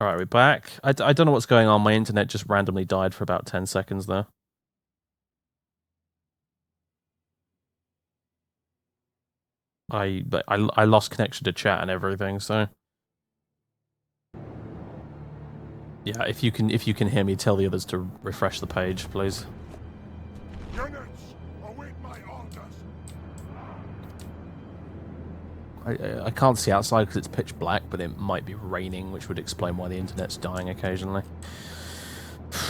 Alright, we're back. I don't know what's going on. My internet just randomly died for about 10 seconds there. I lost connection to chat and everything, so... Yeah, if you can hear me, tell the others to refresh the page, please. Units, await my orders. I can't see outside because it's pitch black, but it might be raining, which would explain why the internet's dying occasionally.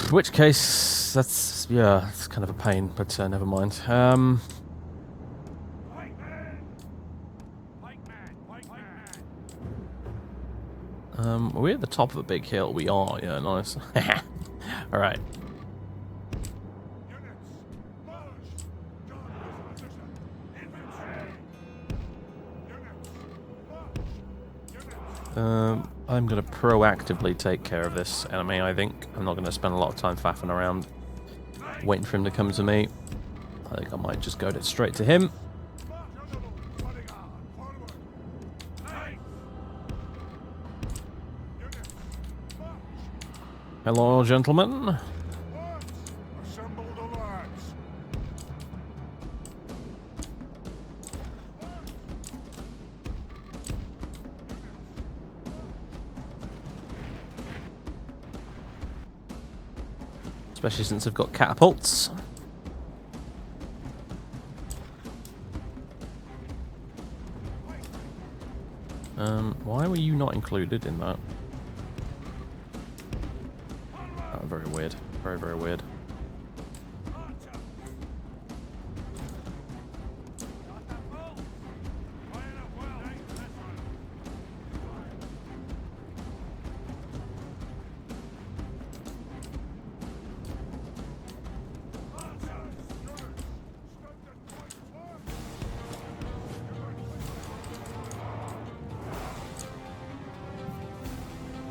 In which case, that's, yeah, it's kind of a pain, but never mind. Are we at the top of a big hill? We are, yeah, nice. Alright. I'm going to proactively take care of this enemy, I think. I'm not going to spend a lot of time faffing around waiting for him to come to me. I think I might just go straight to him. Hello, gentlemen. Especially since I've got catapults. Why were you not included in that? Oh, very weird. Very, very weird.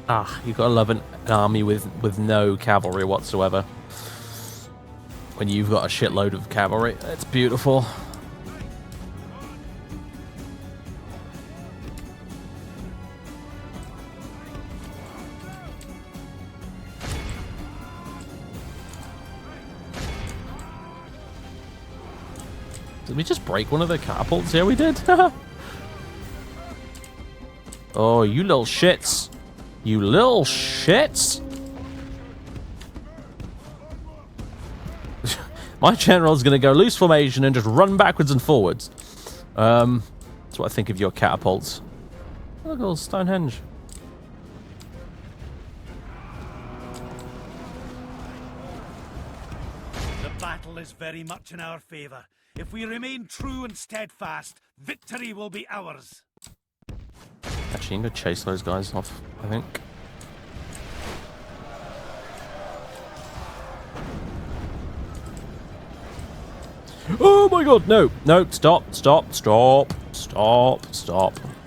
Ah, you gotta love an army with no cavalry whatsoever. When you've got a shitload of cavalry, it's beautiful. Did we just break one of the catapults? Yeah, we did. Oh, you little shits. You little shits! My general's gonna go loose formation and just run backwards and forwards. That's what I think of your catapults. Look at all Stonehenge. The battle is very much in our favor. If we remain true and steadfast, victory will be ours. Actually, I'm gonna chase those guys off, I think. Oh my god, no! No, stop.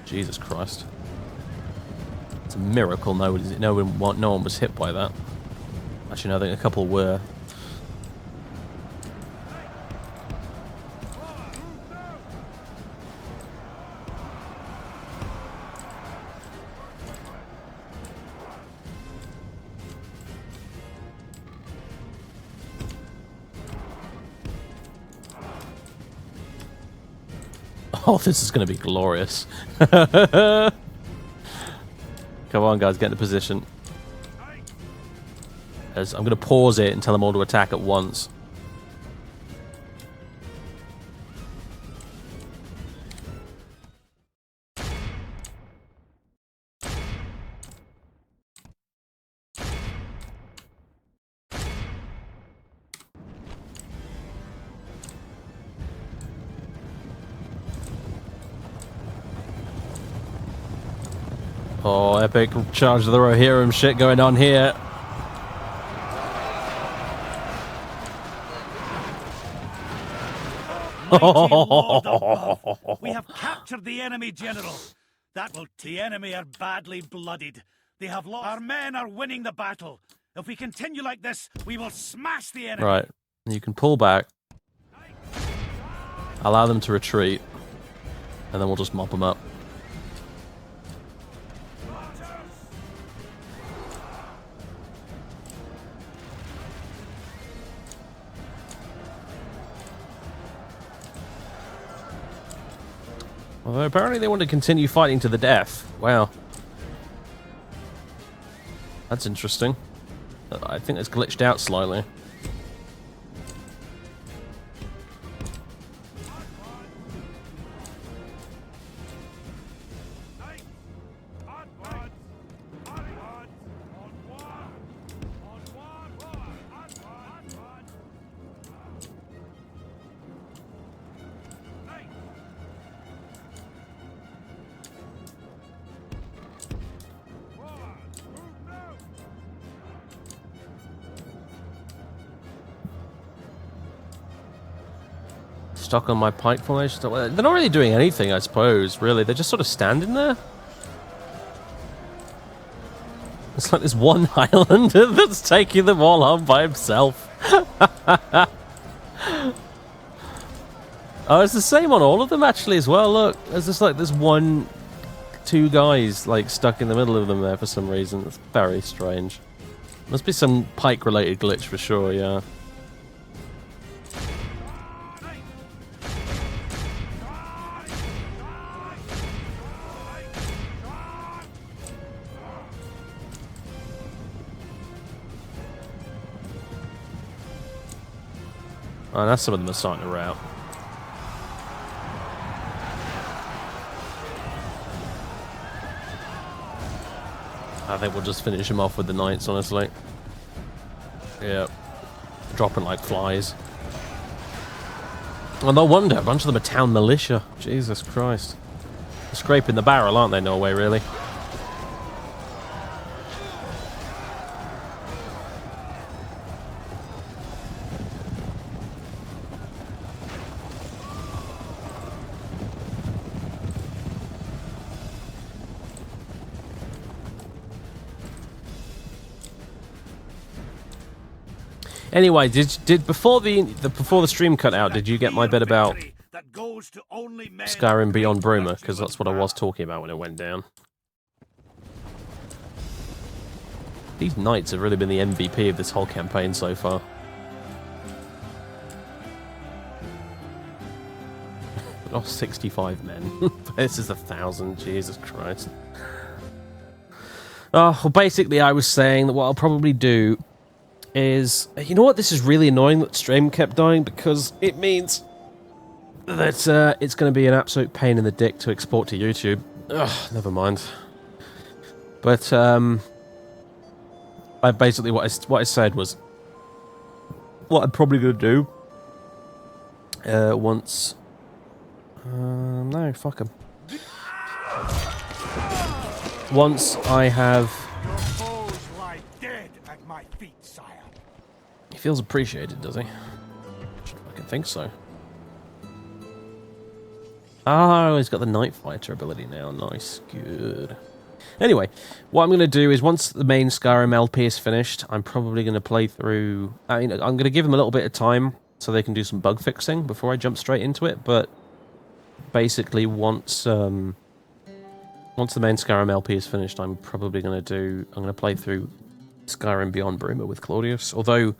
Jesus Christ. It's a miracle no one was hit by that. Actually, no, I think a couple were. Oh, this is going to be glorious. Come on, guys, get into position. I'm going to pause it and tell them all to attack at once. Oh, epic charge of the Rohirrim shit going on here. We have captured the enemy general. The enemy are badly blooded. They have lost. Our men are winning the battle. If we continue like this, we will smash the enemy. Right, you can pull back. Allow them to retreat. And then we'll just mop them up. Although apparently they want to continue fighting to the death. Wow. That's interesting. I think it's glitched out slightly. Stuck on my pike formation. They're not really doing anything, I suppose, really. They're just sort of standing there. It's like this one Highlander that's taking them all on by himself. Oh, it's the same on all of them, actually, as well. Look, there's just like this two guys, like, stuck in the middle of them there for some reason. It's very strange. Must be some pike-related glitch for sure, yeah. Oh, now some of them are starting to rout. I think we'll just finish him off with the knights, honestly. Yeah. Dropping like flies. Well, no wonder. A bunch of them are town militia. Jesus Christ. They're scraping the barrel, aren't they, Norway, really? Anyway, did before the stream cut out, did you get my bit about Skyrim Beyond Bruma? Because that's what I was talking about when it went down. These knights have really been the MVP of this whole campaign so far. Oh, 65 men. This is 1,000. Jesus Christ. Oh, well, basically, I was saying that what I'll probably do is, you know what, this is really annoying that stream kept dying, because it means that it's going to be an absolute pain in the dick to export to YouTube. Ugh, never mind. But I basically what I said was what I'm probably going to do once. No, fuck 'em. Once I have. He feels appreciated, does he? I can think so. Oh, he's got the Night Fighter ability now. Nice, good. Anyway, what I'm going to do is once the main Skyrim LP is finished, I'm probably going to play through. I mean, I'm going to give them a little bit of time so they can do some bug fixing before I jump straight into it. But basically, once the main Skyrim LP is finished, I'm probably going to play through Skyrim Beyond Bruma with Claudius. Although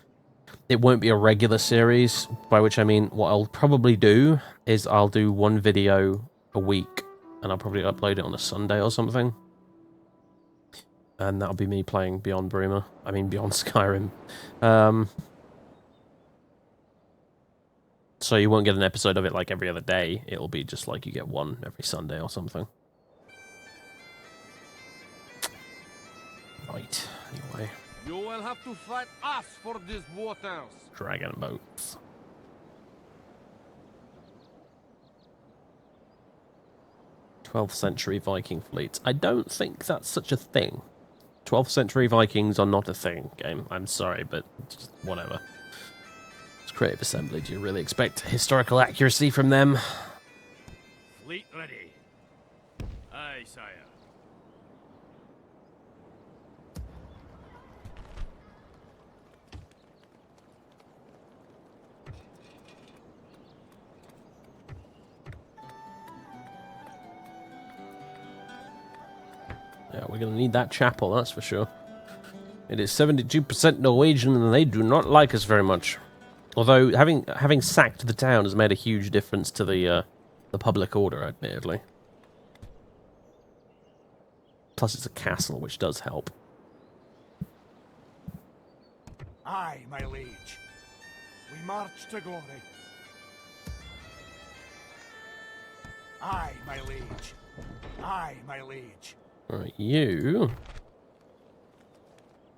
it won't be a regular series, by which I mean what I'll probably do is I'll do one video a week, and I'll probably upload it on a Sunday or something. And that'll be me playing Beyond Bruma. I mean, Beyond Skyrim. So you won't get an episode of it like every other day. It'll be just like you get one every Sunday or something. Right, anyway. You will have to fight us for these waters. Dragon boats. '12th century Viking fleets. I don't think that's such a thing. 12th century Vikings are not a thing, game. I'm sorry, but just whatever. It's Creative Assembly. Do you really expect historical accuracy from them? Fleet ready. Aye, sire. Yeah, we're going to need that chapel, that's for sure. It is 72% Norwegian, and they do not like us very much. Although, having sacked the town has made a huge difference to the public order, admittedly. Plus it's a castle, which does help. Aye, my liege. We march to glory. Aye, my liege. Aye, my liege. Right, you...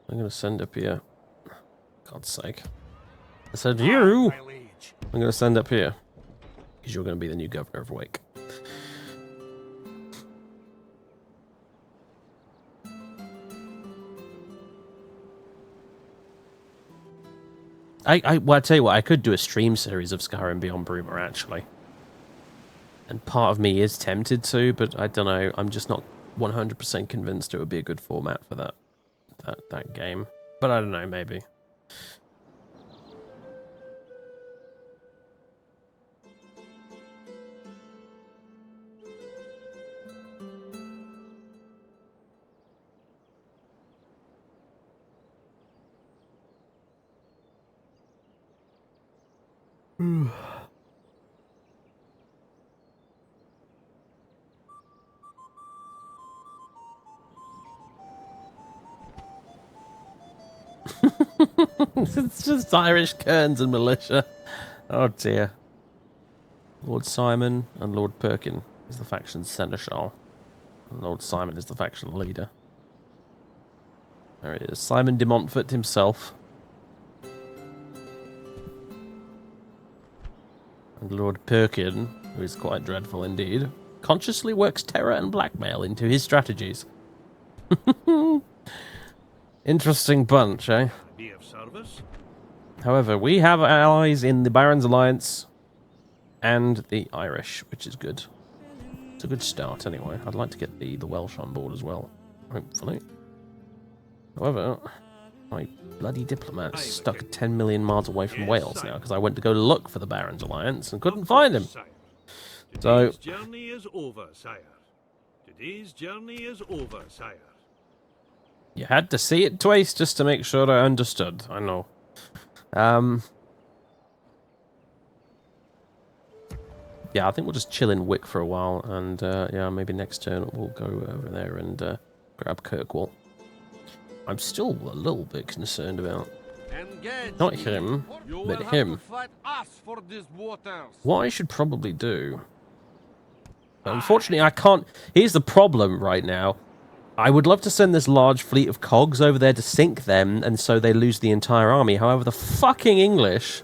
I'm going to send up here. God's sake. I said you! My liege. I'm going to send up here. Because you're going to be the new governor of Wake. Well, I tell you what, I could do a stream series of Skyrim Beyond Bruma, actually. And part of me is tempted to, but I don't know. I'm just not 100% convinced it would be a good format for that game. But I don't know, maybe. It's just Irish kerns and militia. Oh dear. Lord Simon and Lord Perkin is the faction's seneschal. And Lord Simon is the faction leader. There he is. Simon de Montfort himself. And Lord Perkin, who is quite dreadful indeed, consciously works terror and blackmail into his strategies. Interesting bunch, eh? Be of service. However, we have allies in the Barons Alliance and the Irish, which is good. It's a good start, anyway. I'd like to get the Welsh on board as well, hopefully. However, my bloody diplomat's stuck 10 million miles away from Wales now because I went to go look for the Barons Alliance and couldn't find him. So, Today's journey is over, sire. Today's journey is over, sire. you had to see it twice just to make sure I understood. I know. Yeah, I think we'll just chill in Wick for a while, and yeah, maybe next turn we'll go over there and grab Kirkwall. I'm still a little bit concerned about not him, but him. What I should probably do... Unfortunately, I can't... Here's the problem right now. I would love to send this large fleet of cogs over there to sink them, and so they lose the entire army. However, the fucking English...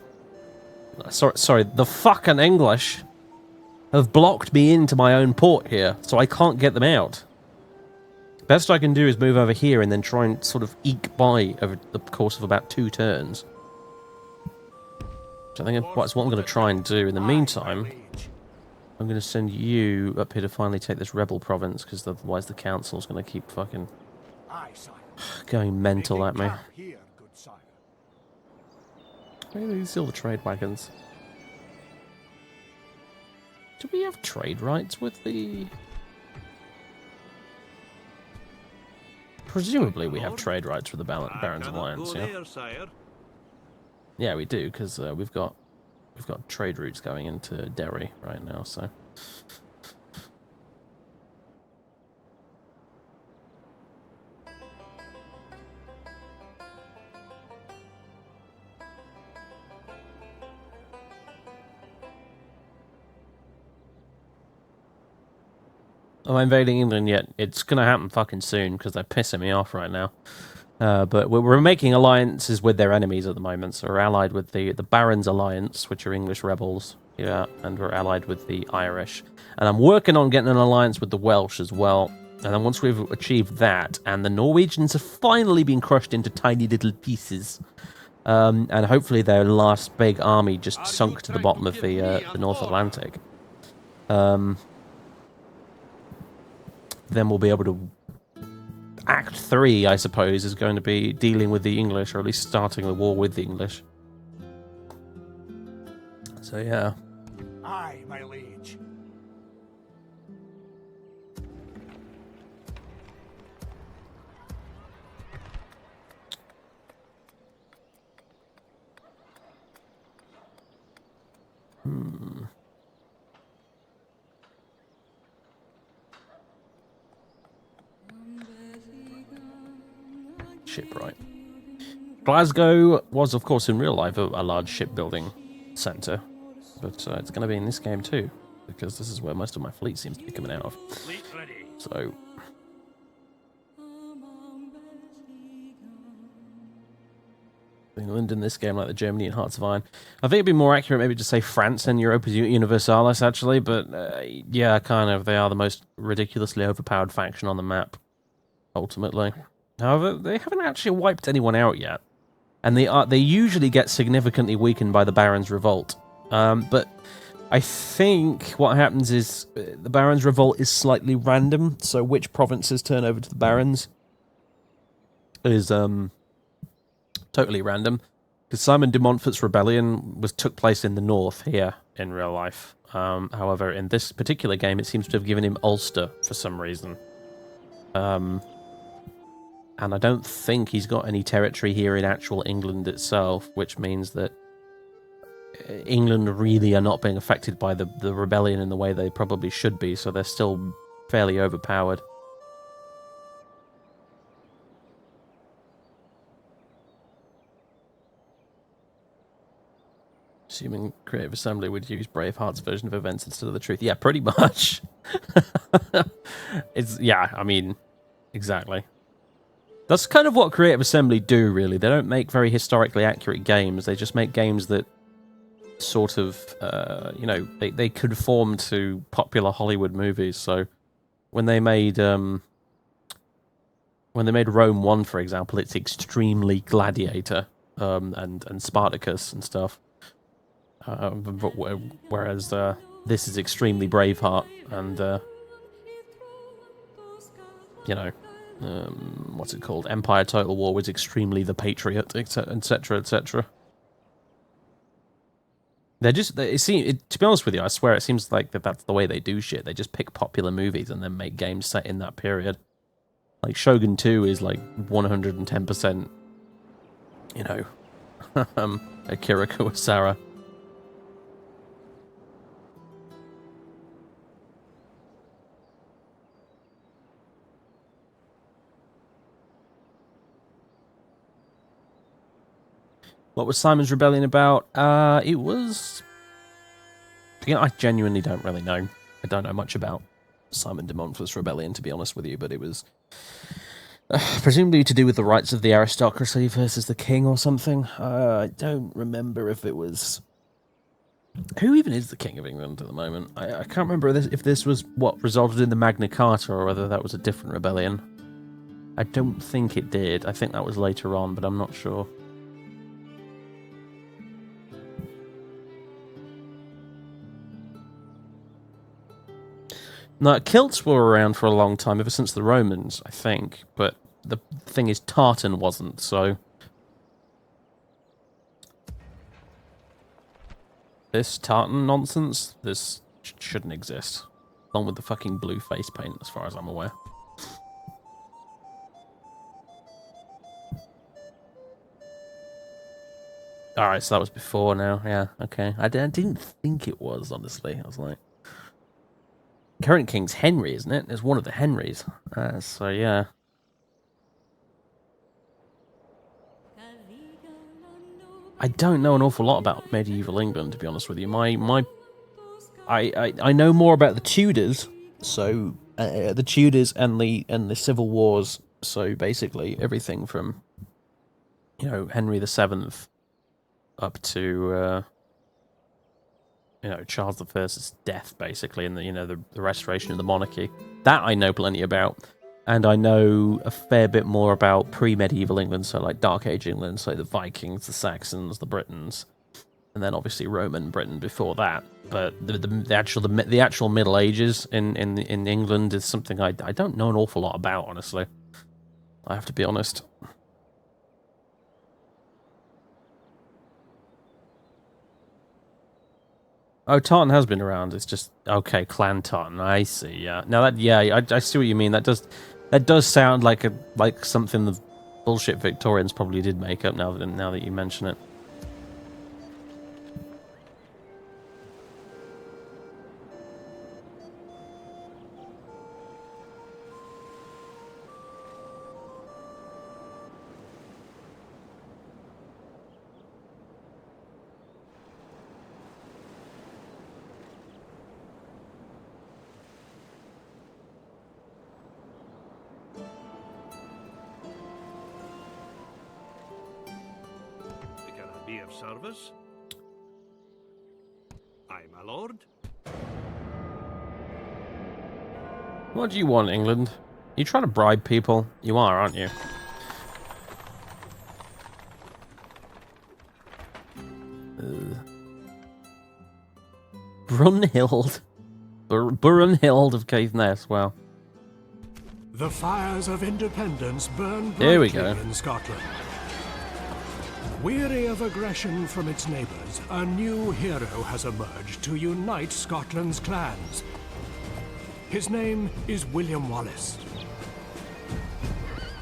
Sorry, the fucking English have blocked me into my own port here, so I can't get them out. Best I can do is move over here and then try and sort of eke by over the course of about 2 turns. So I think that's what I'm going to try and do. In the meantime, I'm going to send you up here to finally take this rebel province, because otherwise the council's going to keep fucking going mental at me. Maybe these are all the trade wagons. Do we have trade rights with the... Presumably we have trade rights with the Barons Alliance, yeah? Yeah, we do, because we've got trade routes going into Derry right now, so... Am I invading England yet? It's going to happen fucking soon, because they're pissing me off right now. But we're making alliances with their enemies at the moment, so we're allied with the Barons Alliance, which are English rebels, yeah, and we're allied with the Irish. And I'm working on getting an alliance with the Welsh as well. And then once we've achieved that, and the Norwegians have finally been crushed into tiny little pieces, and hopefully their last big army just sunk to the bottom of the North Atlantic, then we'll be able to... Act 3, I suppose, is going to be dealing with the English, or at least starting the war with the English. So, yeah. Aye, my liege. shipwright. Glasgow was, of course, in real life a large shipbuilding centre, but it's going to be in this game too, because this is where most of my fleet seems to be coming out of. Fleet ready. So, England in this game, like the Germany and Hearts of Iron. I think it'd be more accurate maybe to say France and Europa Universalis, actually, but yeah, kind of. They are the most ridiculously overpowered faction on the map, ultimately. However, they haven't actually wiped anyone out yet, and they usually get significantly weakened by the Barons' Revolt. But I think what happens is the Barons' Revolt is slightly random, so which provinces turn over to the Barons is totally random. Because Simon de Montfort's rebellion took place in the north here in real life. However, in this particular game, it seems to have given him Ulster for some reason. And I don't think he's got any territory here in actual England itself, which means that England really are not being affected by the rebellion in the way they probably should be, so they're still fairly overpowered. Assuming Creative Assembly would use Braveheart's version of events instead of the truth. Yeah, pretty much. Yeah, I mean, exactly. That's kind of what Creative Assembly do, really. They don't make very historically accurate games. They just make games that sort of, you know, they conform to popular Hollywood movies. So when they made Rome 1, for example, it's extremely Gladiator and Spartacus and stuff. Whereas this is extremely Braveheart and, you know, what's it called? Empire Total War was extremely The Patriot, etc., etc. They're just, to be honest with you, I swear it seems like that's the way they do shit. They just pick popular movies and then make games set in that period. Like Shogun 2 is like 110%, you know, Akira Kurosawa. What was Simon's Rebellion about? It was... You know, I genuinely don't really know. I don't know much about Simon de Montfort's rebellion, to be honest with you, but it was presumably to do with the rights of the aristocracy versus the king or something. I don't remember if it was... Who even is the King of England at the moment? I can't remember if this was what resulted in the Magna Carta or whether that was a different rebellion. I don't think it did. I think that was later on, but I'm not sure. Now, kilts were around for a long time, ever since the Romans, I think. But the thing is, tartan wasn't, so... This tartan nonsense, this shouldn't exist. Along with the fucking blue face paint, as far as I'm aware. Alright, so that was before now, yeah, okay. I didn't think it was, honestly. I was like... Current King's Henry, isn't it? It's one of the Henrys. So, yeah. I don't know an awful lot about medieval England, to be honest with you. I know more about the Tudors, so the Tudors and the Civil Wars. So basically, everything from, you know, Henry VII up to you know, Charles I's death, basically, and the restoration of the monarchy. That I know plenty about, and I know a fair bit more about pre-medieval England, so like Dark Age England, so the Vikings, the Saxons, the Britons, and then obviously Roman Britain before that. But the actual Middle Ages in England is something I don't know an awful lot about, honestly. I have to be honest. Oh, tartan has been around. It's just okay. Clan tartan. I see. Yeah. Now that I see what you mean. That does sound like something the bullshit Victorians probably did make up. Now that you mention it. service? Aye, my lord. What do you want, England? You trying to bribe people? You are, aren't you? Brunhild. Brunhild of Caithness, wow. The fires of independence burn Here we brightly go. in Scotland. Weary of aggression from its neighbours, a new hero has emerged to unite Scotland's clans. His name is William Wallace.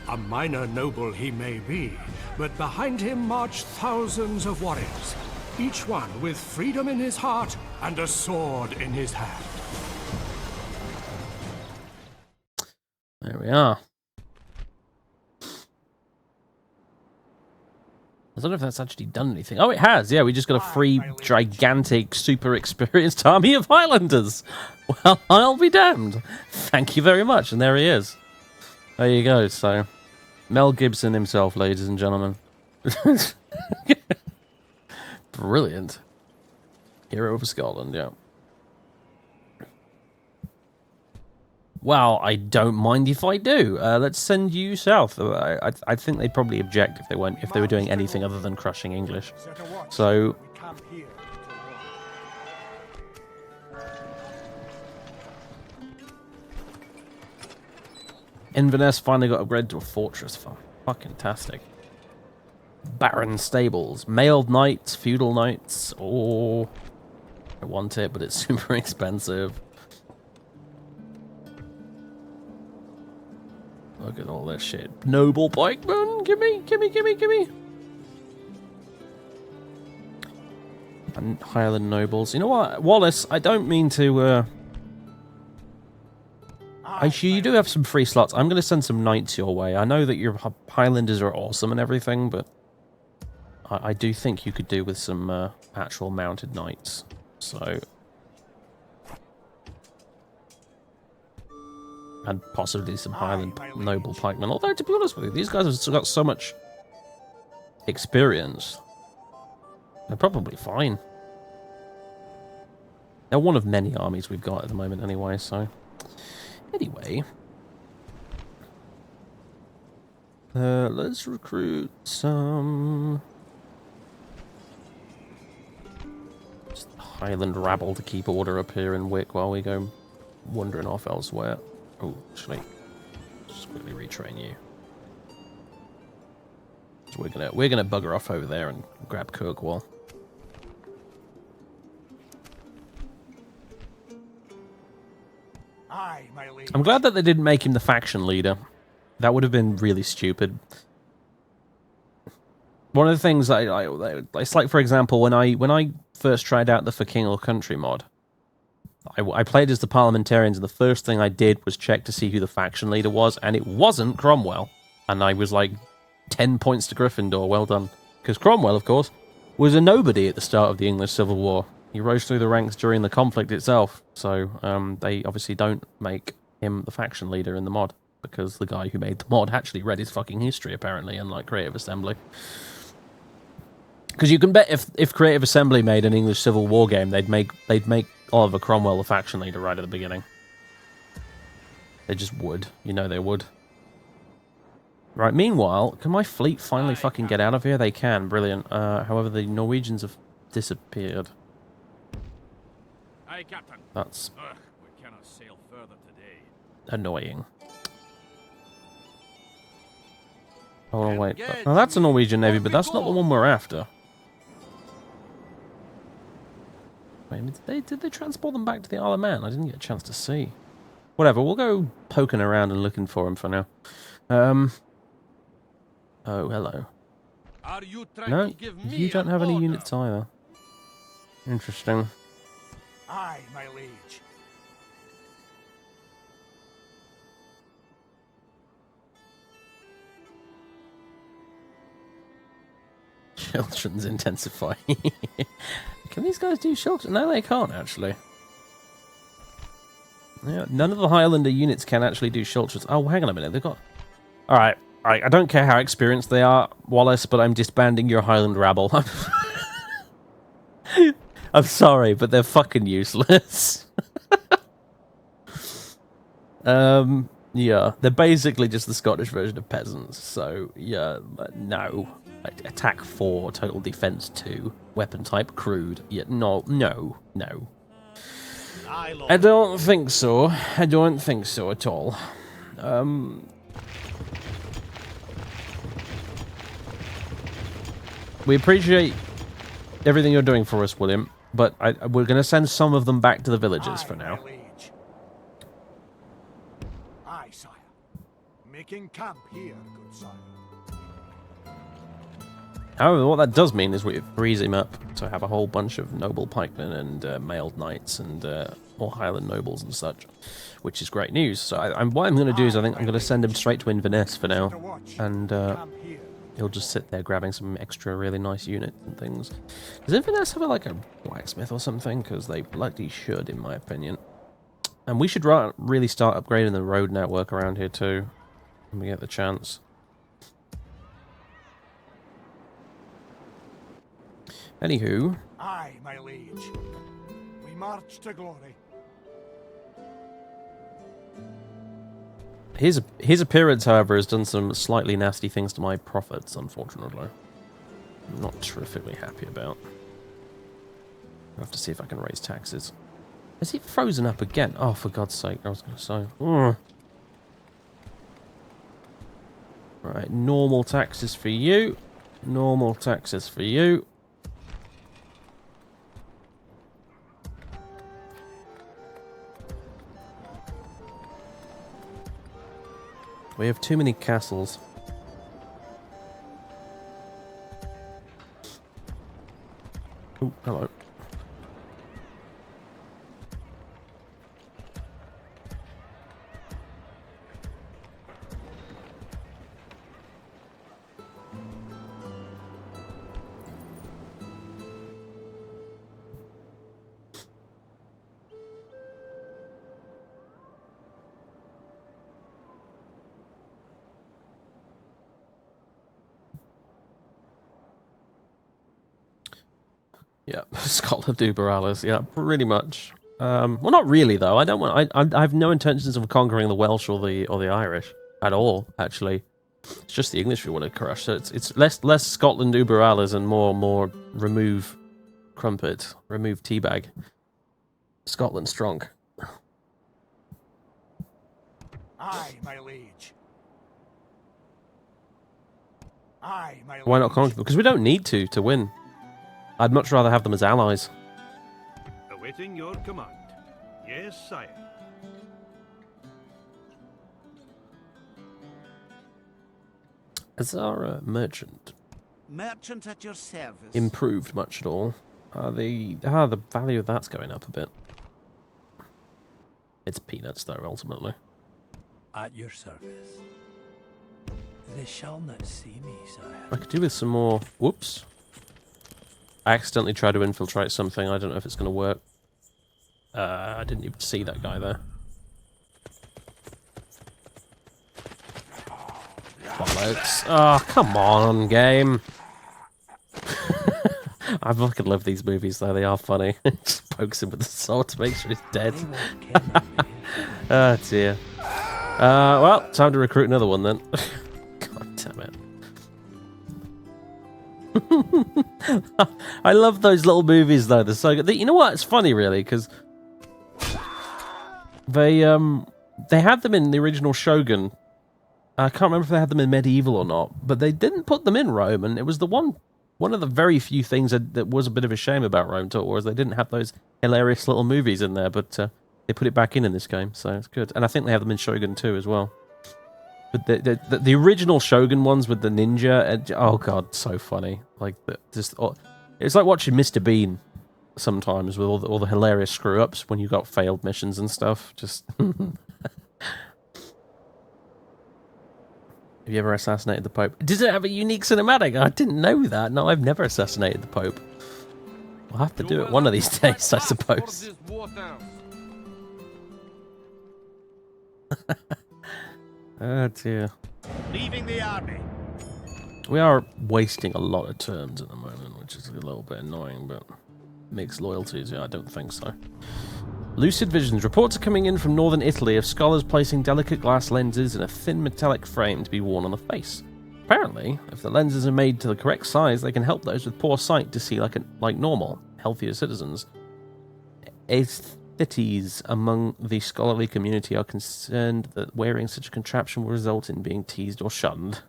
A minor noble he may be, but behind him march thousands of warriors, each one with freedom in his heart and a sword in his hand. There we are. I don't know if that's actually done anything. Oh, it has. Yeah, we just got a free, gigantic, super experienced army of Highlanders. Well, I'll be damned. Thank you very much. And there he is. There you go. So, Mel Gibson himself, ladies and gentlemen. Brilliant. Hero of Scotland, yeah. Well, I don't mind if I do. Let's send you south. I think they'd probably object if they were doing anything other than crushing English. So, Inverness finally got upgraded to a fortress. Fucking tastic. Barren stables, mailed knights, feudal knights. Oh, I want it, but it's super expensive. Look at all this shit. Noble pikemen, gimme. And Highland nobles. You know what, Wallace? I don't mean to. Actually, you do have some free slots. I'm going to send some knights your way. I know that your Highlanders are awesome and everything, but I do think you could do with some actual mounted knights. So. And possibly some Highland noble pikemen. Although, to be honest with you, these guys have got so much experience. They're probably fine. They're one of many armies we've got at the moment anyway, so... Anyway... let's recruit some... Just Highland rabble to keep order up here in Wick while we go wandering off elsewhere. Oh, actually, just quickly retrain you. So we're gonna bugger off over there and grab Kirkwall. Aye, my liege. I'm glad that they didn't make him the faction leader. That would have been really stupid. One of the things it's like, for example, when I first tried out the For King or Country mod. I played as the parliamentarians, and the first thing I did was check to see who the faction leader was, and it wasn't Cromwell. And I was like, 10 points to Gryffindor, well done. Because Cromwell, of course, was a nobody at the start of the English Civil War. He rose through the ranks during the conflict itself, so they obviously don't make him the faction leader in the mod, because the guy who made the mod actually read his fucking history, apparently, unlike Creative Assembly. Because you can bet if Creative Assembly made an English Civil War game, they'd make Oliver Cromwell the faction leader right at the beginning. They just would. You know they would. Right, meanwhile, can my fleet finally fucking get out of here? They can, brilliant. However, the Norwegians have disappeared. Aye, Captain. That's Ugh, we cannot sail further today. annoying. Oh, wait. Now, that's a Norwegian navy, but that's not the one we're after. Wait, did they transport them back to the Isle of Man? I didn't get a chance to see. Whatever, we'll go poking around and looking for him for now. Oh, hello. Are you trying No, to give me you don't have any order? units either. Interesting. Aye, my liege. Children's intensify. Can these guys do shelter? No, they can't, actually. Yeah, none of the Highlander units can actually do shelters. Oh, hang on a minute. They've got... Alright. I don't care how experienced they are, Wallace, but I'm disbanding your Highland rabble. I'm sorry, but they're fucking useless. Yeah, they're basically just the Scottish version of peasants. So yeah, no. Attack 4, total defense 2, weapon type crude. Yeah, no. I don't think so. I don't think so at all. We appreciate everything you're doing for us, William, but we're going to send some of them back to the villages for now. Aye, sire. Making camp here, good sire. However, what that does mean is we freeze him up to have a whole bunch of noble pikemen and mailed knights and all Highland nobles and such, which is great news. So what I'm going to do is I think I'm going to send him straight to Inverness for now, and he'll just sit there grabbing some extra really nice units and things. Does Inverness have like a blacksmith or something? Because they bloody should, in my opinion. And we should really start upgrading the road network around here too, when we get the chance. Anywho. Aye, my liege. We march to glory. His appearance, however, has done some slightly nasty things to my profits, unfortunately. I'm not terrifically happy about. I'll have to see if I can raise taxes. Is he frozen up again? Oh, for God's sake, I was going to say. Right, normal taxes for you. Normal taxes for you. We have too many castles. Oh, hello. Yeah, Scotland Uber Alice. Yeah, pretty much. Well, not really though. I don't want. I have no intentions of conquering the Welsh or the Irish at all. Actually, it's just the English we want to crush. So it's less Scotland Uber Alice and more remove crumpet, remove teabag. Scotland strong. Aye, my liege. Aye, my liege. Why not conquer? Because we don't need to win. I'd much rather have them as allies. Awaiting your command. Yes, sire. Is our merchant Merchant at your service. improved much at all? The value of that's going up a bit. It's peanuts though, ultimately. At your service. They shall not see me, sire. I could do with some more. Whoops. I accidentally tried to infiltrate something. I don't know if it's going to work. I didn't even see that guy there. Bollocks. Oh, come on, game. I fucking love these movies, though. They are funny. Just pokes him with the sword to make sure he's dead. Oh, dear. Well, time to recruit another one, then. God damn it. I love those little movies though. They're so good. You know what? It's funny really because they had them in the original Shogun. I can't remember if they had them in Medieval or not, but they didn't put them in Rome, and it was the one of the very few things that was a bit of a shame about Rome Total War is they didn't have those hilarious little movies in there, but they put it back in this game, so it's good. And I think they have them in Shogun 2 as well. But the original Shogun ones with the ninja, oh god, so funny. Like it's like watching Mr. Bean sometimes with all the hilarious screw ups when you got failed missions and stuff. Just have you ever assassinated the Pope? Does it have a unique cinematic? I didn't know that. No, I've never assassinated the Pope. I'll have to do it one of these days, I suppose. Oh dear. Leaving the army. We are wasting a lot of turns at the moment, which is a little bit annoying, but Mixed loyalties, yeah, I don't think so. Lucid visions. Reports are coming in from northern Italy of scholars placing delicate glass lenses in a thin metallic frame to be worn on the face. Apparently, if the lenses are made to the correct size, they can help those with poor sight to see like normal, healthier citizens. Aesthetes among the scholarly community are concerned that wearing such a contraption will result in being teased or shunned.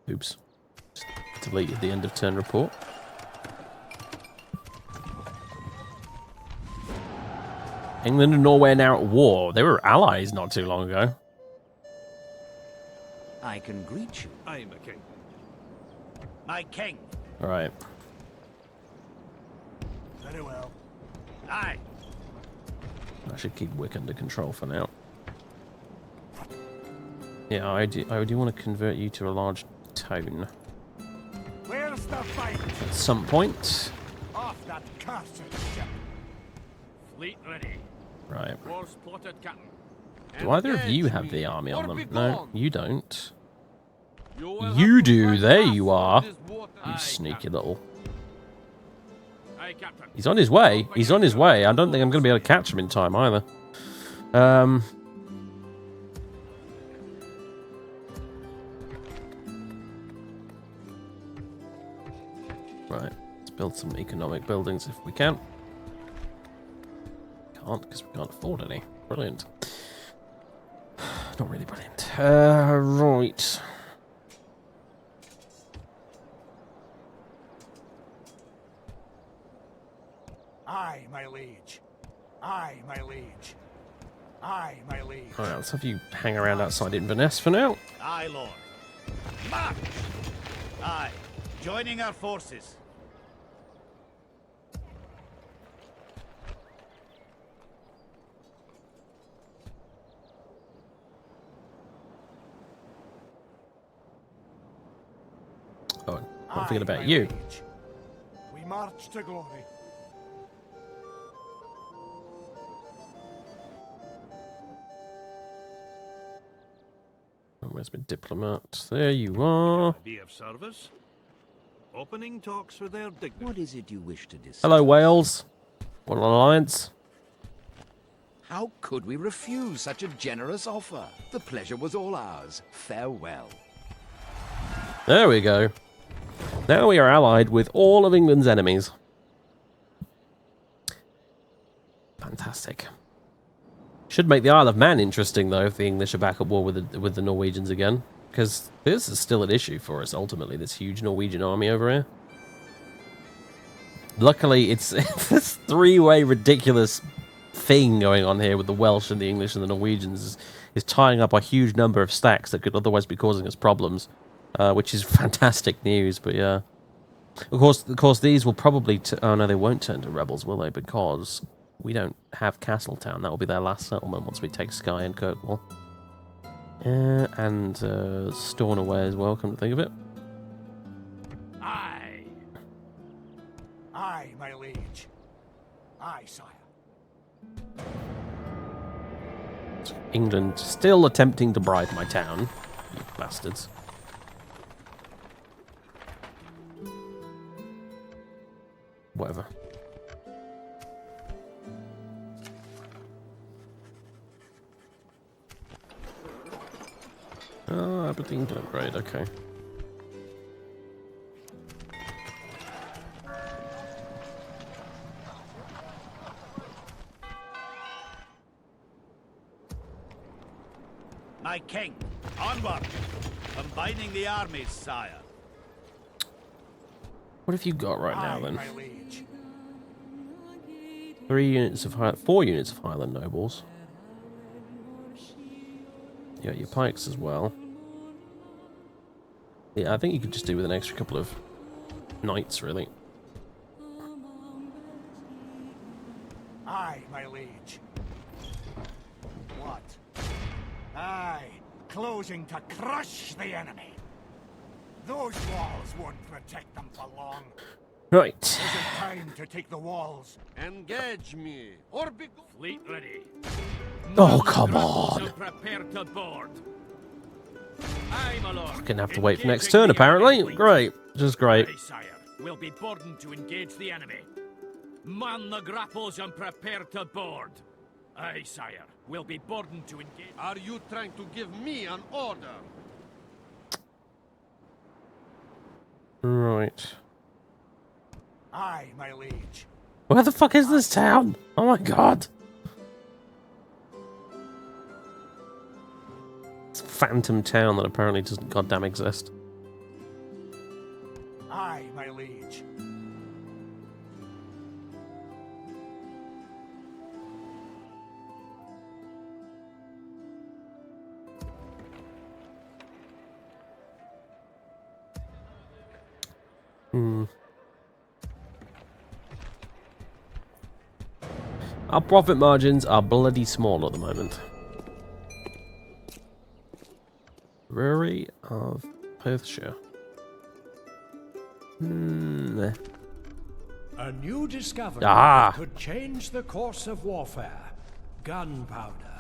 Oops. Just deleted the end of turn report. England and Norway are now at war. They were allies not too long ago. I can greet you. I am a king. My king. Alright. Very well. Aye. I should keep Wick under control for now. Yeah, I do want to convert you to a large town. Where's the fight? At some point. Off that cursed ship. Fleet ready. Right. War spotted, Captain. Do either of you have Engage the me, army or on be them? No, gone. you don't. will You have to do. fight There us you for are. this water. You Aye, sneaky Captain. little... Aye, Captain. He's on his way. He's on his way. I don't think I'm going to be able to catch him in time either. Right. Let's build some economic buildings if we can. Can't, because we can't afford any. Brilliant. Not really brilliant. Right. Aye, my liege. Aye, my liege. Aye, my liege. Alright, let's have you hang around outside Inverness for now. Aye, Lord. March! Aye, joining our forces. Oh, don't forget Aye, about my you. liege. We march to glory. Where's my diplomat? There you are. Be of service. Opening talks with their dignity. What is it you wish to discuss? Hello, Wales. What an alliance. How could we refuse such a generous offer? The pleasure was all ours. Farewell. There we go. Now we are allied with all of England's enemies. Fantastic. Should make the Isle of Man interesting, though, if the English are back at war with the Norwegians again. Because this is still an issue for us, ultimately, this huge Norwegian army over here. Luckily, it's this three-way ridiculous thing going on here with the Welsh and the English and the Norwegians is tying up a huge number of stacks that could otherwise be causing us problems, which is fantastic news, but yeah. Of course, these will probably... oh, no, they won't turn to rebels, will they? Because... we don't have Castletown. That will be their last settlement once we take Skye and Kirkwall. And Stornoway as well, come to think of it. Aye. Aye, my liege. Aye, sire. England still attempting to bribe my town. You bastards. Whatever. Oh, Aberdeen can upgrade, okay. My king, onward! Combining the armies, sire. What have you got right now Aye, then? my liege. 4 units of Highland nobles. You got your pikes as well. Yeah, I think you could just do with an extra couple of knights, really. Aye, my liege. What? Aye, closing to crush the enemy. Those walls won't protect them for long. Right. Is it time to take the walls? Engage me, or be gone. Fleet ready. Oh, come on. So prepare to board. Aye, my lord. Gonna have to wait for next turn, apparently. Great. Just great. Aye, sire. we'll be burdened to engage the enemy. Man the grapples and prepare to board. Aye, sire. We'll be burdened to engage. Are you trying to give me an order? Right. Aye, my liege. Where the fuck is this town? Oh my god. It's a phantom town that apparently doesn't goddamn exist. Aye, my liege. Our profit margins are bloody small at the moment. Brewery of Perthshire. A new discovery Ah. that could change the course of warfare. Gunpowder.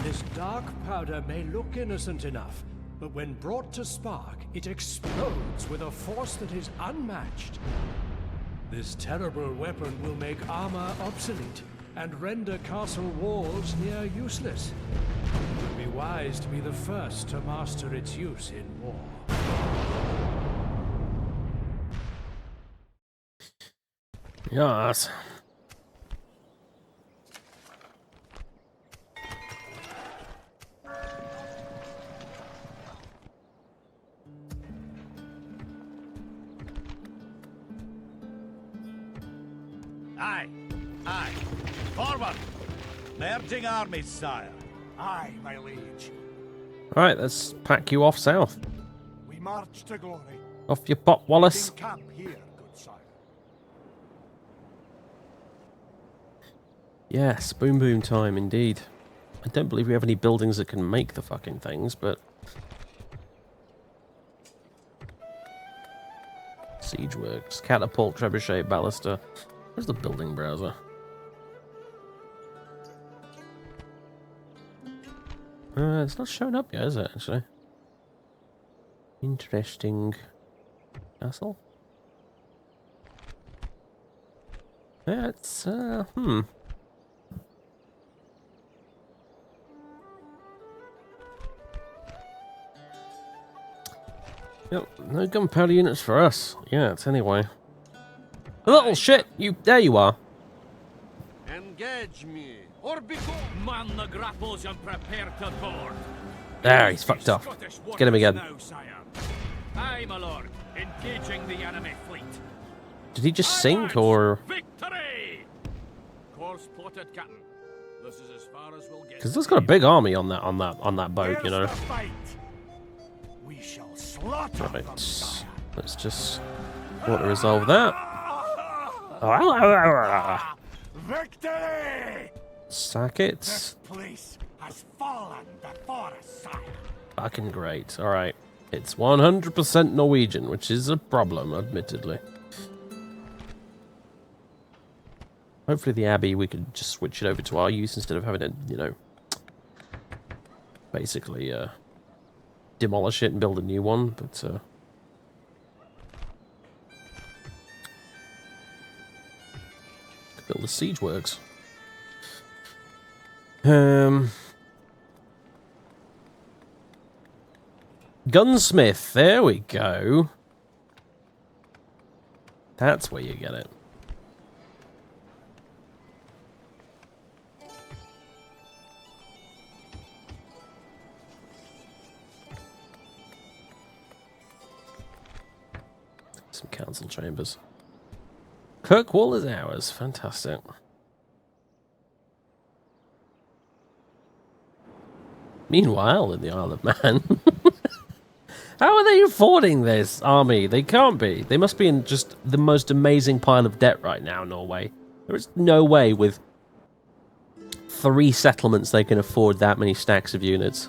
This dark powder may look innocent enough, but when brought to spark, it explodes with a force that is unmatched. This terrible weapon will make armor obsolete and render castle walls near useless. It would be wise to be the first to master its use in war. Yes. Aye, aye. Forward! Merging armies, sire. Aye, my liege. Alright, let's pack you off south. We march to glory. Off your pop, Wallace. In camp here, good sire. Yes, boom boom time indeed. I don't believe we have any buildings that can make the fucking things, but... Siege works. Catapult, trebuchet, ballista. Where's the building browser? It's not showing up yet, is it, actually? Interesting. Castle? Yeah, it's, Yep, no gunpowder units for us. Yeah, it's anyway. A little shit! There you are. Engage me, or be Man the grapples and prepare to board. There, he's fucked off. Scottish Let's get him again. now, sire. Aye, my lord. Engaging the enemy fleet. Did he just sink, or...? Victory! Course plotted, Captain. This is as far as we'll get. Because there's got a big army on that boat, you know. Where's the fight? We shall slaughter them, sire. Let's just want to resolve that. Victory! Sack it. This place has fallen before us, sire. Fucking great. Alright. It's 100% Norwegian, which is a problem, admittedly. Hopefully the Abbey, we could just switch it over to our use instead of having to, you know, basically demolish it and build a new one, but could build the siege works. Gunsmith, there we go. That's where you get it. Some council chambers. Kirkwall is ours. Fantastic. Meanwhile, in the Isle of Man... How are they affording this army? They can't be. They must be in just the most amazing pile of debt right now, Norway. There is no way with 3 settlements they can afford that many stacks of units.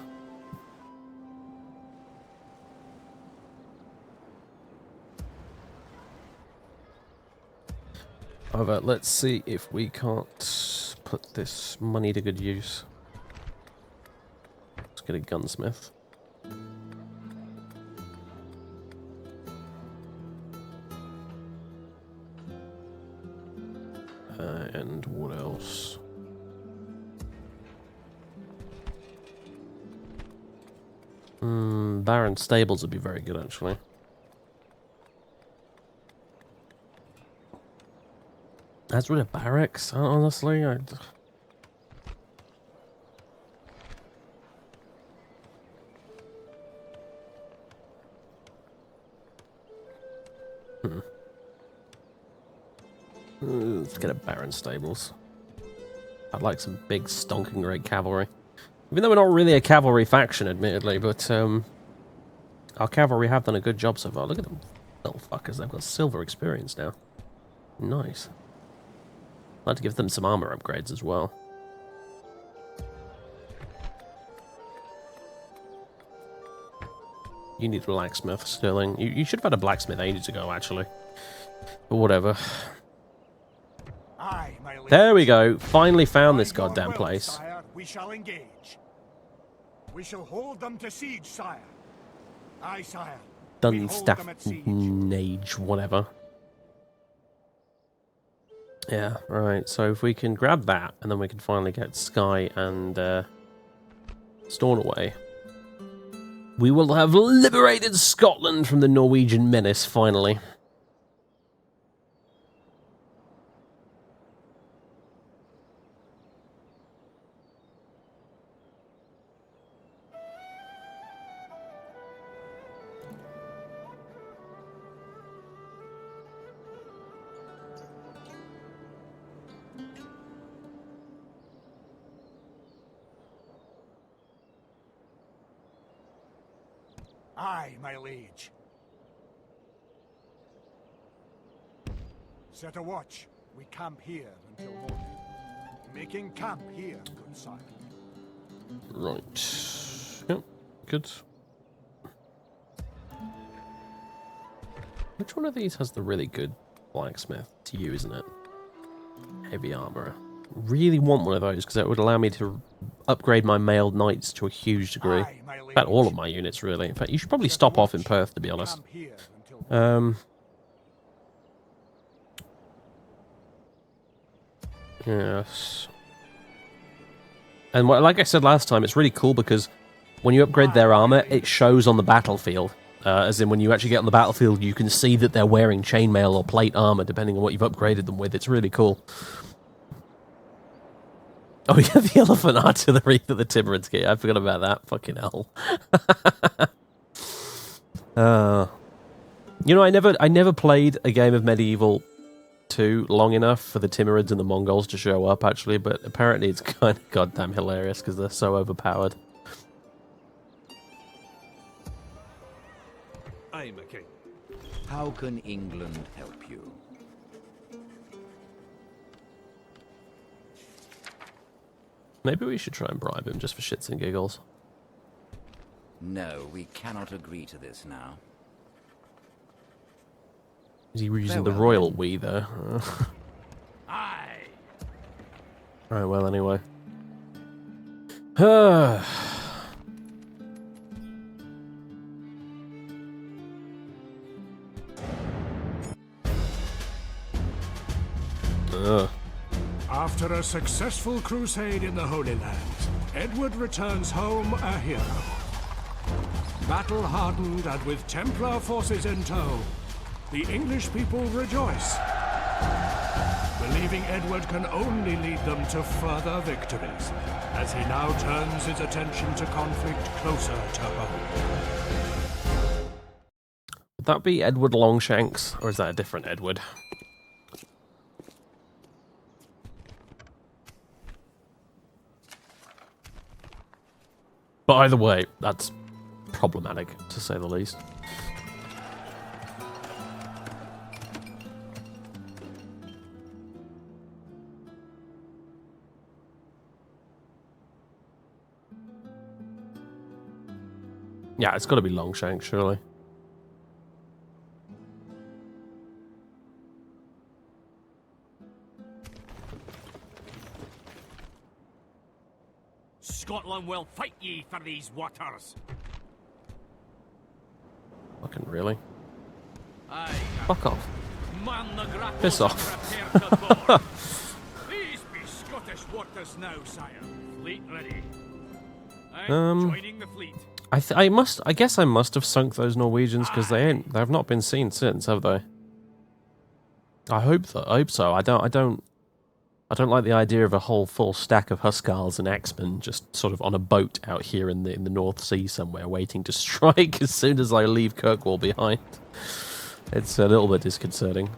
However, let's see if we can't put this money to good use. Let's get a gunsmith. And what else? Baron Stables would be very good, actually. That's rid of barracks, honestly. Let's get a Baron Stables. I'd like some big, stonking great cavalry. Even though we're not really a cavalry faction, admittedly, but our cavalry have done a good job so far. Look at them little fuckers. They've got silver experience now. Nice. I'd like to give them some armor upgrades as well. You need a blacksmith, Sterling. You should have had a blacksmith ages ago, actually. But whatever. Aye, my liege. There we go. Finally found this goddamn place. Sire, we shall engage. We shall hold them to siege, sire. Aye, sire. We hold Dunstaff them at siege. Nage, whatever. Yeah, right. So if we can grab that, and then we can finally get Skye and Stornoway, we will have liberated Scotland from the Norwegian menace, finally. Aye, my liege. Set a watch. We camp here until morning. Making camp here, good sire. Right. Yep, good. Which one of these has the really good blacksmith? It's you, isn't it? Heavy armor. Really want one of those because it would allow me to upgrade my mailed knights to a huge degree. Aye, my liege. In fact, all of my units, really. In fact, you should probably stop off in Perth, to be honest. Camp here until Yes. And like I said last time, it's really cool because when you upgrade their armor, it shows on the battlefield. As in, when you actually get on the battlefield, you can see that they're wearing chainmail or plate armor, depending on what you've upgraded them with. It's really cool. Oh, yeah, the elephant artillery that the Timurids get. I forgot about that. Fucking hell. You know, I never played a game of Medieval 2 long enough for the Timurids and the Mongols to show up, actually, but apparently it's kind of goddamn hilarious because they're so overpowered. Aye, my king. How can England help you? Maybe we should try and bribe him just for shits and giggles. No, we cannot agree to this now. Is he using the Farewell, royal then. we there? Aye. Right, well, anyway. After a successful crusade in the Holy Land, Edward returns home a hero. Battle-hardened and with Templar forces in tow, the English people rejoice, believing Edward can only lead them to further victories, as he now turns his attention to conflict closer to home. Would that be Edward Longshanks, or is that a different Edward? But either way, that's problematic, to say the least. Yeah, it's got to be Longshanks, surely. Scotland will fight ye for these waters. Fucking really? Aye. Fuck off. Man the grapples Piss and off. prepare to board. Let us know, sire. Fleet ready. Um, Joining the fleet. I guess I must have sunk those Norwegians because they've not been seen since, have they? I hope so. I don't like the idea of a whole full stack of Huskarls and Axemen just sort of on a boat out here in the North Sea somewhere, waiting to strike as soon as I leave Kirkwall behind. It's a little bit disconcerting.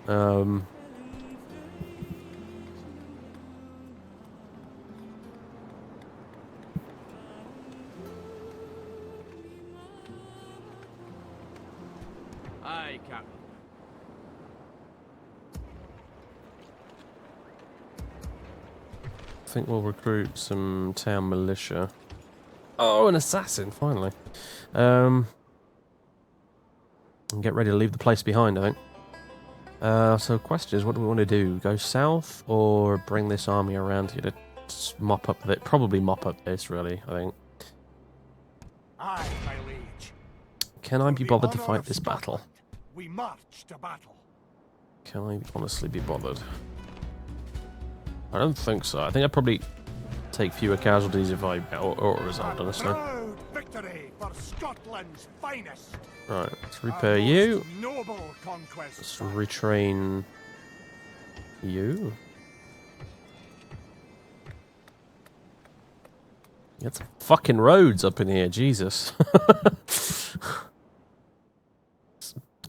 Aye, Captain. I think we'll recruit some town militia. Oh, an assassin, finally. And get ready to leave the place behind, I think. So question is, what do we want to do? Go south or bring this army around here to mop up it? Probably mop up this, really, I think. Aye, my liege. Can I be bothered to fight this battle? We march to battle. Can I honestly be bothered? I don't think so. I think I'd probably take fewer casualties if I auto resolved, honestly. Proud victory for Scotland's finest. Right, let's repair you. Noble conquest. Let's retrain you. Get some fucking roads up in here, Jesus.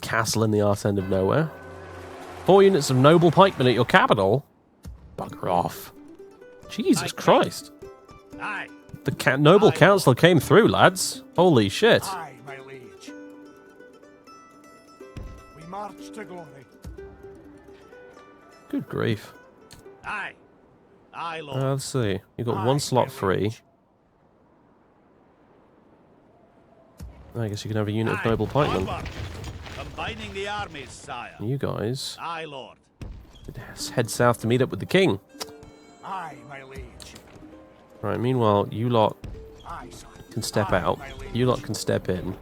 Castle in the arse end of nowhere. 4 units of noble pikemen at your capital? Bugger off. Jesus Christ. Aye. The noble council came through, lads. Holy shit. Aye, my liege. We march to glory. Good grief. Aye. Aye, Lord. Let's see. You've got Aye, one slot my free. liege. I guess you can have a unit of noble pikemen. Onward. Combining the armies, sire. You guys Aye, Lord. head south to meet up with the king. Aye, my liege. Right, meanwhile, you lot Aye, sire. can step Aye, out. my liege. You lot can step in.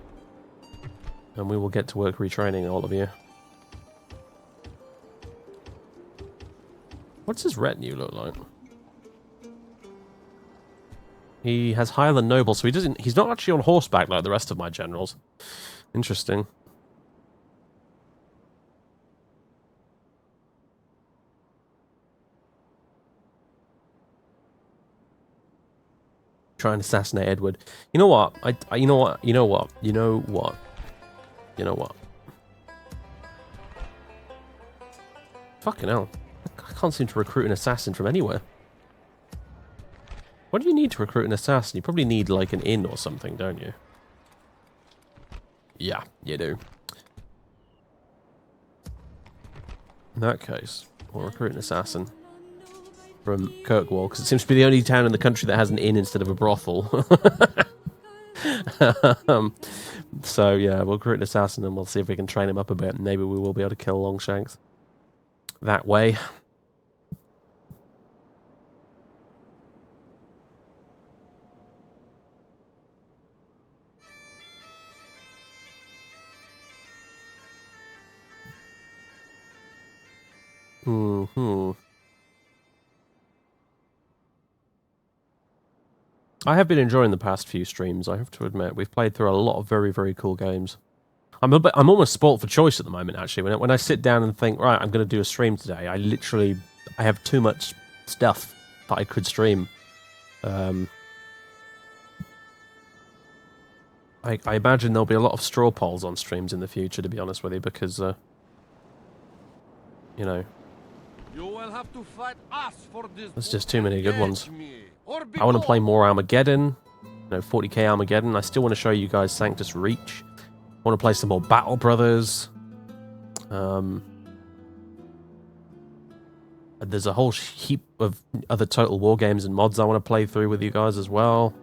And we will get to work retraining all of you. What's his retinue look like? He has higher than noble, so he's not actually on horseback like the rest of my generals. Interesting. Try and assassinate Edward. You know what? You know what? You know what? You know what? You know what? Fucking hell. I can't seem to recruit an assassin from anywhere. What do you need to recruit an assassin? You probably need, like, an inn or something, don't you? Yeah, you do. In that case, we'll recruit an assassin from Kirkwall, because it seems to be the only town in the country that has an inn instead of a brothel. So, yeah, we'll recruit an assassin and we'll see if we can train him up a bit. Maybe we will be able to kill Longshanks that way. I have been enjoying the past few streams, I have to admit. We've played through a lot of very, very cool games. I'm almost spoilt for choice at the moment, actually. When I sit down and think, right, I'm going to do a stream today, I have too much stuff that I could stream. I imagine there'll be a lot of straw polls on streams in the future, to be honest with you, because, you know, You will have to fight us for this. there's just too many good ones. Or be I want to play gone. more Armageddon, 40k Armageddon. I still want to show you guys Sanctus Reach. I want to play some more Battle Brothers. There's a whole heap of other Total War games and mods I want to play through with you guys as well.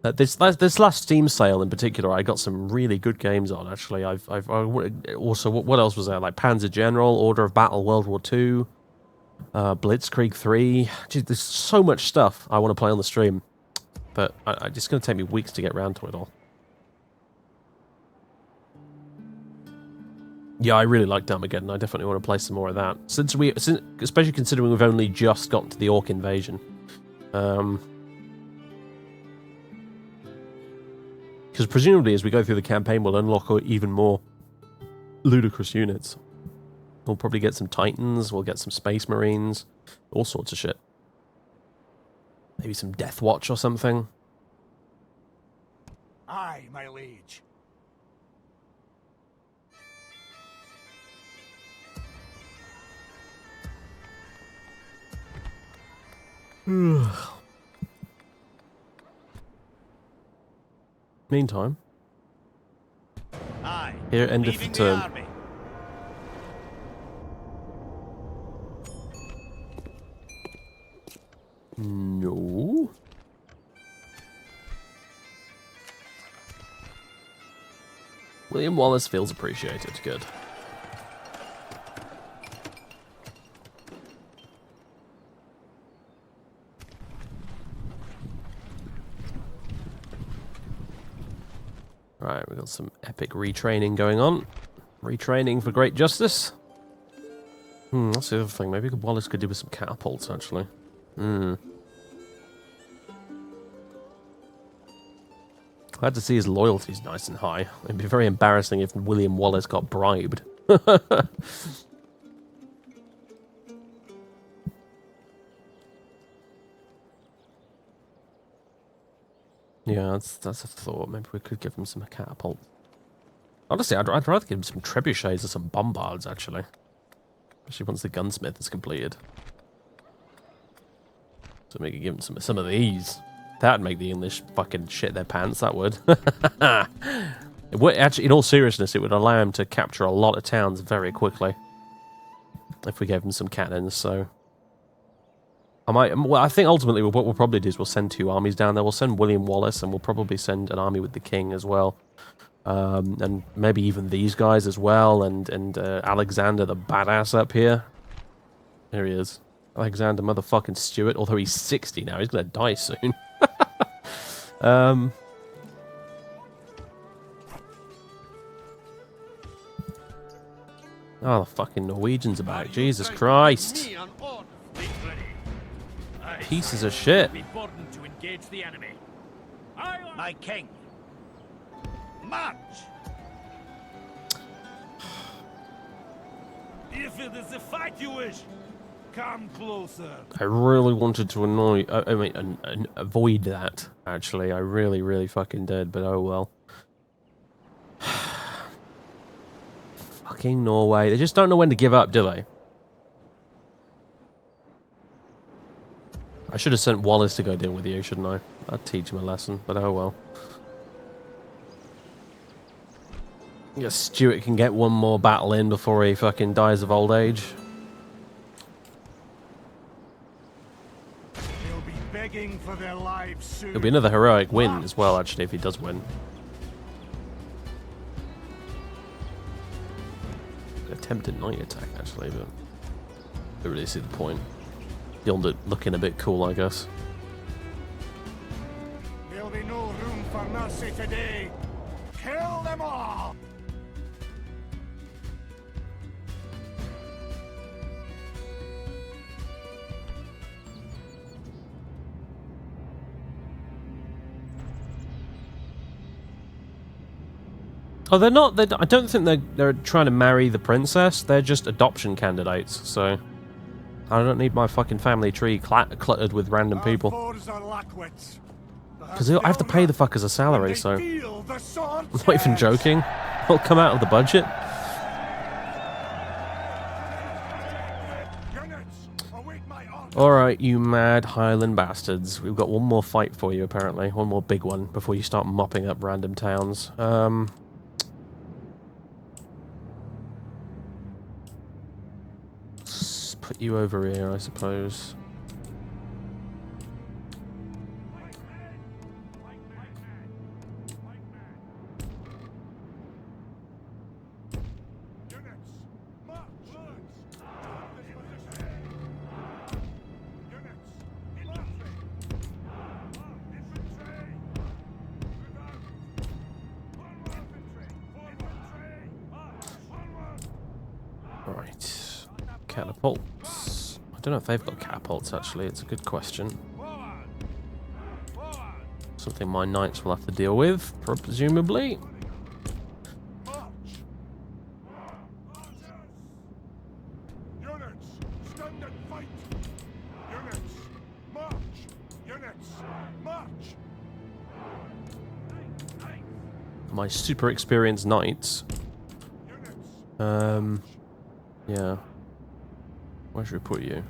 This last Steam sale in particular, I got some really good games on. Actually, I've also what else was there? Like Panzer General, Order of Battle, World War II, Blitzkrieg 3. Jeez, there's so much stuff I want to play on the stream, but it's going to take me weeks to get around to it all. Yeah, I really liked Armageddon. I definitely want to play some more of that. Especially considering we've only just gotten to the Orc invasion. Because presumably as we go through the campaign, we'll unlock even more ludicrous units. We'll probably get some Titans, we'll get some Space Marines, all sorts of shit. Maybe some Death Watch or something. Aye, my liege. Meantime, Aye. here endeth the Leaving turn. army. No. William Wallace feels appreciated. Good. Right, we've got some epic retraining going on. Retraining for great justice. That's the other thing. Maybe Wallace could do with some catapults, actually. Glad to see his loyalty's nice and high. It'd be very embarrassing if William Wallace got bribed. Yeah, that's a thought. Maybe we could give him some catapult. Honestly, I'd rather give him some trebuchets or some bombards, actually. Especially once the gunsmith is completed. So we could give him some of these. That'd make the English fucking shit their pants, that would. It would actually, in all seriousness, it would allow him to capture a lot of towns very quickly. If we gave him some cannons, so... I think ultimately what we'll probably do is we'll send 2 armies down there. We'll send William Wallace, and we'll probably send an army with the king as well. And maybe even these guys as well, and Alexander the badass up here. There he is. Alexander motherfucking Stewart, although he's 60 now. He's going to die soon. Oh, the fucking Norwegians are back. Jesus Christ. Pieces of shit. Be burdened to engage the enemy. My king. March! If it is a fight you wish, come closer. I really wanted to avoid that, actually. I really, really fucking did, but oh well. Fucking Norway. They just don't know when to give up, do they? I should have sent Wallace to go deal with you, shouldn't I? I'd teach him a lesson, but oh well. I guess Stuart can get one more battle in before he fucking dies of old age. They'll be begging for their lives soon. It'll be another heroic win as well, actually, if he does win. Attempted night attack, actually, but I don't really see the point. He'll look looking a bit cool, I guess. There'll be no room for mercy today. Kill them all! Oh, they're not. I don't think they're trying to marry the princess. They're just adoption candidates. So I don't need my fucking family tree cluttered with random people. Because I have to pay the fuckers a salary. So I'm not even joking. It'll come out of the budget. Alright, you mad Highland bastards. We've got one more fight for you, apparently. One more big one before you start mopping up random towns. Let's put you over here, I suppose. Catapults. I don't know if they've got catapults, actually. It's a good question. Something my knights will have to deal with, presumably. Units, stand and fight! Units, march! Units, march! My super experienced knights. Yeah. Where should we put you?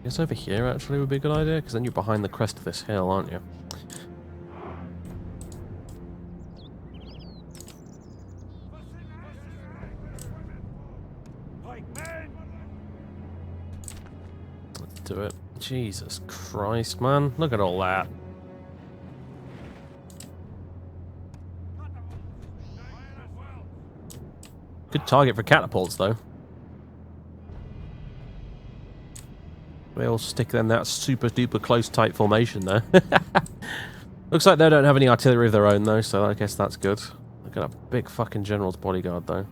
I guess over here actually would be a good idea, because then you're behind the crest of this hill, aren't you? Let's do it. Jesus Christ, man. Look at all that. Good target for catapults, though. They all stick in that super duper close tight formation there. Looks like they don't have any artillery of their own, though, so I guess that's good. They've got a big fucking general's bodyguard, though.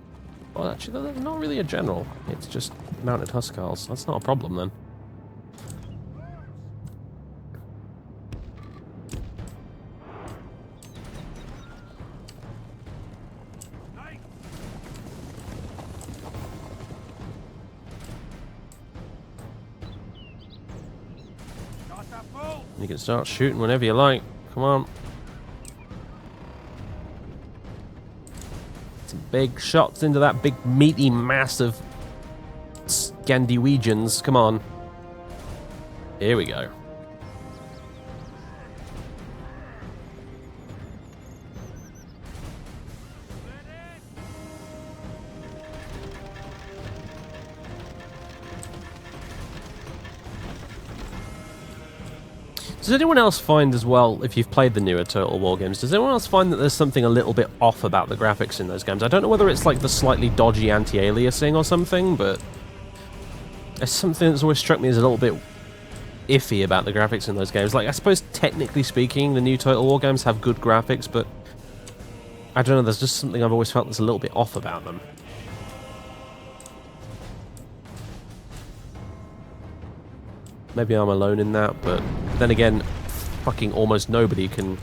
Well, actually, they're not really a general. It's just mounted huscarls. That's not a problem, then. You can start shooting whenever you like. Come on. Some big shots into that big meaty mass of Scandinavians. Come on. Here we go. Does anyone else find as well, if you've played the newer Total War games, does anyone else find that there's something a little bit off about the graphics in those games? I don't know whether it's like the slightly dodgy anti-aliasing or something, but there's something that's always struck me as a little bit iffy about the graphics in those games. Like, I suppose technically speaking, the new Total War games have good graphics, but I don't know, there's just something I've always felt that's a little bit off about them. Maybe I'm alone in that, but then again, fucking almost nobody can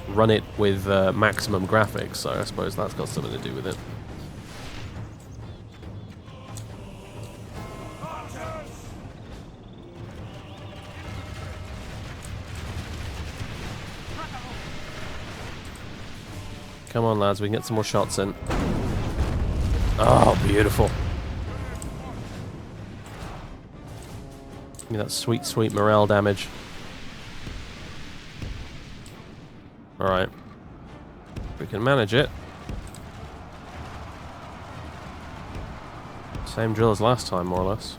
run it with maximum graphics, so I suppose that's got something to do with it. Come on, lads, we can get some more shots in. Oh, beautiful. Give me that sweet, sweet morale damage. Alright. We can manage it. Same drill as last time, more or less.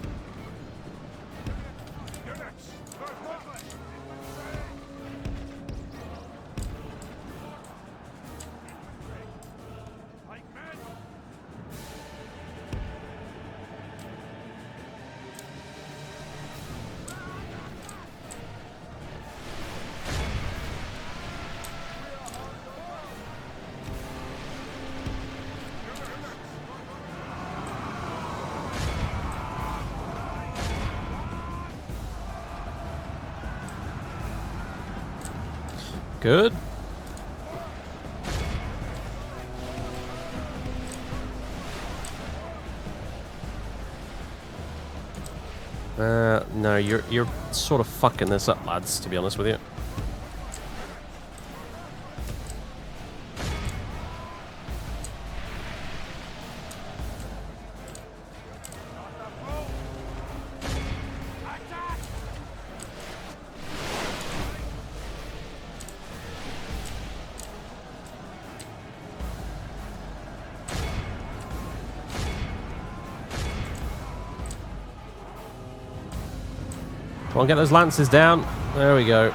Good. No, you're sort of fucking this up, lads, to be honest with you. Come on, get those lances down. There we go.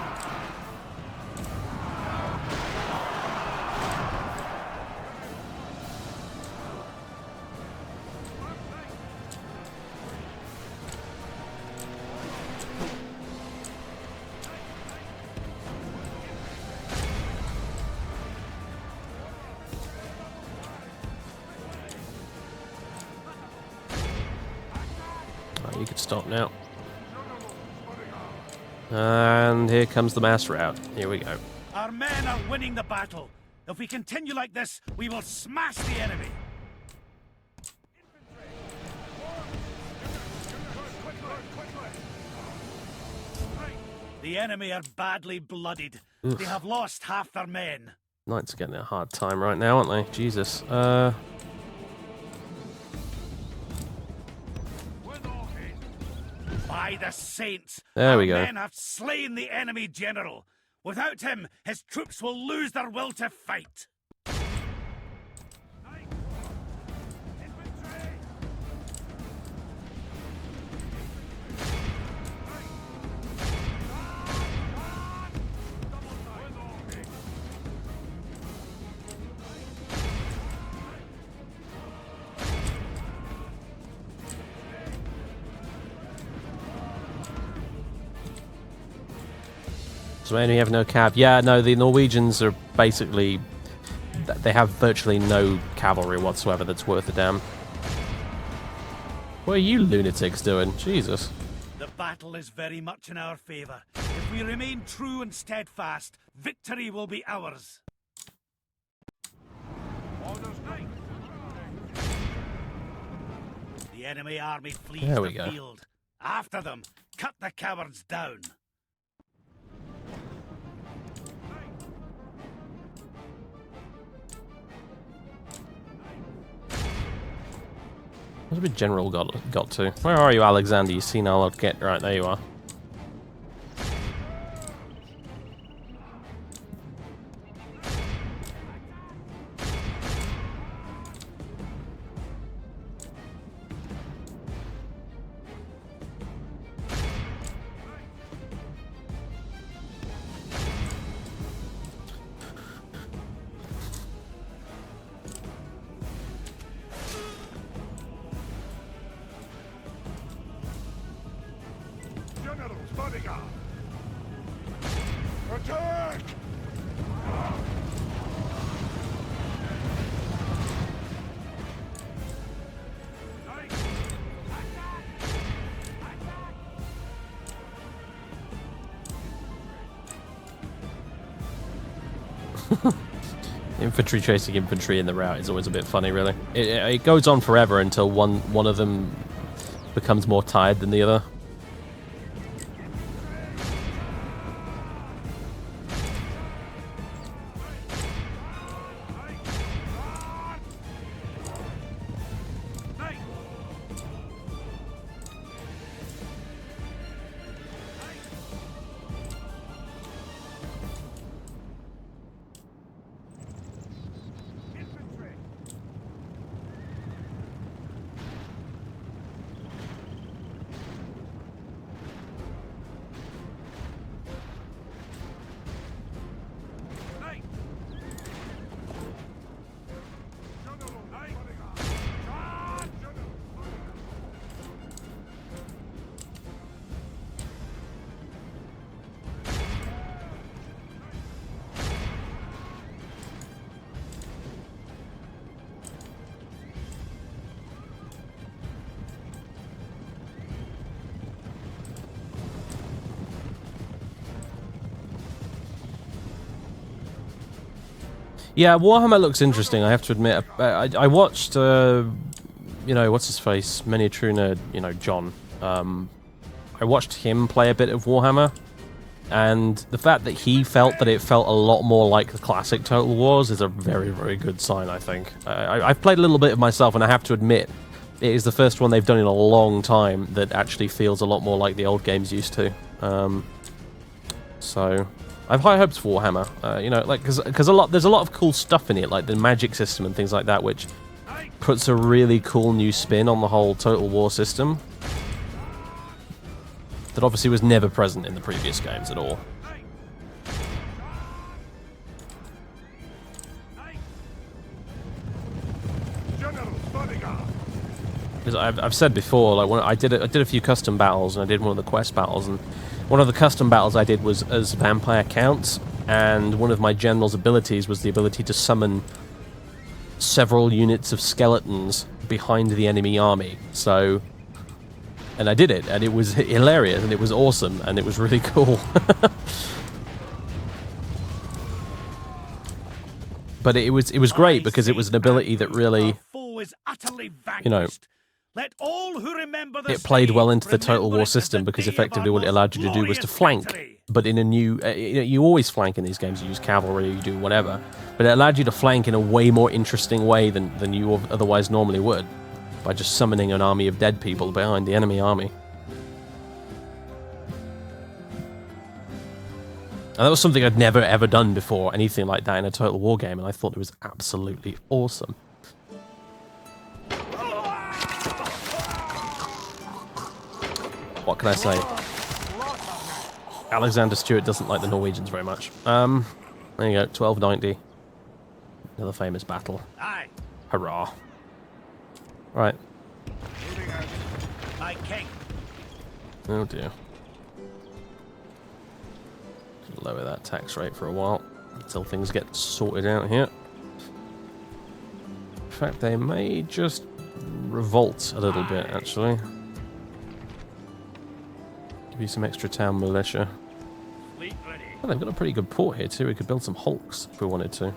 Right, you could stop now. And here comes the mass rout. Here we go. Our men are winning the battle. If we continue like this, we will smash the enemy. The enemy are badly bloodied. Oof. They have lost half their men. Knights are getting a hard time right now, aren't they? Jesus. By the saints, There we our go. men have slain the enemy general. Without him, his troops will lose their will to fight. So maybe you have no cav. Yeah, no, the Norwegians are basically... They have virtually no cavalry whatsoever that's worth a damn. What are you lunatics doing? Jesus. The battle is very much in our favor. If we remain true and steadfast, victory will be ours. The enemy army flees There the we go. field. After them, cut the cowards down. Where's the general got to? Where are you, Alexander? You seen how I'll get... Right, there you are. General's bodyguard! Attack! Infantry chasing infantry in the rout is always a bit funny, really. It goes on forever until one of them becomes more tired than the other. Yeah, Warhammer looks interesting, I have to admit. I watched, you know, what's his face? Many a true nerd, you know, John. I watched him play a bit of Warhammer, and the fact that he felt that it felt a lot more like the classic Total Wars is a very, very good sign, I think. I've played a little bit of myself, and I have to admit, it is the first one they've done in a long time that actually feels a lot more like the old games used to. So... I have high hopes for Warhammer, you know, like, because there's a lot of cool stuff in it, like the magic system and things like that, which puts a really cool new spin on the whole Total War system that obviously was never present in the previous games at all. Because I've said before, like, when I did a few custom battles, and I did one of the quest battles, and one of the custom battles I did was as vampire counts, and one of my general's abilities was the ability to summon several units of skeletons behind the enemy army. So And I did it, and it was hilarious, and it was awesome, and it was really cool. But it was great because it was an ability that really, you know, Let all who remember the it played well into the remember Total War it as system the because day of effectively our what it allowed you to most do was to glorious flank. victory. But in a new, you always flank in these games. You use cavalry, you do whatever. But it allowed you to flank in a way more interesting way than you otherwise normally would, by just summoning an army of dead people behind the enemy army. And that was something I'd never ever done before, anything like that in a Total War game, and I thought it was absolutely awesome. What can I say? Alexander Stewart doesn't like the Norwegians very much. There you go, 1290. Another famous battle. Aye. Hurrah. Right. Moving out. My king. Oh dear. Lower that tax rate for a while until things get sorted out here. In fact, they may just revolt a little bit, actually. Give you some extra town militia. Fleet ready. Oh, they've got a pretty good port here too. We could build some hulks if we wanted to.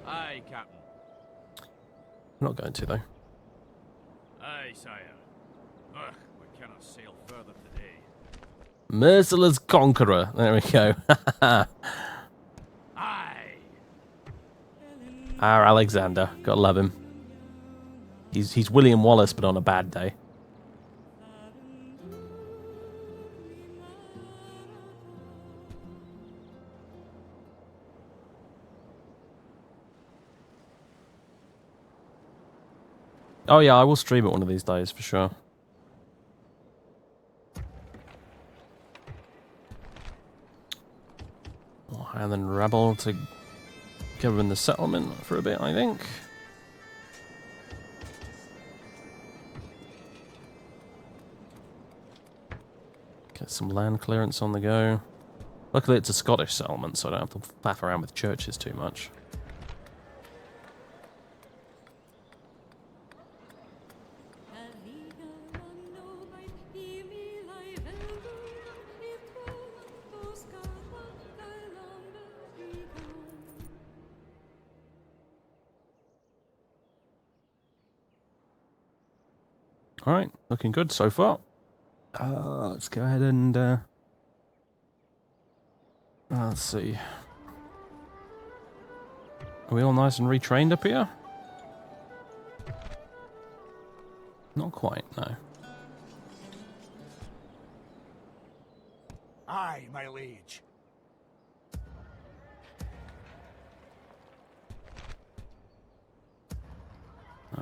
Aye, Captain. I'm not going to though. Aye, sire. Ugh, we cannot sail further today. Merciless Conqueror. There we go. Aye. Our Alexander. Gotta love him. He's William Wallace, but on a bad day. Oh yeah, I will stream it one of these days for sure. And then rebel to govern the settlement for a bit, I think. Get some land clearance on the go. Luckily it's a Scottish settlement, so I don't have to faff around with churches too much. Alright, looking good so far. Let's go ahead and... let's see. Are we all nice and retrained up here? Not quite, no. Aye, my liege.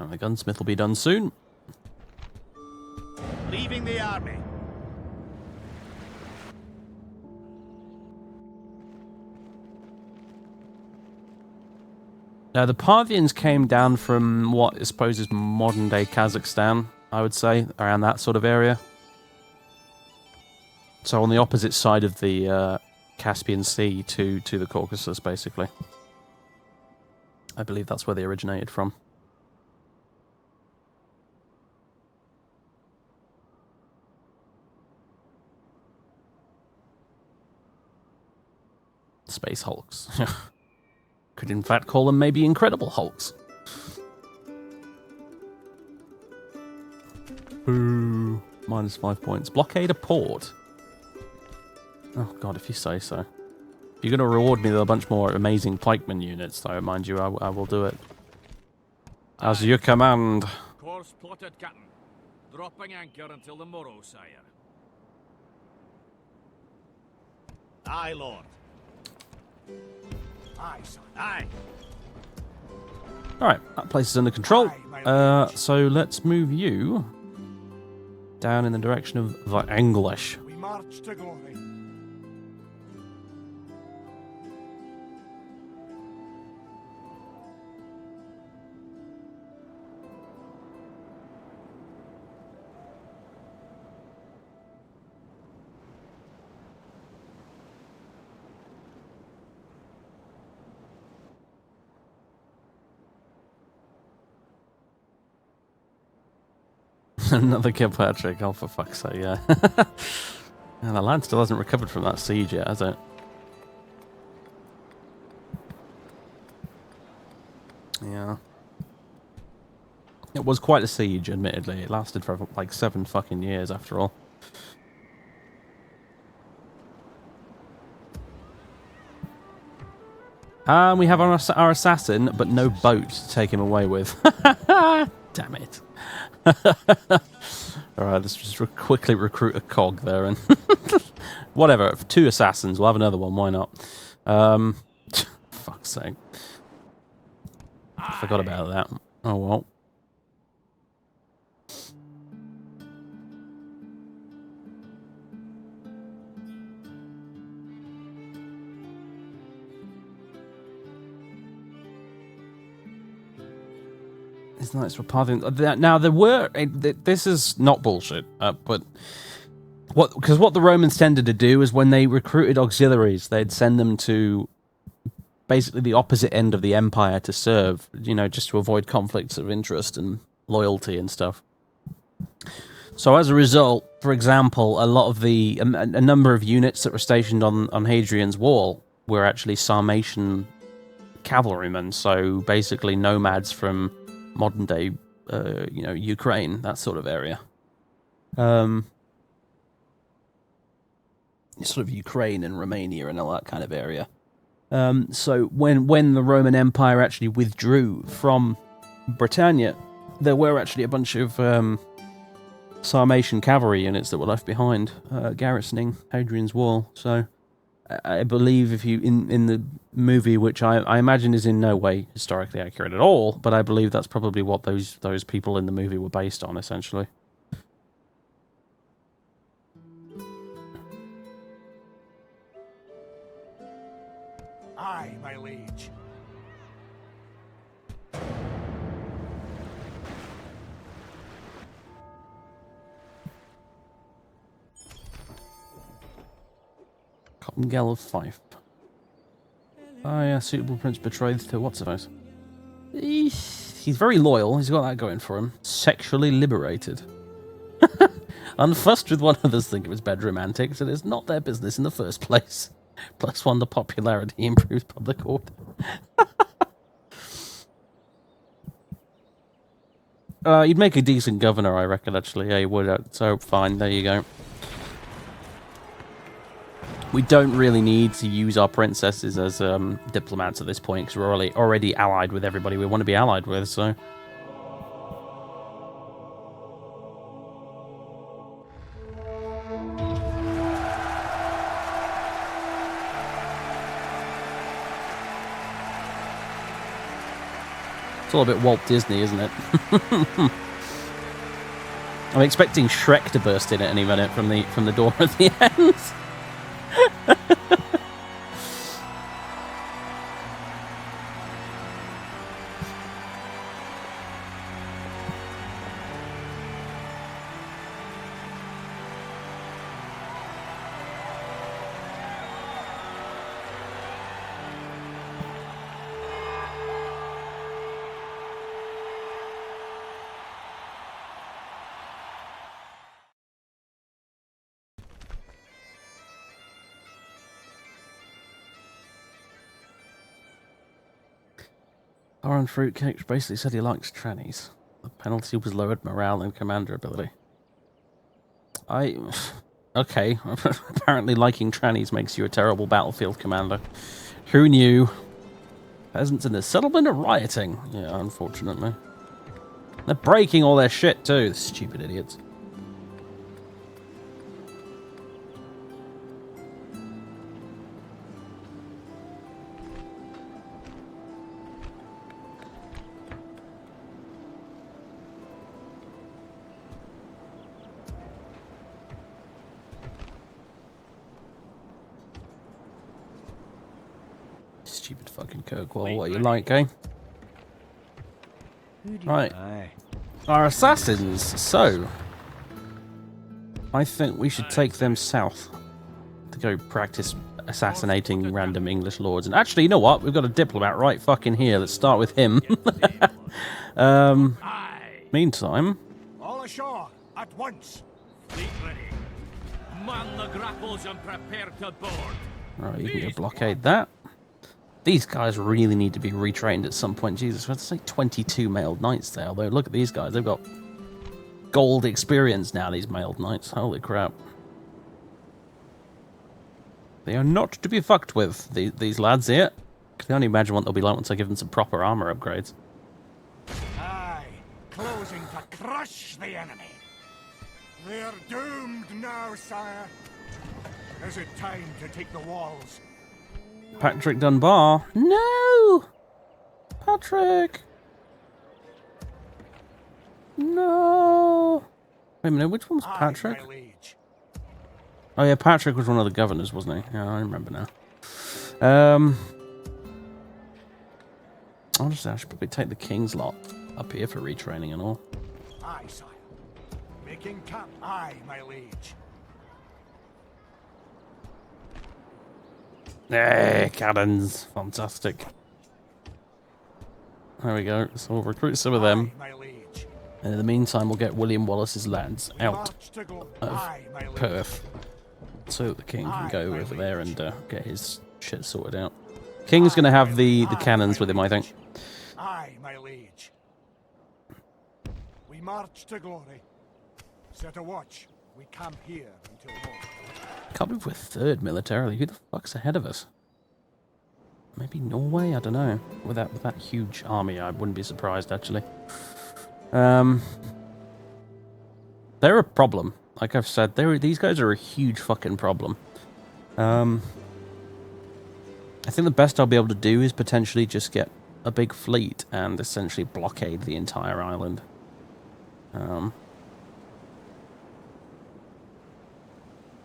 The gunsmith will be done soon. Leaving the army. Now, the Parthians came down from what I suppose is modern-day Kazakhstan, I would say, around that sort of area. So on the opposite side of the Caspian Sea to the Caucasus, basically. I believe that's where they originated from. Space Hulks. Could in fact call them maybe Incredible Hulks. Ooh, -5 points. Blockade a port. Oh god, if you say so. If you're going to reward me with a bunch more amazing pikeman units, though, mind you, I will do it. As your command. Course plotted, Captain. Dropping anchor until the morrow, sire. Aye, lord. Aye, son. Aye. Alright, that place is under control. So let's move you down in the direction of the English. We march to glory. Another Kilpatrick. Oh, for fuck's sake, yeah. And the lad still hasn't recovered from that siege yet, has it? Yeah. It was quite a siege, admittedly. It lasted for like 7 fucking years, after all. We have our assassin, but no boat to take him away with. Damn it. Alright, let's just quickly recruit a cog there. And whatever, 2 assassins. We'll have another one, why not? Fuck's sake. Forgot about that. Oh well. It's nice for pathing. Now there were. This is not bullshit, but what the Romans tended to do is when they recruited auxiliaries, they'd send them to basically the opposite end of the empire to serve. You know, just to avoid conflicts of interest and loyalty and stuff. So as a result, for example, a lot of a number of units that were stationed on Hadrian's Wall were actually Sarmatian cavalrymen. So basically nomads from modern day, Ukraine, that sort of area. Sort of Ukraine and Romania and all that kind of area. So when the Roman Empire actually withdrew from Britannia, there were actually a bunch of Sarmatian cavalry units that were left behind, garrisoning Hadrian's Wall. So I believe if you in the movie, which I imagine is in no way historically accurate at all, but I believe that's probably what those people in the movie were based on, essentially. Aye, my liege. Cottongale of Fife. Oh yeah, suitable prince betrothed to what's face. He's very loyal. He's got that going for him. Sexually liberated. Unfussed with what others think of his bedroom antics, and it's not their business in the first place. +1 to popularity improves public order. You'd make a decent governor, I reckon, actually. Yeah, you would. So, fine. There you go. We don't really need to use our princesses as diplomats at this point, because we're already allied with everybody we want to be allied with, so... It's all a bit Walt Disney, isn't it? I'm expecting Shrek to burst in at any minute from the door at the end. Oran Fruitcake basically said he likes trannies. The penalty was lowered morale and commander ability. Okay, apparently liking trannies makes you a terrible battlefield commander. Who knew? Peasants in the settlement are rioting. Yeah, unfortunately. They're breaking all their shit too, the stupid idiots. Stupid fucking Kirkwall, what you like, eh? Right. Our assassins, so... I think we should take them south to go practice assassinating random English lords. And actually, you know what? We've got a diplomat right fucking here. Let's start with him. Meantime... All ashore. At once! Fleet ready. Man the grapples and prepare to board. Right, you can go blockade that. These guys really need to be retrained at some point. Jesus, that's like 22 mailed knights there. Although, look at these guys. They've got gold experience now, these mailed knights. Holy crap. They are not to be fucked with, these lads here. I can only imagine what they'll be like once I give them some proper armor upgrades. Aye, closing to crush the enemy. They're doomed now, sire. Is it time to take the walls? Patrick Dunbar. No! Patrick! No! Wait a minute, which one's Patrick? Aye, my liege. Oh yeah, Patrick was one of the governors, wasn't he? Yeah, I remember now. Honestly, I should probably take the king's lot up here for retraining and all. Aye, sire. Making camp. Aye, my liege. Hey, cannons. Fantastic. There we go. So we'll recruit some of them. Aye, my liege. And in the meantime, we'll get William Wallace's lads out March to go. of Aye, my liege. Perth. So the king can go over there and get his shit sorted out. King's going to have the cannons with him, I think. Aye, my liege. We march to glory. Set a watch. We camp here until morning. Can't believe we're third militarily. Who the fuck's ahead of us? Maybe Norway? I don't know. With that huge army, I wouldn't be surprised, actually. They're a problem. Like I've said, these guys are a huge fucking problem. I think the best I'll be able to do is potentially just get a big fleet and essentially blockade the entire island.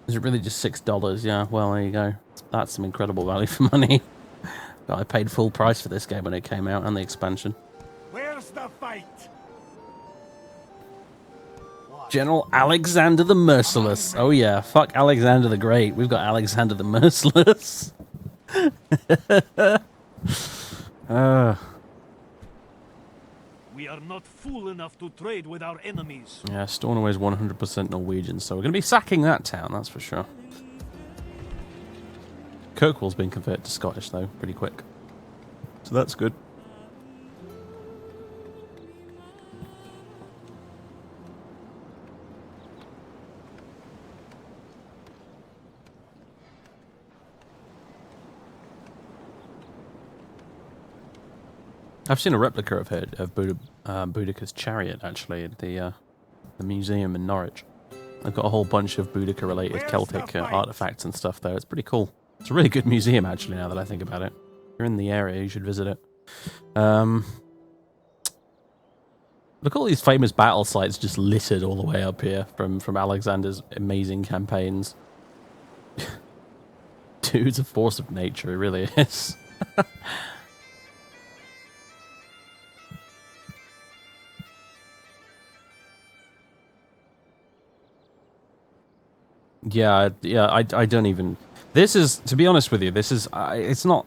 Is it really just $6? Yeah, well, there you go. That's some incredible value for money. I paid full price for this game when it came out and the expansion. Where's the fight? General Alexander the Merciless. Oh yeah, fuck Alexander the Great. We've got Alexander the Merciless. We are not fool enough to trade with our enemies. Yeah, Stornoway's 100% Norwegian, so we're going to be sacking that town, that's for sure. Kirkwall's been converted to Scottish, though, pretty quick. So that's good. I've seen a replica of Boudicca's chariot, actually, at the museum in Norwich. I've got a whole bunch of Boudica-related Celtic artifacts and stuff there. It's pretty cool. It's a really good museum, actually, now that I think about it. If you're in the area, you should visit it. Look at all these famous battle sites just littered all the way up here from Alexander's amazing campaigns. Dude's a force of nature, it really is. Yeah, I don't even... This is, to be honest with you, this is... it's not...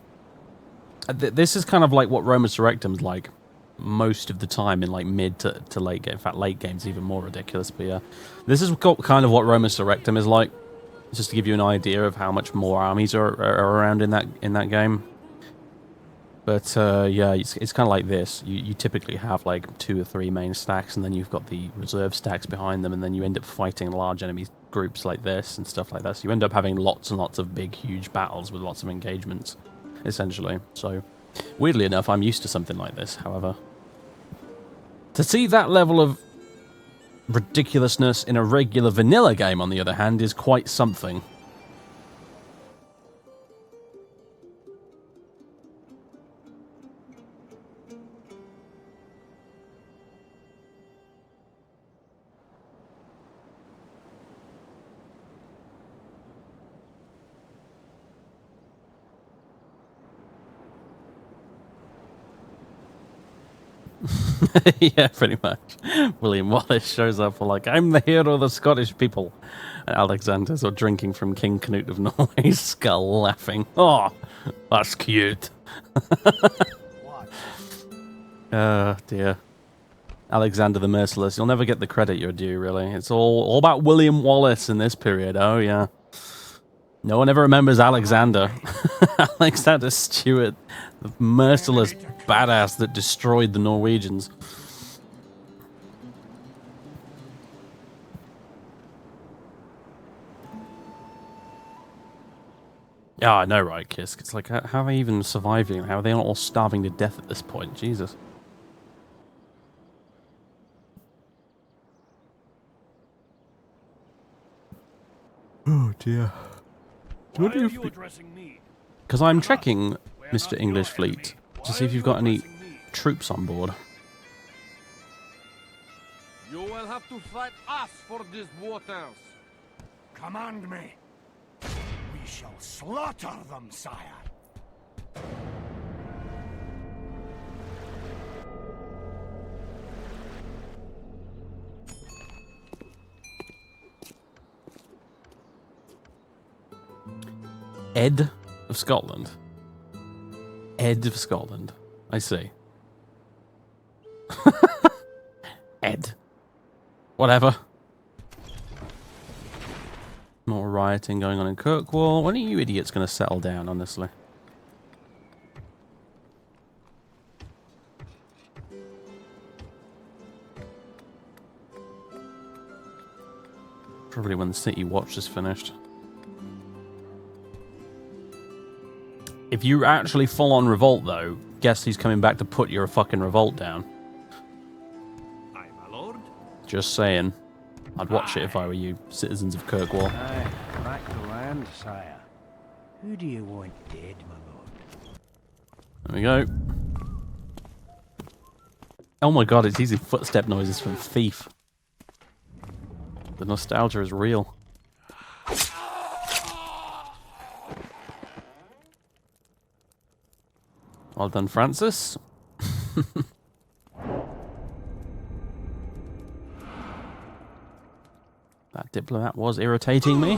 This is kind of like what Roma Surrectum's like most of the time in like mid to late game. In fact, late game's even more ridiculous, but yeah. This is kind of what Roma Surrectum is like. Just to give you an idea of how much more armies are around in that game. But yeah, it's kind of like this. You typically have like 2 or 3 main stacks, and then you've got the reserve stacks behind them, and then you end up fighting large enemy groups like this and stuff like that. So you end up having lots and lots of big, huge battles with lots of engagements, essentially. So, weirdly enough, I'm used to something like this, however. To see that level of ridiculousness in a regular vanilla game, on the other hand, is quite something. Yeah, pretty much. William Wallace shows up for like, I'm the hero of the Scottish people. And Alexander's or drinking from King Canute of Norway's skull, laughing. Oh, that's cute. Oh, dear. Alexander the Merciless. You'll never get the credit you're due, really. It's all about William Wallace in this period. Oh, yeah. No one ever remembers Alexander. Alexander Stewart, the merciless badass that destroyed the Norwegians. Yeah, I know, right, Kisk? It's like, how are they even surviving? How are they not all starving to death at this point? Jesus. Oh, dear. Why are you addressing me? Because I'm checking, Mr. English Fleet, to see if you've got any troops on board. You will have to fight us for these waters. Command me. We shall slaughter them, sire. Ed of Scotland. Ed of Scotland. I see. Ed. Whatever. More rioting going on in Kirkwall. When are you idiots going to settle down, honestly? Probably when the City Watch is finished. If you actually full on revolt, though, guess who's coming back to put your fucking revolt down? Aye, my lord. Just saying. I'd watch it if I were you, citizens of Kirkwall. Aye, back to land, sire. Who do you want dead, my lord? There we go. Oh my god, it's using footstep noises from Thief. The nostalgia is real. Well done, Francis. That diplomat was irritating me.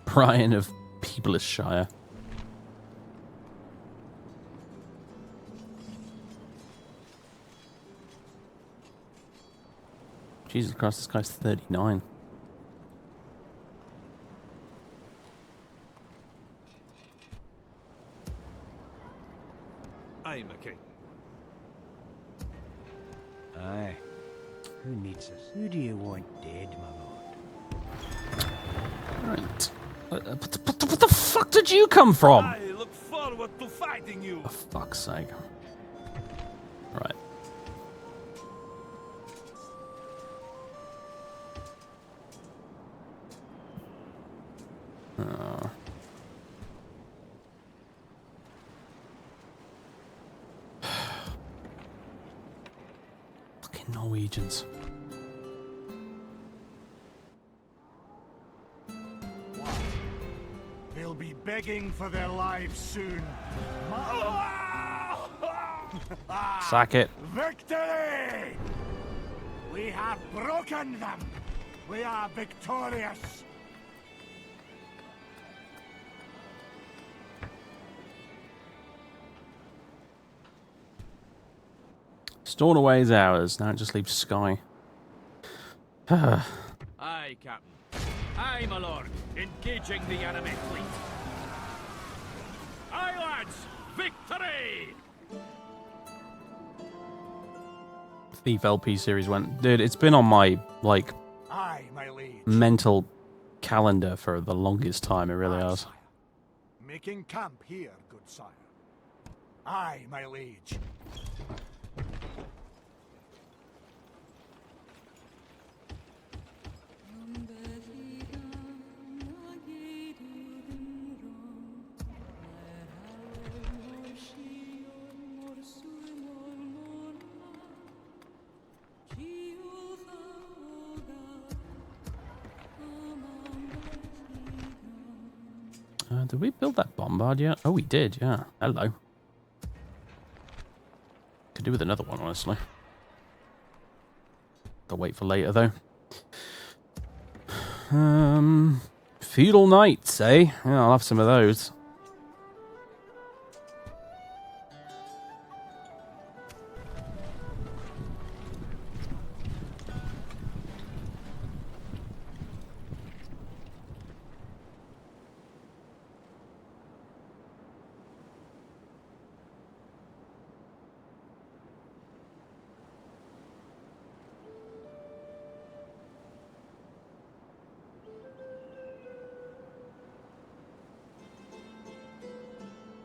Brian of Peeblesshire. Jesus Christ, this guy's 39. Aye, my king. Aye. Who needs us? Who do you want dead, my lord? Right. What the fuck did you come from? I look forward to fighting you. For fuck's sake. Right. Fucking Norwegians. They'll be begging for their lives soon. Sack it. Victory! We have broken them. We are victorious. Stored away is ours. Now it just leaves Sky. Aye, Captain. Aye, my lord. Engaging the enemy fleet. Aye, lads! Victory! Thief LP series went. Dude, it's been on my, like, Aye, my liege. mental calendar for the longest time. It really Aye, has. sire. Making camp here, good sire. Aye, my liege. Did we build that bombard yet? Oh, we did, yeah. Hello. Could do with another one, honestly. I'll wait for later, though. Feudal Knights, eh? Yeah, I'll have some of those.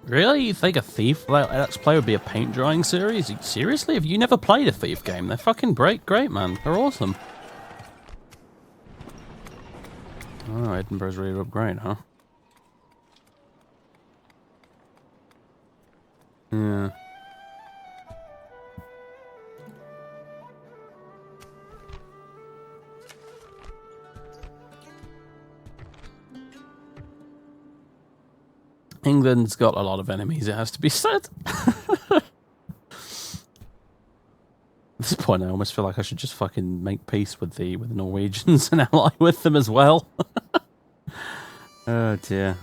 Really? You think a Thief Let's Play would be a paint drying series? Seriously? Have you never played a Thief game? They're fucking great, man. They're awesome. Oh, Edinburgh's really upgrade, huh? Yeah. England's got a lot of enemies, it has to be said. At this point, I almost feel like I should just fucking make peace with the Norwegians and ally with them as well. Oh dear.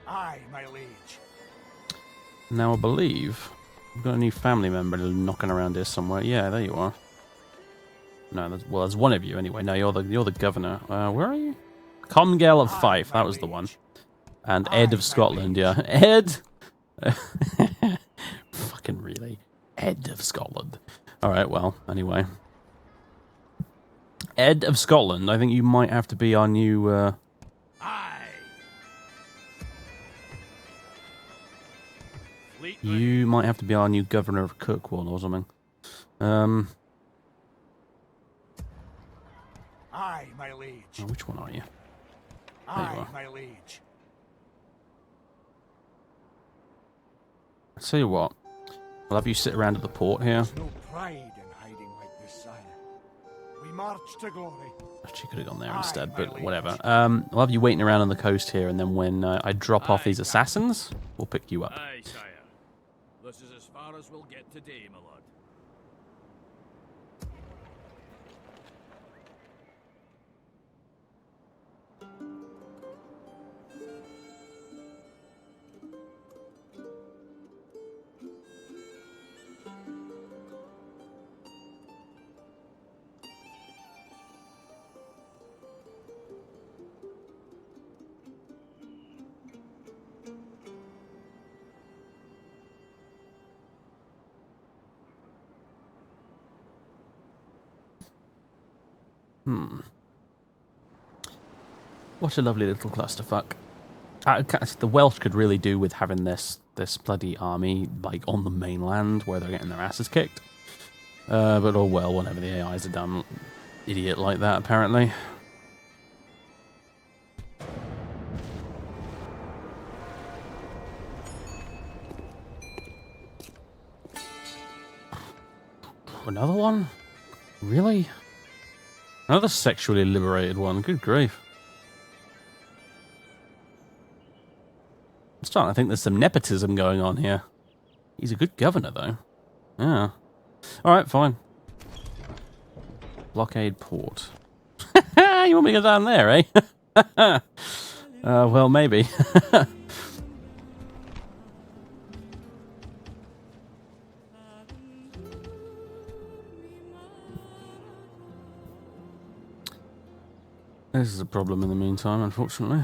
Aye, my liege. Now I believe we've got a new family member knocking around here somewhere. Yeah, there you are. No, there's one of you anyway. No, you're the governor. Where are you? Comgale of Fife. That was the one. And Ed of Scotland. Yeah, Ed. Fucking really, Ed of Scotland. All right. Well, anyway, Ed of Scotland. I think you might have to be our new. You might have to be our new governor of Kirkwall or something. Aye, my liege. Oh, which one are you? Aye, my liege. I'll tell you what. I'll have you sit around at the port here. There's no pride in hiding like this, sire. We march to glory. She could have gone there instead, but whatever. I'll have you waiting around on the coast here, and then when I drop off these assassins, we'll pick you up. Aye, sire. This is as far as we'll get today, my lord. What a lovely little clusterfuck. The Welsh could really do with having this bloody army like on the mainland where they're getting their asses kicked. But oh well, whatever. The AI's a dumb idiot like that, apparently. Another one? Really? Another sexually liberated one. Good grief. I'm starting to think there's some nepotism going on here. He's a good governor, though. Yeah. Alright, fine. Blockade port. You want me to go down there, eh? Well, maybe. This is a problem in the meantime, unfortunately.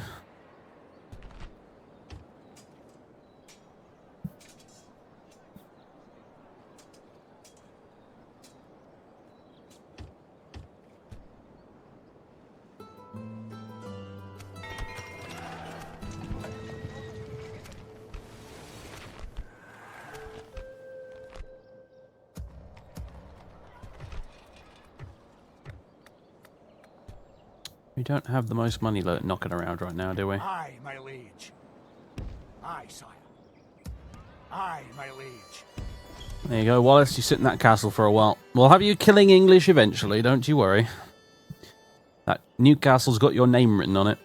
We don't have the most money knocking around right now, do we? Aye, my liege. Aye, sire. Aye, my liege. There you go, Wallace. You sit in that castle for a while. We'll have you killing English eventually, don't you worry. That Newcastle's got your name written on it.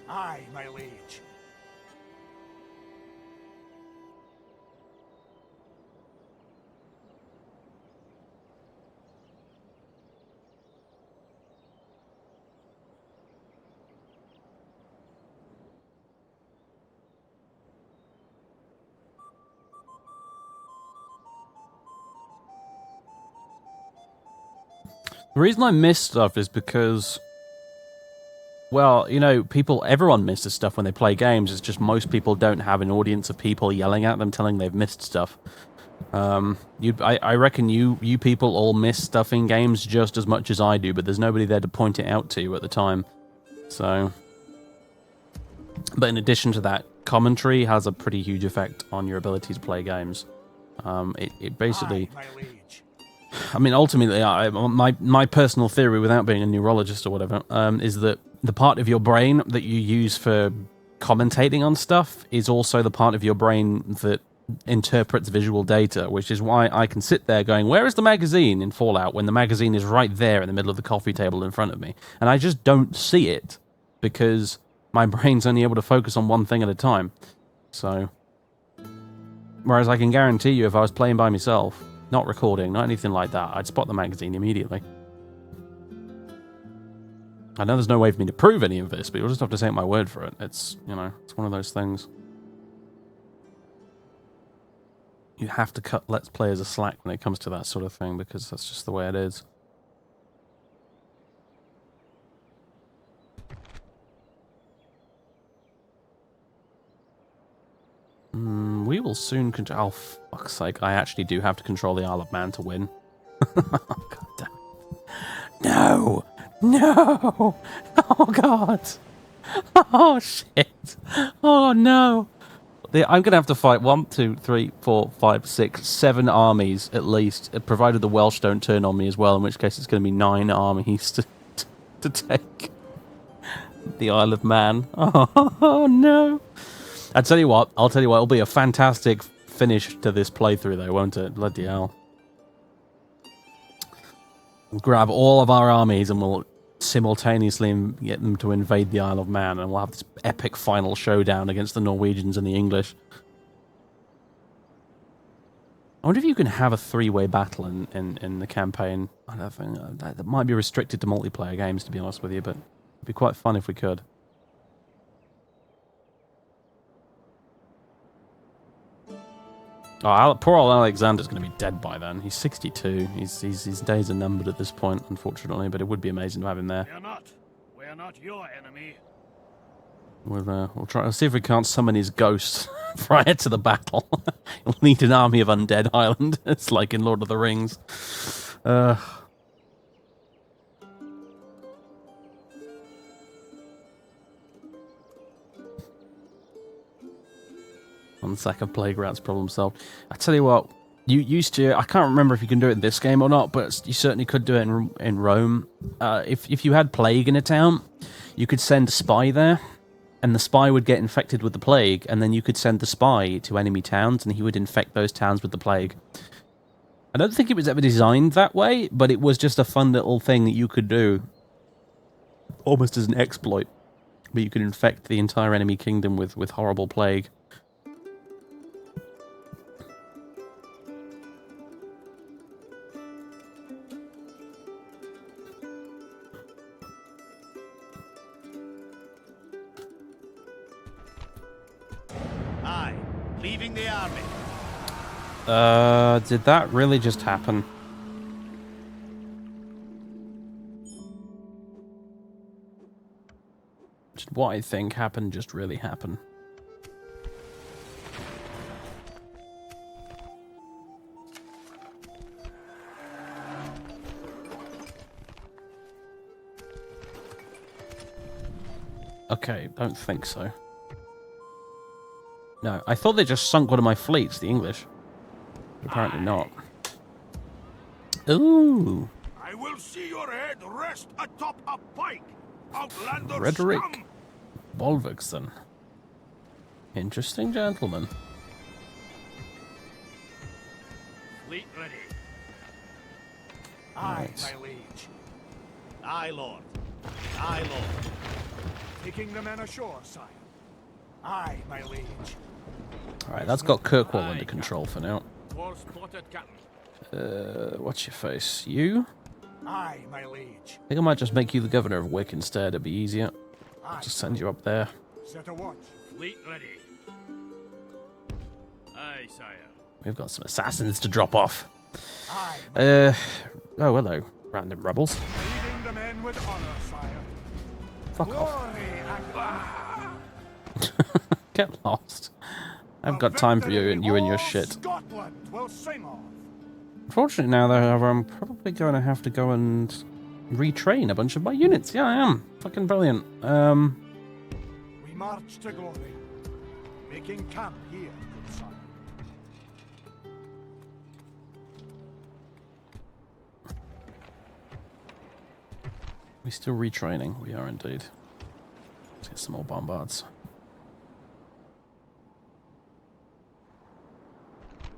Aye, my liege. The reason I miss stuff is because, well, you know, everyone misses stuff when they play games. It's just most people don't have an audience of people yelling at them, telling they've missed stuff. I reckon you people all miss stuff in games just as much as I do, but there's nobody there to point it out to you at the time. So, but in addition to that, commentary has a pretty huge effect on your ability to play games. It basically, Aye, my liege. I mean, ultimately, my personal theory, without being a neurologist or whatever, is that the part of your brain that you use for commentating on stuff is also the part of your brain that interprets visual data, which is why I can sit there going, where is the magazine in Fallout, when the magazine is right there in the middle of the coffee table in front of me, and I just don't see it because my brain's only able to focus on one thing at a time. So, whereas I can guarantee you, if I was playing by myself, not recording, not anything like that, I'd spot the magazine immediately. I know there's no way for me to prove any of this, but you'll just have to take my word for it. It's, you know, it's one of those things. You have to cut Let's Players a slack when it comes to that sort of thing, because that's just the way it is. We will soon control... Oh, fuck's sake. I actually do have to control the Isle of Man to win. God damn. No! No! Oh, God! Oh, shit! Oh, no! I'm going to have to fight 1, 2, 3, 4, 5, 6, 7 armies, at least, provided the Welsh don't turn on me as well, in which case it's going to be 9 armies to take the Isle of Man. Oh, no! I'll tell you what, it'll be a fantastic finish to this playthrough though, won't it? Bloody hell. We'll grab all of our armies and we'll simultaneously get them to invade the Isle of Man, and we'll have this epic final showdown against the Norwegians and the English. I wonder if you can have a 3-way battle in the campaign. I don't think that might be restricted to multiplayer games, to be honest with you, but it'd be quite fun if we could. Oh, poor old Alexander's going to be dead by then. He's 62. His days are numbered at this point, unfortunately, but it would be amazing to have him there. We're not your enemy. We'll try. We'll see if we can't summon his ghost prior to the battle. You'll need an army of undead Highland. It's like in Lord of the Rings. 1 second, Plague Rat's problem solved. I tell you what, you used to, I can't remember if you can do it in this game or not, but you certainly could do it in Rome. If you had plague in a town, you could send a spy there, and the spy would get infected with the plague, and then you could send the spy to enemy towns, and he would infect those towns with the plague. I don't think it was ever designed that way, but it was just a fun little thing that you could do, almost as an exploit. But you could infect the entire enemy kingdom with horrible plague. Aye, leaving the army. Did that really just happen? Just what I think happened just really happened. Okay, don't think so. No, I thought they just sunk one of my fleets, the English. But apparently not. Ooh. I will see your head rest atop a pike. Outlander Frederick scum. Bolvigson. Interesting gentleman. Fleet ready. Aye, Right. my liege. Aye, Lord. Aye, Lord. Taking the men ashore, sire. Aye, my liege. Alright, that's got Kirkwall under control for now. Force spotted, Captain. What's your face? You? Aye, my liege. I think I might just make you the governor of Wick instead, it'd be easier. Aye. Just send you up there. Set a watch. Fleet ready. Aye, sire. We've got some assassins to drop off. Aye. Oh, hello, random rebels. Leading the men with honor, sire. Fuck off. Glory Get lost. I've got time for you and your shit. Scotland will sing of. Unfortunately now, though, I'm probably going to have to go and retrain a bunch of my units. Yeah, I am. Fucking brilliant. We march to glory, making camp here, good sire. We still retraining? We are indeed. Let's get some more bombards.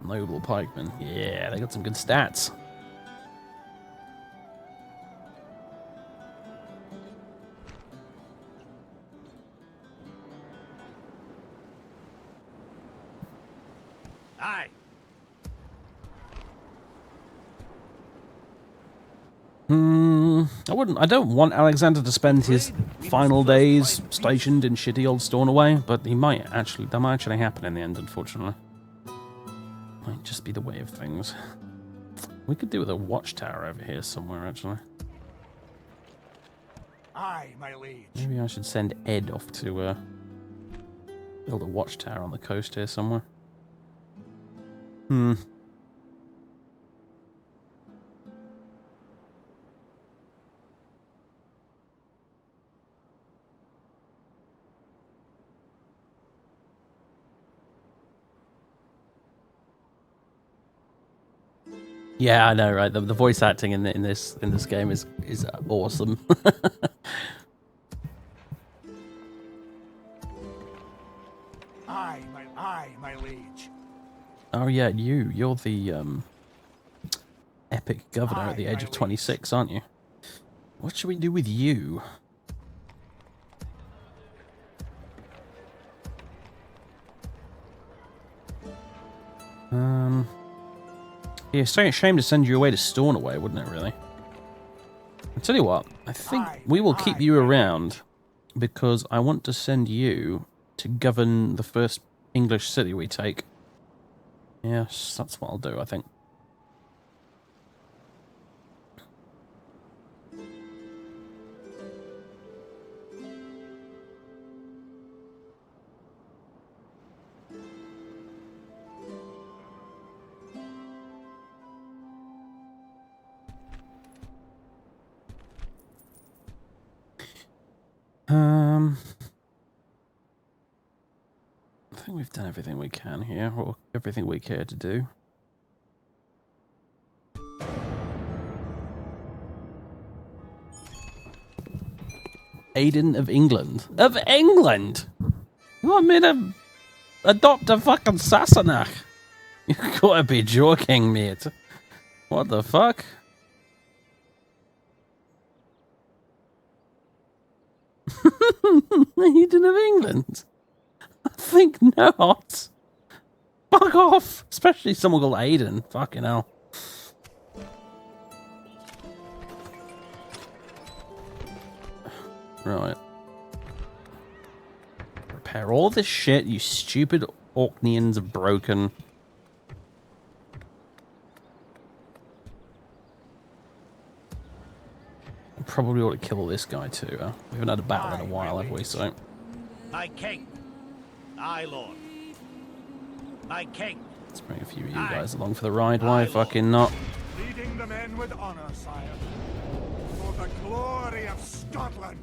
Noble pikemen. Yeah, they got some good stats. Aye. I don't want Alexander to spend his final days stationed in shitty old Stornoway, but that might actually happen in the end, unfortunately. Might just be the way of things. We could do with a watchtower over here somewhere, actually. Aye, my liege. Maybe I should send Ed off to build a watchtower on the coast here somewhere. Yeah, I know, right? The voice acting in this game is awesome. Aye, my liege. Oh yeah, you're the epic governor at the age of 26, aren't you? What should we do with you? Yeah, it's a shame to send you away to Stornoway, wouldn't it, really? I'll tell you what, I think we will keep you around because I want to send you to govern the first English city we take. Yes, that's what I'll do, I think. I think we've done everything we can here, or everything we care to do. Aiden of England. Of England? You want me to adopt a fucking Sassenach? You gotta be joking, mate. What the fuck? Aiden of England? I think not. Fuck off. Especially someone called Aiden. Fucking hell. Right. Repair all this shit you stupid Orkneys have broken. Probably ought to kill this guy too. We haven't had a battle in a while, have we? So. My king. Aye, lord. My king. Let's bring a few of you guys along for the ride. Why fucking not? Leading the men with honor, sire. For the glory of Scotland.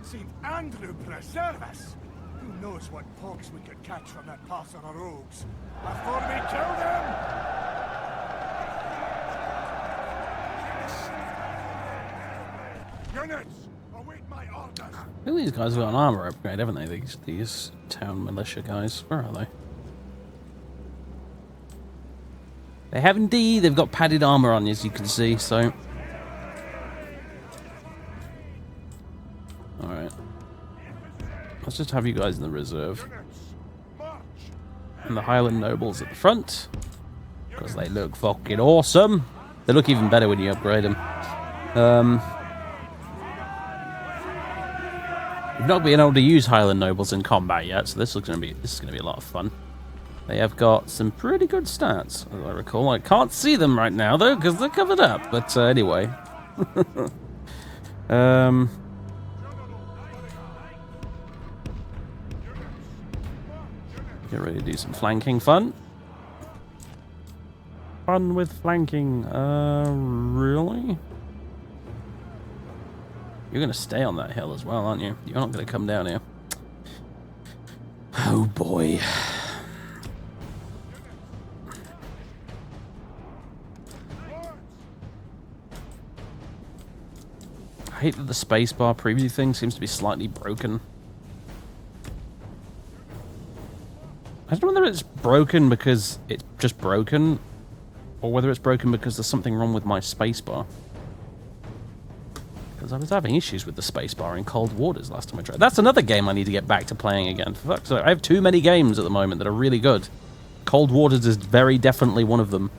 St. Andrew preserve us! Who knows what pox we could catch from that parcel of rogues before we kill them? Units, await my orders. I think these guys have got an armor upgrade, haven't they? These town militia guys. Where are they? They have indeed. They've got padded armor on, as you can see, so... Alright. Let's just have you guys in the reserve. And the Highland nobles at the front. Because they look fucking awesome. They look even better when you upgrade them. We've not been able to use Highland nobles in combat yet, so this is going to be a lot of fun. They have got some pretty good stats, as I recall. I can't see them right now, though, because they're covered up. But anyway. Get ready to do some flanking fun. Fun with flanking. Really? You're going to stay on that hill as well, aren't you? You're not going to come down here. Oh, boy. I hate that the spacebar preview thing seems to be slightly broken. I don't know whether it's broken because it's just broken, or whether it's broken because there's something wrong with my spacebar. Because I was having issues with the spacebar in Cold Waters last time I tried. That's another game I need to get back to playing again. For fuck's sake, I have too many games at the moment that are really good. Cold Waters is very definitely one of them.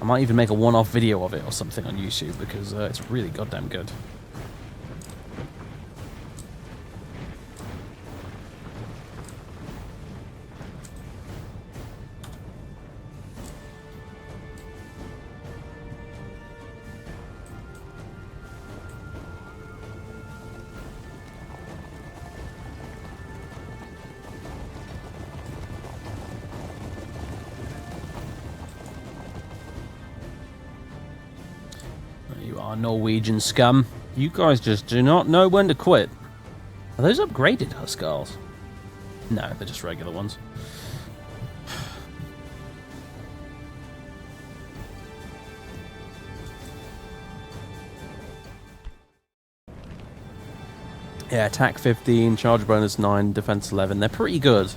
I might even make a one-off video of it or something on YouTube because it's really goddamn good. You are Norwegian scum. You guys just do not know when to quit. Are those upgraded Huskars? No, they're just regular ones. Yeah, attack 15, charge bonus 9, defense 11. They're pretty good.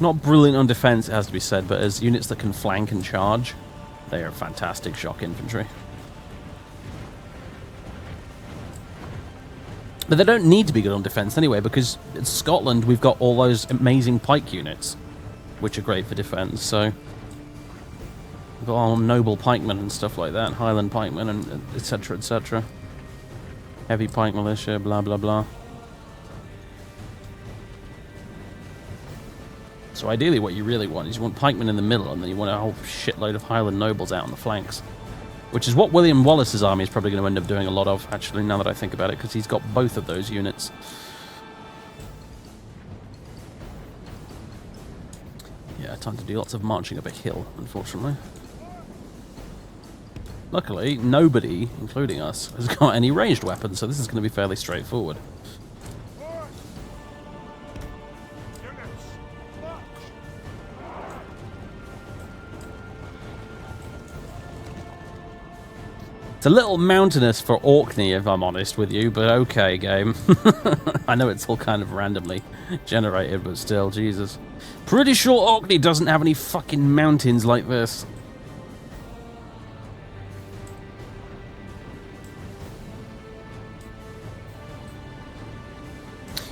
Not brilliant on defense, it has to be said, but as units that can flank and charge, they are fantastic shock infantry. But they don't need to be good on defense anyway, because in Scotland we've got all those amazing pike units, which are great for defense, so... We've got all noble pikemen and stuff like that, Highland pikemen, and etc, etc. Heavy pike militia, blah blah blah. So ideally what you really want is you want pikemen in the middle, and then you want a whole shitload of Highland nobles out on the flanks. Which is what William Wallace's army is probably going to end up doing a lot of, actually, now that I think about it, because he's got both of those units. Yeah, time to do lots of marching up a hill, unfortunately. Luckily, nobody, including us, has got any ranged weapons, so this is going to be fairly straightforward. It's a little mountainous for Orkney, if I'm honest with you, but okay, game. I know it's all kind of randomly generated, but still, Jesus. Pretty sure Orkney doesn't have any fucking mountains like this.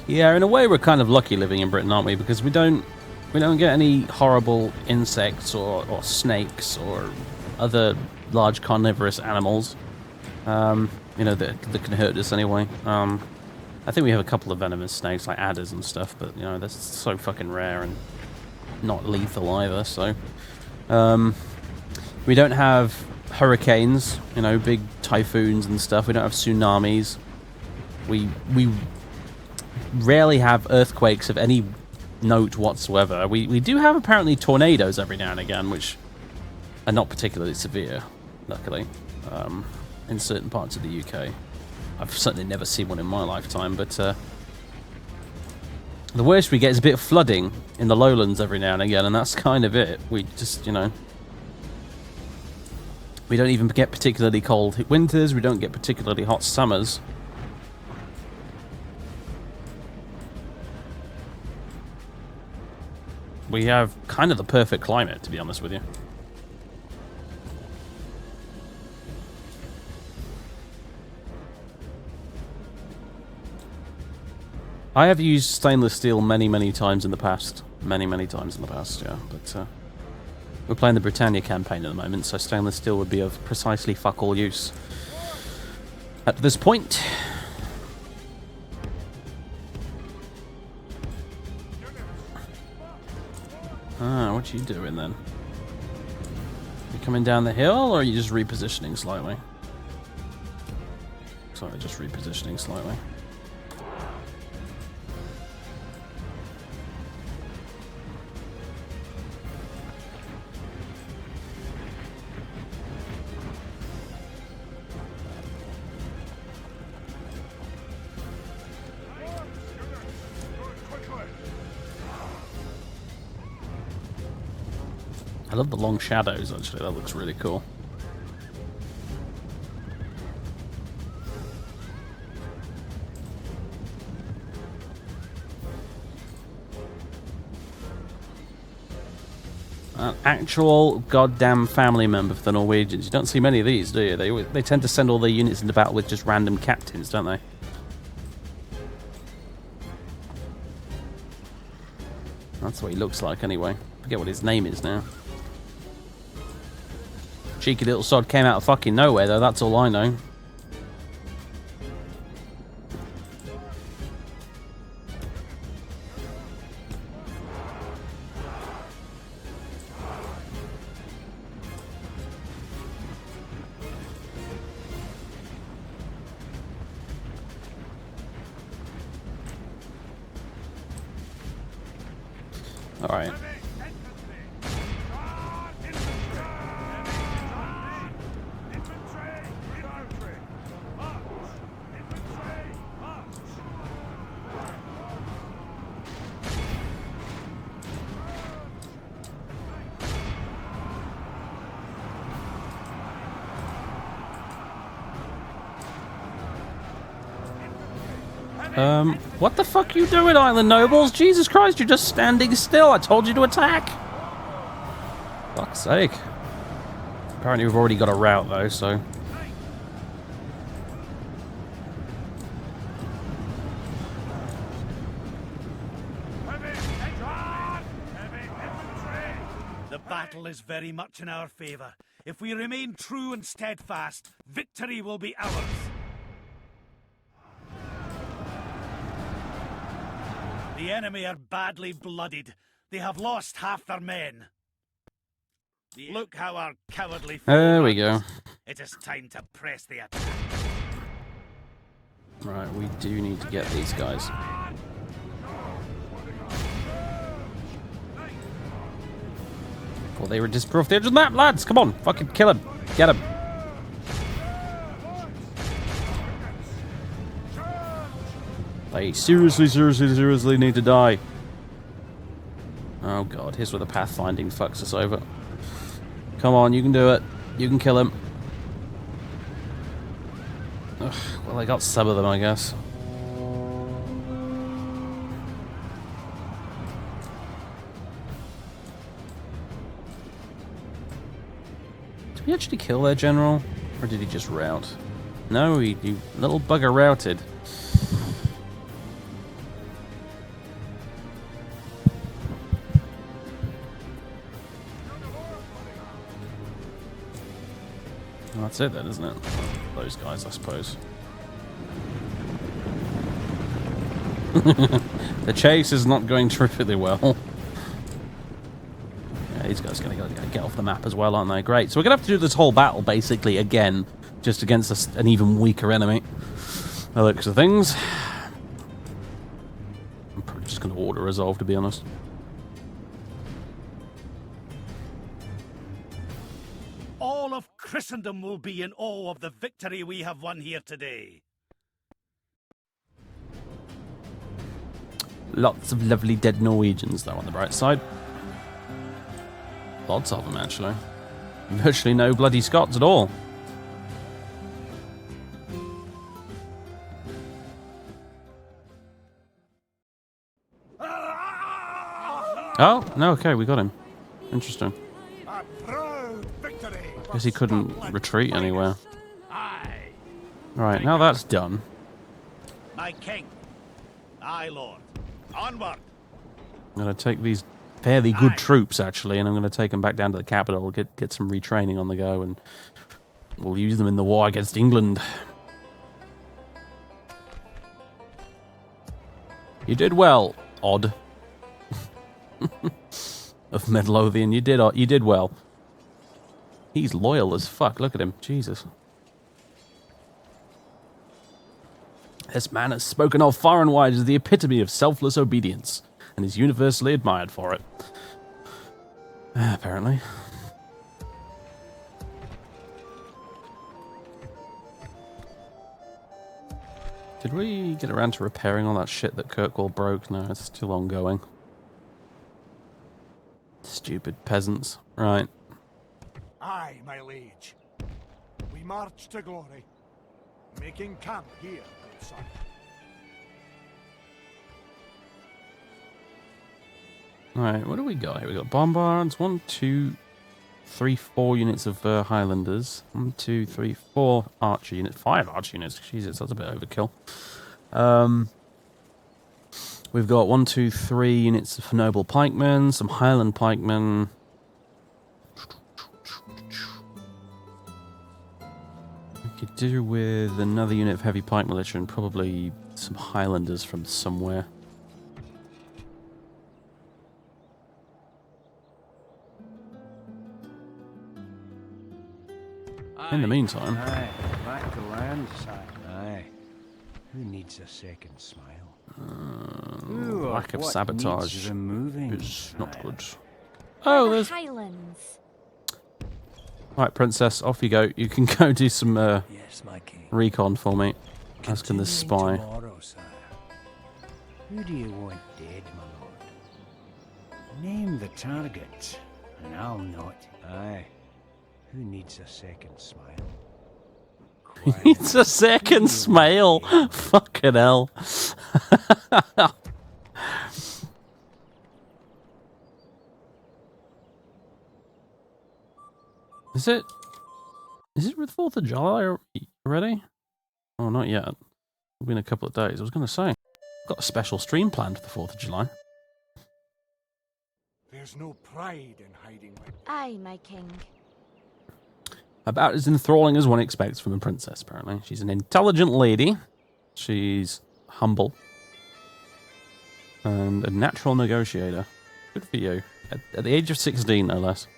Yeah, in a way we're kind of lucky living in Britain, aren't we? Because we don't get any horrible insects or snakes or other large carnivorous animals, you know, that can hurt us anyway. I think we have a couple of venomous snakes, like adders and stuff, but, you know, that's so fucking rare and not lethal either, so... we don't have hurricanes, you know, big typhoons and stuff. We don't have tsunamis. We rarely have earthquakes of any note whatsoever. We do have, apparently, tornadoes every now and again, which are not particularly severe, luckily, in certain parts of the UK. I've certainly never seen one in my lifetime, but the worst we get is a bit of flooding in the lowlands every now and again, and that's kind of it. We just, you know... We don't even get particularly cold winters, we don't get particularly hot summers. We have kind of the perfect climate, to be honest with you. I have used stainless steel many, many times in the past. Many times in the past, yeah. But we're playing the Britannia campaign at the moment, so stainless steel would be of precisely fuck all use at this point. Ah, what you doing then? You coming down the hill, or are you just repositioning slightly? Sorry, just repositioning slightly. I love the long shadows, actually. That looks really cool. An actual goddamn family member for the Norwegians. You don't see many of these, do you? They tend to send all their units into battle with just random captains, don't they? That's what he looks like, anyway. Forget what his name is now. Cheeky little sod came out of fucking nowhere, though. That's all I know. All right. What the fuck are you doing, Island Nobles? Jesus Christ, you're just standing still. I told you to attack. Fuck's sake. Apparently we've already got a route, though, so... The battle is very much in our favour. If we remain true and steadfast, victory will be ours. The enemy are badly bloodied. They have lost half their men. Look how our cowardly foe There we go. It is time to press the attack. Right, we do need to get these guys. Well, they were disproof the edge of the map, lads! Come on, fucking kill him. Get him. They seriously need to die. Oh god, here's where the pathfinding fucks us over. Come on, you can do it. You can kill him. Ugh, well, I got some of them, I guess. Did we actually kill their general? Or did he just rout? No, he little bugger routed. Well, that's it then, isn't it? Those guys, I suppose. The chase is not going terrifically well. Yeah, these guys are going to get off the map as well, aren't they? Great. So we're going to have to do this whole battle, basically, again, just against an even weaker enemy. The looks of things. I'm probably just going to order resolve, to be honest. All of Christendom will be in awe of the victory we have won here today. Lots of lovely dead Norwegians, though, on the bright side. Lots of them, actually. Virtually no bloody Scots at all. Oh, no, okay, we got him. Interesting. A proud victory. Guess he couldn't retreat anywhere. Aye, Right, now that's done. my king. Aye, lord. Onward. I'm going to take these fairly good troops, actually, and I'm going to take them back down to the capital, get some retraining on the go, and we'll use them in the war against England. You did well, Odd. Of Midlothian, you did well. He's loyal as fuck, look at him, Jesus. This man has spoken of far and wide as the epitome of selfless obedience, and is universally admired for it. Apparently. Did we get around to repairing all that shit that Kirkwall broke? No, it's still ongoing. Stupid peasants. Right. Aye, my liege. We march to glory, making camp here, good son. Alright, what do we got here? We got bombards. 1, 2, 3, 4 units of Highlanders. 1, 2, 3, 4 archer units. 5 archer units. Jesus, that's a bit overkill. We've got 1, 2, 3 units of noble pikemen, some Highland pikemen. We could do with another unit of heavy pike militia and probably some Highlanders from somewhere. In the meantime... Aye, back to land, sire. Aye. Who needs a second smile? lack of sabotage removing, is not good. Oh, there's... Highlands. Right, princess, off you go. You can go do some Yes, my king. recon for me. Asking the spy. Tomorrow, sire. Who do you want dead, my lord? Name the target, and I'll not. Aye. Who needs a second smile? It's a second smile. Fucking hell. Is it the 4th of July already? Oh, not yet. It'll be in a couple of days. I was going to say, I've got a special stream planned for the 4th of July. There's no pride in hiding my... Aye, my king. About as enthralling as one expects from a princess, apparently. She's an intelligent lady. She's humble. And a natural negotiator. Good for you. At the age of 16, no less.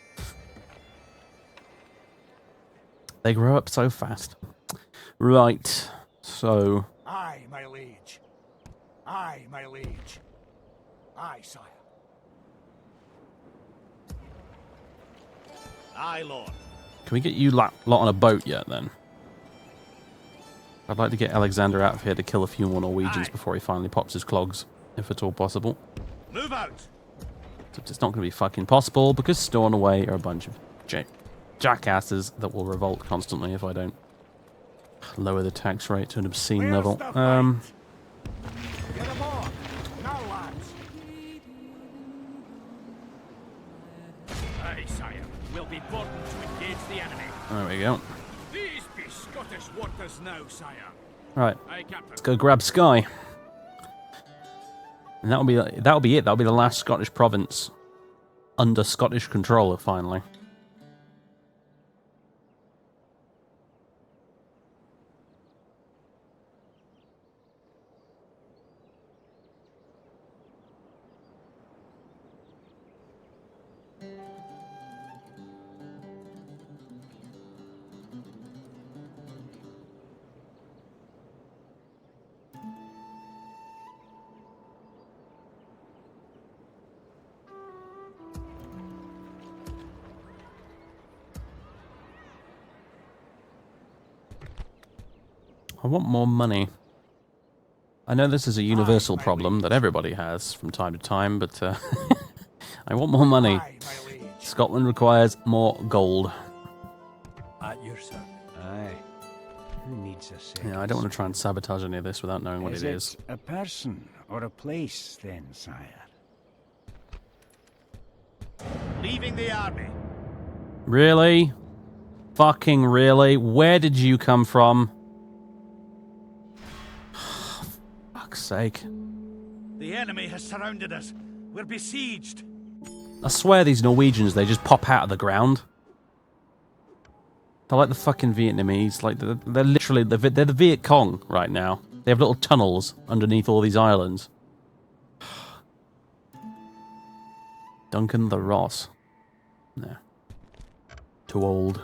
They grow up so fast. Right, so... Aye, my liege. Aye, my liege. Aye, sire. Aye, lord. Can we get you lot on a boat yet, then? I'd like to get Alexander out of here to kill a few more Norwegians before he finally pops his clogs, if at all possible. Move out. It's not going to be fucking possible, because Stornoway are a bunch of jackasses that will revolt constantly if I don't lower the tax rate to an obscene level. Get aboard. Now, lads. Aye, sire. We'll be burdened to engage the enemy. There we go. These be Scottish waters now, sire. Right, Aye, Captain. let's go grab Skye. And that'll be it. That'll be the last Scottish province under Scottish control, finally. I want more money. I know this is a universal problem that everybody has from time to time, but I want more money. Aye, my liege. Scotland requires more gold. At your service. Aye. Who needs a second? Yeah, I don't want to try and sabotage any of this without knowing what it is. A person or a place, then, sire? Leaving the army. Really? Fucking really? Where did you come from? Fuck's sake. The enemy has surrounded us. We're besieged. I swear these Norwegians, they just pop out of the ground. They're like the fucking Vietnamese. Like they're literally they're the Viet Cong right now. They have little tunnels underneath all these islands. Duncan the Ross. No. Too old.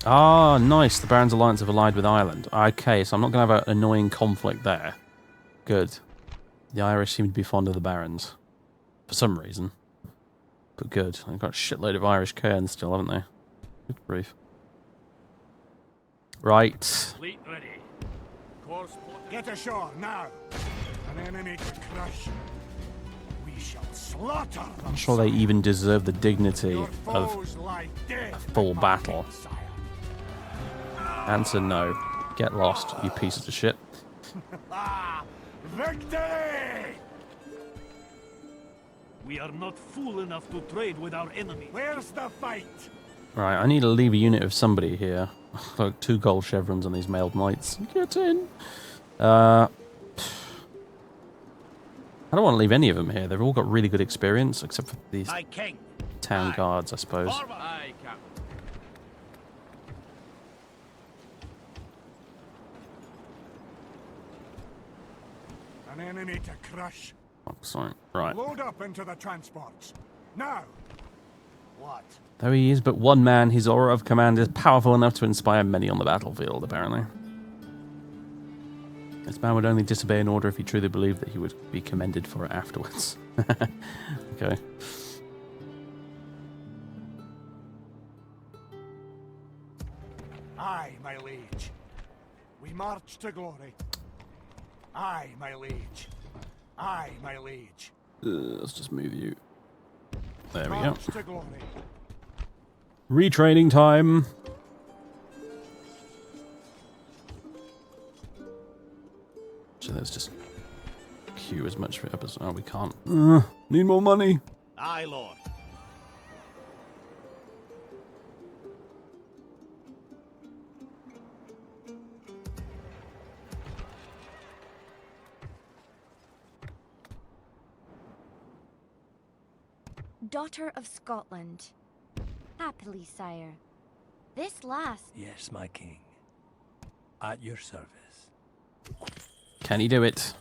Ah, nice. The Barons' Alliance have allied with Ireland. Okay, so I'm not going to have an annoying conflict there. Good. The Irish seem to be fond of the Barons. For some reason. But good. They've got a shitload of Irish cairns still, haven't they? Good grief. Right. Fleet ready. Course plotted. Get ashore now. An enemy to crush. We shall slaughter them. I'm sure they even deserve the dignity Your of foes lie dead a full battle. sire. Answer no. Get lost, you pieces of shit. Ah, victory! We are not fool enough to trade with our enemy. Where's the fight? Right, I need to leave a unit of somebody here. Like 2 gold chevrons on these mailed knights. Get in! I don't want to leave any of them here. They've all got really good experience, except for these My king. town guards, I suppose. Forward. Aye, Captain. An enemy to crush. Oh, sorry. Right. Load up into the transports. Now! What? Though he is but one man, his aura of command is powerful enough to inspire many on the battlefield, apparently. This man would only disobey an order if he truly believed that he would be commended for it afterwards. Okay. Aye, my liege. We march to glory. Aye, my liege. Aye, my liege. Let's just move you. There we go. March to glory. Retraining time. So let's just queue as much for episodes. Oh, we can't. Need more money. Aye, Lord. Daughter of Scotland. Happily, sire. This last. Yes, my king. At your service. Can he do it?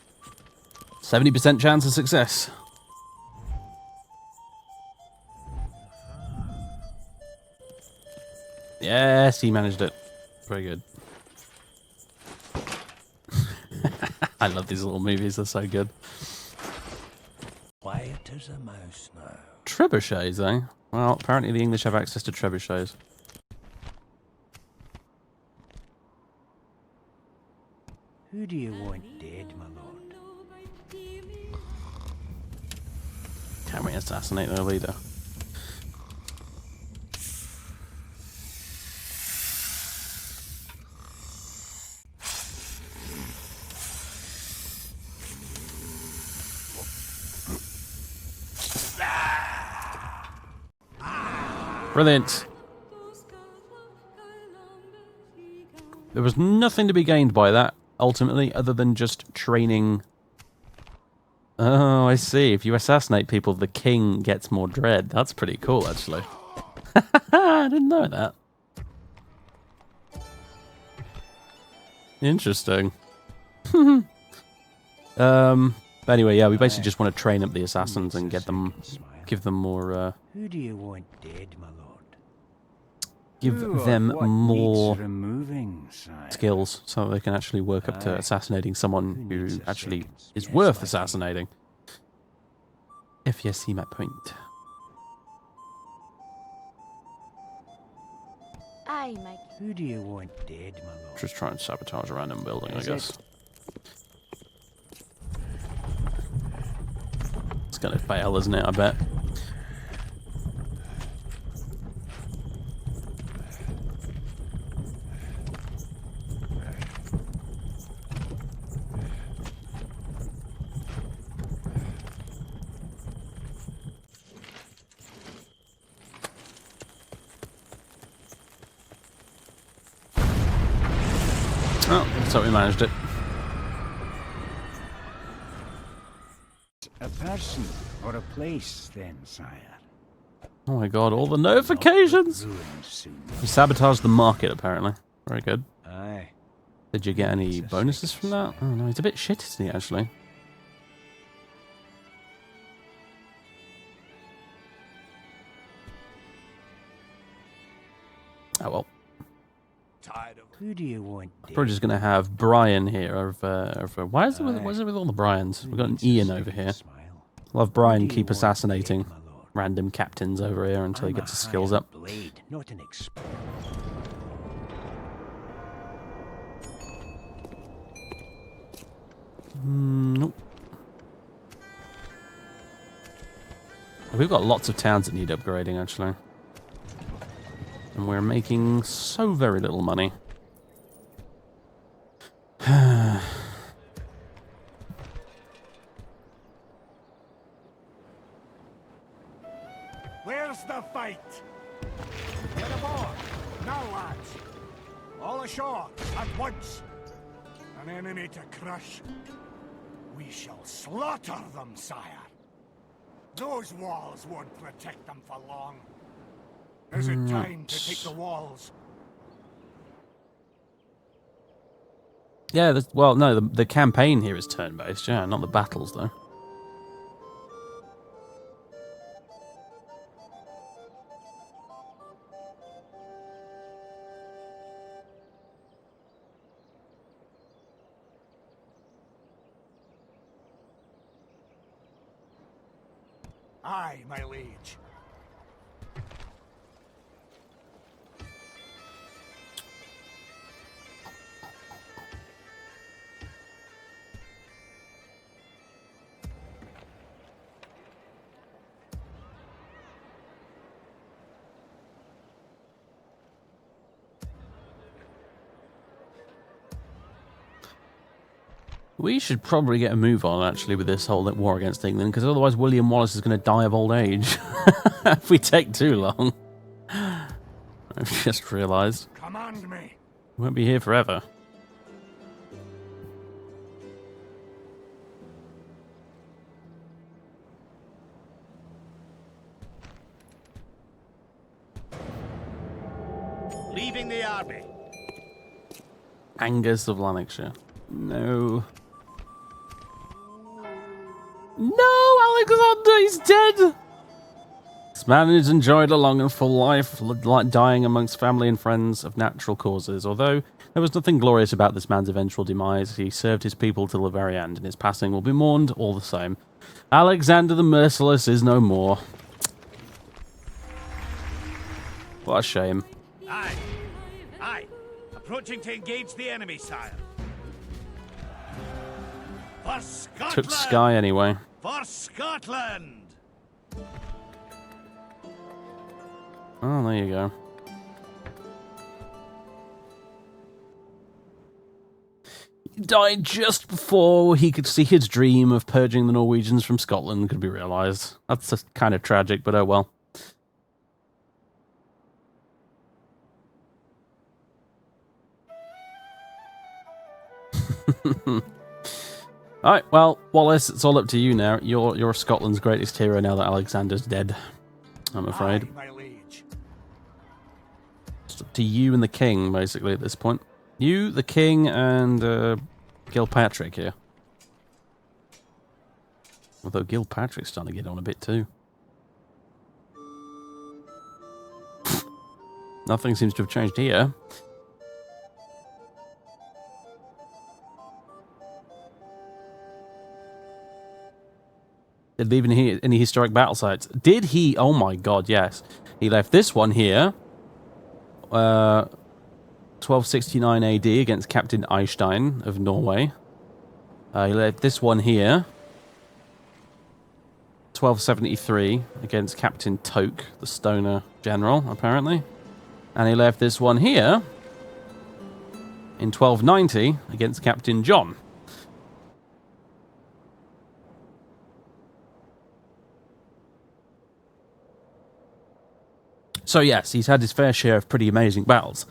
70% chance of success. Yes, he managed it. Very good. I love these little movies, they're so good. Quiet as a mouse now. Trebuchets, eh? Well, apparently the English have access to trebuchets. Who do you want dead, my lord? Can we assassinate their leader? Brilliant. There was nothing to be gained by that, ultimately, other than just training. Oh, I see. If you assassinate people, the king gets more dread. That's pretty cool, actually. I didn't know that. Interesting. Anyway, yeah, we basically just want to train up the assassins and get them, give them more. Who do you want dead, my lord? give Ooh, them what more needs removing, sire? skills so they can actually work up to assassinating someone Who who needs a actually second is guess worth like assassinating. If you see my point. Aye, my Who do you want dead, my lord? Just try and sabotage a random building, I Is guess. it? It's gonna fail, isn't it? I bet. Oh, so we managed it. A person or a place, then, sire. Oh my god, all the notifications! Ruined soon. You sabotaged the market, apparently. Very good. Aye. Did you get any bonuses from that? Oh no, he's a bit shit, isn't he, actually? Oh well. Who do you want dead? Probably just going to have Brian here why is it with all the Brians? We've got an Ian over here. We'll have Brian keep assassinating random captains over here until he gets his skills up. Blade, not an Nope. We've got lots of towns that need upgrading, actually. And we're making so very little money. Where's the fight? Get aboard! Now, lads! All ashore, at once! An enemy to crush. We shall slaughter them, sire. Those walls won't protect them for long. Is it time to take the walls? Yeah, well, no, the campaign here is turn-based, yeah, not the battles, though. Aye, my liege. We should probably get a move on, actually, with this whole war against England, because otherwise William Wallace is going to die of old age if we take too long. I've just realised. Command me. We won't be here forever. Leaving the army. Angus of Lanarkshire. No. No, Alexander, he's dead! This man has enjoyed a long and full life, like dying amongst family and friends of natural causes. Although there was nothing glorious about this man's eventual demise, he served his people till the very end, and his passing will be mourned all the same. Alexander the Merciless is no more. What a shame. Aye. Aye. Approaching to engage the enemy, sire. For Scotland! Took Skye anyway. For Scotland! Oh, there you go. He died just before he could see his dream of purging the Norwegians from Scotland could be realised. That's kind of tragic, but oh well. Alright, well, Wallace, it's all up to you now. You're Scotland's greatest hero now that Alexander's dead, I'm afraid. Aye, my liege. It's up to you and the king, basically, at this point. You, the king, and Gilpatrick here. Although Gilpatrick's starting to get on a bit too. Nothing seems to have changed here. Did he leave any historic battle sites? Did he? Oh my god, yes. He left this one here. 1269 AD against Captain Eystein of Norway. He left this one here. 1273 against Captain Toke, the Stoner General, apparently. And he left this one here in 1290 against Captain John. So yes, he's had his fair share of pretty amazing battles.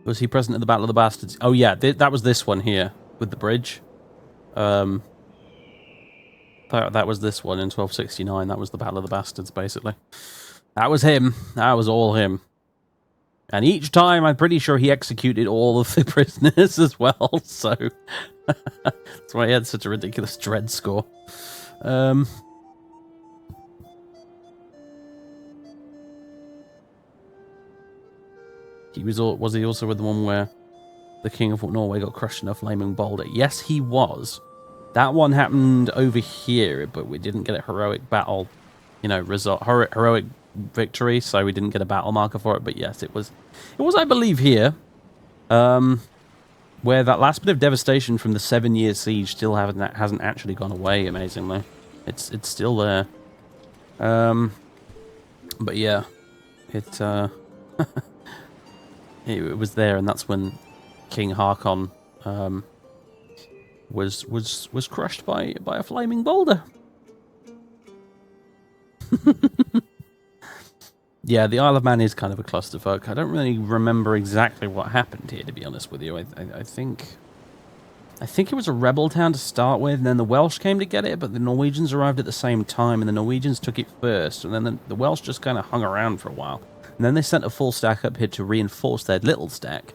Was he present at the Battle of the Bastards? Oh yeah, that was this one here with the bridge. That was this one in 1269. That was the Battle of the Bastards, basically. That was him. That was all him. And each time, I'm pretty sure he executed all of the prisoners as well, so... That's why he had such a ridiculous dread score. Was he also with the one where the King of Norway got crushed in a flaming boulder? Yes, he was. That one happened over here, but we didn't get a heroic battle, result, heroic victory, so we didn't get a battle marker for it. But yes, it was, I believe, here, where that last bit of devastation from the 7-year siege still hasn't actually gone away. Amazingly, it's still there. But yeah, it was there, and that's when King Haakon was crushed by a flaming boulder. Yeah, the Isle of Man is kind of a clusterfuck. I don't really remember exactly what happened here, to be honest with you. I think it was a rebel town to start with, and then the Welsh came to get it, but the Norwegians arrived at the same time, and the Norwegians took it first, and then the Welsh just kind of hung around for a while. And then they sent a full stack up here to reinforce their little stack.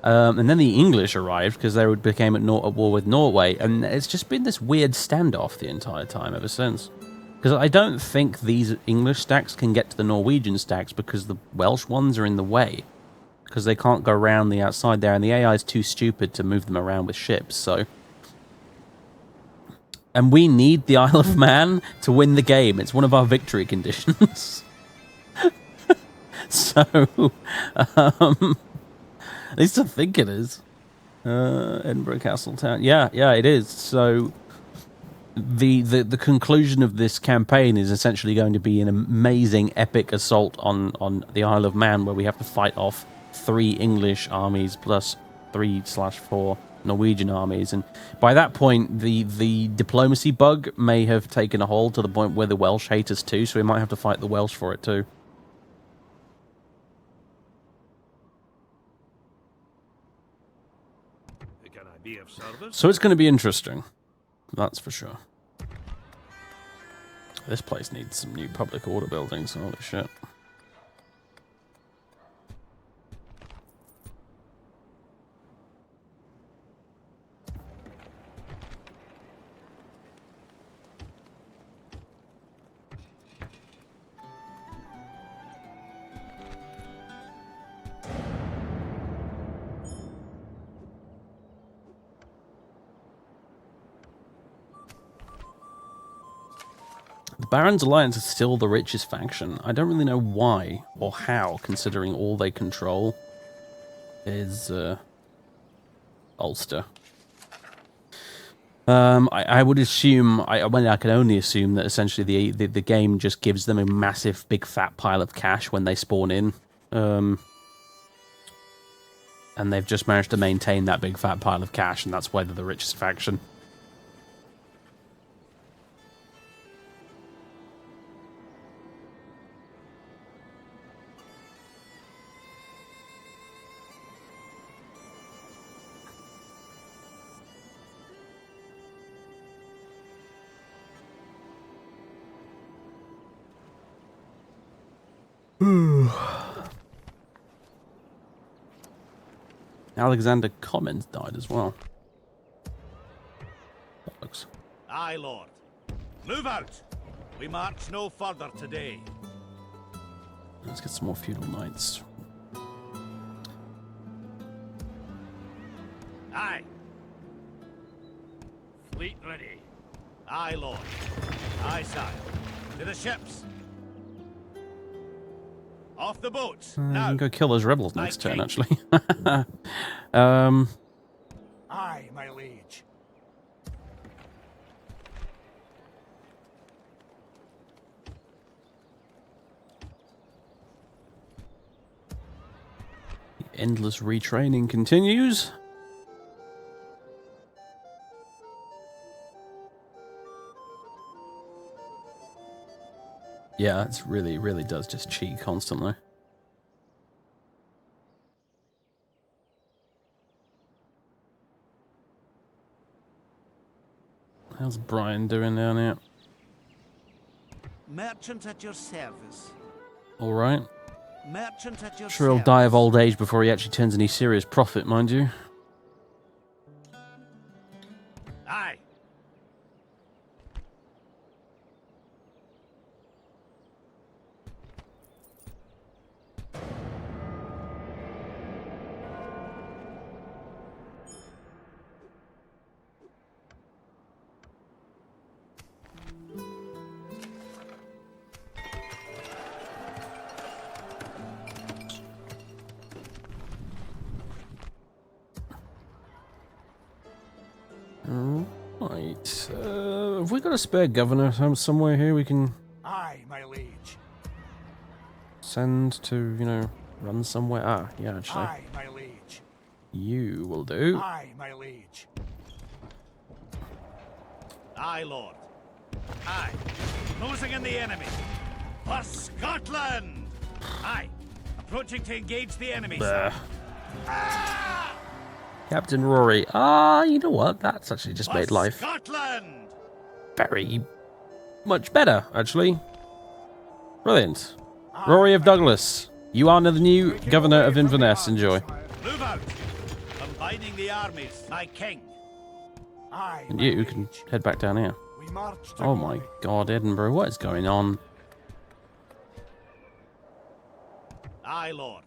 And then the English arrived because they became at war with Norway, and it's just been this weird standoff the entire time ever since. Because I don't think these English stacks can get to the Norwegian stacks because the Welsh ones are in the way. Because they can't go around the outside there, and the AI is too stupid to move them around with ships, so... And we need the Isle of Man to win the game. It's one of our victory conditions. So, at least I think it is. Edinburgh Castle Town. Yeah, it is. So, the conclusion of this campaign is essentially going to be an amazing, epic assault on the Isle of Man, where we have to fight off 3 English armies plus 3/4 Norwegian armies. And by that point, the diplomacy bug may have taken a hold to the point where the Welsh hate us too, so we might have to fight the Welsh for it too. Be of service? So it's going to be interesting. That's for sure. This place needs some new public order buildings. Holy shit. The Barons Alliance is still the richest faction. I don't really know why or how, considering all they control is Ulster. I would assume, I can only assume that essentially the game just gives them a massive, big, fat pile of cash when they spawn in. And they've just managed to maintain that big, fat pile of cash, and that's why they're the richest faction. Alexander Commons died as well. That looks... Aye, Lord. Move out! We march no further today. Let's get some more feudal knights. Aye. Fleet ready. Aye, Lord. Aye, sire. To the ships. Off the boats. I Now. can go kill those rebels next turn, king. actually. Aye, my liege. The endless retraining continues. Yeah, it's really does just cheat constantly. How's Brian doing down here? Merchant at your service. Alright. Merchant at your Sure he'll service. die of old age before he actually turns any serious profit, mind you. Aye. Right. Have we got a spare governor somewhere here we can Aye, my liege. send to, you know, run somewhere? Ah, yeah, actually. Aye, my liege. You will do. Aye, my liege. Aye, Lord. Aye. Closing in the enemy. For Scotland! Aye. Approaching to engage the enemy. Bah. Ah! Captain Rory. Ah, you know what? That's actually just made life Scotland! very much better, actually. Brilliant. Rory of Douglas, you are now the new governor of Inverness. Enjoy. Move out! Combining the armies, my king. Aye, And my you can liege. head back down here. We march to Oh my glory. god, Edinburgh, what is going on? Aye, Lord.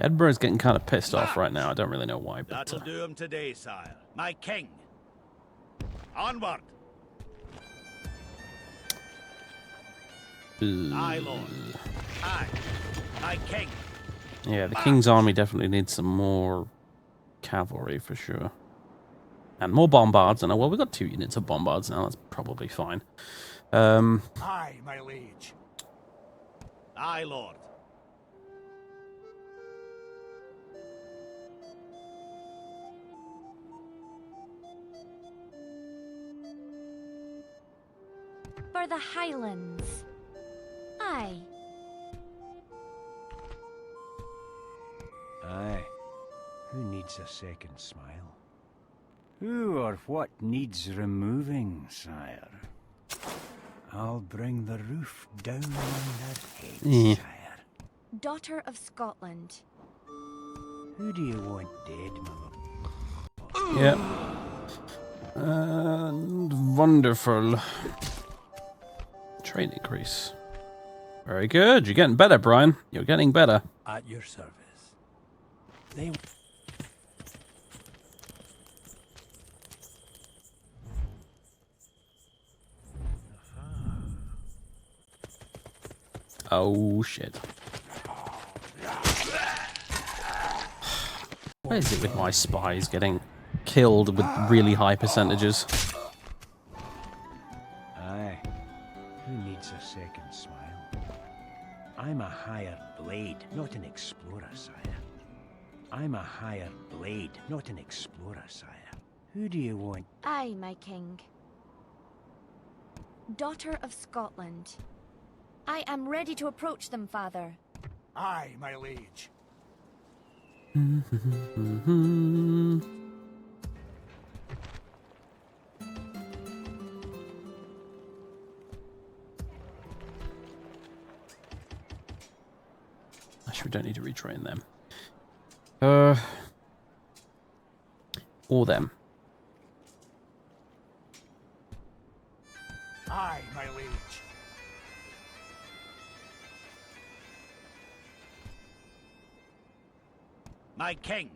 Edinburgh's getting kind of pissed off right now. I don't really know why, but... That'll do him today, sire. My king. Onward. Aye, Lord. Aye. My king. Yeah, the King's army definitely needs some more cavalry for sure. And more bombards. And well, we've got 2 units of bombards now. That's probably fine. Aye, my liege. Aye, Lord. For the Highlands. Aye. Aye. Who needs a second smile? Who or what needs removing, sire? I'll bring the roof down on their heads, Yeah. sire. Daughter of Scotland. Who do you want dead, my lord? Yeah. And wonderful. Trade increase. Very good. You're getting better, Brian. You're getting better. At your service. They... Oh, shit. What is it with my spies getting killed with really high percentages? Aye. Who needs a second smile? I'm a hired blade, not an explorer, sire. I'm a hired blade, not an explorer, sire. Who do you want? Aye, my king. Daughter of Scotland. I am ready to approach them, father. Aye, my liege. Actually, we don't need to retrain them. or them. Aye, my liege. My king.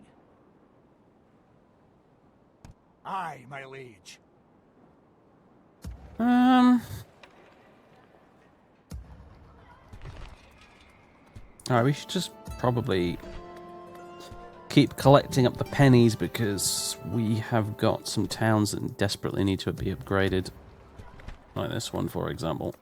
Aye, my liege. Alright, we should just probably keep collecting up the pennies because we have got some towns that desperately need to be upgraded. Like this one, for example.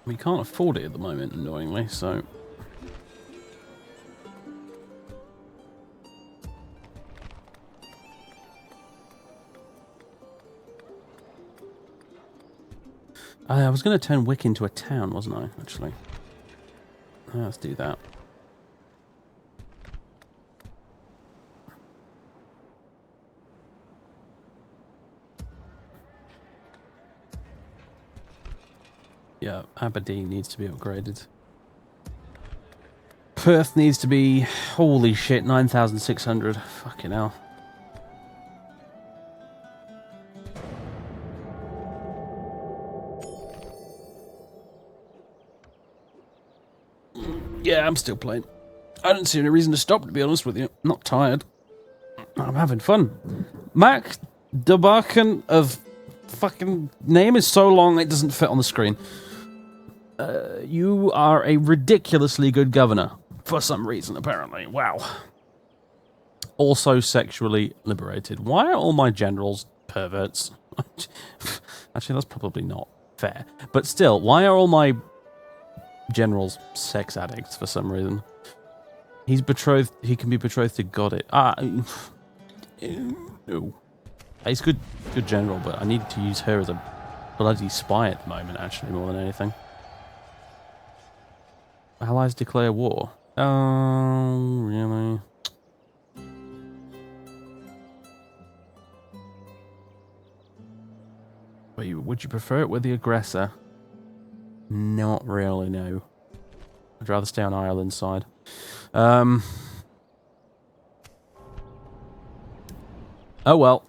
We can't afford it at the moment, annoyingly, so... I was going to turn Wick into a town, wasn't I, actually? Let's do that. Yeah, Aberdeen needs to be upgraded. Perth needs to be... Holy shit, 9,600. Fucking hell. Yeah, I'm still playing. I don't see any reason to stop, to be honest with you. I'm not tired. I'm having fun. Mac Debarkin of... Fucking name is so long it doesn't fit on the screen. You are a ridiculously good governor. For some reason, apparently. Wow. Also sexually liberated. Why are all my generals perverts? Actually, that's probably not fair. But still, why are all my generals sex addicts for some reason? He's betrothed. He can be betrothed to God. No. He's good general, but I need to use her as a bloody spy at the moment, actually, more than anything. Allies declare war. Oh, really? Wait, would you prefer it with the aggressor? Not really, no. I'd rather stay on Ireland's side. Oh well.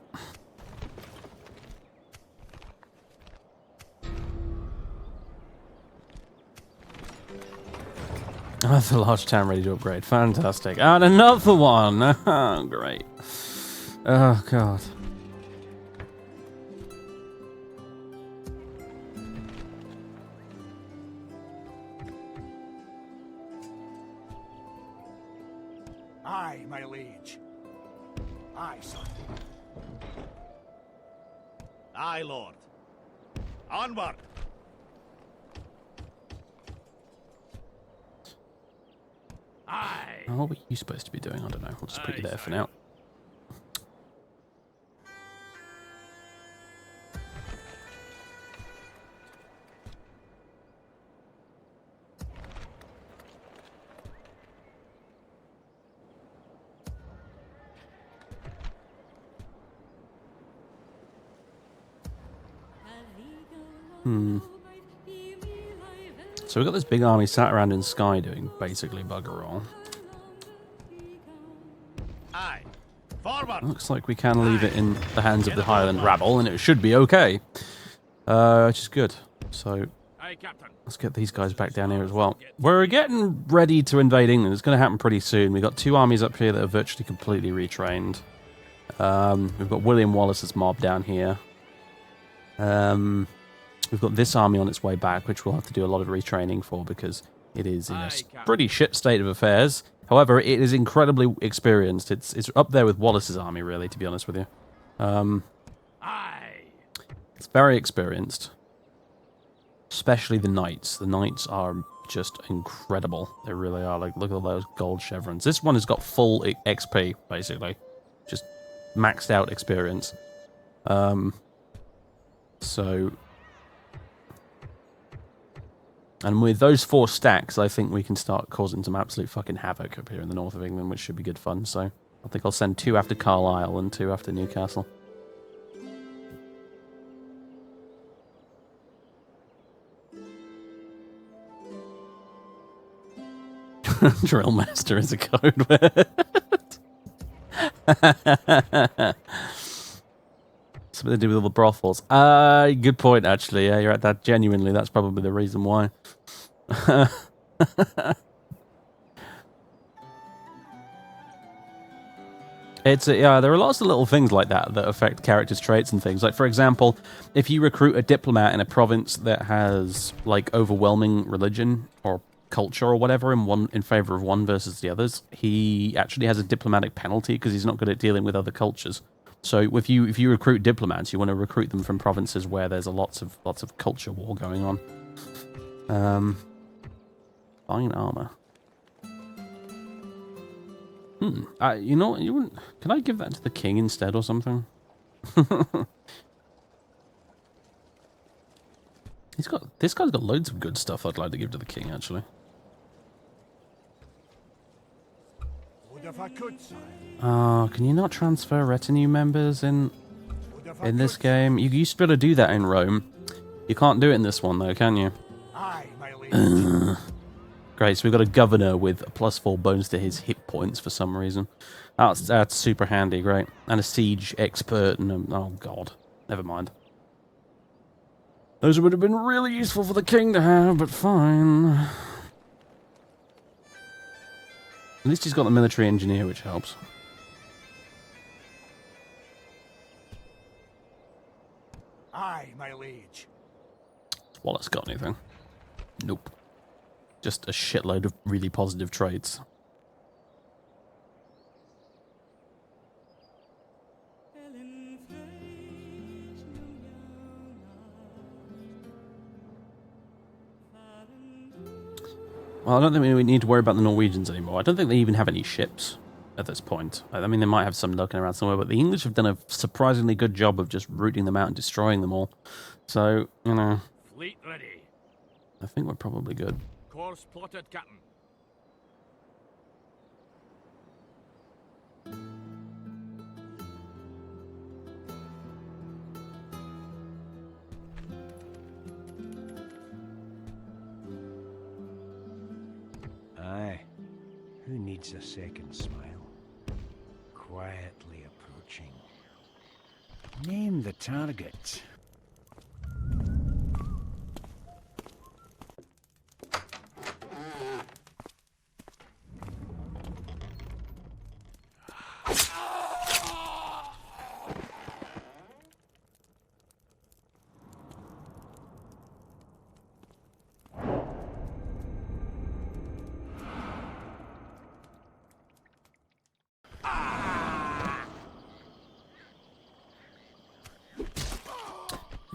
Another large town ready to upgrade. Fantastic. And another one! Oh, great. Oh, God. Aye, my liege. Aye, son. Aye, lord. Onward! Aye. Oh, what were you supposed to be doing? I don't know. We'll just put you there for now. So we've got this big army sat around in Skye doing basically bugger all. Aye. Forward. Looks like we can leave it in the hands of the Highland rabble, and it should be okay. Which is good. So let's get these guys back down here as well. We're getting ready to invade England. It's going to happen pretty soon. We've got two armies up here that are virtually completely retrained. We've got William Wallace's mob down here. We've got this army on its way back, which we'll have to do a lot of retraining for because it is in a pretty shit state of affairs. However, it is incredibly experienced. It's up there with Wallace's army, really, to be honest with you. It's very experienced. Especially the knights. The knights are just incredible. They really are. Like, look at all those gold chevrons. This one has got full XP, basically. Just maxed out experience. So... And with those 4 stacks, I think we can start causing some absolute fucking havoc up here in the north of England, which should be good fun. So I think I'll send 2 after Carlisle and 2 after Newcastle. Drill master is a code word. Something to do with all the brothels. Good point, actually. Yeah, you're at that. Genuinely, that's probably the reason why. Yeah, there are lots of little things like that that affect characters' traits and things. Like, for example, if you recruit a diplomat in a province that has like overwhelming religion or culture or whatever in favor of one versus the others, he actually has a diplomatic penalty because he's not good at dealing with other cultures. So if you recruit diplomats, you want to recruit them from provinces where there's lots of culture war going on. Fine armor. You know, you wouldn't. Can I give that to the king instead or something? This guy's got loads of good stuff I'd like to give to the king, actually. Would if I could, sire. Can you not transfer retinue members in this game? You used to be able to do that in Rome. You can't do it in this one, though, can you? Aye, my liege. Great, so we've got a governor with a +4 bonus to his hit points for some reason. That's super handy, great. And a siege expert, and oh god, never mind. Those would have been really useful for the king to have, but fine. At least he's got the military engineer, which helps. Aye, my liege. Wallace got anything? Nope. Just a shitload of really positive traits. Well, I don't think we need to worry about the Norwegians anymore. I don't think they even have any ships at this point. I mean, they might have some lurking around somewhere, but the English have done a surprisingly good job of just rooting them out and destroying them all. So, you know, Fleet ready. I think we're probably good. Course plotted, Captain. Aye. Who needs a second smile? Quietly approaching. Name the target.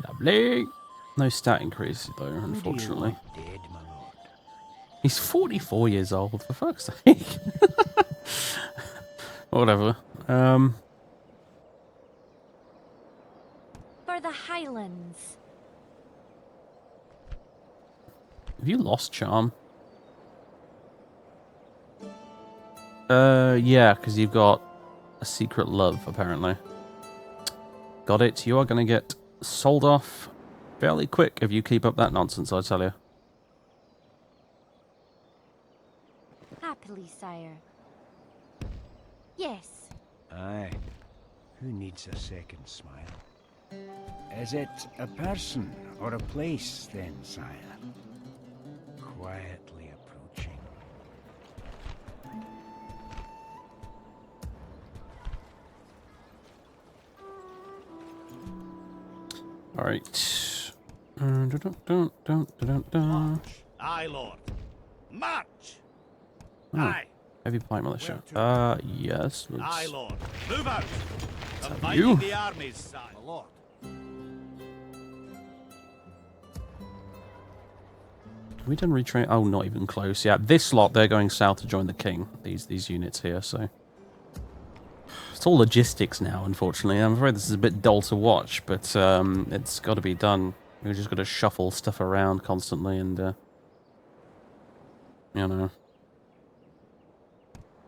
Lovely. No stat increase, though, unfortunately. Dead, my lord. He's 44 years old, for fuck's sake. Whatever. For the Highlands. Have you lost charm? Yeah, because you've got a secret love, apparently. Got it. You are going to get sold off fairly quick if you keep up that nonsense, I tell you. Happily, sire. Yes. Aye. Who needs a second smile? Is it a person or a place, then, sire? Quietly approaching. All right. Aye, Lord. March! Oh, Aye. heavy pike militia. Yes. Aye, Lord. Move out! I'm you? fighting the armies, sire. My lord. Have we done retrain? Oh, not even close. Yeah, this lot, they're going south to join the king. These units here, so... It's all logistics now, unfortunately. I'm afraid this is a bit dull to watch, but it's got to be done. We've just got to shuffle stuff around constantly and, you know...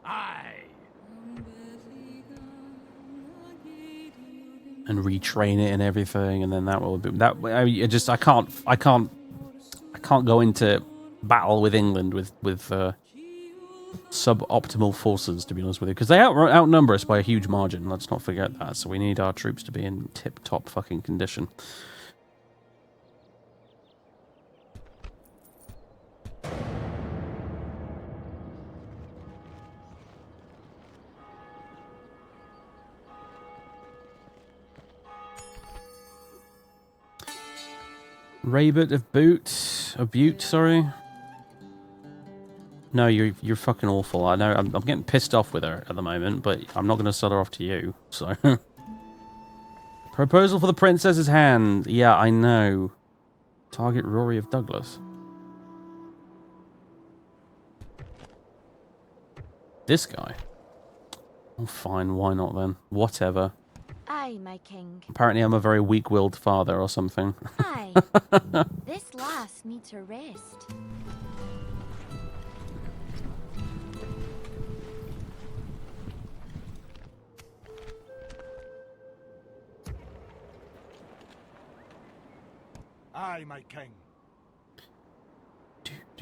Aye. And retrain it and everything, and then that will be... I can't go into battle with England with suboptimal forces, to be honest with you, because they outnumber us by a huge margin. Let's not forget that. So we need our troops to be in tip-top fucking condition. Rabbit of Butte, sorry. No, you're fucking awful. I know. I'm getting pissed off with her at the moment, but I'm not going to sell her off to you. So, proposal for the princess's hand. Yeah, I know. Target Rory of Douglas. This guy. Oh, fine. Why not then? Whatever. Aye, my king. Apparently, I'm a very weak-willed father or something. Aye. This lass needs her rest. Aye, my king.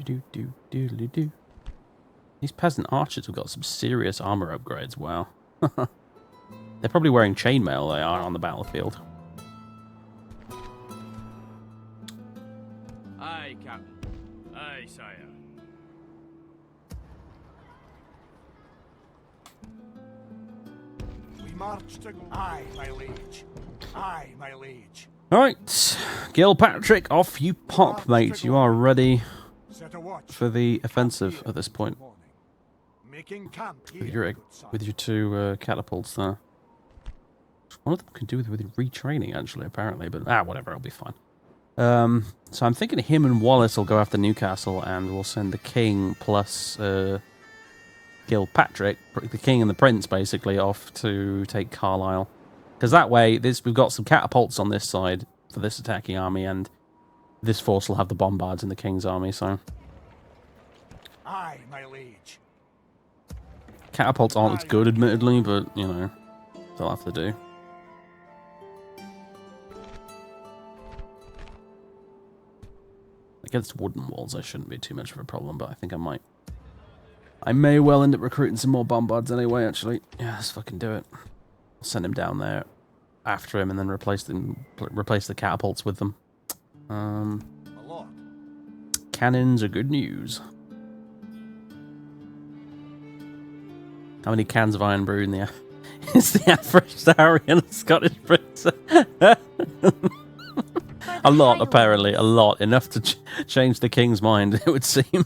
Do. These peasant archers have got some serious armor upgrades. Wow. They're probably wearing chainmail, they are, on the battlefield. Aye, Captain. Aye, sire. We march to... Aye, my liege. Aye, my liege. Alright, Gilpatrick, off you pop, mate. You are ready for the offensive at this point. Making camp With your two catapults there. One of them can do with retraining, actually, apparently, but whatever, it'll be fine. So I'm thinking him and Wallace will go after Newcastle, and we'll send the king plus Gilpatrick, the king and the prince, basically, off to take Carlisle. Because that way, we've got some catapults on this side for this attacking army, and this force will have the bombards in the king's army, so... Aye, my liege. Catapults aren't as good, admittedly, but, you know, they'll have to do. Against wooden walls, I shouldn't be too much of a problem, but I think I might. I may well end up recruiting some more bombards anyway, actually. Yeah, let's fucking do it. I'll send him down there after him and then replace the catapults with them. Cannons are good news. How many cans of Iron Brew in the is the average Saharian Scottish prince? A lot, apparently. A lot. Enough to change the king's mind, it would seem.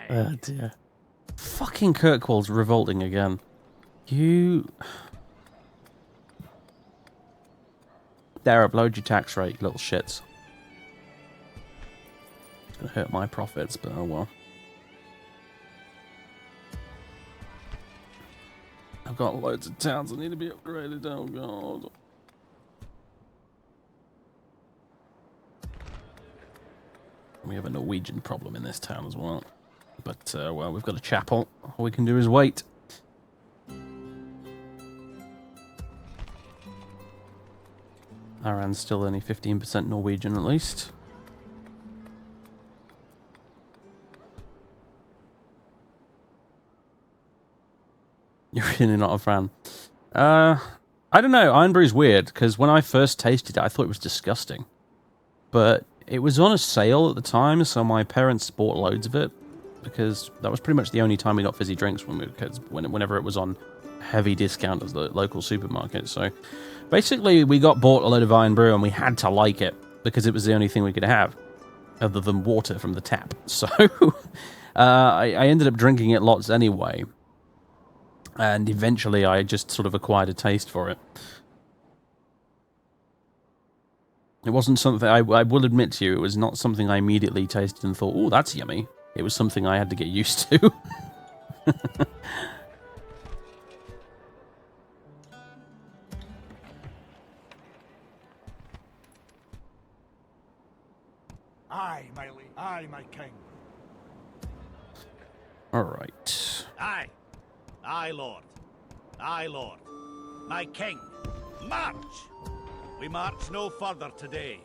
Oh, dear. Fucking Kirkwall's revolting again. You... There, upload your tax rate, you little shits. It's gonna hurt my profits, but oh well. I've got loads of towns that need to be upgraded, oh god. We have a Norwegian problem in this town as well. But, well, we've got a chapel. All we can do is wait. Aran's still only 15% Norwegian, at least. You're really not a fan. I don't know. Iron Brew's weird, because when I first tasted it, I thought it was disgusting. But it was on a sale at the time, so my parents bought loads of it. Because that was pretty much the only time we got fizzy drinks whenever it was on heavy discount at the local supermarket. So basically, we bought a load of Iron Brew and we had to like it because it was the only thing we could have other than water from the tap. So I ended up drinking it lots anyway. And eventually, I just sort of acquired a taste for it. It wasn't something, I will admit to you, it was not something I immediately tasted and thought, oh, that's yummy. It was something I had to get used to. Aye, my king. All right. Aye. Aye, lord. Aye, lord. My king. March! We march no further today.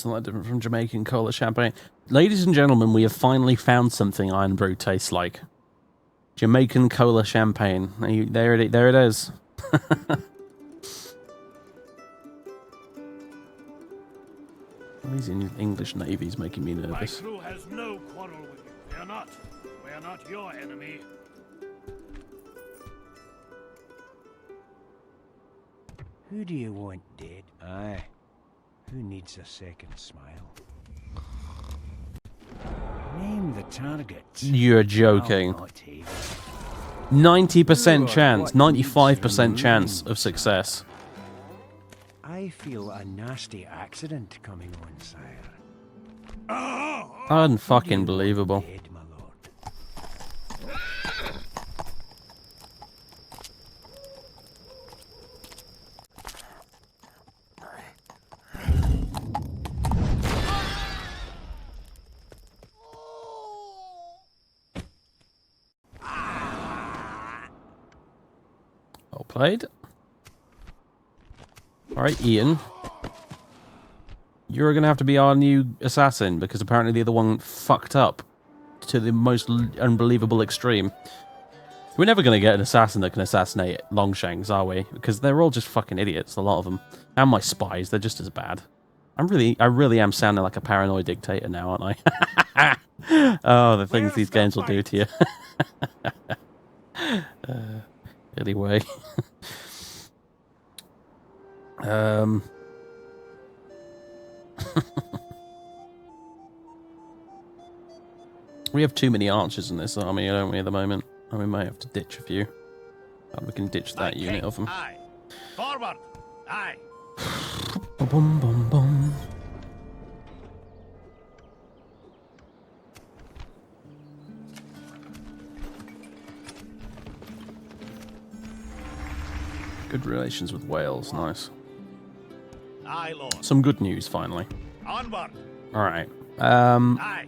It's not that different from Jamaican cola champagne. Ladies and gentlemen, we have finally found something Iron Brew tastes like. Jamaican cola champagne. There it is. These English navy's making me nervous. My crew has no quarrel with you. We are not your enemy. Who do you want dead? Aye. Who needs a second smile? Name the target. You're joking. 90% chance, 95% chance of success. I feel a nasty accident coming on, sire. Unfucking believable. Dead, my lord. Well played. Alright, Ian. You're going to have to be our new assassin, because apparently the other one fucked up to the most unbelievable extreme. We're never going to get an assassin that can assassinate Longshanks, are we? Because they're all just fucking idiots, a lot of them. And my spies, they're just as bad. I really am sounding like a paranoid dictator now, aren't I? Oh, the things these games will do to you. Anyway. We have too many archers in this army, don't we, at the moment? And we may have to ditch a few. We can ditch that unit of them. Aye. Forward. Aye. Bum, bum, bum. Good relations with Wales, nice. Aye, Lord. Some good news, finally. Onward. Alright. Aye.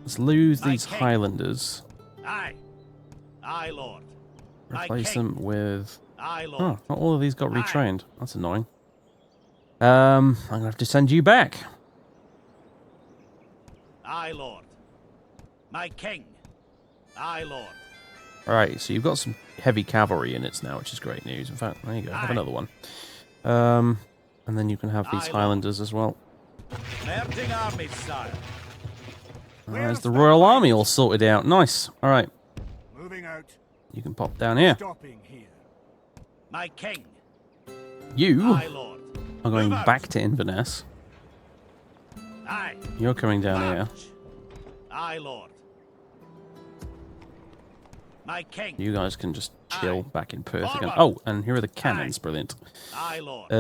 Let's lose these Highlanders. Aye. Aye, Lord. Replace them with... Aye, Lord. Oh, not all of these got retrained. That's annoying. I'm going to have to send you back. Aye, Lord. My king. Aye, Lord. Alright, so you've got some heavy cavalry units now, which is great news. In fact, there you go. Have another one. And then you can have these Highlanders as well. Merging armies, sire. There's the Royal Army all sorted out. Nice. Alright. Moving out. You can pop down here. Stopping here. My king. You Aye, Lord. are going back to Inverness. Aye. You're coming down here. Aye, Lord. My king. You guys can just chill back in Perth again. Oh, and here are the cannons. Brilliant. Aye, Lord.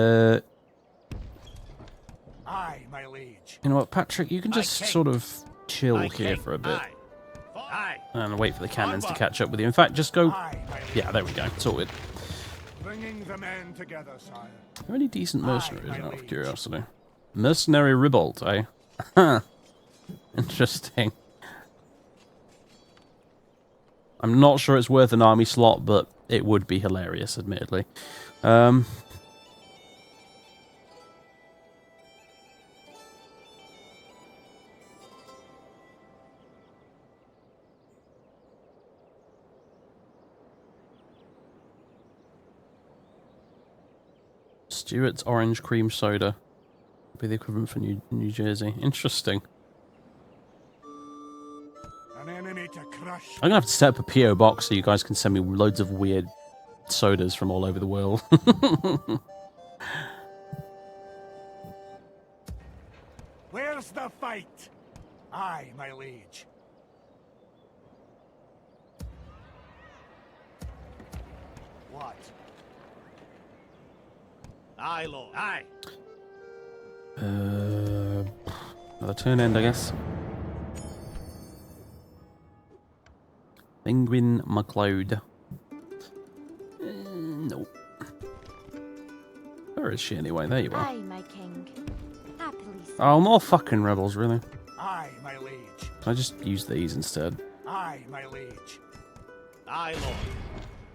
Aye, my liege. You know what, Patrick? You can just sort of chill here for a bit. Aye. And wait for the cannons to catch up with you. In fact, just go... Yeah, there we go. Sorted. Bringing the men together, sire. Are there any decent mercenaries, out of curiosity? Mercenary Ribolt, eh? Huh. Interesting. I'm not sure it's worth an army slot, but it would be hilarious, admittedly. Stewart's orange cream soda would be the equivalent for New Jersey. Interesting. An enemy to crush. I'm gonna have to set up a PO box so you guys can send me loads of weird sodas from all over the world. Where's the fight? Aye, my liege. What? Aye, Lord. Aye. Another turn end, I guess. Penguin MacLeod. No. Where is she anyway? There you are. Aye, my king. Happily. Oh, more fucking rebels, really. Aye, my liege. Can I just use these instead? Aye, my liege. Aye, Lord.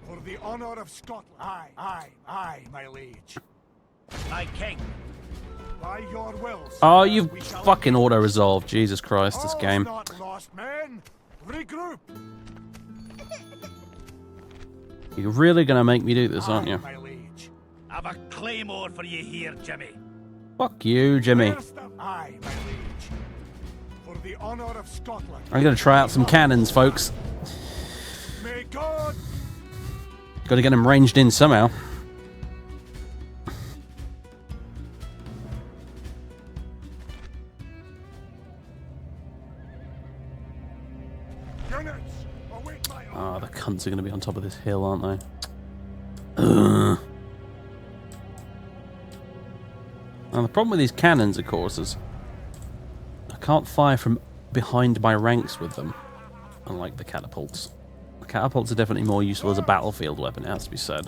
For the honour of Scotland. Aye, aye, aye, my liege. My king. By your will, Oh, you fucking auto-resolved. Jesus Christ, this game. Not lost, men. Regroup. You're really gonna make me do this, aren't you? My liege. I've a claymore for you here, Jimmy. Fuck you, Jimmy. First of I, my liege. For the honor of Scotland. I'm gonna try out some cannons, folks. May God. Gotta get them ranged in somehow. Oh, the cunts are going to be on top of this hill, aren't they? Ugh. Now, the problem with these cannons, of course, is I can't fire from behind my ranks with them, unlike the catapults. The catapults are definitely more useful as a battlefield weapon, it has to be said.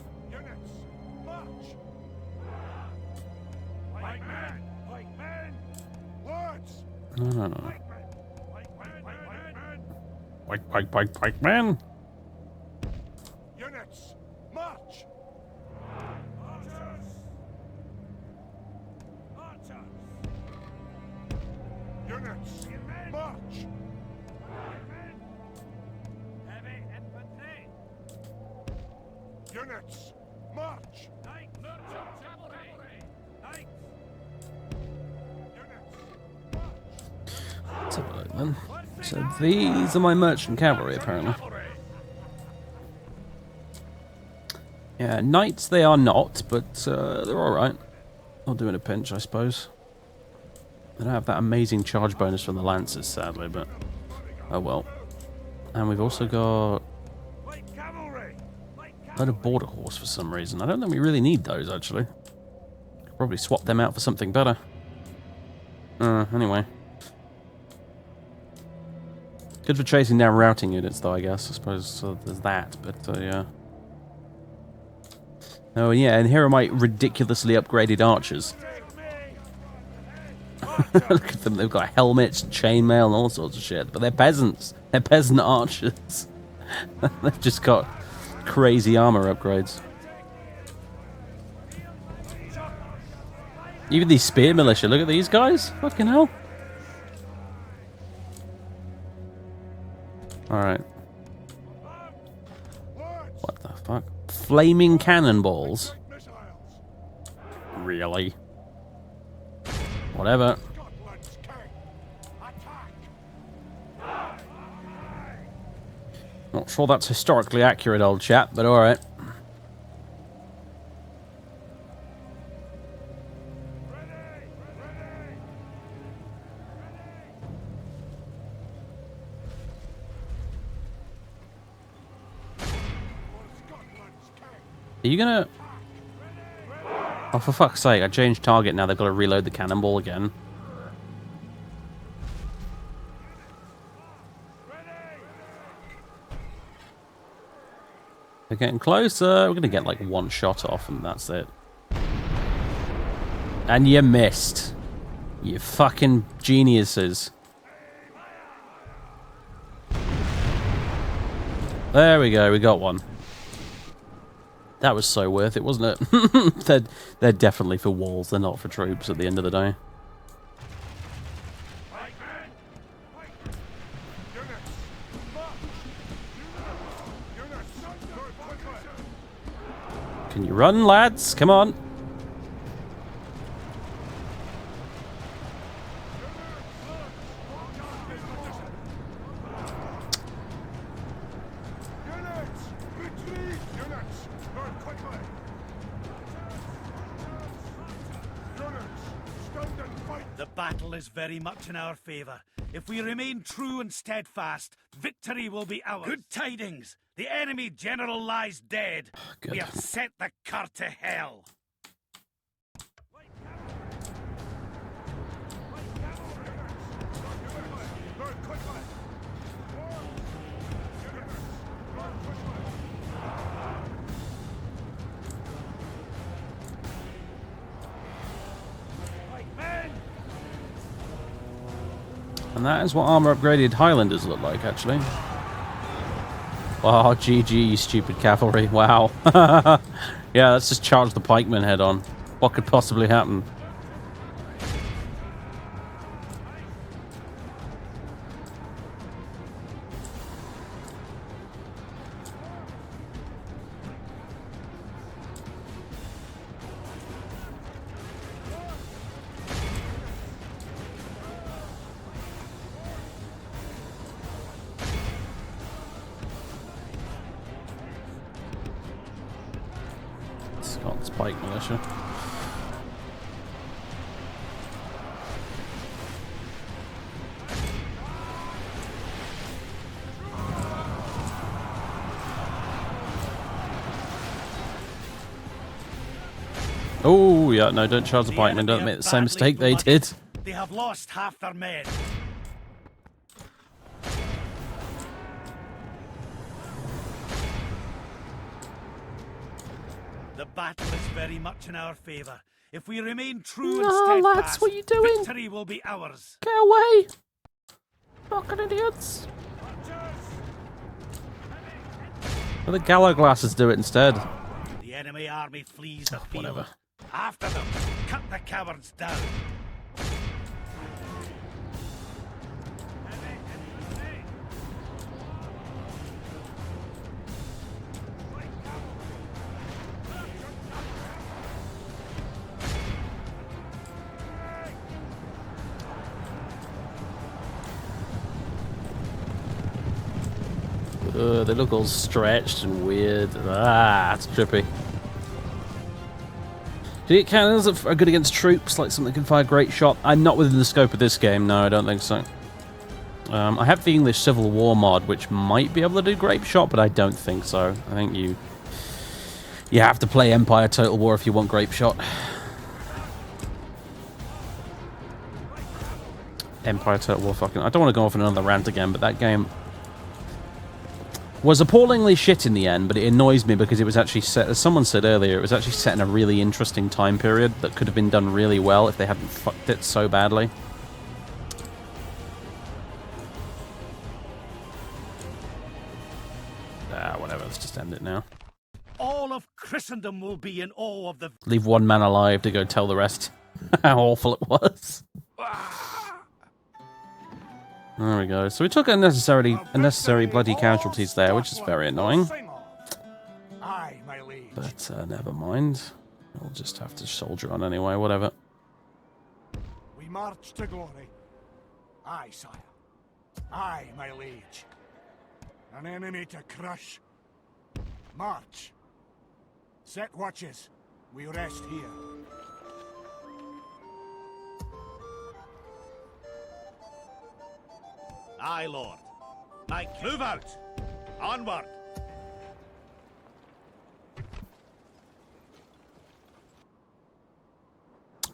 No. Pike, man! Units, march! Archers! Units, march! Heavy infantry! Units, march! Knights, merchant cavalry! Knights! Units, march! Let's have a look, then. So these are my merchant cavalry, apparently. Yeah, knights they are not, but they're alright. I'll do in a pinch, I suppose. They don't have that amazing charge bonus from the lancers, sadly, but oh well. And we've also got a load of border horse for some reason. I don't think we really need those, actually. Could probably swap them out for something better. Anyway. Good for chasing down routing units, though, I guess. I suppose there's that, but yeah. Oh, yeah, and here are my ridiculously upgraded archers. Look at them, they've got helmets, chainmail, and all sorts of shit. But they're peasants. They're peasant archers. They've just got crazy armor upgrades. Even these spear militia, look at these guys. Fucking hell. Alright. What the fuck? Flaming cannonballs? Really? Whatever. Not sure that's historically accurate, old chap, but alright. Are you gonna... Oh, for fuck's sake, I changed target now. They've got to reload the cannonball again. They're getting closer. We're gonna get like one shot off and that's it. And you missed. You fucking geniuses. There we go, we got one. That was so worth it, wasn't it? they're definitely for walls, they're not for troops at the end of the day. Can you run, lads? Come on. The battle is very much in our favour. If we remain true and steadfast, victory will be ours. Good tidings! The enemy general lies dead. Good. We have set the cur to hell. And that is what armor upgraded Highlanders look like, actually. Oh, GG, you stupid cavalry. Wow. Yeah, let's just charge the pikemen head on. What could possibly happen? Spike militia. Oh, yeah, no, don't charge the pikemen. Don't make the same mistake they did. They have lost half their men. The battle is very much in our favour. If we remain true and steadfast, lads, what are you doing? victory will be ours. Get away! Fucking idiots! Well, the gallow glasses do it instead. The enemy army flees the field. Whatever. After them, cut the cowards down. They look all stretched and weird. Ah, it's trippy. Do you get cannons that are good against troops, like something that can fire great shot? I'm not within the scope of this game, no, I don't think so. I have the English Civil War mod, which might be able to do grape shot, but I don't think so. I think you have to play Empire Total War if you want grape shot. Empire Total War fucking... I don't want to go off on another rant again, but that game was appallingly shit in the end, but it annoys me because it was actually set, as someone said earlier, it was actually set in a really interesting time period that could have been done really well if they hadn't fucked it so badly. Ah, whatever, let's just end it now. All of Christendom will be in awe of the... Leave one man alive to go tell the rest how awful it was. There we go. So we took unnecessary bloody casualties there, which is very annoying. Aye, my liege. But never mind. We'll just have to soldier on anyway, whatever. We march to glory. Aye, sire. Aye, my liege. An enemy to crush. March. Set watches. We rest here. Aye, Lord. Move out! Onward!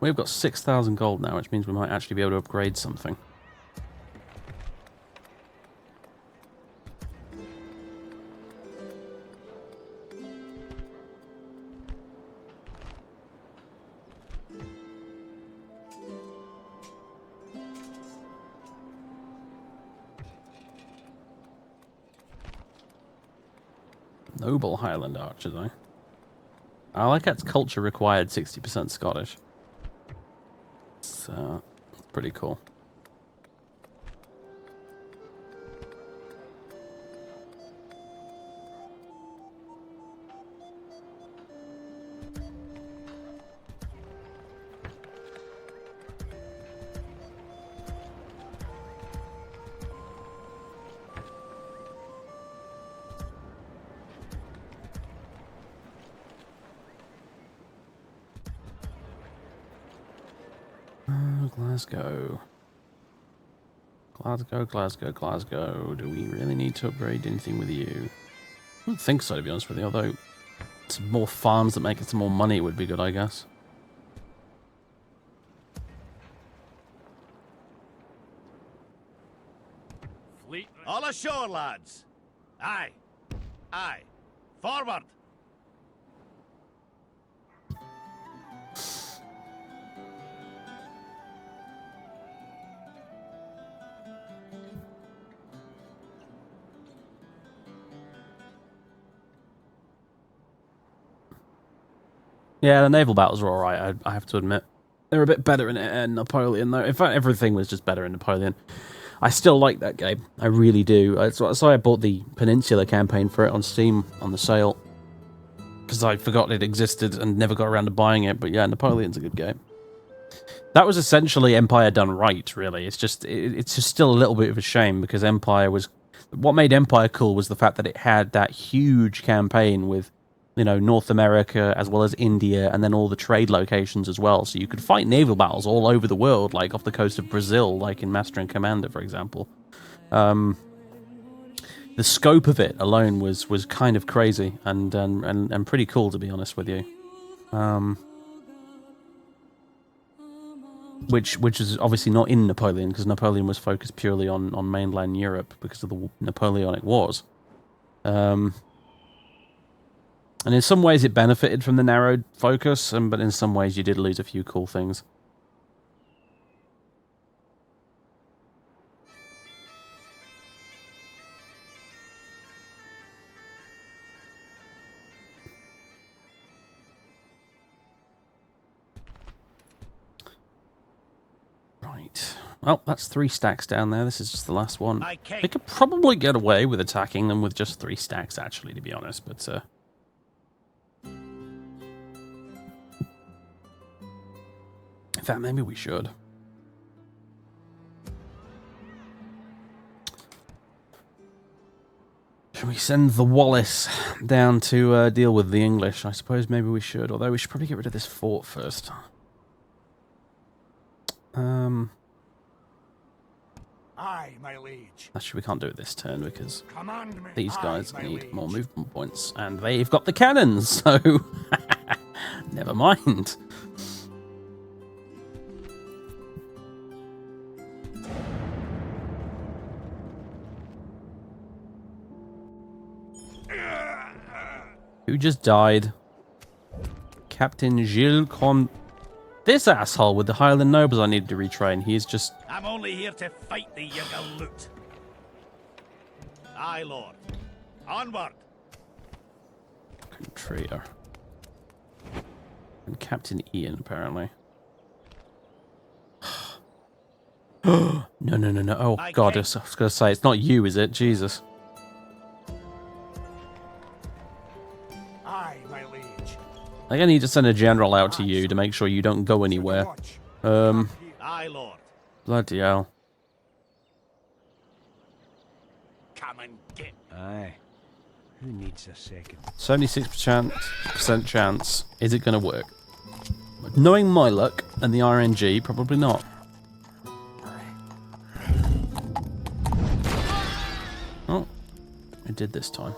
We've got 6,000 gold now, which means we might actually be able to upgrade something. Noble Highland Archers, eh? I like its culture required 60% Scottish. It's pretty cool. Glasgow. Glasgow. Do we really need to upgrade anything with you? I don't think so, to be honest with you, although some more farms that make it some more money would be good, I guess. Fleet. All ashore, lads! Aye. Aye. Forward! Yeah, the naval battles were alright, I have to admit. They were a bit better in Napoleon, though. In fact, everything was just better in Napoleon. I still like that game. I really do. That's why I bought the Peninsula campaign for it on Steam on the sale. Because I forgot it existed and never got around to buying it. But yeah, Napoleon's a good game. That was essentially Empire done right, really. It's just still a little bit of a shame because Empire was... What made Empire cool was the fact that it had that huge campaign with you know, North America as well as India, and then all the trade locations as well. So you could fight naval battles all over the world, like off the coast of Brazil, like in Master and Commander, for example. The scope of it alone was kind of crazy and pretty cool, to be honest with you. Which is obviously not in Napoleon, because Napoleon was focused purely on mainland Europe because of the Napoleonic Wars. And in some ways it benefited from the narrowed focus, but in some ways you did lose a few cool things. Right. Well, that's 3 stacks down there. This is just the last one. They could probably get away with attacking them with just 3 stacks, actually, to be honest, but... in fact, maybe we should. Should we send the Wallace down to deal with the English? I suppose maybe we should, although we should probably get rid of this fort first. Aye, my liege. Actually, we can't do it this turn because Command me. these guys Aye, my need liege. more movement points, and they've got the cannons, so never mind. Who just died? Captain Gilles Comte. This asshole with the Highland nobles I needed to retrain. He's just... I'm only here to fight the Yugaloot. Aye, Lord. Onward. Traitor. And Captain Ian, apparently. No. Oh, God, I was going to say, it's not you, is it? Jesus. Aye, my liege. I think I need to send a general out to you to make sure you don't go anywhere. Aye, Lord. Bloody hell. Come and get. Aye. Who needs a second? 76% chance. Is it going to work? Knowing my luck and the RNG, probably not. Oh, it did this time.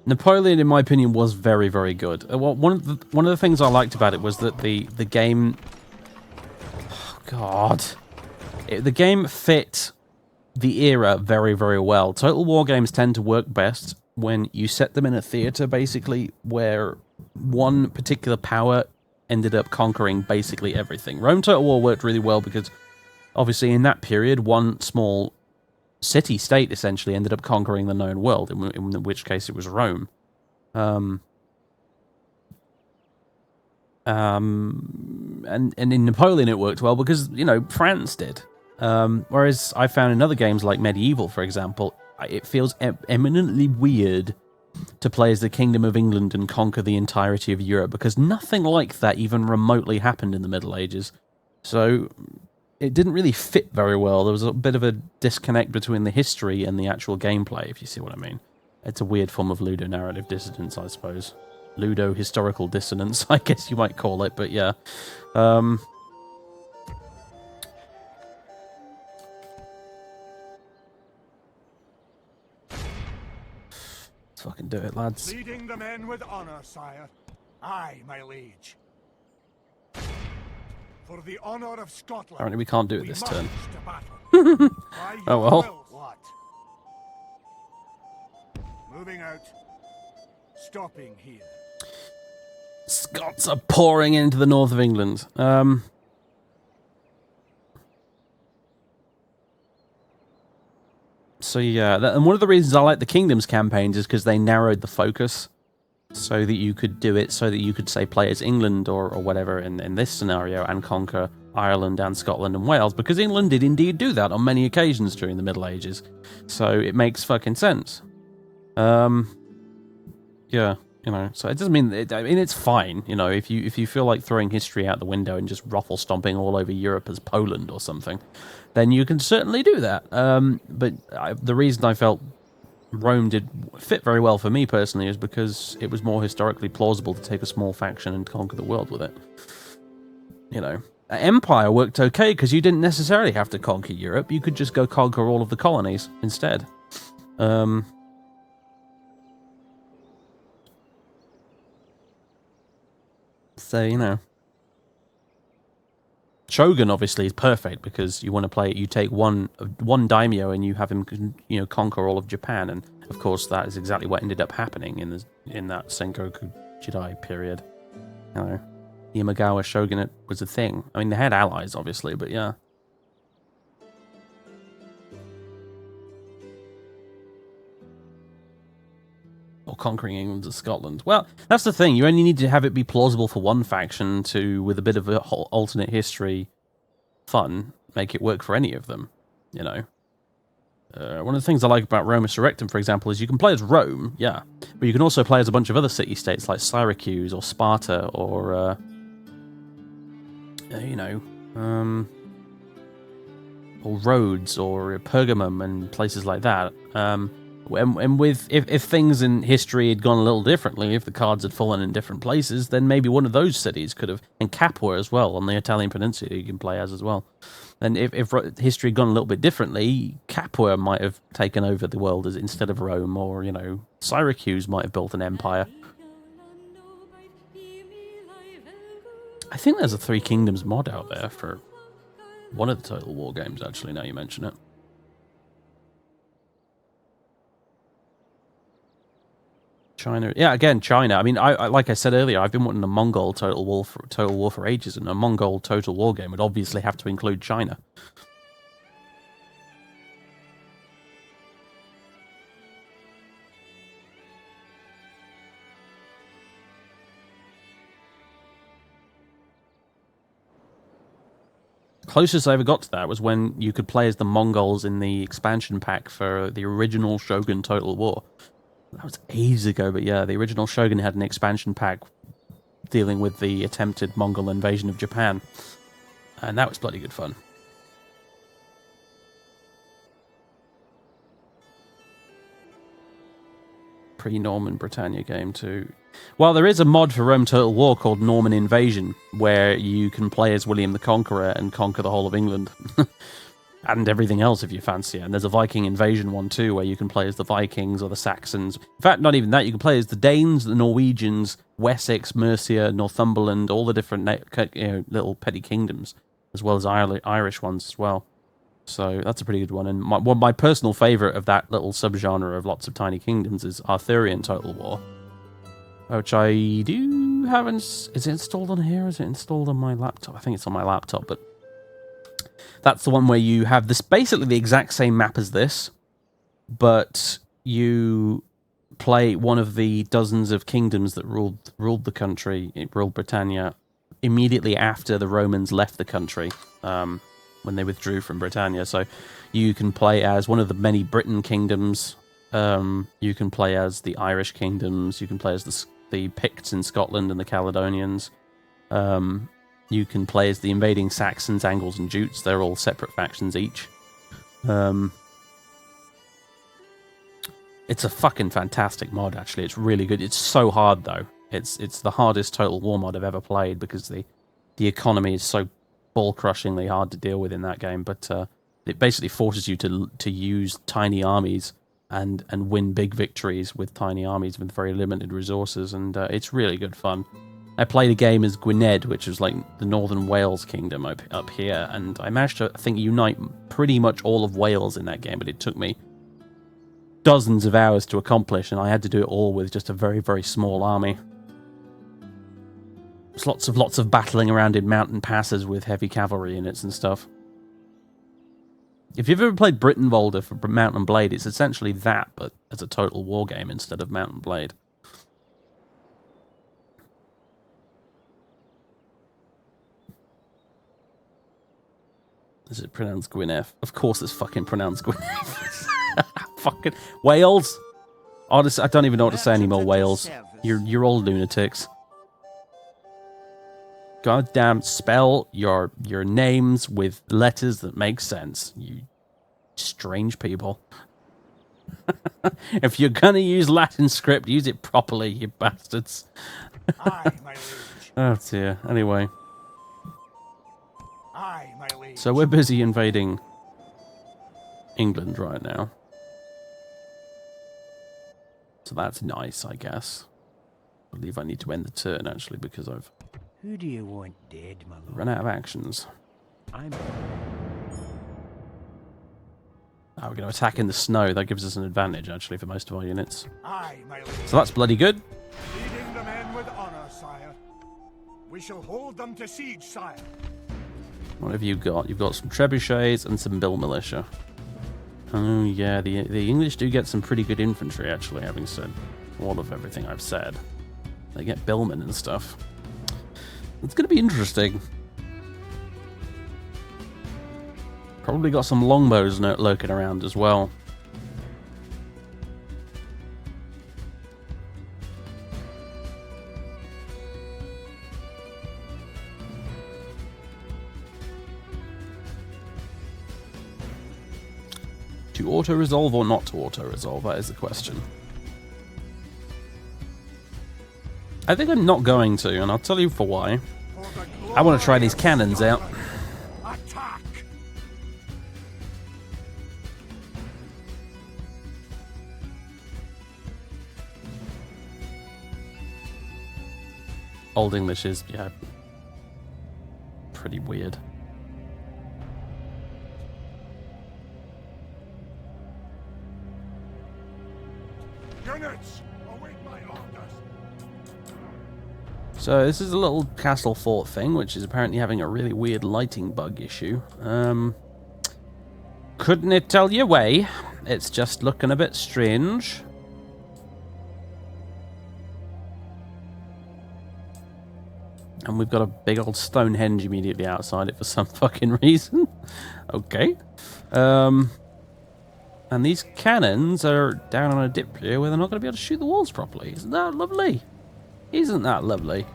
Napoleon, in my opinion, was very, very good. One of the things I liked about it was that the game... Oh, God. The game fit the era very, very well. Total War games tend to work best when you set them in a theater, basically, where one particular power ended up conquering basically everything. Rome Total War worked really well because, obviously, in that period, one small city-state essentially ended up conquering the known world, in which case it was Rome. And in Napoleon it worked well because, you know, France did. Whereas I found in other games like Medieval, for example, it feels eminently weird to play as the Kingdom of England and conquer the entirety of Europe, because nothing like that even remotely happened in the Middle Ages. So it didn't really fit very well. There was a bit of a disconnect between the history and the actual gameplay, if you see what I mean. It's a weird form of ludo-narrative dissonance, I suppose. Ludo-historical dissonance, I guess you might call it, but yeah. Let's fucking do it, lads. Leading the men with honor, sire. Aye, my liege. For the honor of Scotland. Apparently we can't do it this turn. Oh well. What? Moving out. Stopping here. Scots are pouring into the north of England. So yeah, and one of the reasons I like the Kingdoms campaigns is because they narrowed the focus so that you could do it, so that you could, say, play as England or whatever in this scenario and conquer Ireland and Scotland and Wales, because England did indeed do that on many occasions during the Middle Ages. So it makes fucking sense. Yeah, you know, so it doesn't mean... I mean, it's fine, you know, if you feel like throwing history out the window and just ruffle stomping all over Europe as Poland or something. then you can certainly do that. But the reason I felt Rome did fit very well for me personally is because it was more historically plausible to take a small faction and conquer the world with it. You know, Empire worked okay because you didn't necessarily have to conquer Europe. You could just go conquer all of the colonies instead. So, you know. Shogun obviously is perfect because you want to play. You take one daimyo and you have him, you know, conquer all of Japan, and of course that is exactly what ended up happening in that Sengoku Jidai period. You know, Imagawa shogunate was a thing. I mean, they had allies obviously, but yeah. Or conquering England and Scotland. Well, that's the thing. You only need to have it be plausible for one faction to, with a bit of a whole alternate history fun, make it work for any of them, you know. One of the things I like about Roma Surrectum, for example, is you can play as Rome, yeah, but you can also play as a bunch of other city-states like Syracuse or Sparta or, you know, or Rhodes or Pergamum and places like that. And with if things in history had gone a little differently, if the cards had fallen in different places, then maybe one of those cities could have, and Capua as well on the Italian peninsula you can play as well. And if history had gone a little bit differently, Capua might have taken over the world as instead of Rome, or you know, Syracuse might have built an empire. I think there's a Three Kingdoms mod out there for one of the Total War games. Actually, now you mention it. China, yeah, again, China. I mean, I like I said earlier, I've been wanting a Mongol Total War for ages, and a Mongol Total War game would obviously have to include China. Closest I ever got to that was when you could play as the Mongols in the expansion pack for the original Shogun Total War. That was ages ago, but yeah, the original Shogun had an expansion pack dealing with the attempted Mongol invasion of Japan. And that was bloody good fun. Pre-Norman Britannia game too. Well, there is a mod for Rome Total War called Norman Invasion, where you can play as William the Conqueror and conquer the whole of England. And everything else if you fancy it. And there's a Viking invasion one too, where you can play as the Vikings or the Saxons. In fact, not even that. You can play as the Danes, the Norwegians, Wessex, Mercia, Northumberland, all the different little petty kingdoms, as well as Irish ones as well. So that's a pretty good one. And my personal favourite of that little subgenre of lots of tiny kingdoms is Arthurian Total War, which I do haven't. Is it installed on here? Is it installed on my laptop? I think it's on my laptop, but that's the one where you have this basically the exact same map as this, but you play one of the dozens of kingdoms that ruled the country. It ruled Britannia immediately after the Romans left the country, when they withdrew from Britannia. So you can play as one of the many Britain kingdoms. You can play as the Irish kingdoms. You can play as the Picts in Scotland and the Caledonians. You can play as the invading Saxons, Angles, and Jutes. They're all separate factions each. It's a fucking fantastic mod, actually. It's really good. It's so hard, though. It's the hardest Total War mod I've ever played because the economy is so ball-crushingly hard to deal with in that game. But it basically forces you to use tiny armies and win big victories with tiny armies with very limited resources. And it's really good fun. I played a game as Gwynedd, which was like the Northern Wales kingdom up here, and I managed to, I think, unite pretty much all of Wales in that game, but it took me dozens of hours to accomplish, and I had to do it all with just a very, very small army. There's lots of battling around in mountain passes with heavy cavalry units and stuff. If you've ever played Brittenvolder for Mount and Blade, it's essentially that, but as a Total War game instead of Mount and Blade. Is it pronounced Gwynedd? Of course it's fucking pronounced Gwynedd. Fucking Wales. Honestly, I don't even know what to say anymore, Wales. You're all lunatics. goddamn spell your names with letters that make sense. You strange people. If you're gonna use Latin script, use it properly, you bastards. Aye, my liege. Oh dear. Anyway. Aye, my liege. So we're busy invading England right now. So that's nice, I guess. I believe I need to end the turn, actually, because I've Who do you want dead, my lord? run out of actions. I'm... Oh, we're going to attack in the snow. That gives us an advantage, actually, for most of our units. Aye, my liege. So that's bloody good. Leading the men with honor, sire. We shall hold them to siege, sire. What have you got? You've got some trebuchets and some bill militia. Oh, yeah, the English do get some pretty good infantry, actually, having said all of everything I've said. They get billmen and stuff. It's going to be interesting. Probably got some longbows lurking around as well. To auto-resolve or not to auto-resolve, that is the question. I think I'm not going to, and I'll tell you for why. I want to try these cannons out. Attack! Old English is, yeah, pretty weird. Units, await my orders. So this is a little castle fort thing, which is apparently having a really weird lighting bug issue. Couldn't it tell you why? It's just looking a bit strange. And we've got a big old Stonehenge immediately outside it for some fucking reason. Okay. And these cannons are down on a dip here where they're not going to be able to shoot the walls properly. Isn't that lovely? Isn't that lovely?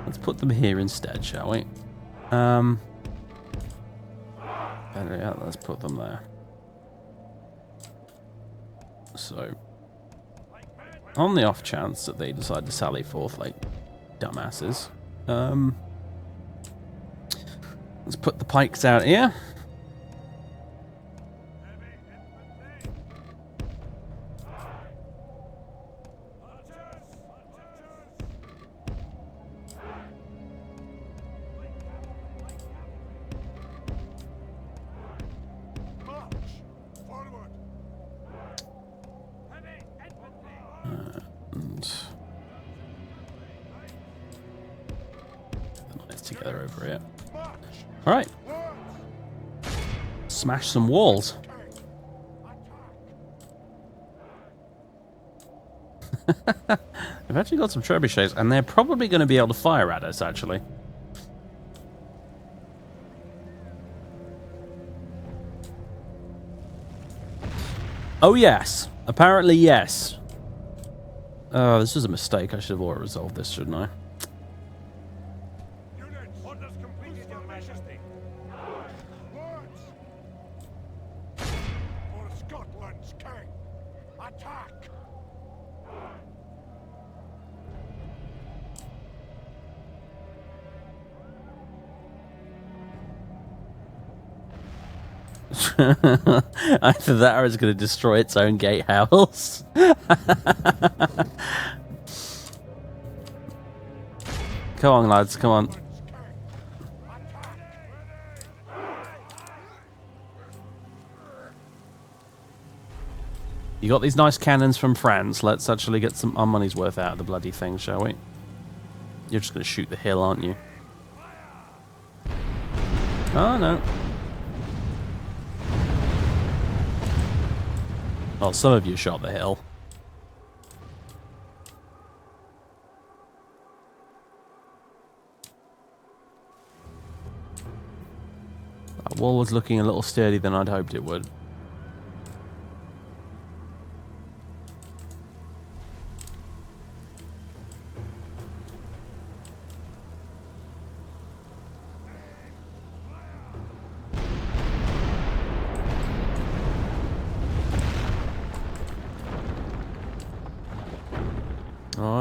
Let's put them here instead, shall we? Yeah, let's put them there. So, on the off chance that they decide to sally forth like dumbasses, let's put the pikes out here. Together over here. Alright. Smash some walls. We've actually got some trebuchets, and they're probably going to be able to fire at us, actually. Oh, yes. Apparently, yes. Oh, this was a mistake. I should have already resolved this, shouldn't I? Orders completed, Your Majesty. Words! For Scotland's king. Attack! Either that or it's going to destroy its own gatehouse. Come on, lads, come on. You got these nice cannons from France. Let's actually get some our money's worth out of the bloody thing, shall we? You're just going to shoot the hill, aren't you? Oh, no. Well, some of you shot the hill. That wall was looking a little sturdier than I'd hoped it would.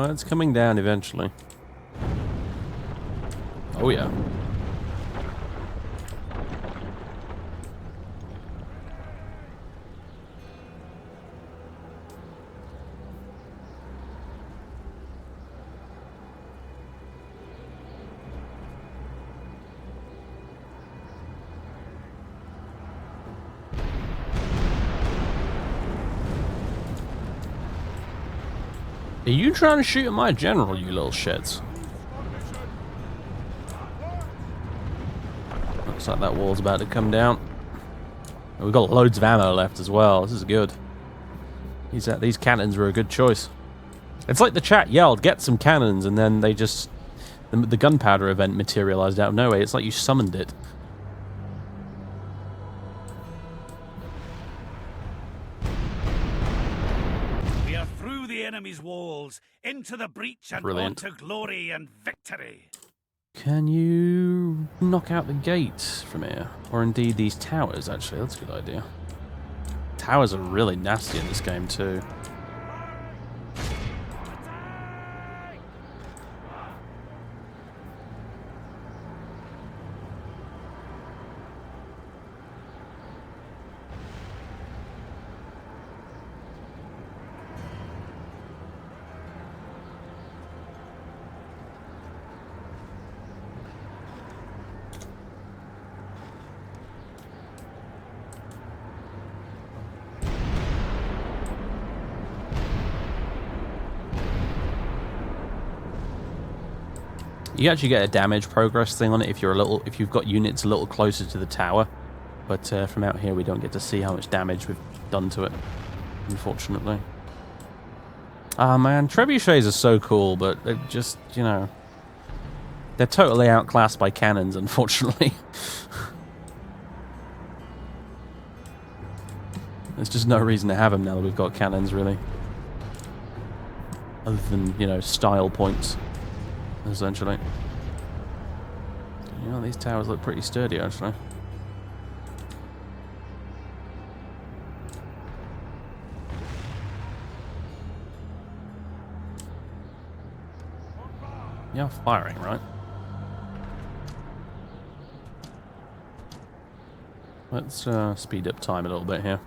Well, it's coming down eventually. Oh yeah. Are you trying to shoot at my general, you little shits? Looks like that wall's about to come down. We've got loads of ammo left as well. This is good. These cannons were a good choice. It's like the chat yelled, get some cannons, and then they just... The gunpowder event materialized out of nowhere. It's like you summoned it. We are through the enemy's walls, into the breach and on to glory and victory. Can you knock out the gates from here? Or indeed these towers, actually. That's a good idea. Towers are really nasty in this game, too. You actually get a damage progress thing on it if you've got units a little closer to the tower, but from out here we don't get to see how much damage we've done to it, unfortunately. Ah man, trebuchets are so cool, but they're just, you know, they're totally outclassed by cannons, unfortunately. There's just no reason to have them now that we've got cannons, really, other than, you know, style points. Essentially. You know, these towers look pretty sturdy, actually. You're firing, right? Let's speed up time a little bit here.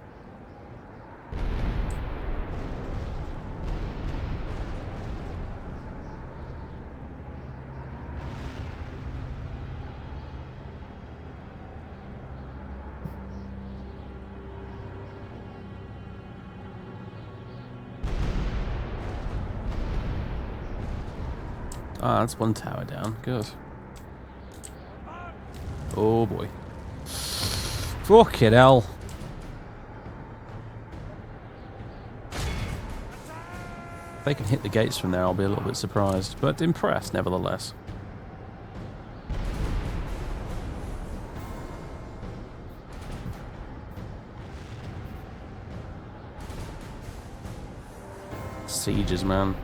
Ah, that's one tower down. Good. Oh boy. Fucking hell. If they can hit the gates from there, I'll be a little bit surprised, but impressed nevertheless. Sieges, man.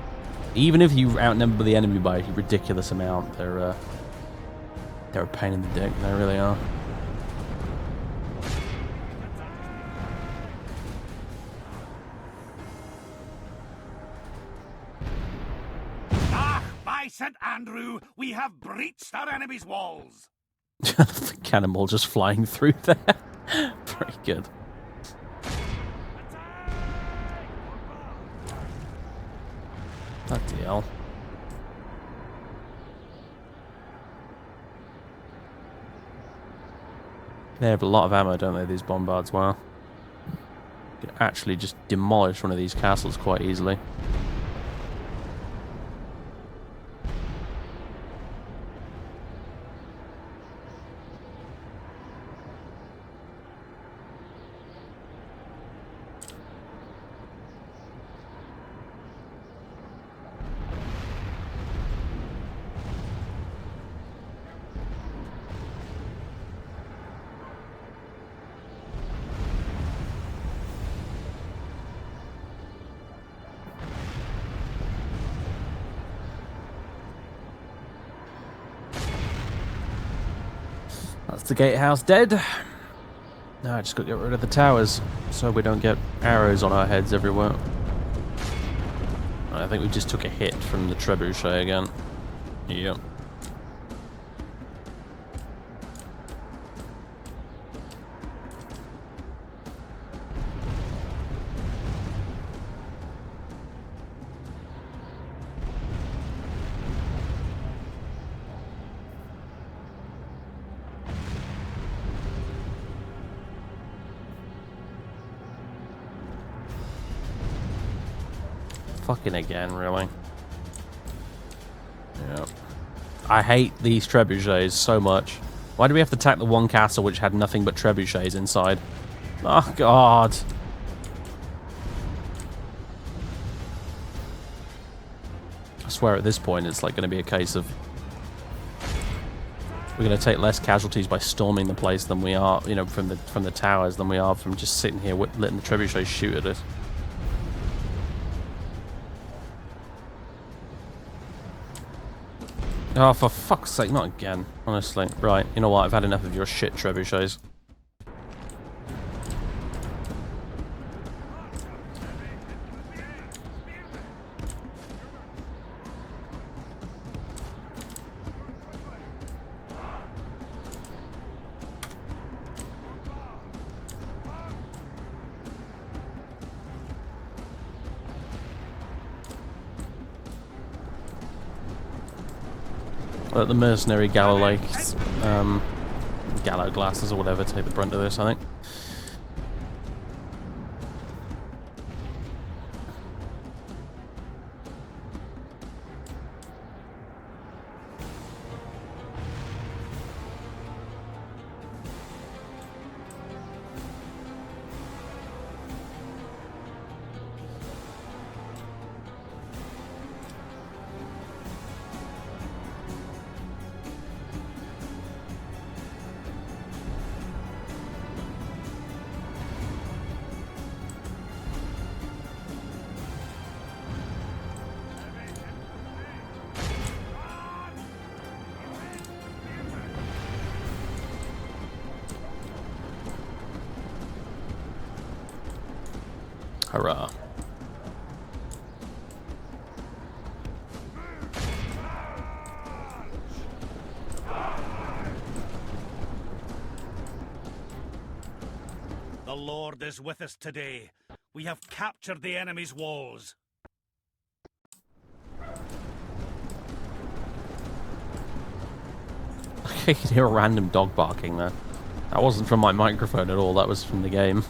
Even if you outnumber the enemy by a ridiculous amount, they're a pain in the dick. They really are. Ah, by St. Andrew, we have breached our enemy's walls. The cannonball just flying through there. Very good. Bloody hell. They have a lot of ammo, don't they, these bombards? Wow. You can actually just demolish one of these castles quite easily. That's the gatehouse dead. Now I just got to get rid of the towers so we don't get arrows on our heads everywhere. I think we just took a hit from the trebuchet again. Yep. Fucking again, really. Yep. I hate these trebuchets so much. Why do we have to attack the one castle which had nothing but trebuchets inside? Oh, God. I swear at this point it's like going to be a case of we're going to take less casualties by storming the place than we are, you know, from the towers than we are from just sitting here letting the trebuchets shoot at us. Oh, for fuck's sake, not again, honestly. Right, you know what, I've had enough of your shit trebuchets. Let the mercenary gallow glasses or whatever take the brunt of this, I think. Hurrah. The Lord is with us today. We have captured the enemy's walls. I can hear a random dog barking there. That wasn't from my microphone at all, that was from the game.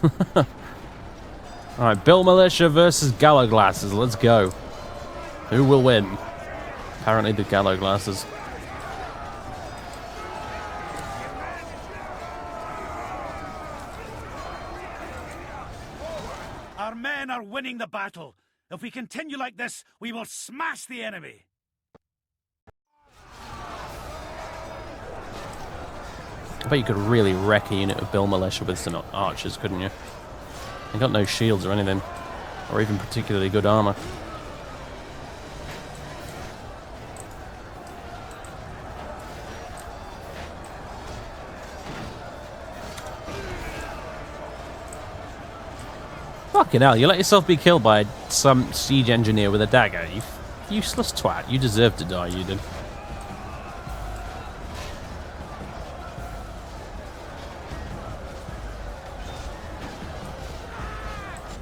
Alright, Bill Militia versus Gallow Glasses, let's go. Who will win? Apparently the Gallow Glasses. Our men are winning the battle. If we continue like this, we will smash the enemy. I bet you could really wreck a unit of Bill Militia with some archers, couldn't you? They got no shields or anything, or even particularly good armor. Fucking hell, you let yourself be killed by some siege engineer with a dagger. You useless twat. You deserve to die, you did.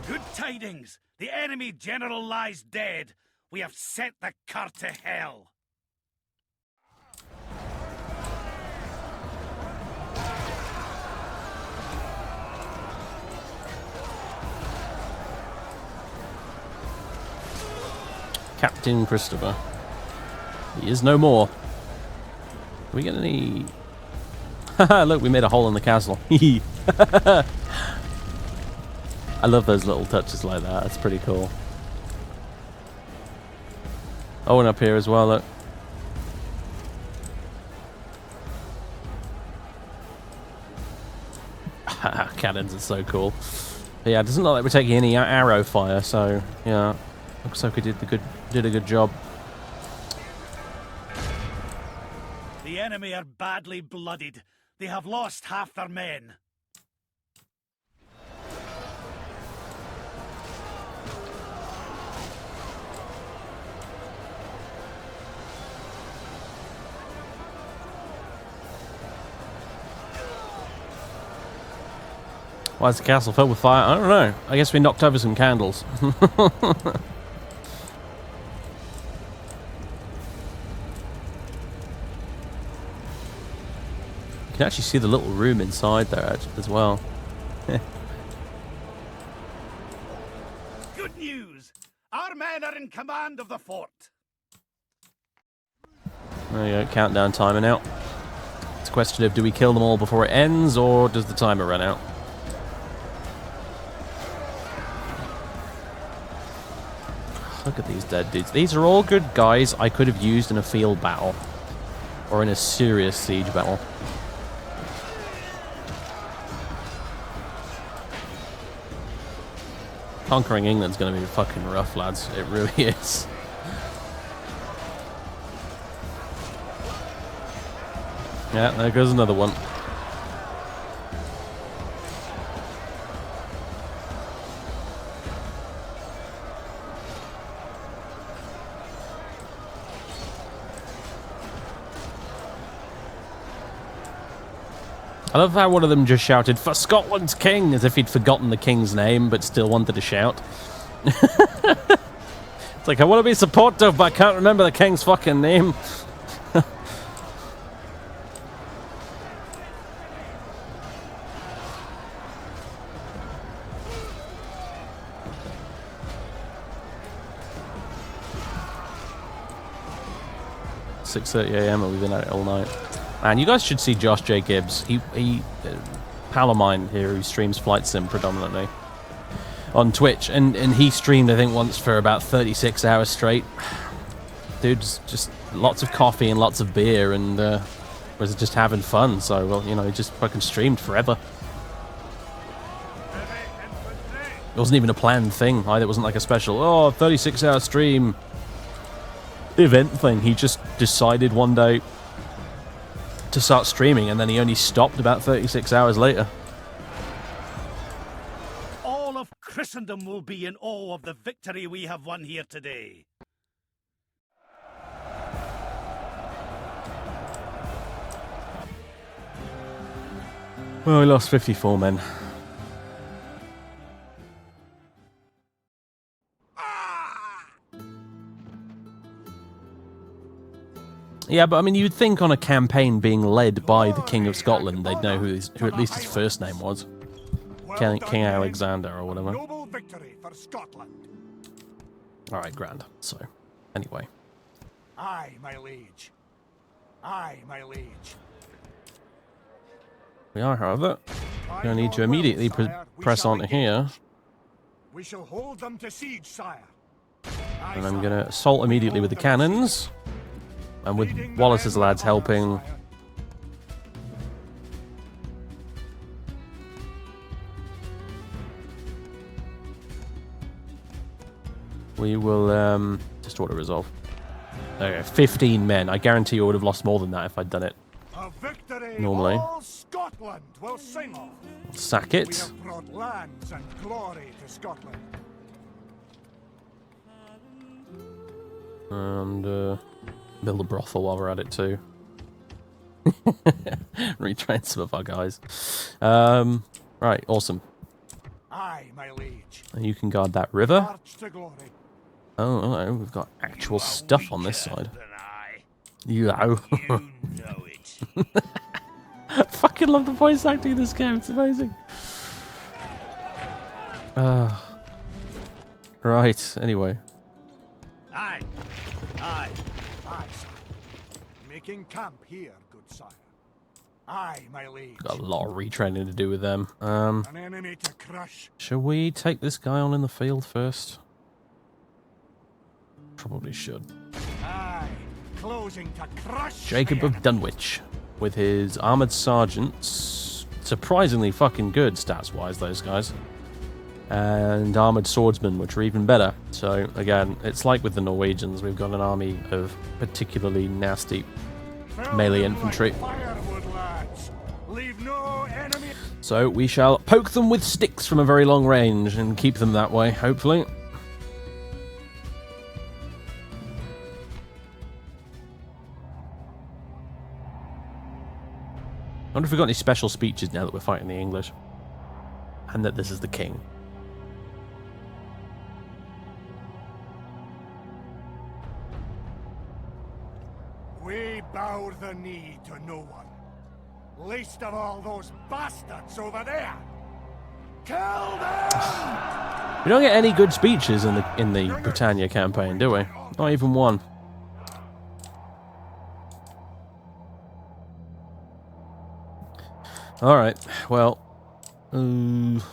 Good tidings! The enemy general lies dead. We have sent the cur to hell. Captain Christopher. He is no more. Are we get any... Haha, look, we made a hole in the castle. I love those little touches like that. That's pretty cool. Oh, and up here as well, look. Cannons are so cool. But yeah, it doesn't look like we're taking any arrow fire, so yeah. Looks like we did a good job. The enemy are badly bloodied. They have lost half their men. Why is the castle filled with fire? I don't know. I guess we knocked over some candles. You can actually see the little room inside there as well. Good news! Our men are in command of the fort. There you go, countdown timer now. It's a question of do we kill them all before it ends, or does the timer run out? Look at these dead dudes. These are all good guys I could have used in a field battle. Or in a serious siege battle. Conquering England's going to be fucking rough, lads. It really is. Yeah, there goes another one. I love how one of them just shouted, "For Scotland's king," as if he'd forgotten the king's name, but still wanted to shout. It's like, I want to be supportive, but I can't remember the king's fucking name. .30 AM, and we've been at it all night. Man, you guys should see Josh J. Gibbs. He pal of mine here who streams Flight Sim predominantly on Twitch, and he streamed, I think, once for about 36 hours straight. Dude's just lots of coffee and lots of beer, and was just having fun. So, well, you know, he just fucking streamed forever. It wasn't even a planned thing either. It wasn't like a special, 36-hour stream event thing. He just decided one day to start streaming, and then he only stopped about 36 hours later. All of Christendom will be in awe of the victory we have won here today. Well, we lost 54 men. Yeah, but I mean, you'd think on a campaign being led by the King of Scotland, they'd know who at least his first name was. King Alexander or whatever. Noble victory for Scotland. Alright, grand. So, anyway. Aye, my liege. Aye, my liege. We are, however, going to need to immediately press on to here. We shall hold them to siege, sire. And I'm going to assault immediately with the cannons. And with Wallace's lads helping, we will just auto resolve. Okay, 15 men. I guarantee you would have lost more than that if I'd done it normally. All Scotland will sing of. Sack We it. have brought lands and glory to Scotland. And build a brothel while we're at it too. Retrain some of our guys. Right, awesome. Aye, my liege. And you can guard that river. March to glory. Oh, we've got actual stuff on this side. You know. it. I fucking love the voice acting in this game. It's amazing. Right, anyway. Aye. Aye. Aye, sire. Making camp here, good sire. Aye, my liege. Got a lot of retraining to do with them. An enemy to crush. Shall we take this guy on in the field first? Probably should. Aye, closing to crush. Jacob of Dunwich, with his armored sergeants, surprisingly fucking good stats-wise, those guys. And armored swordsmen, which are even better. So, again, it's like with the Norwegians, we've got an army of particularly nasty melee infantry. Firewood, lads. Leave no enemy. So, we shall poke them with sticks from a very long range and keep them that way, hopefully. I wonder if we've got any special speeches now that we're fighting the English. and that this is the king. We bow the knee to no one. Least of all those bastards over there. Kill them! We don't get any good speeches in the Britannia campaign, do we? Not even one. All right. Well. Generals,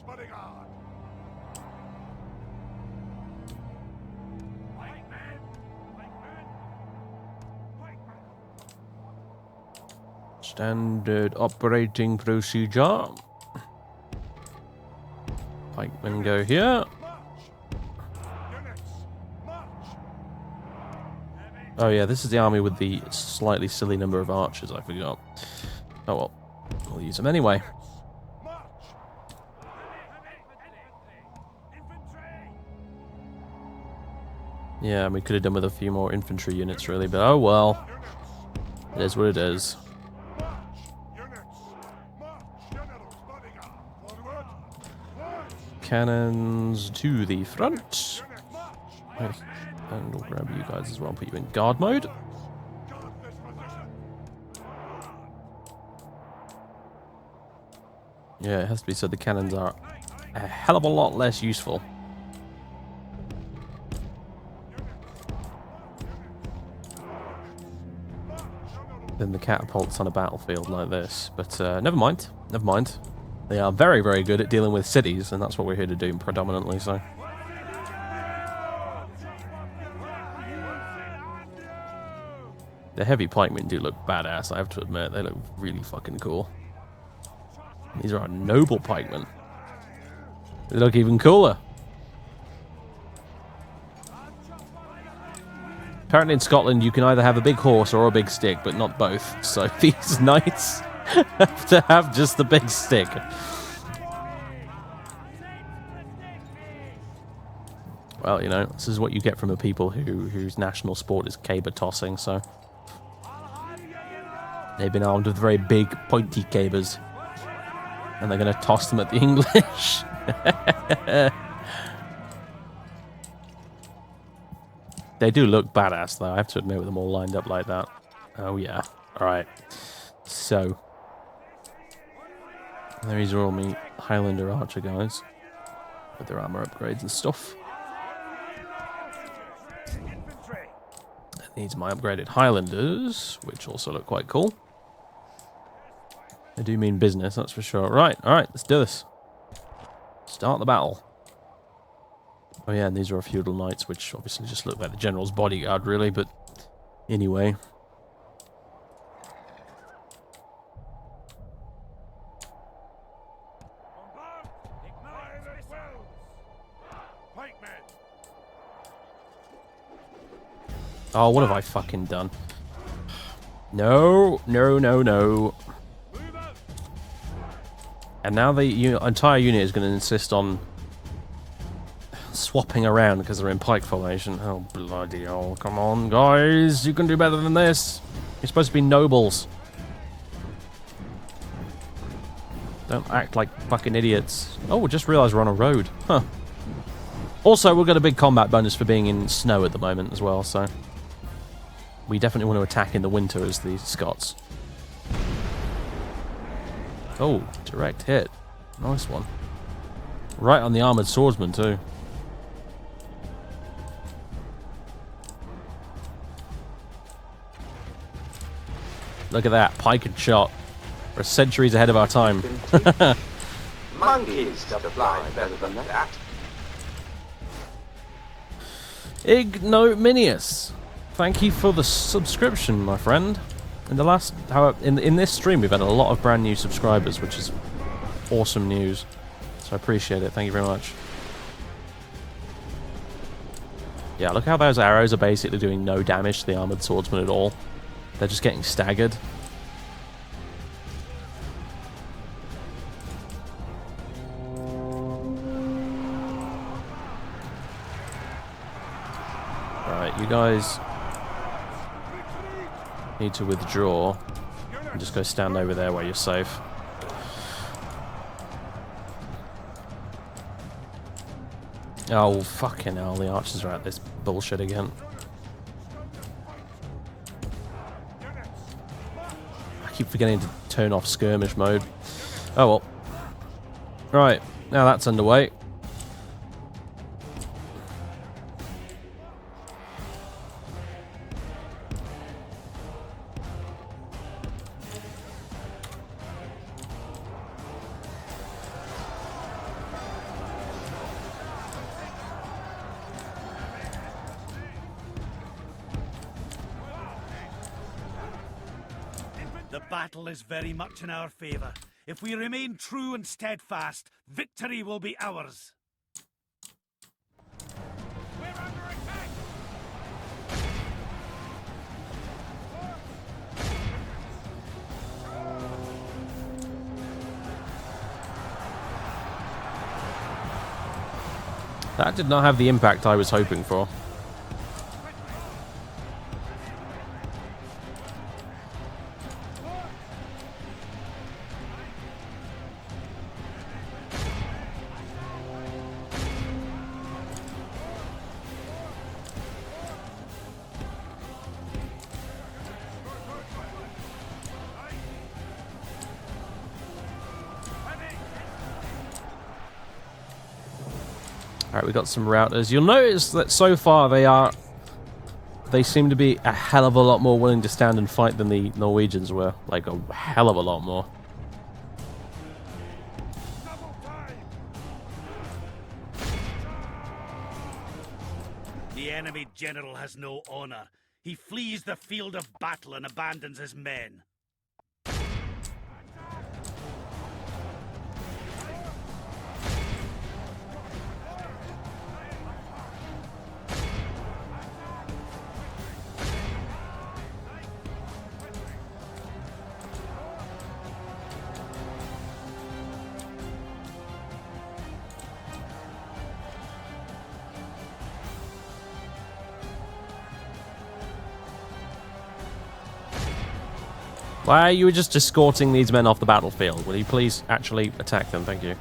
bodyguard. Standard operating procedure. Pikemen go here. Oh yeah, this is the army with the slightly silly number of archers, I forgot. Oh well, we'll use them anyway. Yeah, we could have done with a few more infantry units really, but oh well. It is what it is. Cannons to the front. And we'll grab you guys as well and put you in guard mode. Yeah, it has to be so the cannons are a hell of a lot less useful. Than the catapults on a battlefield like this. But never mind, never mind. They are very, very good at dealing with cities, and that's what we're here to do predominantly, so... The heavy pikemen do look badass, I have to admit. They look really fucking cool. These are our noble pikemen. They look even cooler. Apparently in Scotland you can either have a big horse or a big stick, but not both. So these knights have to have just the big stick. Well, you know, this is what you get from a people whose national sport is caber tossing, so... They've been armed with very big, pointy cabers. And they're going to toss them at the English. They do look badass, though, I have to admit, with them all lined up like that. Oh, yeah. Alright. So. These are all me Highlander archer guys. With their armor upgrades and stuff. That needs my upgraded Highlanders, which also look quite cool. They do mean business, that's for sure. Right, alright, let's do this. Start the battle. Oh yeah, and these are our feudal knights, which obviously just look like the general's bodyguard, really, but anyway. Oh, what have I fucking done? No, no, no, no. And now the entire unit is going to insist on swapping around because they're in pike formation. Oh, bloody hell. Come on, guys. You can do better than this. You're supposed to be nobles. Don't act like fucking idiots. Oh, we just realised we're on a road. Huh. Also, we'll get a big combat bonus for being in snow at the moment as well, so... We definitely want to attack in the winter as the Scots. Oh, direct hit. Nice one. Right on the armoured swordsman, too. Look at that, pike and shot. We're centuries ahead of our time. Monkeys to fly better than that. Ignominious. Thank you for the subscription, my friend. In the last, in this stream, we've had a lot of brand new subscribers, which is awesome news. So I appreciate it. Thank you very much. Yeah, look how those arrows are basically doing no damage to the armored swordsman at all. They're just getting staggered. Alright, you guys need to withdraw. And just go stand over there where you're safe. Oh, fucking hell, the archers are at this bullshit again. I keep forgetting to turn off skirmish mode. Oh well. Right, now that's underway. The battle is very much in our favor. If we remain true and steadfast, victory will be ours. We're under attack! That did not have the impact I was hoping for. Alright, we got some routers. You'll notice that so far they seem to be a hell of a lot more willing to stand and fight than the Norwegians were. Like, a hell of a lot more. The enemy general has no honor. He flees the field of battle and abandons his men. Why are you just escorting these men off the battlefield? Will you please actually attack them? Thank you.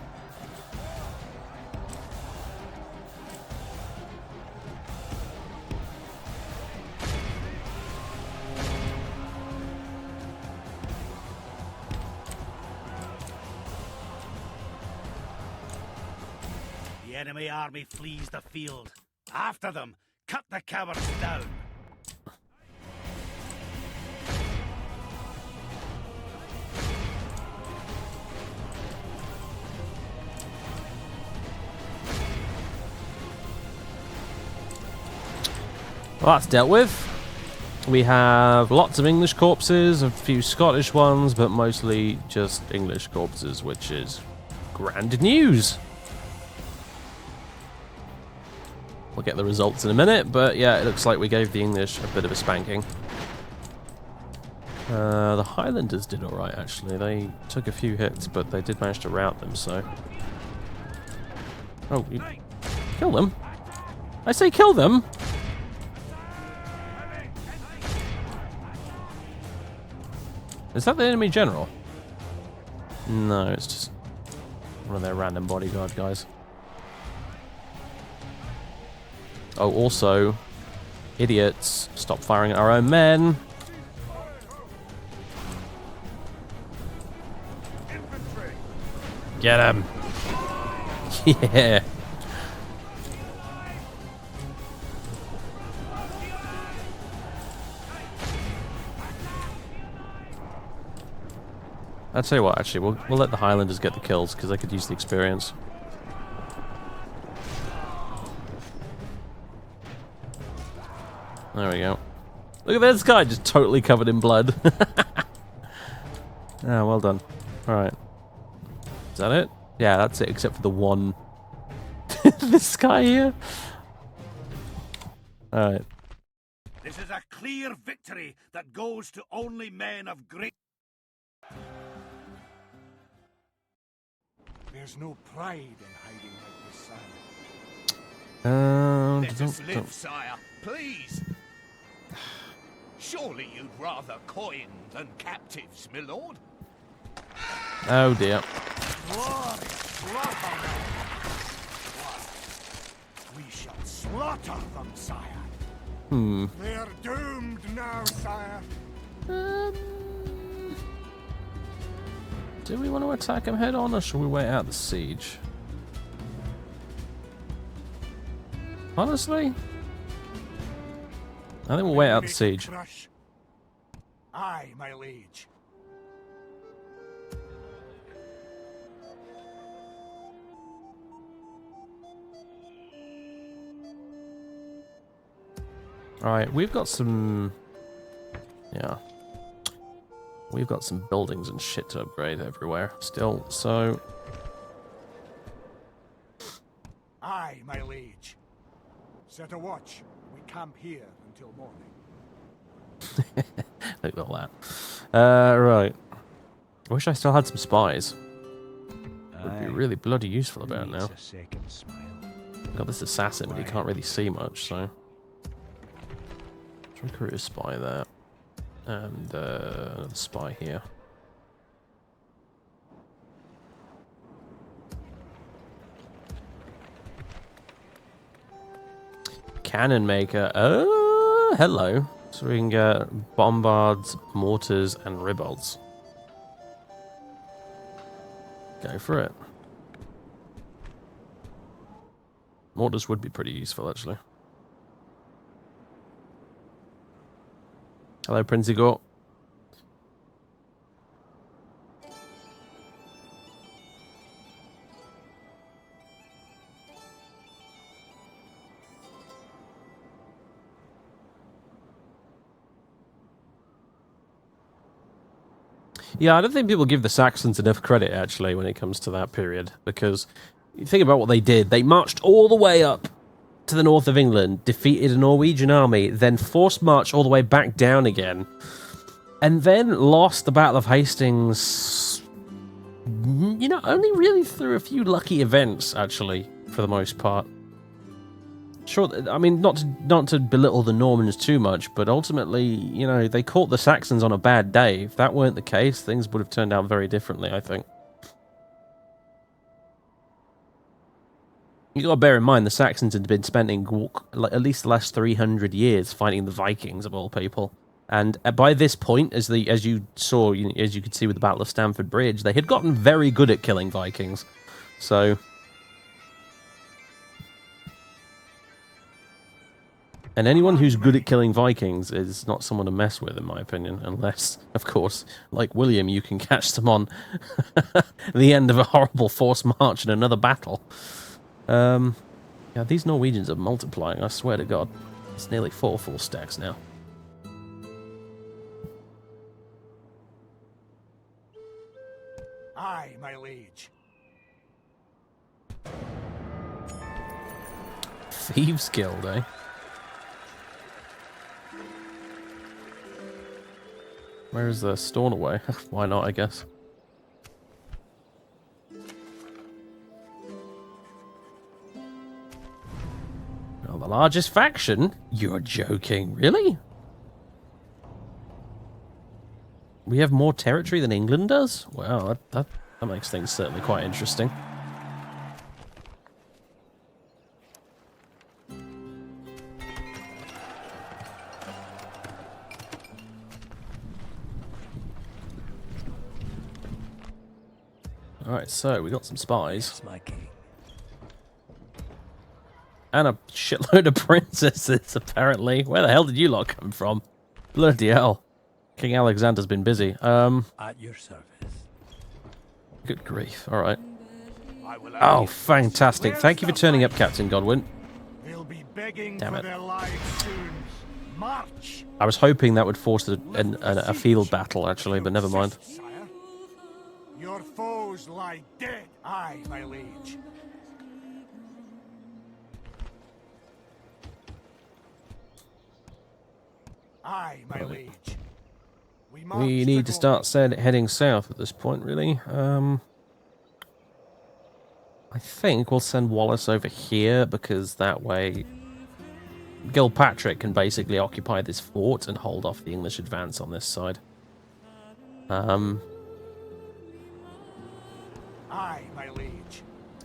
The enemy army flees the field. After them, cut the cowards down. Well, that's dealt with. We have lots of English corpses, a few Scottish ones, but mostly just English corpses, which is grand news. We'll get the results in a minute, but yeah, it looks like we gave the English a bit of a spanking. The Highlanders did alright, actually. They took a few hits, but they did manage to rout them, so... Oh, you... Kill them? I say kill them! Is that the enemy general? No, it's just one of their random bodyguard guys. Oh, also, idiots, stop firing at our own men. Get him! Yeah! I'll tell you what, actually, we'll let the Highlanders get the kills, because they could use the experience. There we go. Look at this guy, just totally covered in blood. Ah, well done. Alright. Is that it? Yeah, that's it, except for the one... this guy here. Alright. This is a clear victory that goes to only men of great... There's no pride in hiding like this, sire. Let us live, sire. Please. Surely you'd rather coin than captives, my lord? Oh dear. We shall slaughter them, sire. Hmm. They're doomed now, sire. Do we want to attack him head on, or should we wait out the siege? Honestly, I think we'll wait out the siege. Aye, my liege. Alright, we've got some... Yeah. We've got some buildings and shit to upgrade everywhere still, so... Aye, my liege. Set a watch. We camp here until morning. Look at all that. Right. I wish I still had some spies. Would be really bloody useful about now. A second smile. Got this assassin, but he can't really see much, so... Let's recruit a spy there. And another spy here. Cannon maker. Oh, hello. So we can get bombards, mortars, and ribolds. Go for it. Mortars would be pretty useful, actually. Hello, Prince Igor. Yeah, I don't think people give the Saxons enough credit, actually, when it comes to that period, because you think about what they did. They marched all the way up to the north of England, defeated a Norwegian army, then forced march all the way back down again, and then lost the Battle of Hastings, you know, only really through a few lucky events, actually, for the most part. Sure, I mean, not to belittle the Normans too much, but ultimately, you know, they caught the Saxons on a bad day. If that weren't the case, things would have turned out very differently, I think. You got to bear in mind the Saxons had been spending at least the last 300 years fighting the Vikings of all people, and by this point, as you saw, as you could see with the Battle of Stamford Bridge, they had gotten very good at killing Vikings. So, and anyone who's good at killing Vikings is not someone to mess with, in my opinion, unless, of course, like William, you can catch them on the end of a horrible forced march in another battle. Yeah, these Norwegians are multiplying, I swear to God. It's nearly 4 full stacks now. Aye, my liege. Thieves Guild, eh? Where is the Stornoway? Why not, I guess. Well, the largest faction? You're joking, really? We have more territory than England does? Wow, that makes things certainly quite interesting. Alright, so we got some spies. And a shitload of princesses, apparently. Where the hell did you lot come from? Bloody hell. King Alexander's been busy. At your service. Good grief. Alright. Oh, fantastic. Thank you for turning up, Captain Godwin. They'll be begging Damn for it. their lives soon. March. I was hoping that would force a field battle, actually, but never mind. Sire. Your foes lie dead. Aye, my liege. Aye, my liege. We need to start heading south at this point, really. I think we'll send Wallace over here, because that way Gilpatrick can basically occupy this fort and hold off the English advance on this side. Aye, my liege.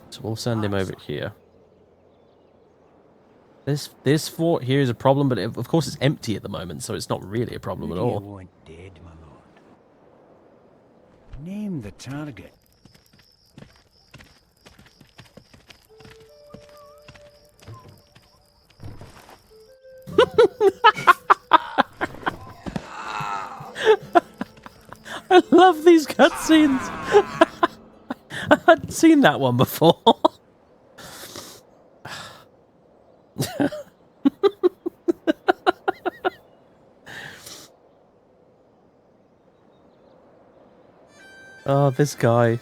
So we'll send him over here. This fort here is a problem, but of course it's empty at the moment, so it's not really a problem at all. Who do you want dead, my lord? Name the target. I love these cutscenes. I hadn't seen that one before. Oh, this guy.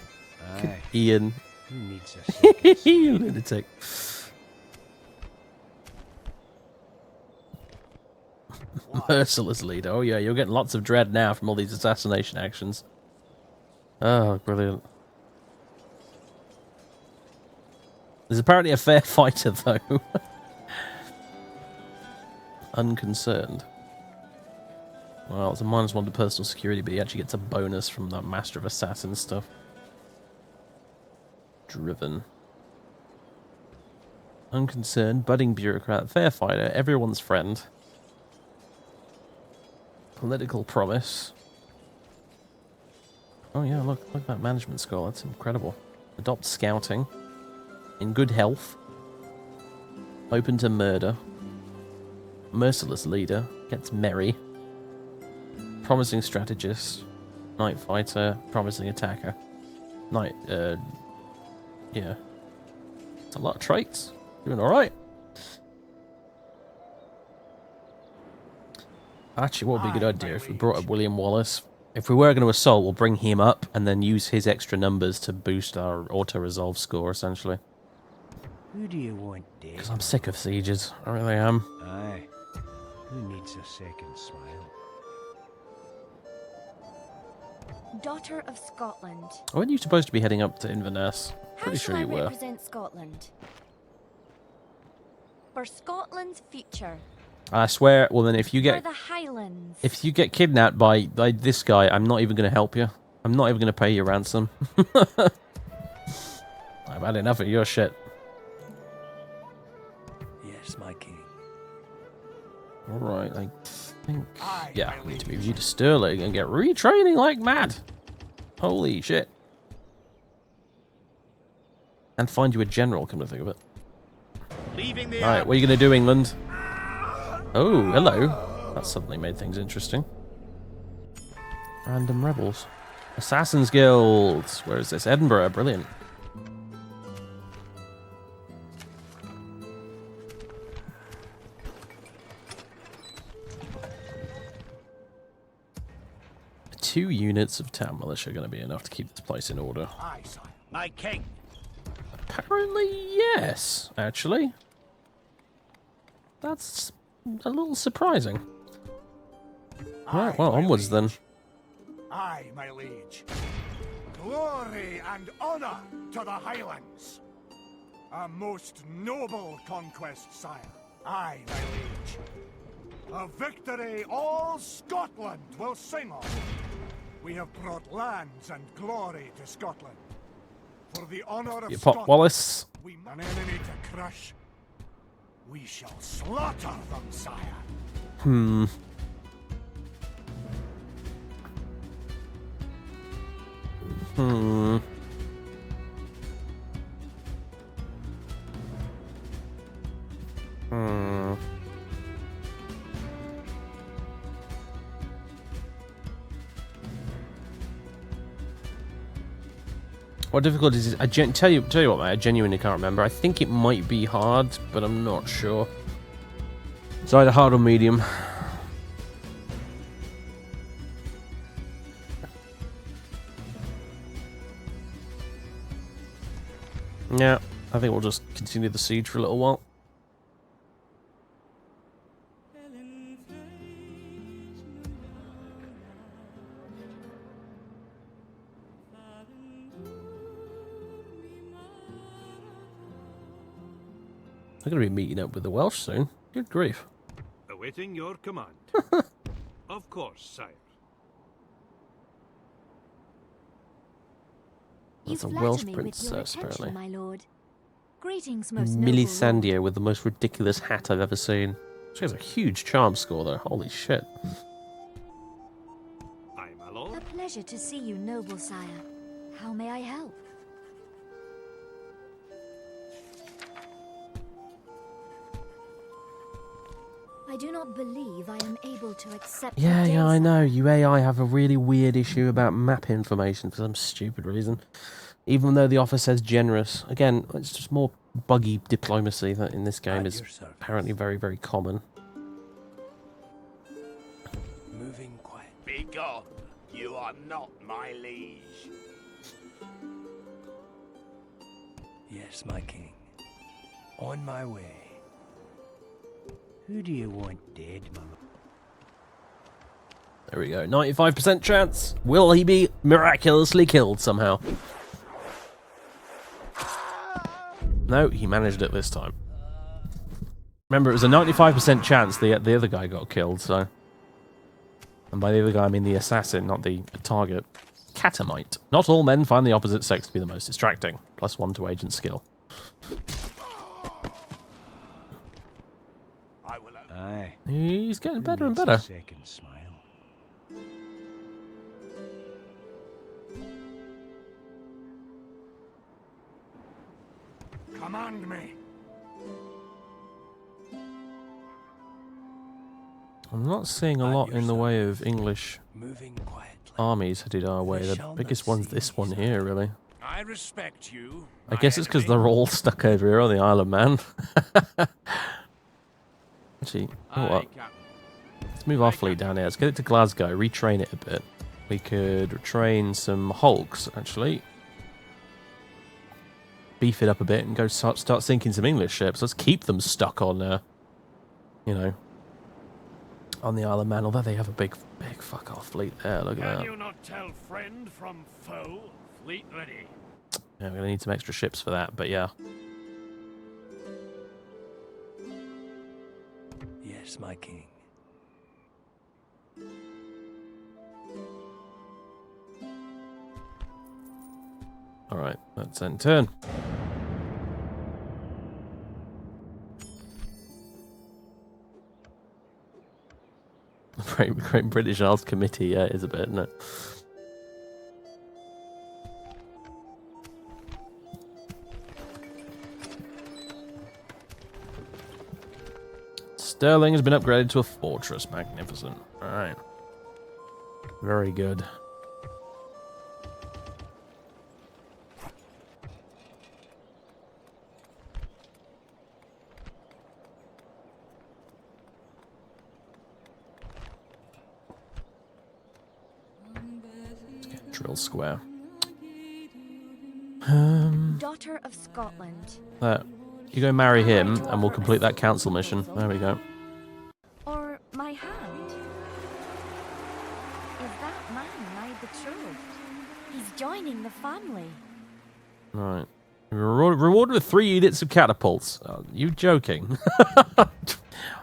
Aye. Ian. Who needs a second You lunatic. Merciless leader. Oh yeah, you're getting lots of dread now from all these assassination actions. Oh, brilliant. There's apparently a fair fighter, though. Unconcerned. Well, it's a -1 to personal security, but he actually gets a bonus from that Master of Assassins stuff. Driven. Unconcerned, budding bureaucrat, fair fighter, everyone's friend. Political promise. Oh yeah, look at that management score, that's incredible. Adopt scouting. In good health. Open to murder. Merciless leader. Gets merry. Promising strategist. Night fighter. Promising attacker. Night, yeah. It's a lot of traits. Doing alright. Actually, what would be a good idea if we brought up William Wallace? If we were going to assault, we'll bring him up and then use his extra numbers to boost our auto-resolve score, essentially. Who do you want dead? Because I'm sick of sieges. I really am. Aye. Who needs a second smile? Daughter of Scotland. Weren't you supposed to be heading up to Inverness? Pretty sure you were. How shall I represent Scotland? For Scotland's future. I swear, well then if you For get... the Highlands. If you get kidnapped by this guy, I'm not even going to help you. I'm not even going to pay you ransom. I've had enough of your shit. Yes, my king. Alright, I think... Yeah, I need to move you to Stirling and get retraining like mad. Holy shit. And find you a general, come to think of it. Alright, what are you going to do, England? Oh, hello. That suddenly made things interesting. Random rebels. Assassin's Guilds. Where is this? Edinburgh. Brilliant. Two units of town militia are going to be enough to keep this place in order. Aye, sire. My king. Apparently, yes, actually. That's a little surprising. Alright, well, onwards then. Aye, my liege. Glory and honour to the Highlands. A most noble conquest, sire. Aye, my liege. A victory all Scotland will sing of. We have brought lands and glory to Scotland. For the honour of You Scotland, pop Wallace. an enemy to crush. We shall slaughter them, sire. Hmm. Hmm. Hmm. What difficulties is it? Tell you what, mate, I genuinely can't remember. I think it might be hard, but I'm not sure. It's either hard or medium. Yeah, I think we'll just continue the siege for a little while. I'm going to be meeting up with the Welsh soon. Good grief. Awaiting your command. Of course, sire. That's a You Welsh flatter me with your princess, attention, apparently. my lord. Greetings, most Millie noble lord. Sandia with the most ridiculous hat I've ever seen. She has a huge charm score, though. Holy shit. Aye, my lord. A pleasure to see you, noble sire. How may I help? I do not believe I am able to accept. Yeah, I know. You AI have a really weird issue about map information for some stupid reason. Even though the offer says generous. Again, it's just more buggy diplomacy that in this game is apparently very, very common. Moving quiet. Be gone. You are not my liege. Yes, my king. On my way. Who do you want dead, my lord? There we go. 95% chance. Will he be miraculously killed somehow? No, he managed it this time. Remember, it was a 95% chance the other guy got killed, so... And by the other guy, I mean the assassin, not the target. Catamite. Not all men find the opposite sex to be the most distracting. +1 to agent skill. Aye. He's getting better and better. Second smile. Command me. I'm not seeing a lot in the way of English Moving quietly. armies headed our way. The biggest one's this one here, really. I respect you. I guess it's because they're all stuck over here on the Isle of Man. Actually, you know what? Let's move our fleet down here. Let's get it to Glasgow, retrain it a bit. We could train some hulks, actually. Beef it up a bit and go start sinking some English ships. Let's keep them stuck on, you know, on the Isle of Man. Although they have a big fuck-off fleet there. Look at that. Can you not tell friend from foe? Fleet ready. Yeah, we're going to need some extra ships for that, but yeah. Yes, my king. Alright, let's end turn. Great British Isles Committee, yeah, it is a bit, isn't it? Stirling has been upgraded to a fortress. Magnificent. Alright. Very good. Drill square. Daughter of Scotland. You go marry him, and we'll complete that council mission. There we go. Or my hand. Is that man my betrothed? He's joining the family. Right. Rewarded with 3 units of catapults. Oh, you joking?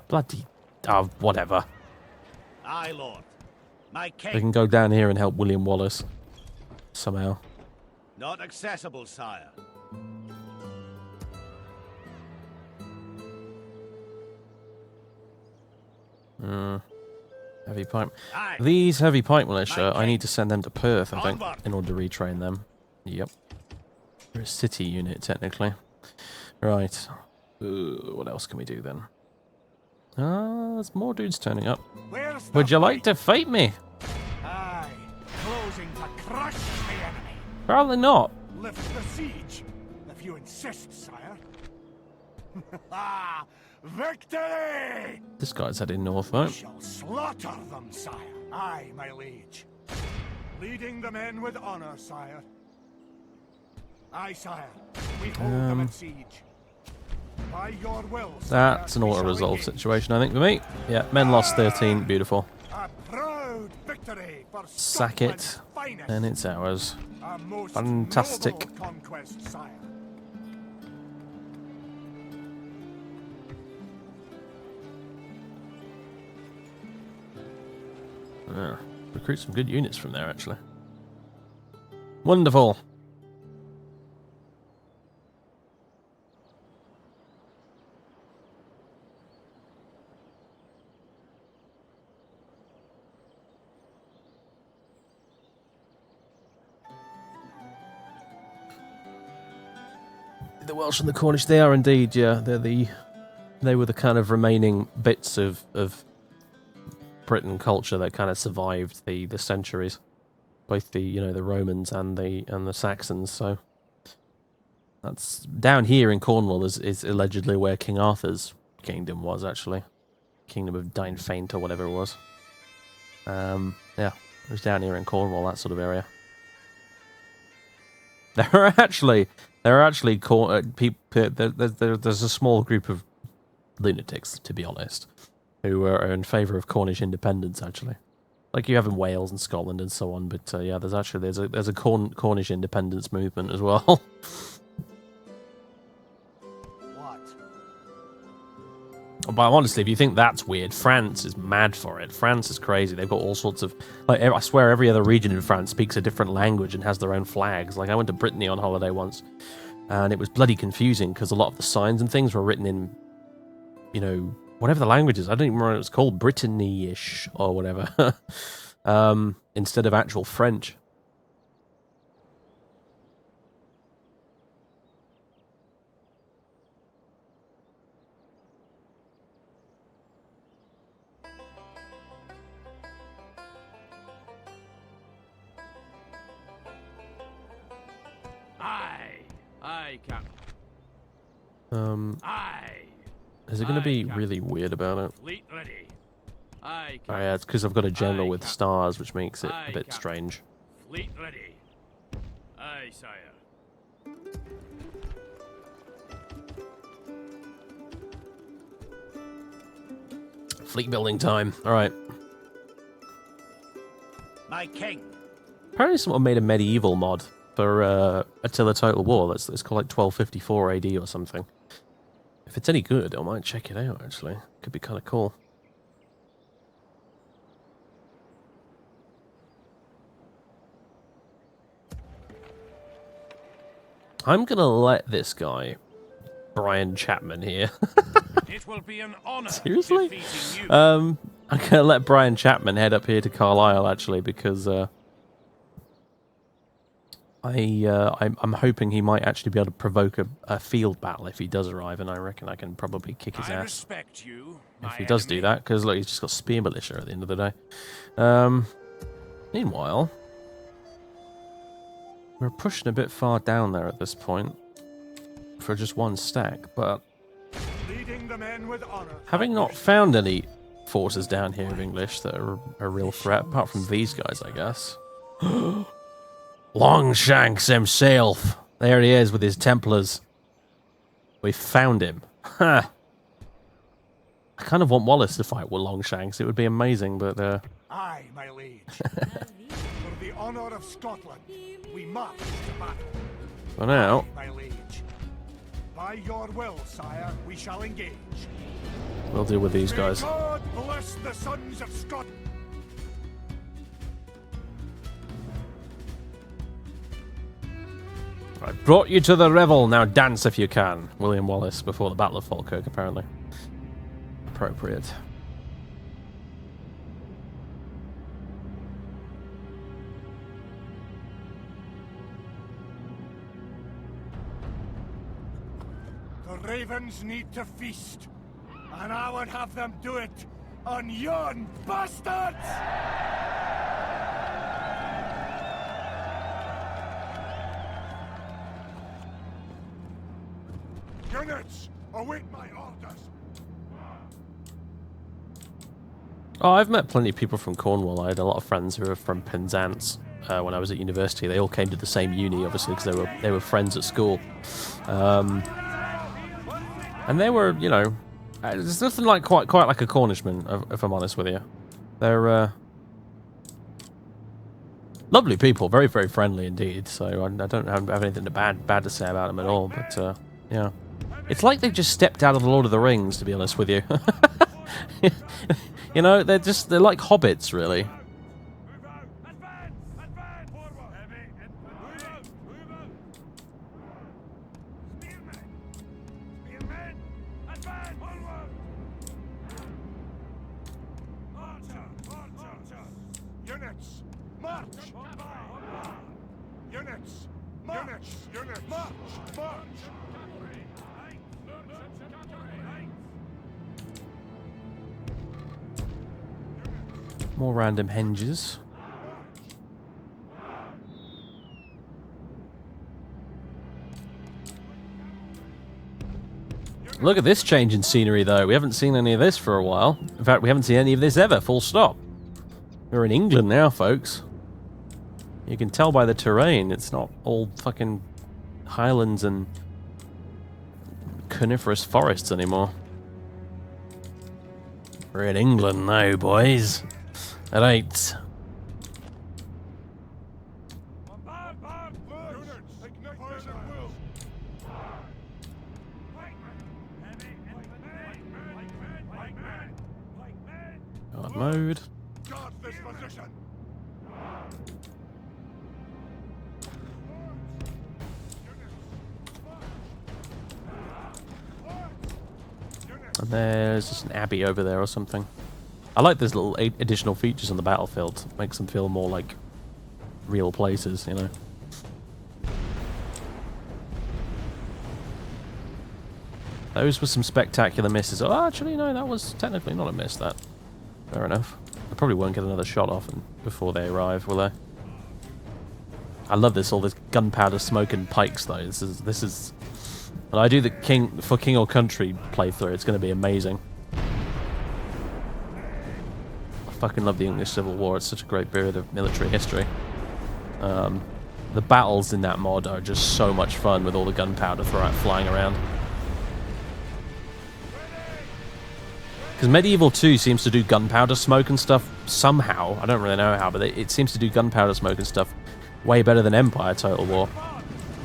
Bloody... Oh, whatever. Aye, Lord. My king. They can go down here and help William Wallace. Somehow. Not accessible, sire. Heavy pipe. Aye. These heavy pipe militia, I need to send them to Perth, I think, in order to retrain them. Yep. They're a city unit, technically. Right. What else can we do then? There's more dudes turning up. Would you like to fight me? Aye, closing to crush the enemy. Probably not. Lift the siege, if you insist, sire. Victory! This guy's heading north, right? Shall slaughter them, sire. Aye, my liege. Leading the men with honor, sire. Aye, sire. We hold them at siege. By your will, sire, That's an auto-resolve situation, I think, for me. Yeah, men lost 13. Beautiful. a proud victory for Sack it, Scotland's finest. and it's ours. A most Fantastic. noble conquest, sire. Yeah, recruit some good units from there, actually. Wonderful. The Welsh and the Cornish, they are indeed, yeah. They were the kind of remaining bits of Britain culture that kind of survived the centuries, both the the Romans and the Saxons. So that's down here in Cornwall is allegedly where King Arthur's kingdom was, actually, Kingdom of Dynefaint or whatever it was. Yeah, it was down here in Cornwall, that sort of area. There are actually people. There's a small group of lunatics, to be honest, who are in favour of Cornish independence. Actually, like you have in Wales and Scotland and so on. But yeah, there's a Cornish independence movement as well. But honestly, if you think that's weird, France is mad for it. France is crazy. They've got all sorts of... Like, I swear every other region in France speaks a different language and has their own flags. Like, I went to Brittany on holiday once, and it was bloody confusing because a lot of the signs and things were written in, whatever the language is. I don't even remember what it was called. Brittany-ish or whatever. Instead of actual French. Aye, Captain. Is it going to be really weird about it? Fleet ready. Aye, oh yeah, it's because I've got a general with stars, which makes it a bit strange. Fleet ready. Aye, sire. Fleet building time. All right. My king. Apparently, someone made a medieval mod for Attila Total War. It's called like 1254 AD or something. If it's any good, I might check it out, actually. Could be kind of cool. I'm going to let this guy, Brian Chapman here. It will be an honor. Seriously? I'm going to let Brian Chapman head up here to Carlisle, actually, because... I'm hoping he might actually be able to provoke a field battle if he does arrive, and I reckon I can probably kick his ass respect you, if he does do that, because look, he's just got spear militia at the end of the day. Meanwhile, we're pushing a bit far down there at this point for just one stack, but leading the men with honor. Having not found any forces down here of English that are a real threat, apart from these guys, I guess. Longshanks himself. There he is with his Templars. We found him. Ha! I kind of want Wallace to fight with Longshanks. It would be amazing, but... Aye, my liege. For the honour of Scotland, we march to battle. For now... Aye, my liege. By your will, sire, we shall engage. We'll deal with these guys. May God bless the sons of Scotland. I brought you to the revel, now dance if you can. William Wallace before the Battle of Falkirk, apparently. Appropriate. The ravens need to feast, and I would have them do it on yon bastards! Units, await my orders. Oh, I've met plenty of people from Cornwall. I had a lot of friends who were from Penzance when I was at university. They all came to the same uni, obviously, because they were friends at school. And they were, there's nothing like quite like a Cornishman, if I'm honest with you. They're lovely people, very, very friendly indeed. So I don't have anything bad to say about them at all. But yeah. It's like they've just stepped out of the Lord of the Rings, to be honest with you. They're like hobbits, really. Units, march! Units, march! Units, march! March! More random henges. Look at this change in scenery, though. We haven't seen any of this for a while. In fact, we haven't seen any of this ever, full stop. We're in England now, folks. You can tell by the terrain, it's not all fucking highlands and coniferous forests anymore. We're in England now, boys. Right. God mode. And there's just an abbey over there or something. I like these little additional features on the battlefield. It makes them feel more like real places, you know. Those were some spectacular misses. Oh, actually, no, that was technically not a miss, that. Fair enough. I probably won't get another shot off before they arrive, will they? I love this, all this gunpowder smoke and pikes, though. This is... When I do the King or Country playthrough, it's going to be amazing. I fucking love the English Civil War. It's such a great period of military history. The battles in that mod are just so much fun with all the gunpowder flying around. Because Medieval 2 seems to do gunpowder smoke and stuff somehow. I don't really know how, but it seems to do gunpowder smoke and stuff way better than Empire Total War.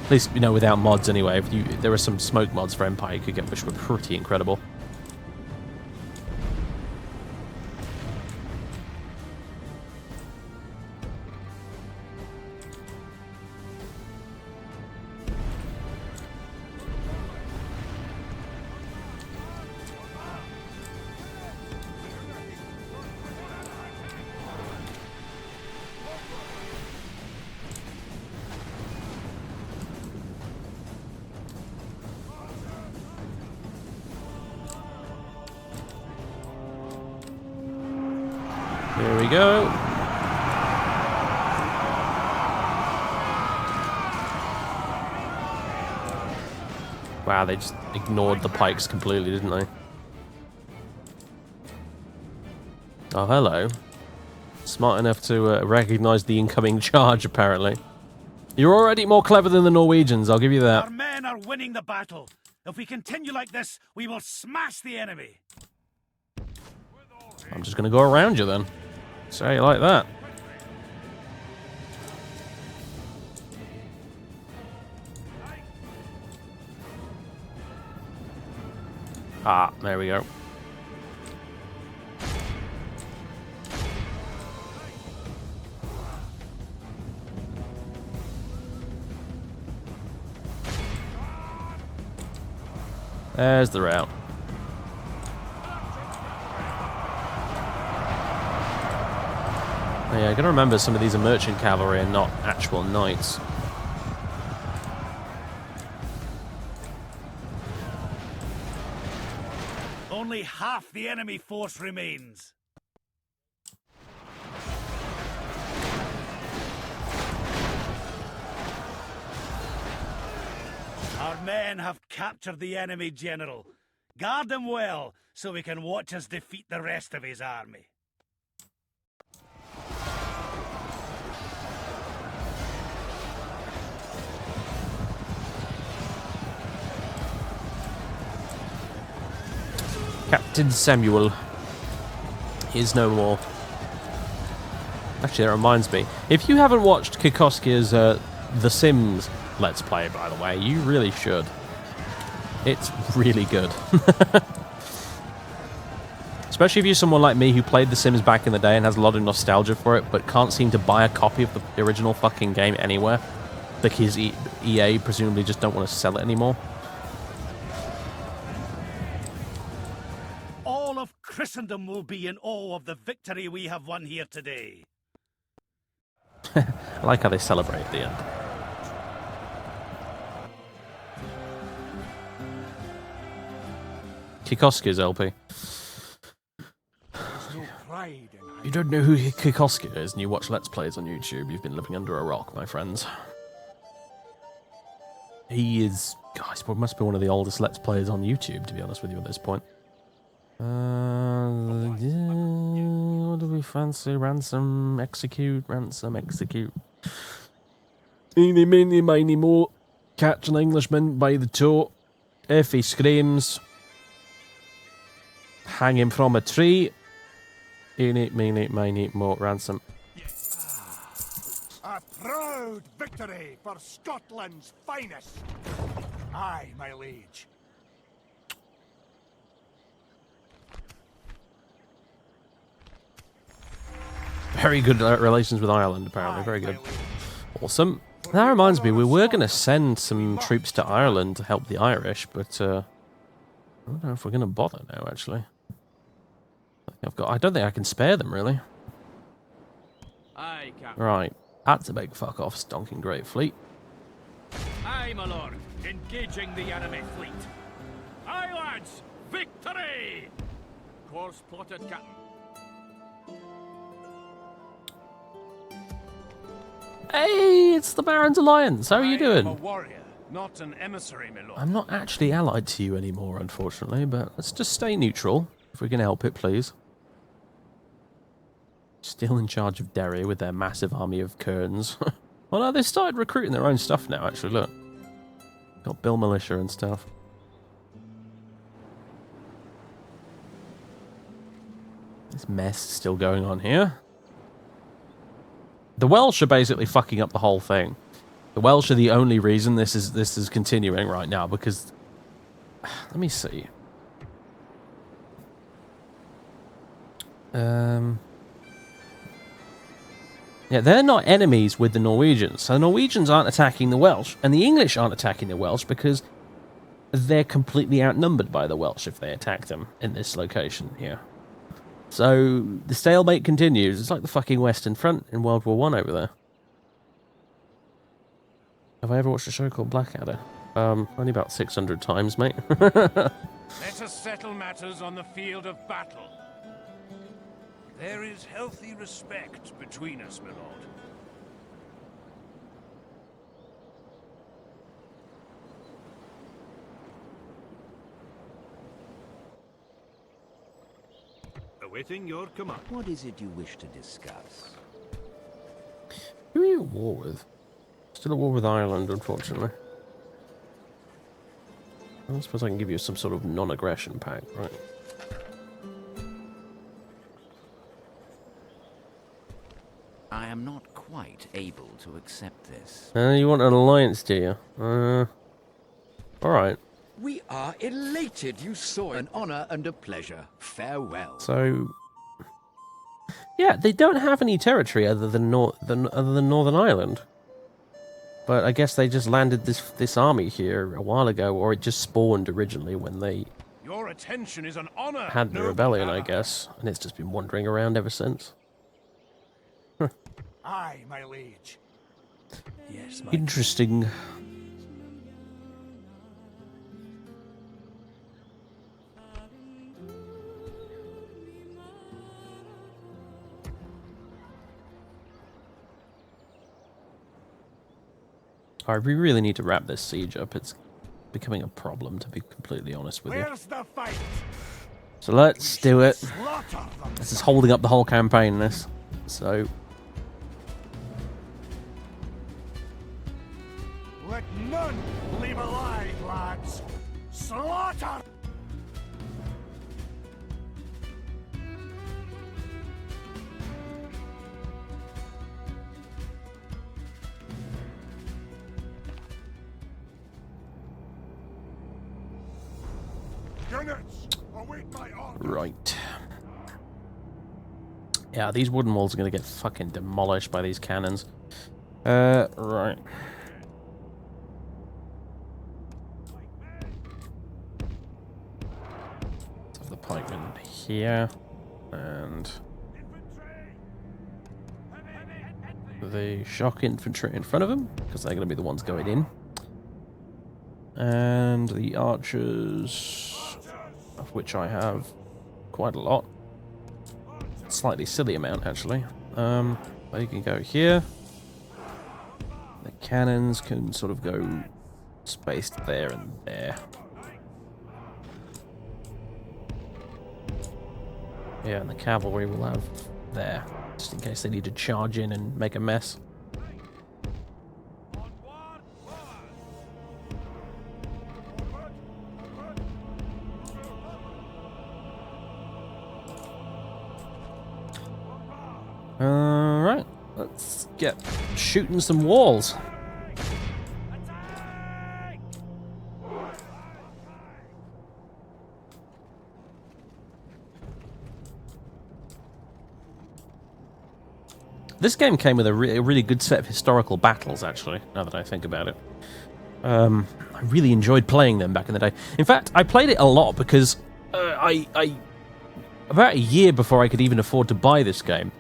At least, you know, without mods anyway. If there are some smoke mods for Empire you could get, which were pretty incredible. Here we go. Wow, they just ignored the pikes completely, didn't they? Oh, hello. Smart enough to recognize the incoming charge, apparently. You're already more clever than the Norwegians, I'll give you that. Our men are winning the battle. If we continue like this, we will smash the enemy. I'm just going to go around you then. Say it like that. Ah, there we go. There's the route. Yeah, I gotta remember some of these are merchant cavalry and not actual knights. Only half the enemy force remains. Our men have captured the enemy general. Guard him well, so we can watch us defeat the rest of his army. Captain Samuel is no more. Actually, that reminds me. If you haven't watched Kikoskia's The Sims Let's Play, by the way, you really should. It's really good. Especially if you're someone like me who played The Sims back in the day and has a lot of nostalgia for it, but can't seem to buy a copy of the original fucking game anywhere because EA presumably just don't want to sell it anymore. All of Christendom will be in awe of the victory we have won here today. I like how they celebrate at the end. Kikoski's LP. If you don't know who Kikoski is and you watch Let's Plays on YouTube, you've been living under a rock, my friends. He is... Gosh, he must be one of the oldest Let's Players on YouTube, to be honest with you at this point. What do we fancy? Ransom, execute, ransom, execute. Eeny, meeny, miny, mo. Catch an Englishman by the toe. If he screams, hang him from a tree. Eeny, meeny, miny, mo. Ransom. A proud victory for Scotland's finest. Aye, my liege. Very good relations with Ireland, apparently. Very good. Awesome. That reminds me, we were going to send some troops to Ireland to help the Irish, but I don't know if we're going to bother now, actually. I don't think I can spare them, really. Aye, Captain. Right. That's a big fuck off, stonking great fleet. Aye, my lord. Engaging the enemy fleet. Aye, lads. Victory! Course plotted, Captain. Hey, it's the Baron's Alliance. How are you doing? I'm a warrior, not an emissary, my lord. I'm not actually allied to you anymore, unfortunately, but let's just stay neutral, if we can help it, please. Still in charge of Derry with their massive army of Kerns. Well, no, they've started recruiting their own stuff now, actually, look. Got Bill Militia and stuff. This mess is still going on here. The Welsh are basically fucking up the whole thing. The Welsh are the only reason this is continuing right now, because... Let me see. Yeah, they're not enemies with the Norwegians. So the Norwegians aren't attacking the Welsh, and the English aren't attacking the Welsh because they're completely outnumbered by the Welsh if they attack them in this location here. So the stalemate continues. It's like the fucking Western Front in World War I over there. Have I ever watched a show called Blackadder? Only about 600 times, mate. Let us settle matters on the field of battle. There is healthy respect between us, my lord. Awaiting your command. What is it you wish to discuss? Who are you at war with? Still at war with Ireland, unfortunately. I suppose I can give you some sort of non-aggression pact, right? I am not quite able to accept this. You want an alliance, do you? Alright. We are elated you saw it. An honor and a pleasure. Farewell. So... Yeah, they don't have any territory other than Northern Ireland. But I guess they just landed this army here a while ago, or it just spawned originally when they Your attention is an honor. had the rebellion, I guess. And it's just been wandering around ever since. Aye, my liege. Yes, my Interesting. Alright, we really need to wrap this siege up. It's becoming a problem, to be completely honest with you. Where's the fight? So let's do it. Slaughter them. This is holding up the whole campaign, this. So... Let none leave alive, lads. Slaughter! Units, await my orders. Right. Yeah, these wooden walls are going to get fucking demolished by these cannons. Right. Let's have the pikemen here. And... the shock infantry in front of them, because they're going to be the ones going in. And the archers, of which I have quite a lot. Slightly silly amount, actually. They can go here. The cannons can sort of go spaced there and there. Yeah, and the cavalry will have there, just in case they need to charge in and make a mess. Alright, let's get shooting some walls. This game came with a really good set of historical battles, actually, now that I think about it. I really enjoyed playing them back in the day. In fact, I played it a lot because about a year before I could even afford to buy this game,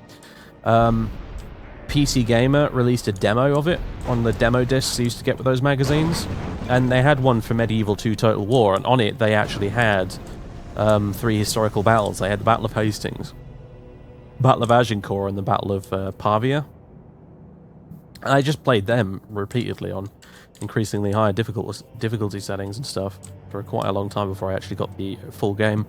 PC Gamer released a demo of it on the demo discs you used to get with those magazines. And they had one for Medieval 2 Total War, and on it they actually had 3 historical battles. They had the Battle of Hastings, Battle of Agincourt, and the Battle of Pavia. And I just played them repeatedly on increasingly higher difficulty settings and stuff for quite a long time before I actually got the full game.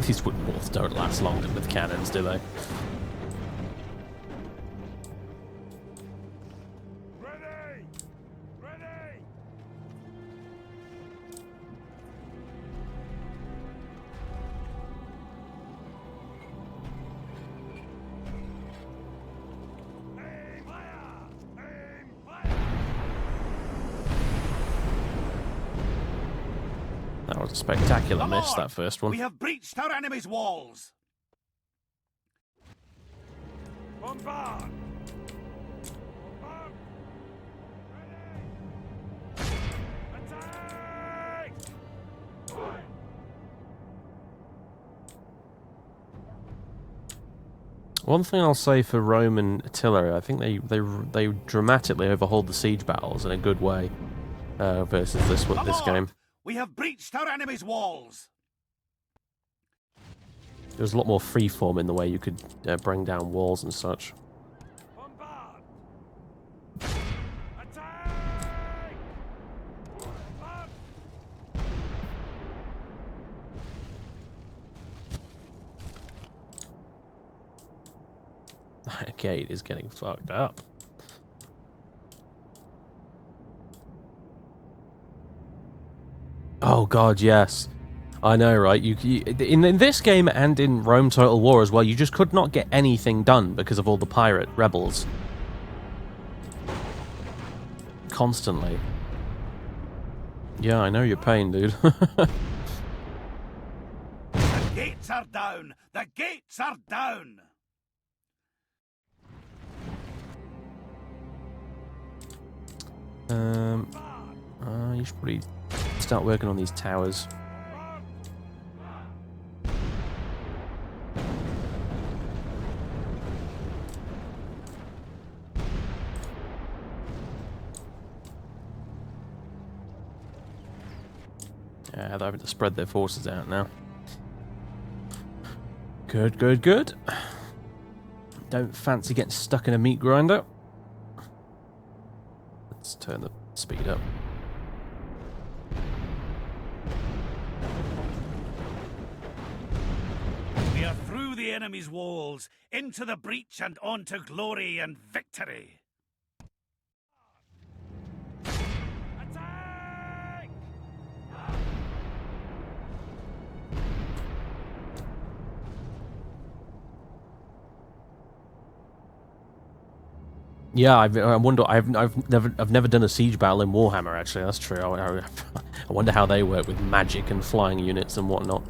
These wooden walls don't last longer with cannons, do they? That was a spectacular miss, that first one. We have breached our enemy's walls. Bombard! Attack! One thing I'll say for Roman artillery, I think they dramatically overhauled the siege battles in a good way versus this game. We have breached our enemy's walls. There was a lot more freeform in the way you could bring down walls and such. Bombard! Attack! That gate is getting fucked up. Oh god, yes. I know, right? In this game and in Rome Total War as well, you just could not get anything done because of all the pirate rebels. Constantly. Yeah, I know your pain, dude. The gates are down! The gates are down! You should probably start working on these towers. Yeah, they're having to spread their forces out now. Good, good, good. Don't fancy getting stuck in a meat grinder. Let's turn the speed up. We are through the enemy's walls, into the breach and on to glory and victory. Attack! Yeah, I wonder. I've never done a siege battle in Warhammer. Actually, that's true. I wonder how they work with magic and flying units and whatnot.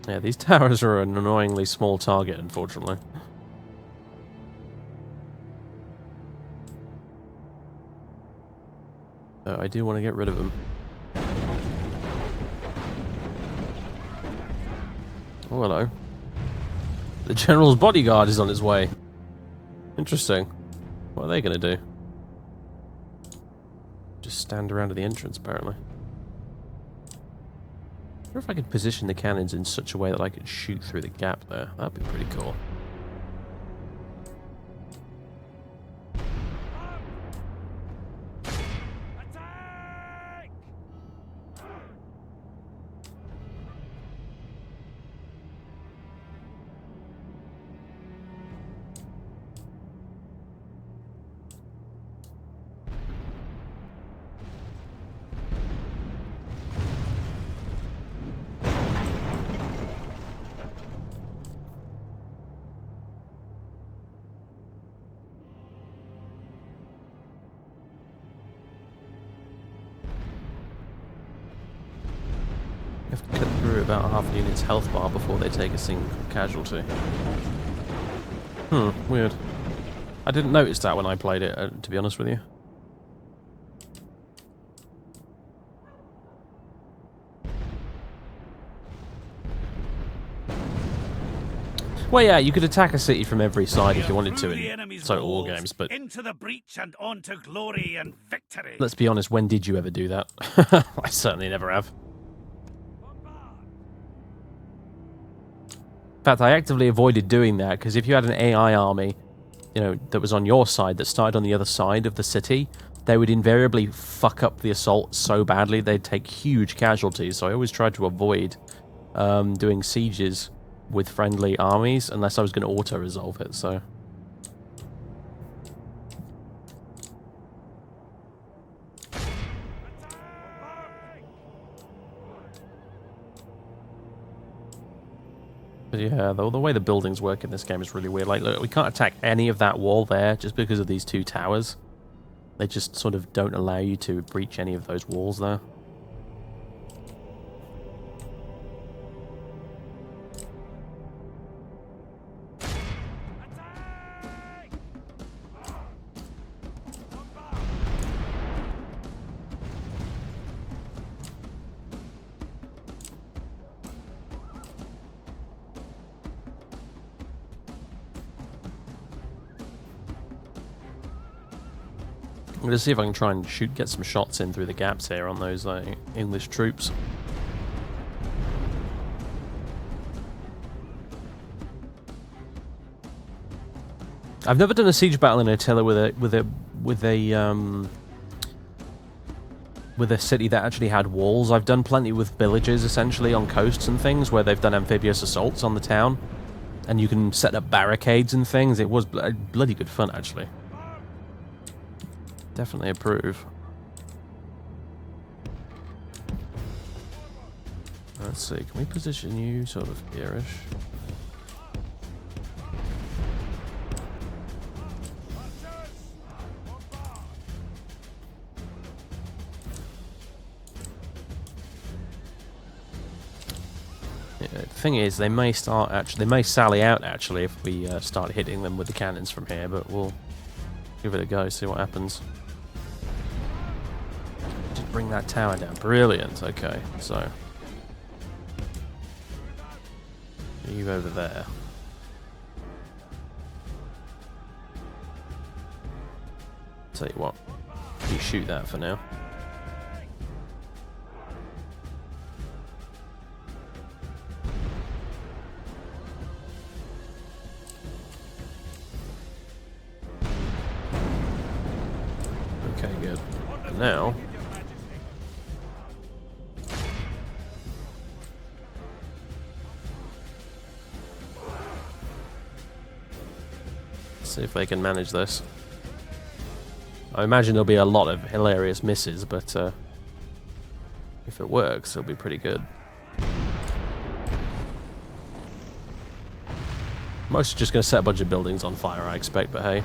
Yeah, these towers are an annoyingly small target, unfortunately. So I do want to get rid of them. Oh, hello. The General's bodyguard is on its way. Interesting. What are they going to do? Just stand around at the entrance, apparently. I wonder if I could position the cannons in such a way that I could shoot through the gap there. That'd be pretty cool. You have to cut through about half a unit's health bar before they take a single casualty. Weird. I didn't notice that when I played it, to be honest with you. Well, yeah, you could attack a city from every side if you wanted to in Total War games, but into the breach and on to glory and victory. Let's be honest, when did you ever do that? I certainly never have. In fact, I actively avoided doing that, because if you had an AI army, you know, that was on your side, that started on the other side of the city, they would invariably fuck up the assault so badly they'd take huge casualties. So I always tried to avoid doing sieges with friendly armies, unless I was going to auto-resolve it, so... But yeah, the way the buildings work in this game is really weird. Like, look, we can't attack any of that wall there just because of these two towers. They just sort of don't allow you to breach any of those walls there. I'm going to see if I can try and get some shots in through the gaps here on those English troops. I've never done a siege battle in Attila with a city that actually had walls. I've done plenty with villages, essentially, on coasts and things, where they've done amphibious assaults on the town, and you can set up barricades and things. It was bloody good fun, actually. Definitely approve. Let's see, can we position you sort of here-ish? Yeah, the thing is, they may sally out actually if we start hitting them with the cannons from here, but we'll give it a go, see what happens. Bring that tower down. Brilliant. Okay, so you over there. Tell you what, you shoot that for now. Okay, good. And now. See if they can manage this. I imagine there'll be a lot of hilarious misses, but if it works, it'll be pretty good. Most are just going to set a bunch of buildings on fire, I expect, but hey.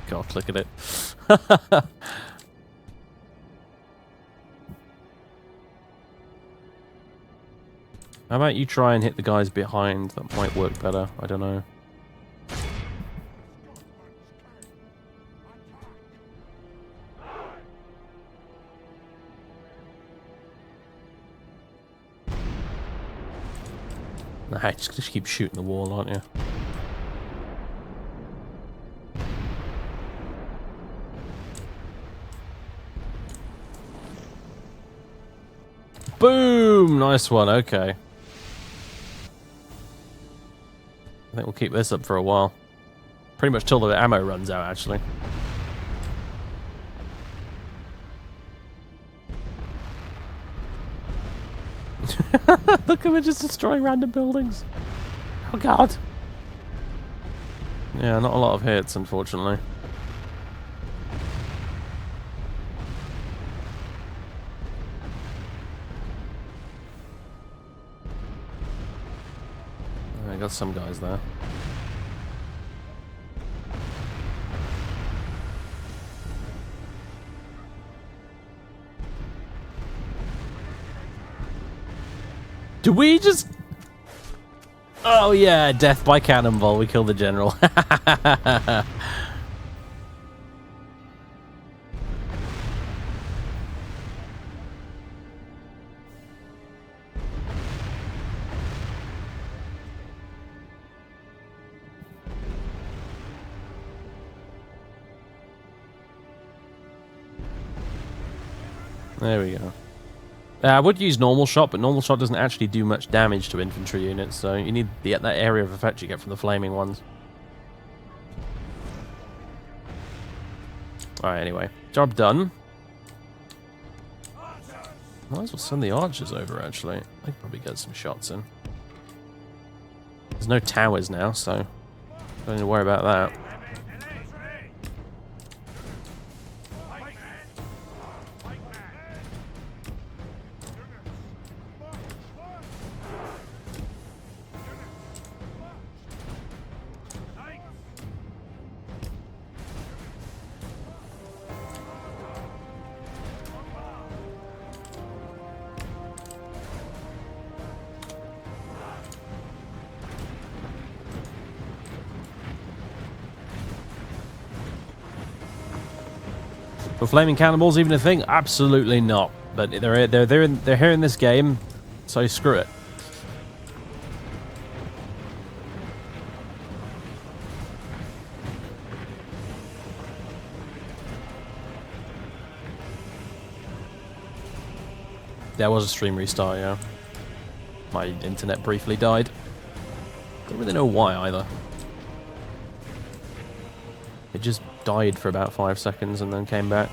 God, look at it. How about you try and hit the guys behind? That might work better. I don't know. Nah, just keep shooting the wall, aren't you? Boom! Nice one, okay. I think we'll keep this up for a while. Pretty much till the ammo runs out, actually. Look at it just destroying random buildings. Oh god. Yeah, not a lot of hits, unfortunately. I got some guys there. Do we just... Oh yeah, death by cannonball. We killed the general. There we go. I would use normal shot, but normal shot doesn't actually do much damage to infantry units, so you need that area of effect you get from the flaming ones. Alright, anyway. Job done. Might as well send the archers over, actually. I could probably get some shots in. There's no towers now, so don't need to worry about that. Were flaming cannonballs even a thing? Absolutely not. But they're here in this game, so screw it. There was a stream restart, yeah. My internet briefly died. Don't really know why either. It just died for about 5 seconds and then came back.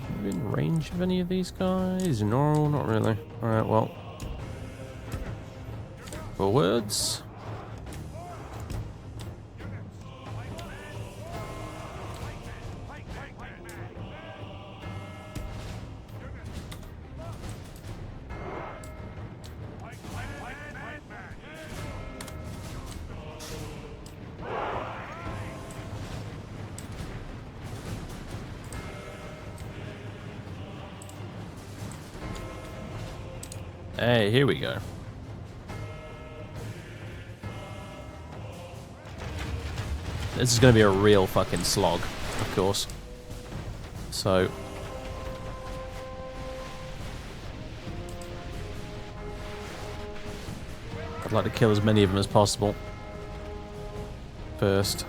Are we in range of any of these guys? No, not really. Alright, well. Forwards. Hey, here we go. This is going to be a real fucking slog, of course. So... I'd like to kill as many of them as possible. First.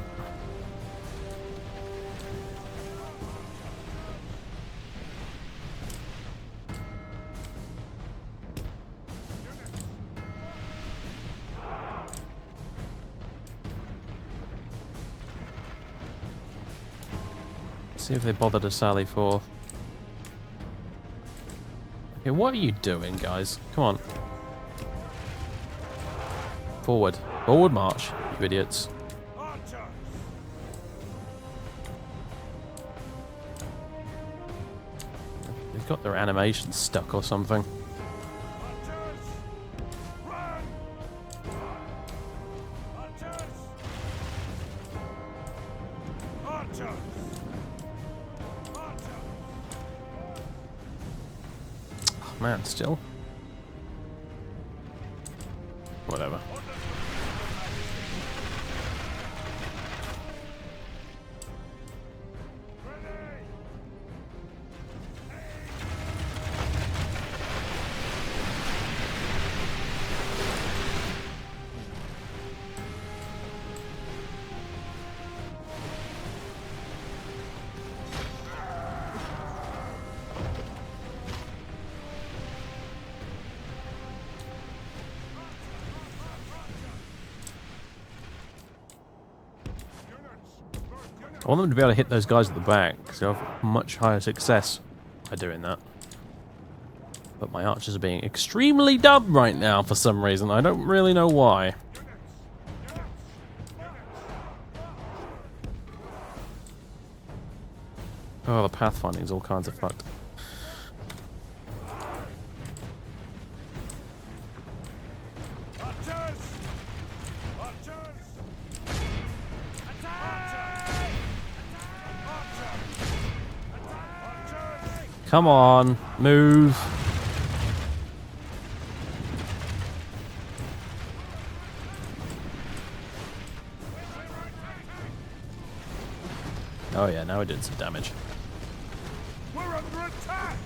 See if they bother to sally forth. Okay, what are you doing, guys? Come on. Forward. Forward march, you idiots. They've got their animations stuck or something. man, still. Whatever. I want them to be able to hit those guys at the back, because they'll have much higher success by doing that. But my archers are being extremely dumb right now for some reason. I don't really know why. Oh, the pathfinding's all kinds of fucked. Come on, move. Oh yeah, now we're doing some damage. We're under attack!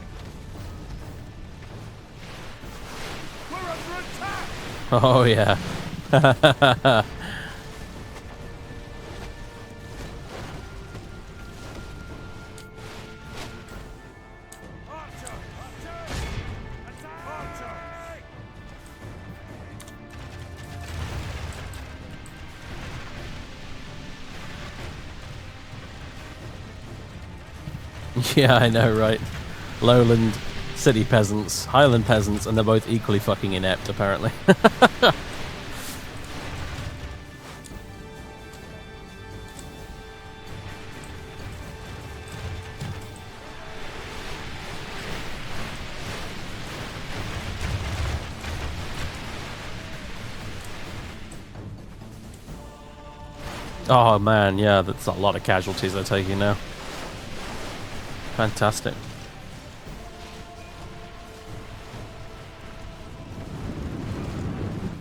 We're under attack! Oh yeah. Yeah, I know, right? Lowland city peasants, Highland peasants, and they're both equally fucking inept, apparently. Oh man, yeah, that's a lot of casualties they're taking now. Fantastic.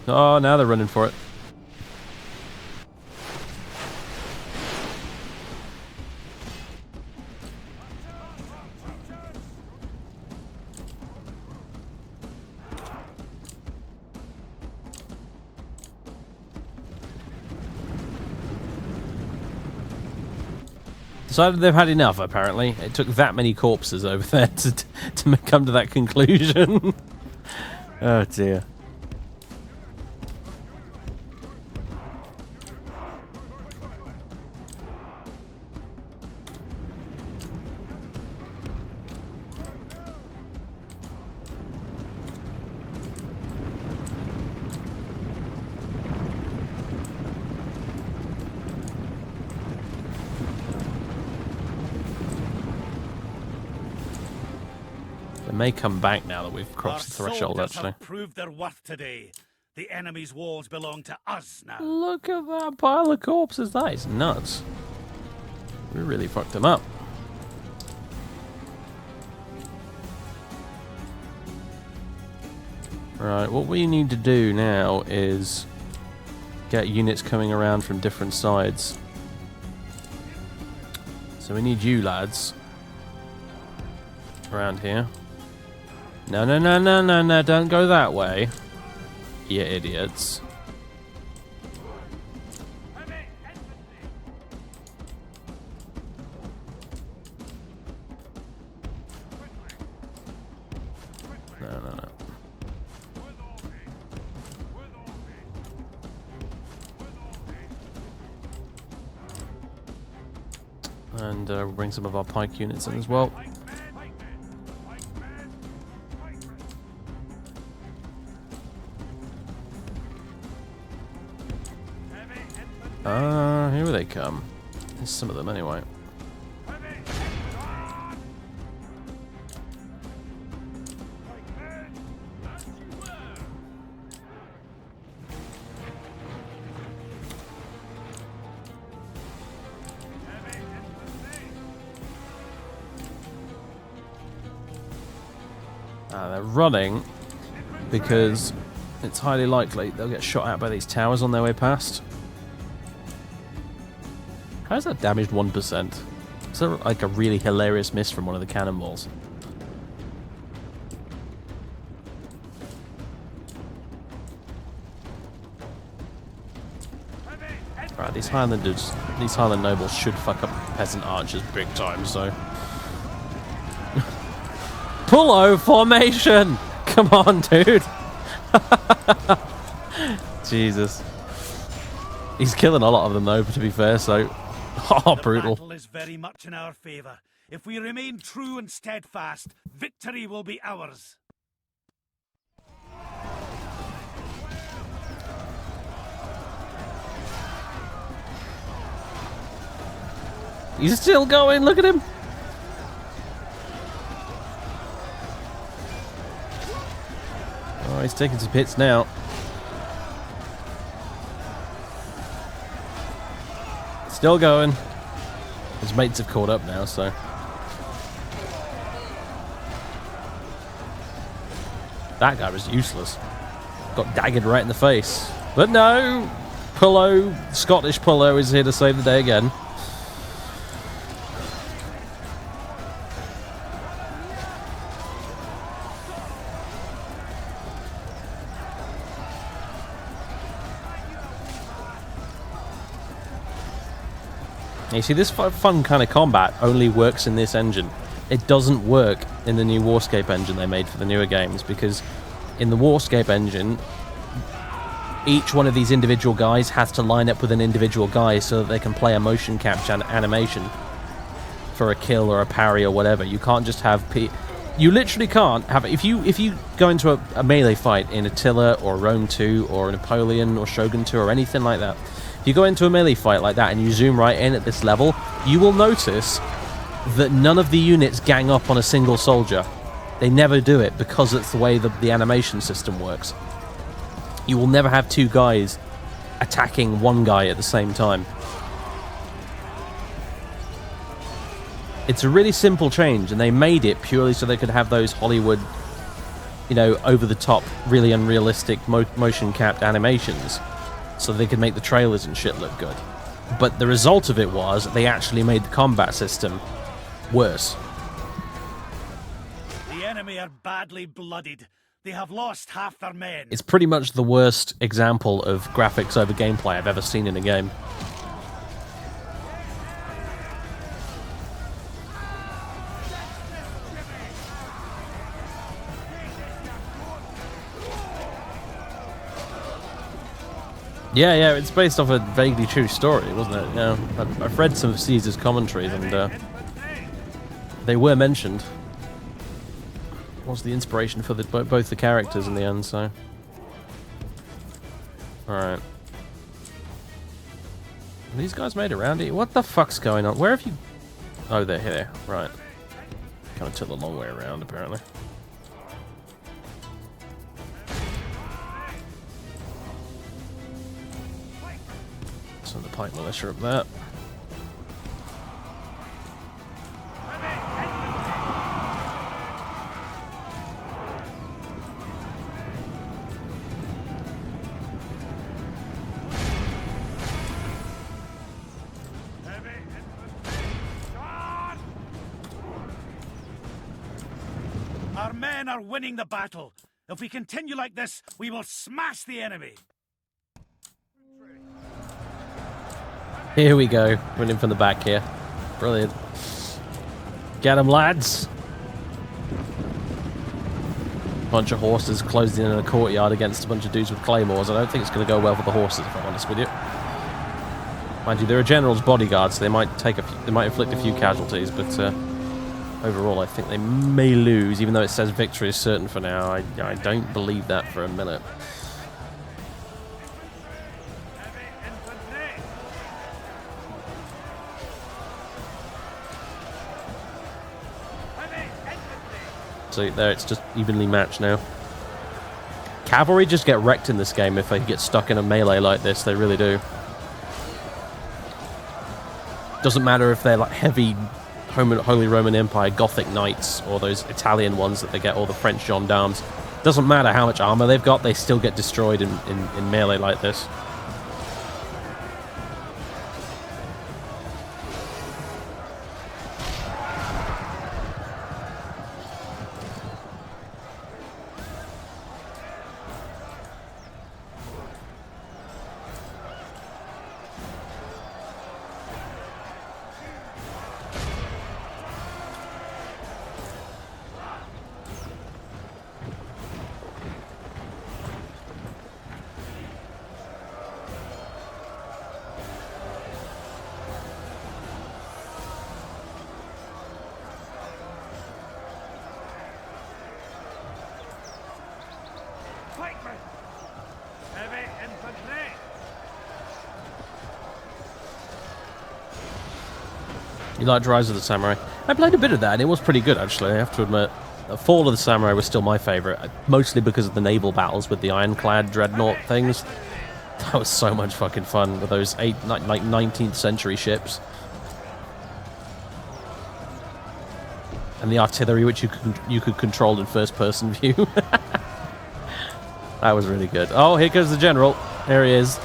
Oh, now they're running for it. Decided they've had enough, apparently. It took that many corpses over there to come to that conclusion. Oh dear. May come back now that we've crossed the threshold, actually. Have proved their worth today. The enemy's walls belong to us now. Look at that pile of corpses. That is nuts. We really fucked them up. Right, what we need to do now is get units coming around from different sides. So we need you lads around here. No, no, no, no, no, no, don't go that way. You idiots. No, no, no. And we'll bring some of our pike units in as well. Here they come. There's some of them anyway. They're running because it's highly likely they'll get shot at by these towers on their way past. How is that damaged 1%? Is that like a really hilarious miss from one of the cannonballs? Right, these Highland nobles should fuck up peasant archers big time, so... Pullo formation! Come on, dude! Jesus. He's killing a lot of them, though, to be fair, so... Oh, brutal. The battle is very much in our favour. If we remain true and steadfast, victory will be ours. He's still going, look at him! Oh, he's taking some hits now. Still going. His mates have caught up now, so... That guy was useless. Got daggered right in the face. But no! Pullo, Scottish Pullo, is here to save the day again. You see, this fun kind of combat only works in this engine. It doesn't work in the new Warscape engine they made for the newer games, because in the Warscape engine, each one of these individual guys has to line up with an individual guy so that they can play a motion capture animation for a kill or a parry or whatever. You can't just have... You literally can't have... If you go into a melee fight in Attila or Rome 2 or Napoleon or Shogun 2 or anything like that, if you go into a melee fight like that and you zoom right in at this level, you will notice that none of the units gang up on a single soldier. They never do it because it's the way the animation system works. You will never have two guys attacking one guy at the same time. It's a really simple change, and they made it purely so they could have those Hollywood, you know, over-the-top, really unrealistic motion-capped animations, so they could make the trailers and shit look good. But the result of it was they actually made the combat system worse. The enemy are badly blooded. They have lost half their men. It's pretty much the worst example of graphics over gameplay I've ever seen in a game. Yeah, it's based off a vaguely true story, wasn't it? Yeah, I've read some of Caesar's commentaries, and they were mentioned. Was the inspiration for both the characters in the end, so... Alright. These guys made it around here? What the fuck's going on? Where have you... Oh, they're here. Right. Kind of took the long way around, apparently. So the pike militia up there. Our men are winning the battle. If we continue like this, we will smash the enemy. Here we go. Running from the back here. Brilliant. Get them, lads. Bunch of horses closed in a courtyard against a bunch of dudes with claymores. I don't think it's going to go well for the horses, if I'm honest with you. Mind you, they're a general's bodyguard, so they might inflict a few casualties, but overall, I think they may lose, even though it says victory is certain for now. I don't believe that for a minute. So there, it's just evenly matched now. Cavalry just get wrecked in this game if they get stuck in a melee like this. They really do. Doesn't matter if they're like heavy Holy Roman Empire Gothic knights, or those Italian ones that they get, or the French gendarmes. Doesn't matter how much armor they've got, they still get destroyed in melee like this. You liked Rise of the Samurai? I played a bit of that, and it was pretty good, actually, I have to admit. Fall of the Samurai was still my favourite, mostly because of the naval battles with the ironclad dreadnought things. That was so much fucking fun with those like 19th century ships. And the artillery, which you could control in first-person view. That was really good. Oh, here goes the general. There he is.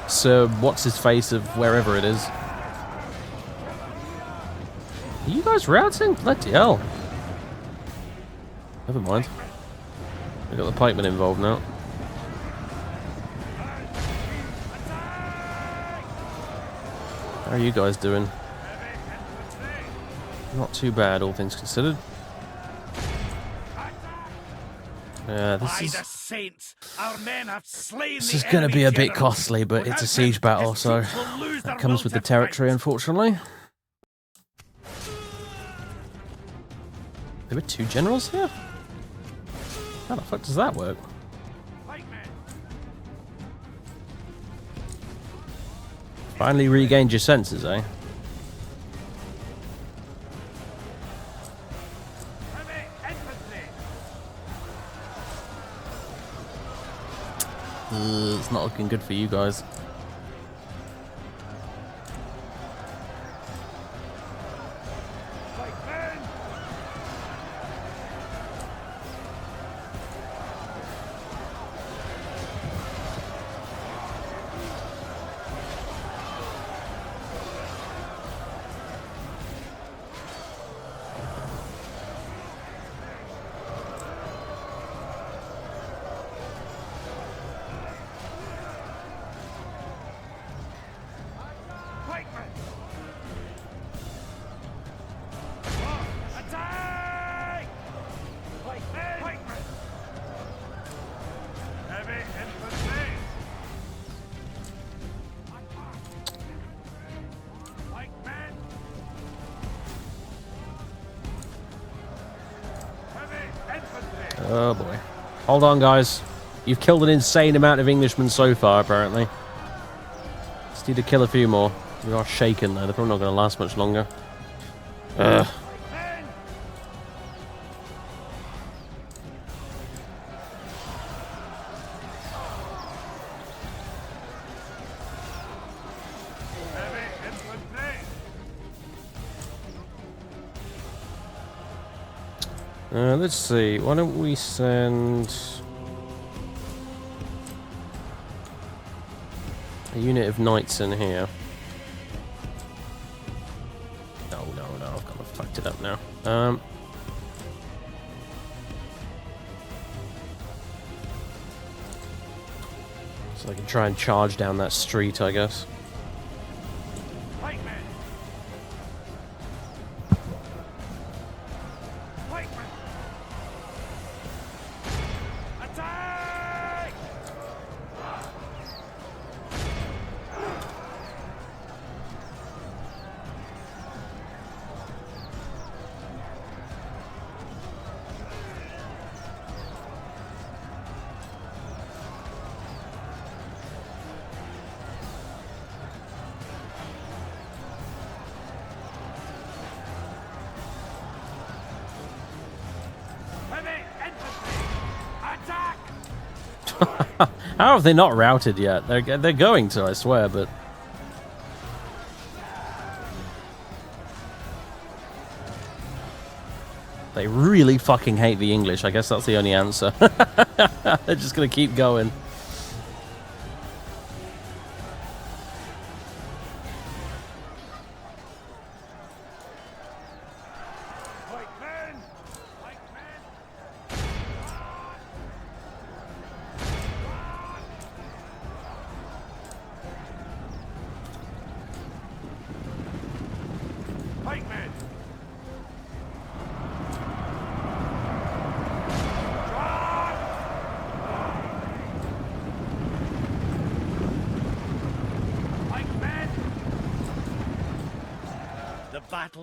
Sir, what's his face of wherever it is. Are you guys routing? Bloody hell. Never mind. We've got the pikemen involved now. How are you guys doing? Not too bad, all things considered. Yeah, this is going to be a bit costly, but it's a siege battle, so that comes with the territory, unfortunately. There were 2 generals here? How the fuck does that work? Finally regained your senses, eh? It's not looking good for you guys. Oh boy. Hold on, guys. You've killed an insane amount of Englishmen so far, apparently. Just need to kill a few more. We are shaken, though. They're probably not going to last much longer. Ugh. Let's see, why don't we send a unit of knights in here. No, I've got to fucked it up now. So I can try and charge down that street, I guess. How have they not routed yet? They're going to, I swear, but They really fucking hate the English. I guess that's the only answer. They're just gonna keep going.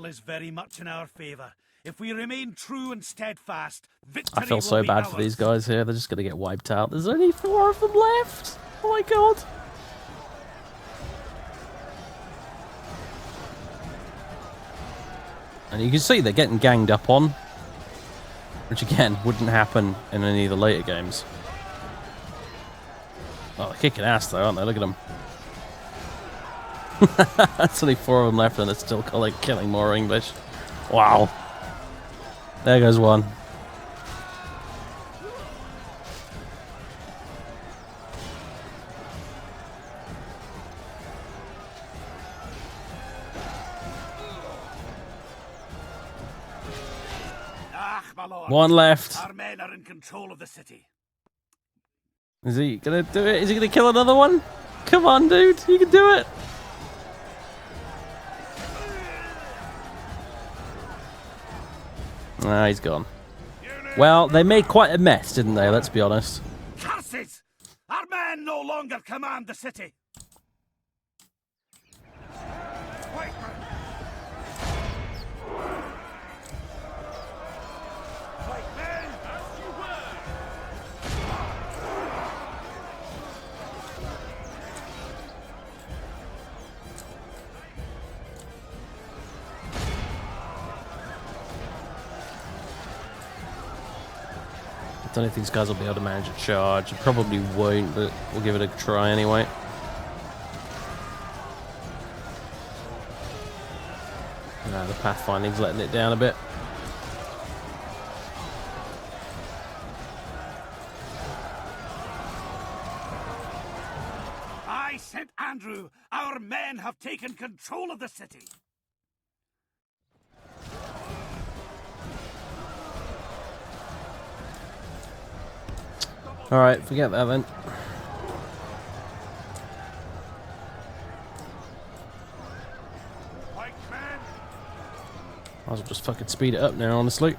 Is very much in our favor. If we remain true and steadfast, victory I feel so will bad be for ours. these guys here. They're just gonna get wiped out. There's only 4 of them left. Oh my god. And you can see they're getting ganged up on, which again wouldn't happen in any of the later games. Oh, they're kicking ass though, aren't they? Look at them. That's only 4 of them left, and they're still killing more English. Wow. There goes one. My lord. One left. Our men are in control of the city. Is he gonna do it? Is he gonna kill another one? Come on, dude. You can do it. Ah, he's gone. Well, they made quite a mess, didn't they? Let's be honest. Curses! Our men no longer command the city. I don't know if these guys will be able to manage a charge. It probably won't, but we'll give it a try anyway. The pathfinding's letting it down a bit. I sent Andrew. Our men have taken control of the city. Alright, forget that then. Might as well just fucking speed it up now, honestly.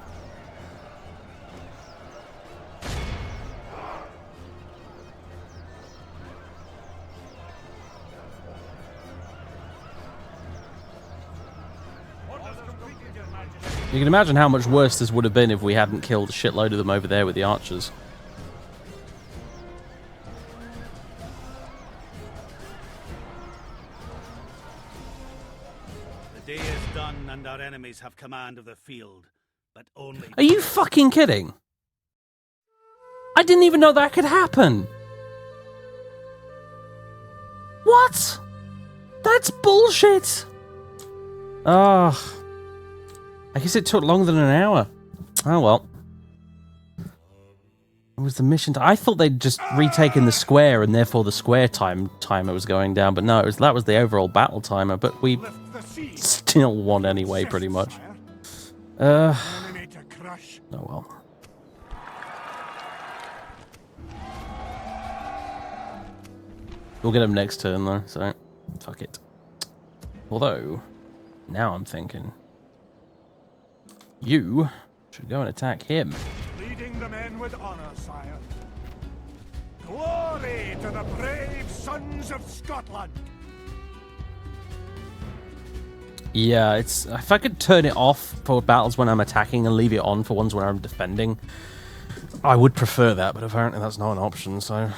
You can imagine how much worse this would have been if we hadn't killed a shitload of them over there with the archers. The day is done and our enemies have command of the field, but only... Are you fucking kidding? I didn't even know that could happen. What? That's bullshit. Ah. I guess it took longer than an hour. Oh well. It was the mission. I thought they'd just retaken the square and therefore the square timer was going down, but no, that was the overall battle timer. But we still won anyway, pretty much. Oh well. We'll get him next turn though, so fuck it. Although, now I'm thinking, you should go and attack him. Leading the men with honor, sire. Glory to the brave sons of Scotland! Yeah, it's if I could turn it off for battles when I'm attacking and leave it on for ones where I'm defending, I would prefer that, but apparently that's not an option, so...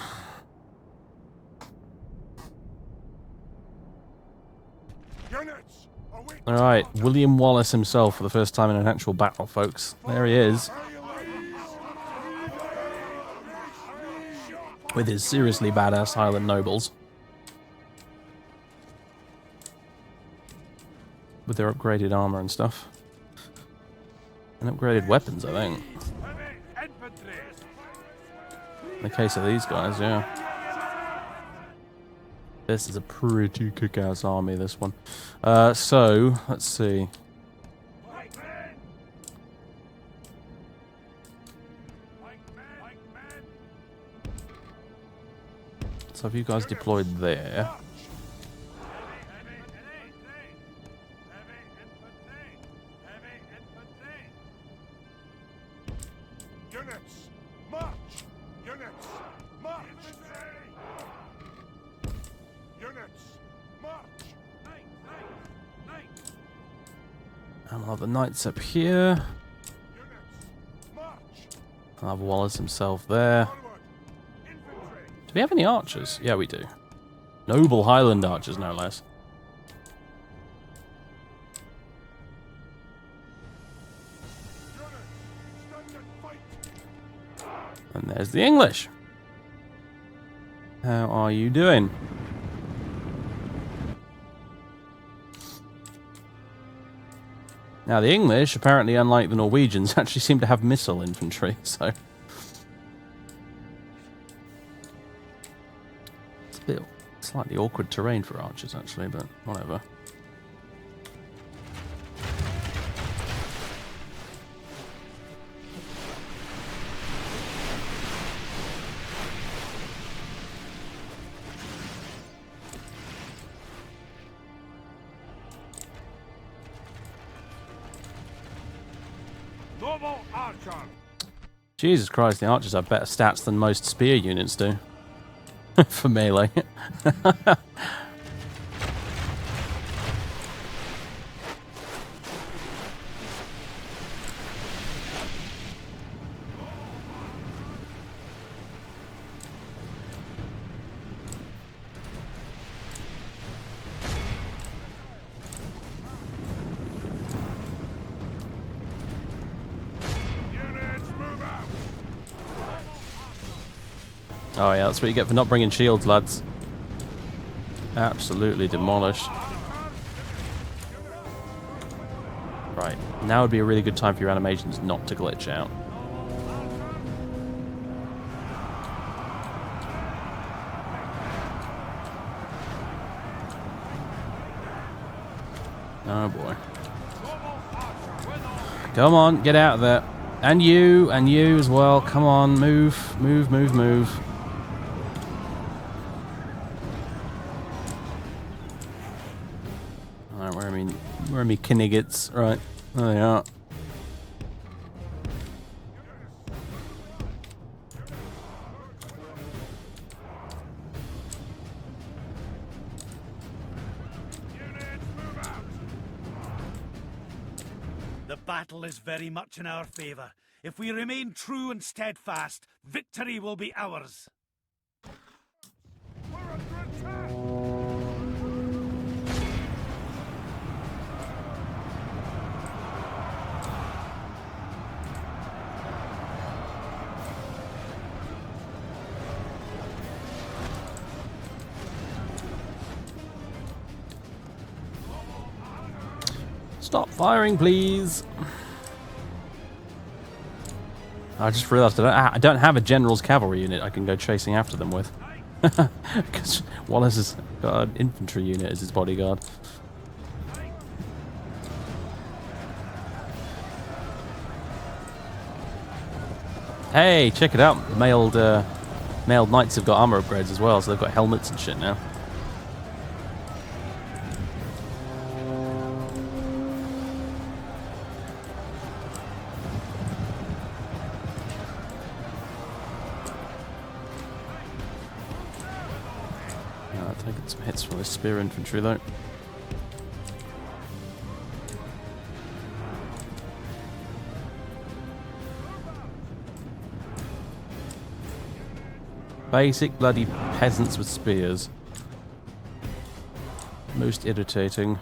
Alright, William Wallace himself for the first time in an actual battle, folks. There he is. With his seriously badass Highland nobles. With their upgraded armor and stuff. And upgraded weapons, I think. In the case of these guys, yeah. This is a pretty kick-ass army, this one. So, let's see. So have you guys deployed there? Units, march! Units, march! Units, march! And we'll have the knights up here. I'll have Wallace himself there. Do we have any archers? Yeah, we do. Noble Highland archers, no less. And there's the English. How are you doing? Now, the English, apparently unlike the Norwegians, actually seem to have missile infantry, so... It's a bit slightly awkward terrain for archers, actually, but whatever. Noble archer! Jesus Christ, the archers have better stats than most spear units do. For melee. Oh yeah, that's what you get for not bringing shields, lads. Absolutely demolished. Right, now would be a really good time for your animations not to glitch out. Oh boy. Come on, get out of there. And you as well. Come on, move, move, move, move. Alright, where are me Kniggets? Right, there they are. The battle is very much in our favor. If we remain true and steadfast, victory will be ours. We're under attack! Stop firing, please. I just realised I don't have a general's cavalry unit I can go chasing after them with. Because Wallace has got an infantry unit as his bodyguard. Hey, check it out. Mailed knights have got armor upgrades as well, so they've got helmets and shit now. Taking some hits from the spear infantry though. Basic bloody peasants with spears. Most irritating.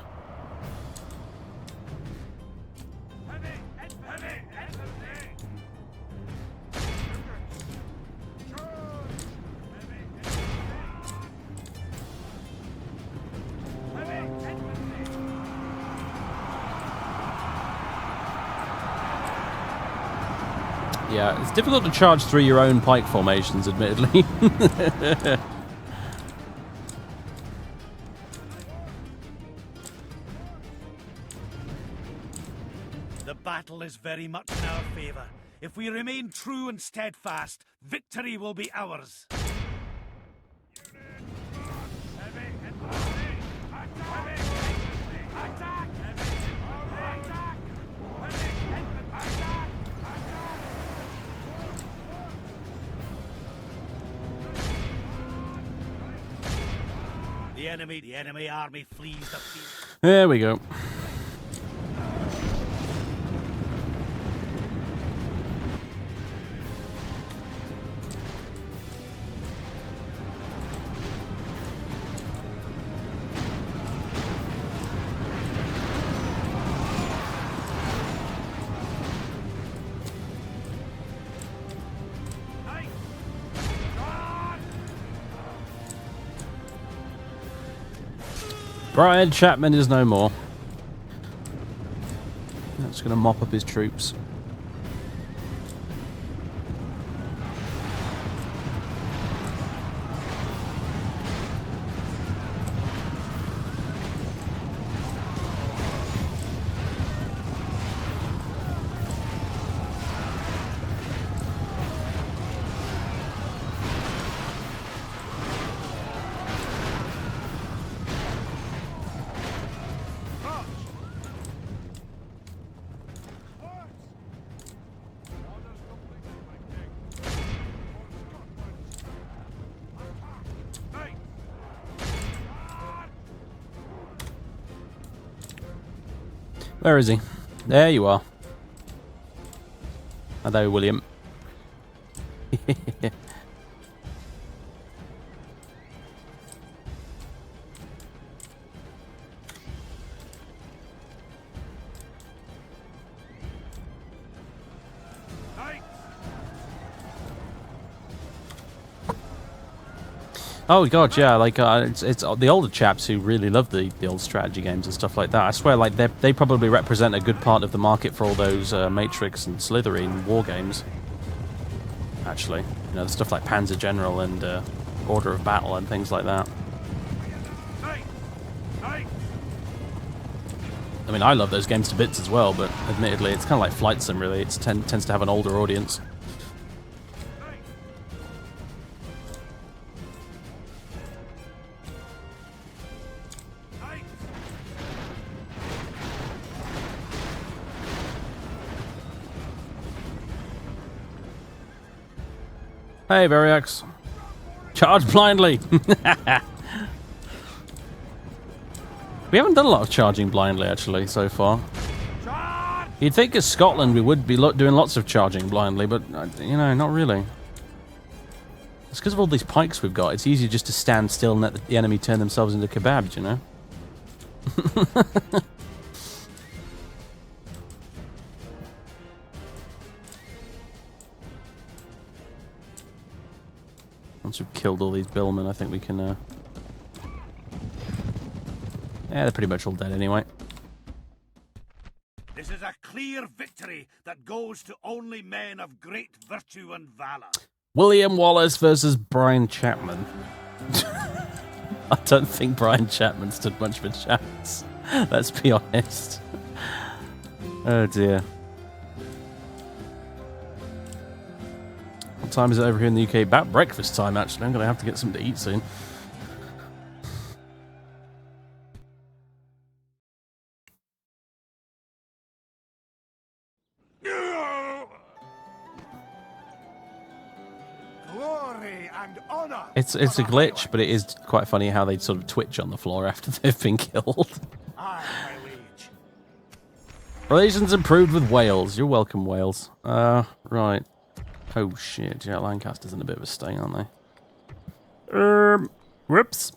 Yeah, it's difficult to charge through your own pike formations, admittedly. The battle is very much in our favor. If we remain true and steadfast, victory will be ours. The enemy army flees the field. There we go. Brian Chapman is no more. That's going to mop up his troops. Where is he? There you are. Hello, William. Oh god, yeah, like it's the older chaps who really love the old strategy games and stuff like that. I swear, like they probably represent a good part of the market for all those Matrix and Slytherin war games. Actually, you know, the stuff like Panzer General and Order of Battle and things like that. I mean, I love those games to bits as well, but admittedly, it's kind of like Flight Sim. Really, it tends to have an older audience. Hey, Variax. Charge blindly! We haven't done a lot of charging blindly, actually, so far. You'd think as Scotland we would be doing lots of charging blindly, but, you know, not really. It's because of all these pikes we've got. It's easier just to stand still and let the enemy turn themselves into kebabs, you know? Once we've killed all these billmen, I think we can... Yeah, they're pretty much all dead anyway. This is a clear victory that goes to only men of great virtue and valor. William Wallace versus Brian Chapman. I don't think Brian Chapman stood much of a chance. Let's be honest. Oh dear. What time is it over here in the UK? About breakfast time, actually. I'm going to have to get something to eat soon. Glory and honor. It's a glitch, but it is quite funny how they sort of twitch on the floor after they've been killed. Aye, my liege. Relations improved with Wales. You're welcome, Wales. Right. Oh shit, yeah, Lancaster's in a bit of a state, aren't they? Whoops.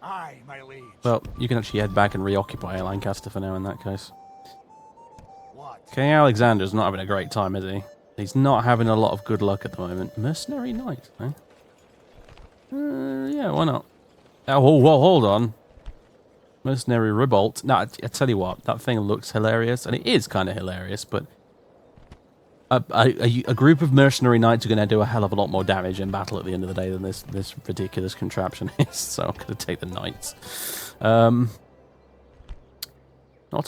Aye, my liege. Well, you can actually head back and reoccupy Lancaster for now in that case. What? King Alexander's not having a great time, is he? He's not having a lot of good luck at the moment. Mercenary Knight, eh? Yeah, why not? Oh, whoa, hold on. Mercenary Revolt. No, I tell you what, that thing looks hilarious, and it is kind of hilarious, but a group of mercenary knights are going to do a hell of a lot more damage in battle at the end of the day than this ridiculous contraption is. So I'm going to take the knights. Not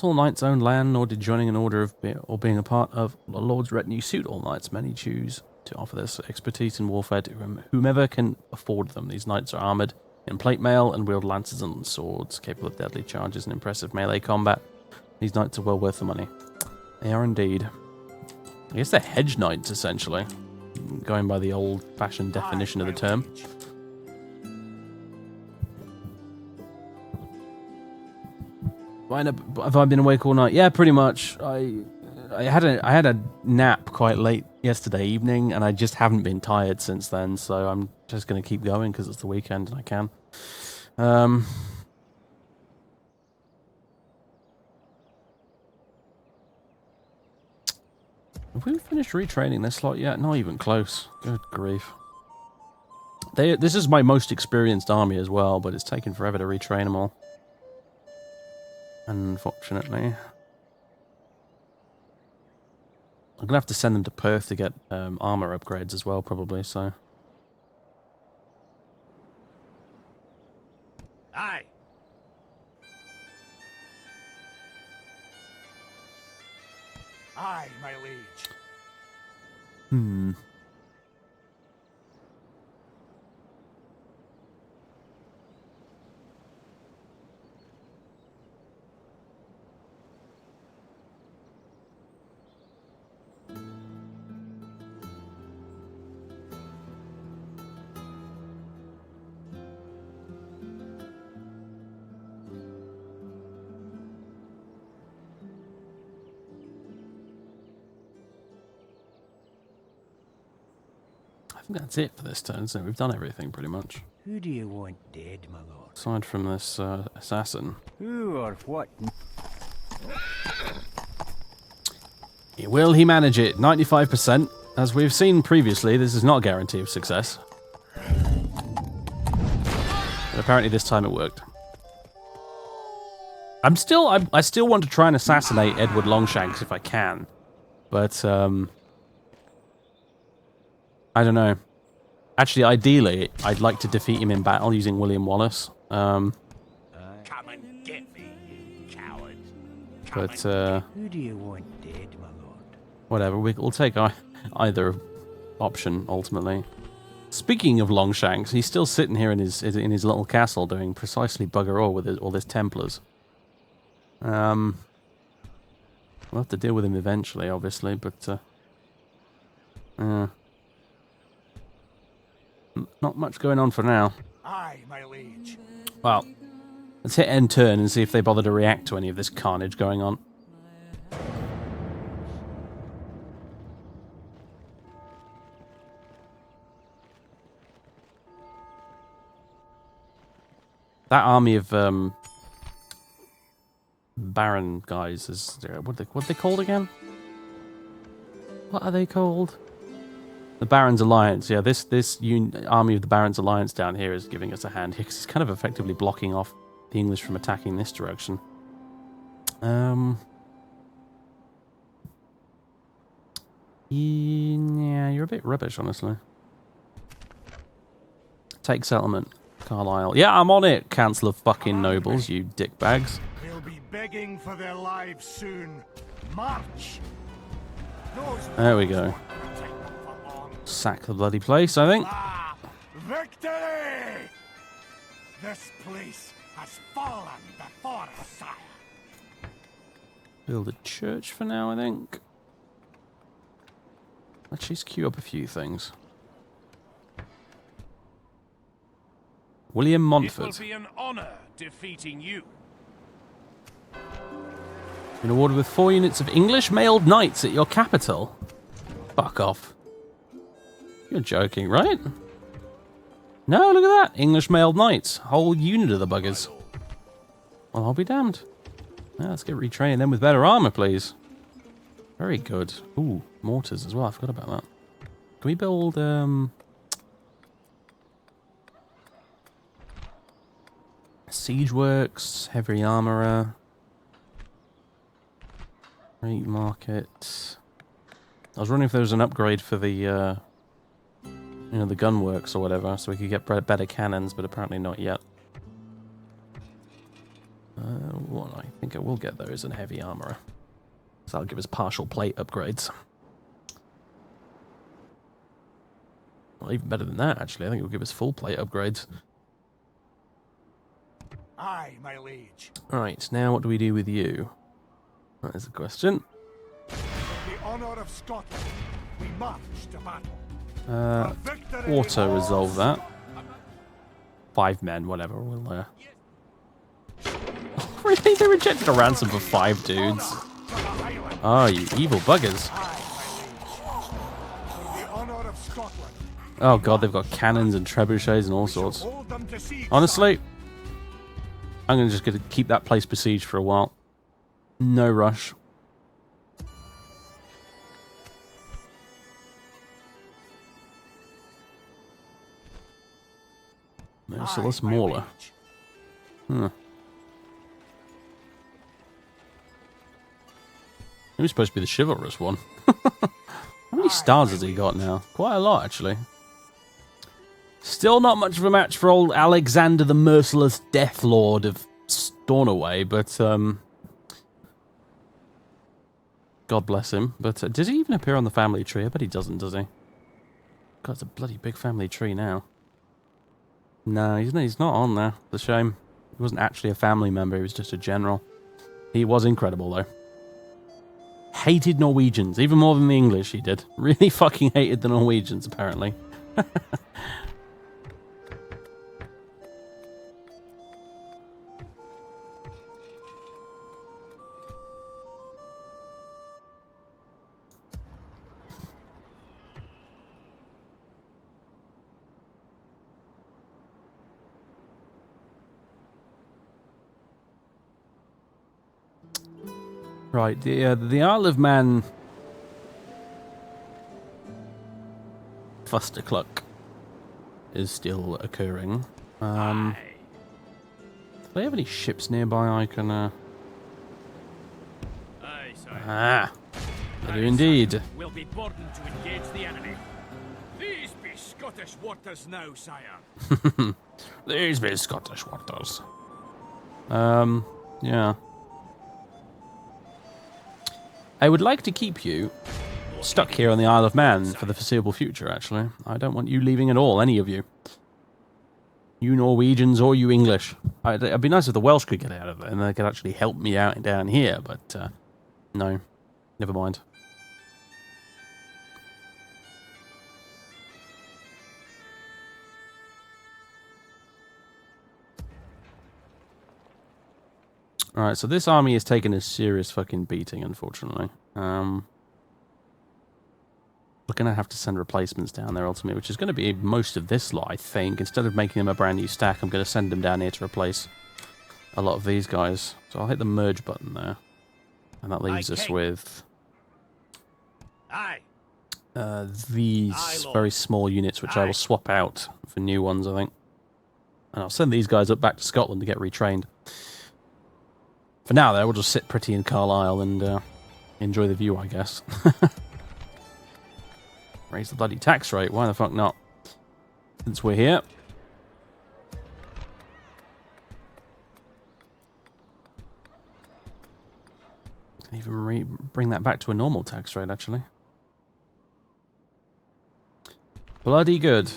all knights own land, nor did joining an order or being a part of a lord's retinue suit all knights. Many choose to offer this expertise in warfare to whomever can afford them. These knights are armoured in plate mail and wield lances and swords, capable of deadly charges and impressive melee combat. These knights are well worth the money. They are indeed. I guess they're hedge knights, essentially, going by the old-fashioned definition of the term. Have I been awake all night? Yeah, pretty much. I had a nap quite late yesterday evening, and I just haven't been tired since then. So I'm just going to keep going because it's the weekend and I can. Have we finished retraining this slot yet? Not even close. Good grief. This is my most experienced army as well, but it's taken forever to retrain them all. Unfortunately. I'm going to have to send them to Perth to get armor upgrades as well, probably, so... Aye. Aye, my liege. I think that's it for this turn, so we've done everything pretty much. Who do you want dead, my lord? Aside from this assassin. Who or what? Will he manage it? 95%. As we've seen previously, this is not a guarantee of success. But apparently this time it worked. I still want to try and assassinate Edward Longshanks if I can. But, I don't know. Actually, ideally, I'd like to defeat him in battle using William Wallace. Come and get me, you coward. But, Who do you want dead, my lord? Whatever, we'll take either option, ultimately. Speaking of Longshanks, he's still sitting here in his little castle doing precisely bugger all with all his Templars. We'll have to deal with him eventually, obviously, but... not much going on for now. Aye, my liege. Well, let's hit end turn and see if they bother to react to any of this carnage going on. That army of Baron guys is what are they called again? What are they called? The Barons Alliance. Yeah, this army of the Barons Alliance down here is giving us a hand here because it's kind of effectively blocking off the English from attacking this direction. Yeah, you're a bit rubbish, honestly. Take settlement, Carlisle. Yeah, I'm on it, Council of fucking Nobles, you dickbags. They'll be begging for their lives soon. March. There we go. Sack the bloody place, I think. Victory! This place has fallen before us, sire. Build a church for now, I think. Let's just queue up a few things. William Montfort. It will be an honor defeating you. Been awarded with 4 units of English mailed knights at your capital. Fuck off. You're joking, right? No, look at that. English mailed knights. Whole unit of the buggers. Well, I'll be damned. Yeah, let's get retrained then with better armor, please. Very good. Ooh, mortars as well. I forgot about that. Can we build, siege works, heavy armorer, great market. I was wondering if there was an upgrade for the, you know, the gunworks or whatever, so we could get better cannons, but apparently not yet. What I think I will get, though, is a heavy armorer. So that'll give us partial plate upgrades. Well, even better than that, actually. I think it will give us full plate upgrades. Aye, my liege. Right, now what do we do with you? That is the question. For the honour of Scotland, we march to battle. Auto-resolve that. 5 men, whatever. We'll, Really? They rejected a ransom for 5 dudes? Oh, you evil buggers. Oh god, they've got cannons and trebuchets and all sorts. Honestly, I'm just going to keep that place besieged for a while. No rush. Merciless Mauler. He was supposed to be the chivalrous one. How many stars has he got now? Quite a lot, actually. Still not much of a match for old Alexander the Merciless Death Lord of Stornoway, but, God bless him. But does he even appear on the family tree? I bet he doesn't, does he? God, it's a bloody big family tree now. No, he's not on there. It's a shame. He wasn't actually a family member, he was just a general. He was incredible, though. Hated Norwegians, even more than the English he did. Really fucking hated the Norwegians, apparently. Right, the Isle of Man Fustercluck is still occurring. Do they have any ships nearby I can... Ah, they do indeed. We'll be burdened to engage the enemy. These be Scottish waters now, sire. These be Scottish waters. Yeah. I would like to keep you stuck here on the Isle of Man for the foreseeable future, actually. I don't want you leaving at all, any of you. You Norwegians or you English. It'd be nice if the Welsh could get out of it and they could actually help me out down here, but no, never mind. Alright, so this army has taken a serious fucking beating, unfortunately. We're going to have to send replacements down there, ultimately, which is going to be most of this lot, I think. Instead of making them a brand new stack, I'm going to send them down here to replace a lot of these guys. So I'll hit the merge button there. And that leaves us with these very small units, which I will swap out for new ones, I think. And I'll send these guys up back to Scotland to get retrained. For now, though, we'll just sit pretty in Carlisle and enjoy the view, I guess. Raise the bloody tax rate. Why the fuck not? Since we're here. Even bring that back to a normal tax rate, actually. Bloody good.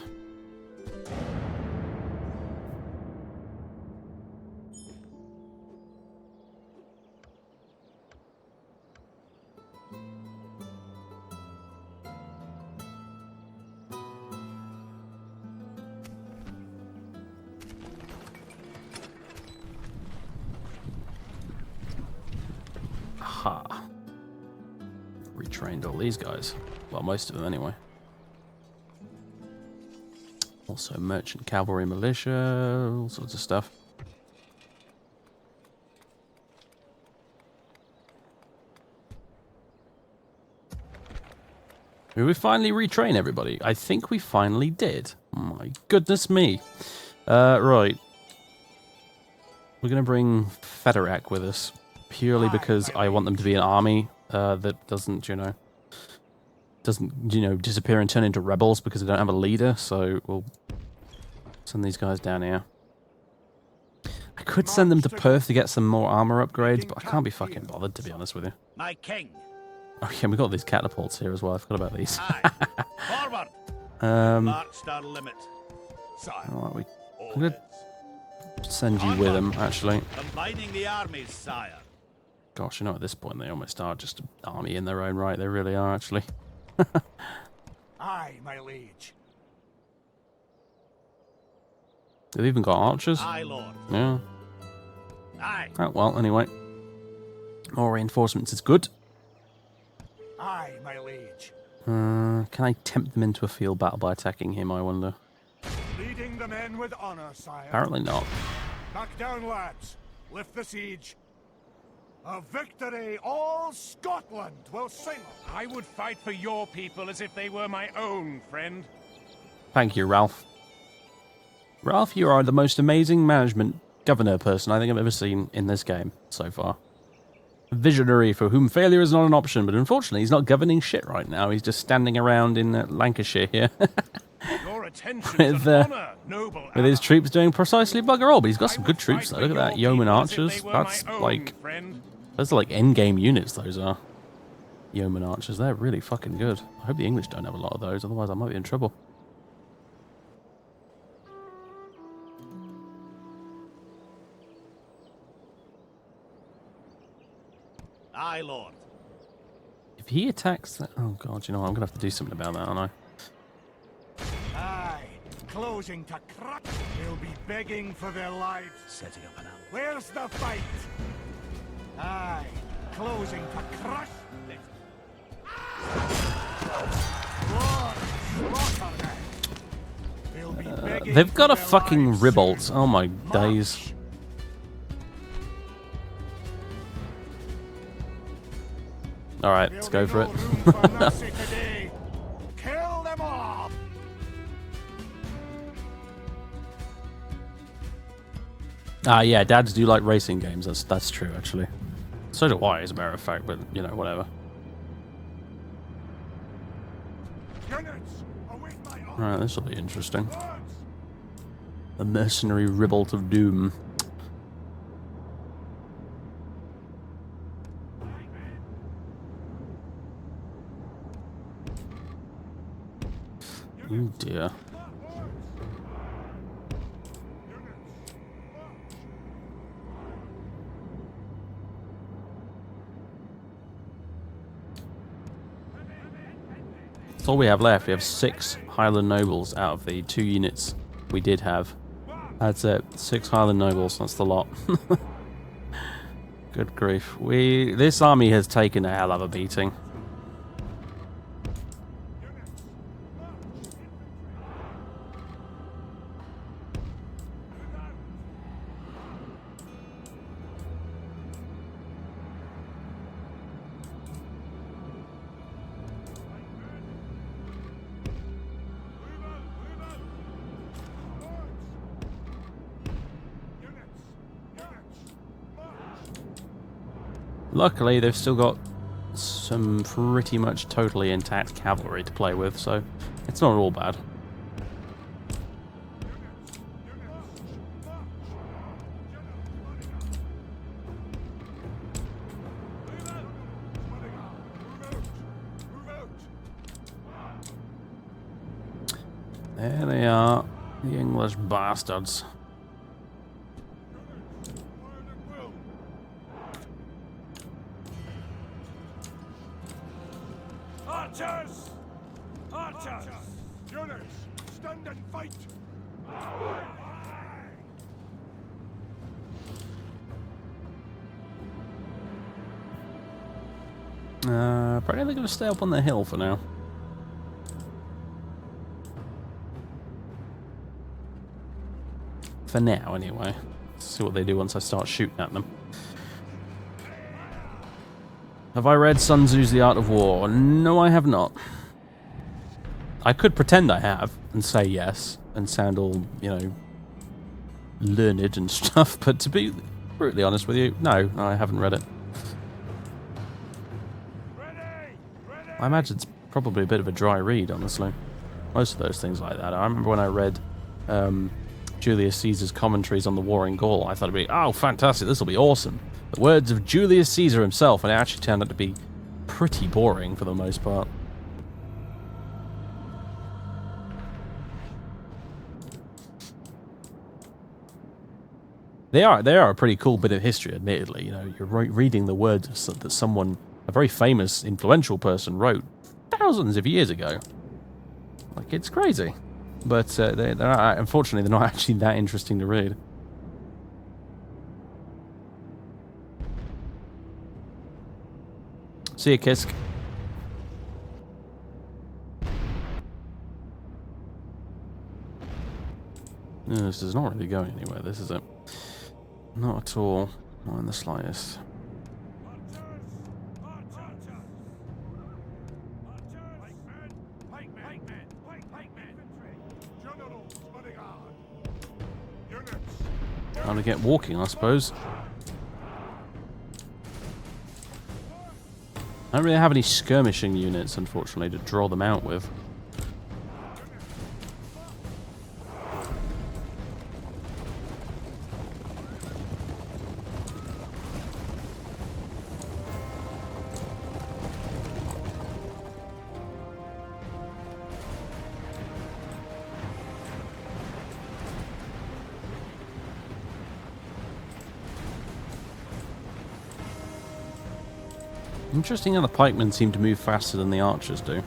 Retrained all these guys. Well, most of them anyway. Also merchant cavalry militia, all sorts of stuff. Did we finally retrain everybody? I think we finally did. My goodness me. Right. We're going to bring Federac with us. Purely because I want them to be an army that doesn't, you know, doesn't, you know, disappear and turn into rebels because they don't have a leader. So we'll send these guys down here. I could send them to Perth to get some more armor upgrades, but I can't be fucking bothered, to be honest with you. My king. Oh yeah, we got these catapults here as well. I forgot about these. Forward. Marched our limit. Right, I'm gonna send you with them, actually. Combining the armies, sire. Gosh, you know, at this point they almost are just an army in their own right. They really are, actually. Aye, my liege. They've even got archers. Aye, lord. Yeah. Aye. Oh, well, anyway. More reinforcements is good. Aye, my liege. Can I tempt them into a field battle by attacking him, I wonder? Leading the men with honor, sire. Apparently not. Back down, lads. Lift the siege. A victory all Scotland will sing. I would fight for your people as if they were my own, friend. Thank you, Ralph. Ralph, you are the most amazing management governor person I think I've ever seen in this game so far. A visionary for whom failure is not an option, but unfortunately he's not governing shit right now. He's just standing around in Lancashire here. Your attention with, honor, noble with his troops doing precisely bugger all. But he's got some good troops though. Look at that, yeoman archers. That's like, those are like endgame units, those are. Yeoman archers, they're really fucking good. I hope the English don't have a lot of those, otherwise I might be in trouble. Aye, lord. If he attacks that... Oh, God, you know what? I'm going to have to do something about that, aren't I? Aye, closing to crush. They'll be begging for their lives. Setting up an ambush. Where's the fight? Aye, closing to crush. Lord, slaughter them. They'll be begging they've got for a their fucking lives revolt. soon. Oh, my March. days. Alright, let's go for it. Kill them all. Yeah, dads do like racing games. That's true, actually. So do I, as a matter of fact, but, you know, whatever. Alright, this will be interesting. The mercenary revolt of doom. Oh dear. That's all we have left. We have 6 Highland Nobles out of the 2 units we did have. That's it. 6 Highland Nobles. That's the lot. Good grief. This army has taken a hell of a beating. Luckily, they've still got some pretty much totally intact cavalry to play with, so it's not all bad. There they are, the English bastards. Archers! Archers! Units, stand and fight! Probably they're going to stay up on the hill for now. For now, anyway. Let's see what they do once I start shooting at them. Have I read Sun Tzu's The Art of War? No, I have not. I could pretend I have and say yes and sound all, you know, learned and stuff, but to be brutally honest with you, no, I haven't read it. I imagine it's probably a bit of a dry read, honestly. Most of those things like that. I remember when I read Julius Caesar's commentaries on the war in Gaul, I thought it'd be, oh, fantastic, this will be awesome. The words of Julius Caesar himself, and it actually turned out to be pretty boring for the most part. They are a pretty cool bit of history, admittedly. You know, you're reading the words that someone, a very famous, influential person, wrote thousands of years ago. Like, it's crazy. But unfortunately, they're not actually that interesting to read. See ya, Kisk. No, this is not really going anywhere, this is it. Not at all. Not in the slightest. Time to get walking, I suppose. I don't really have any skirmishing units, unfortunately, to draw them out with. Interesting how the pikemen seem to move faster than the archers do.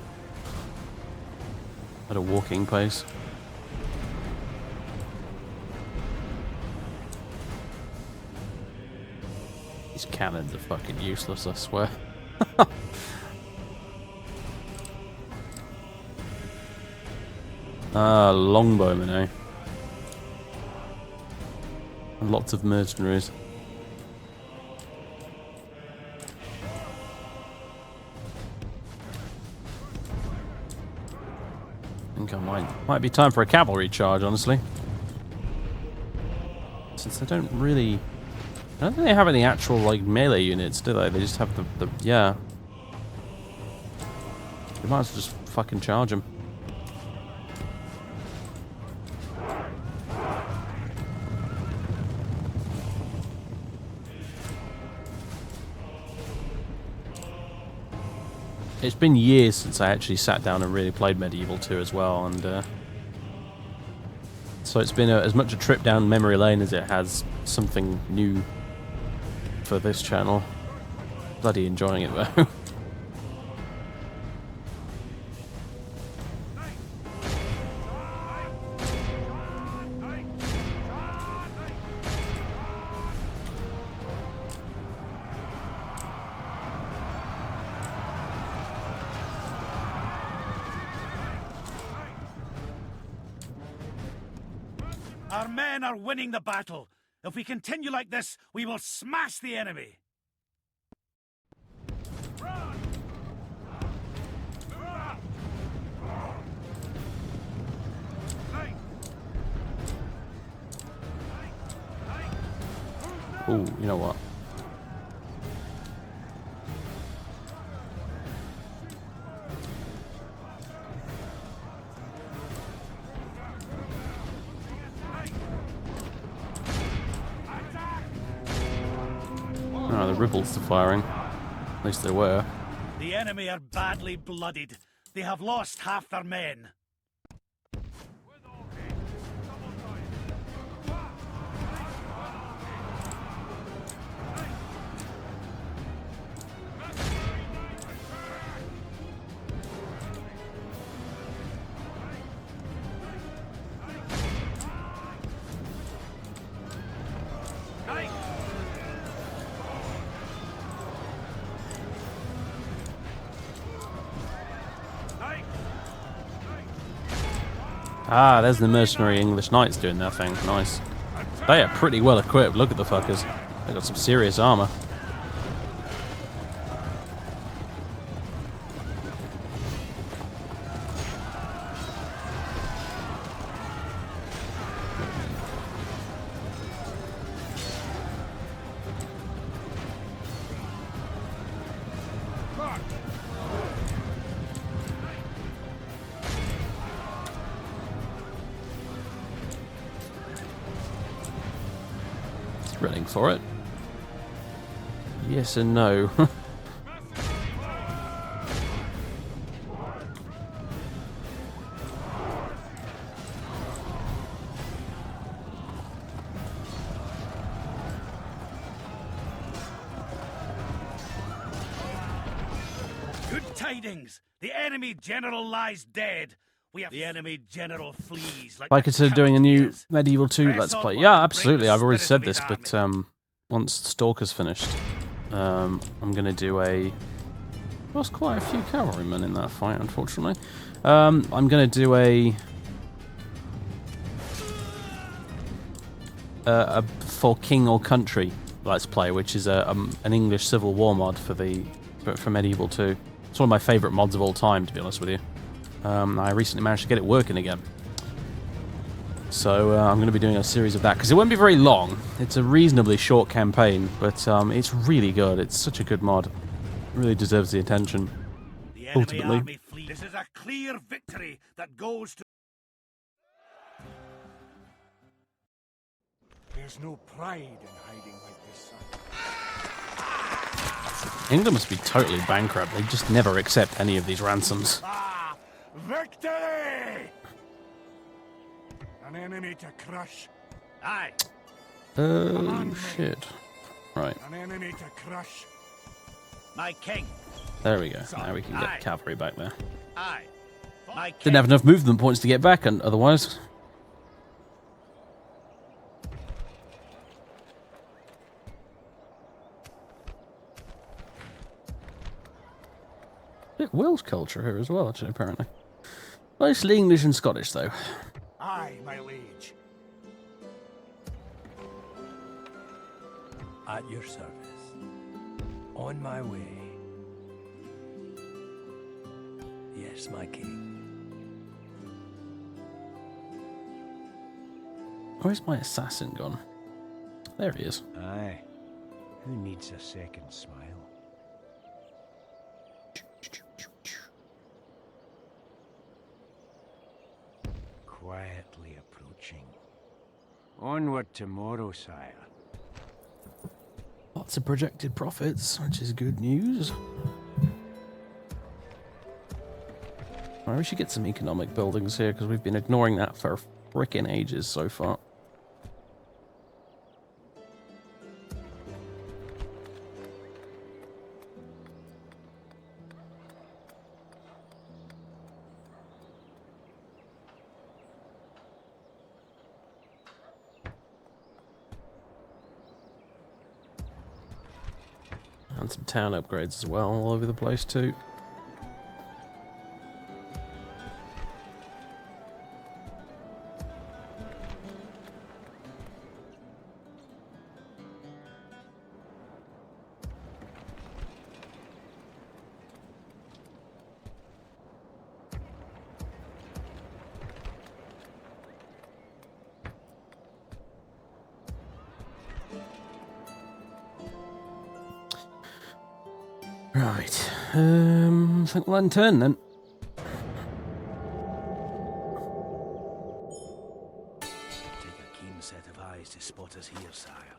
At a walking pace. These cannons are fucking useless, I swear. Ah, longbowmen, eh? And lots of mercenaries. I think I might be time for a cavalry charge, honestly. Since they don't really... I don't think they have any actual, like, melee units, do they? They just have the yeah. They might as well just fucking charge them. It's been years since I actually sat down and really played Medieval 2 as well, and so it's been as much a trip down memory lane as it has something new for this channel. Bloody enjoying it though. Our men are winning the battle. If we continue like this, we will smash the enemy. Ooh, you know what? Oh, the rebels are firing. At least they were. The enemy are badly blooded. They have lost half their men. Ah, there's the mercenary English knights doing their thing. Nice. They are pretty well equipped. Look at the fuckers. They got some serious armor. running for it. Yes and no. Good tidings! The enemy general lies dead. We have the enemy general flees like. If I consider doing a new Medieval 2 Let's Play. Yeah, absolutely. I've already said this, but once Stalker's finished, I'm going to do a... Lost quite a few cavalrymen in that fight, unfortunately. I'm going to do a For King or Country Let's Play, which is an English Civil War mod for Medieval 2. It's one of my favourite mods of all time, to be honest with you. I recently managed to get it working again. So I'm going to be doing a series of that, because it won't be very long. It's a reasonably short campaign, but it's really good. It's such a good mod. It really deserves the attention, ultimately. This is a clear victory that goes to... There's no pride in hiding like this, son. England must be totally bankrupt. They just never accept any of these ransoms. Victory! An enemy to crush. Aye. Oh, shit. Right. An enemy to crush. My king. There we go. Now we can get cavalry back there. Aye. My Didn't have enough movement points to get back, and otherwise. Bit Welsh culture here as well, actually, apparently. Mostly English and Scottish, though. Aye, my liege. At your service. On my way. Yes, my king. Where's my assassin gone? There he is. Aye. Who needs a second smile? Quietly approaching. Onward tomorrow, sire. Lots of projected profits, which is good news. Well, we should get some economic buildings here, because we've been ignoring that for frickin' ages so far. And some town upgrades as well, all over the place too. Right, I think we'll end turn then. Take a keen set of eyes to spot us here, sire.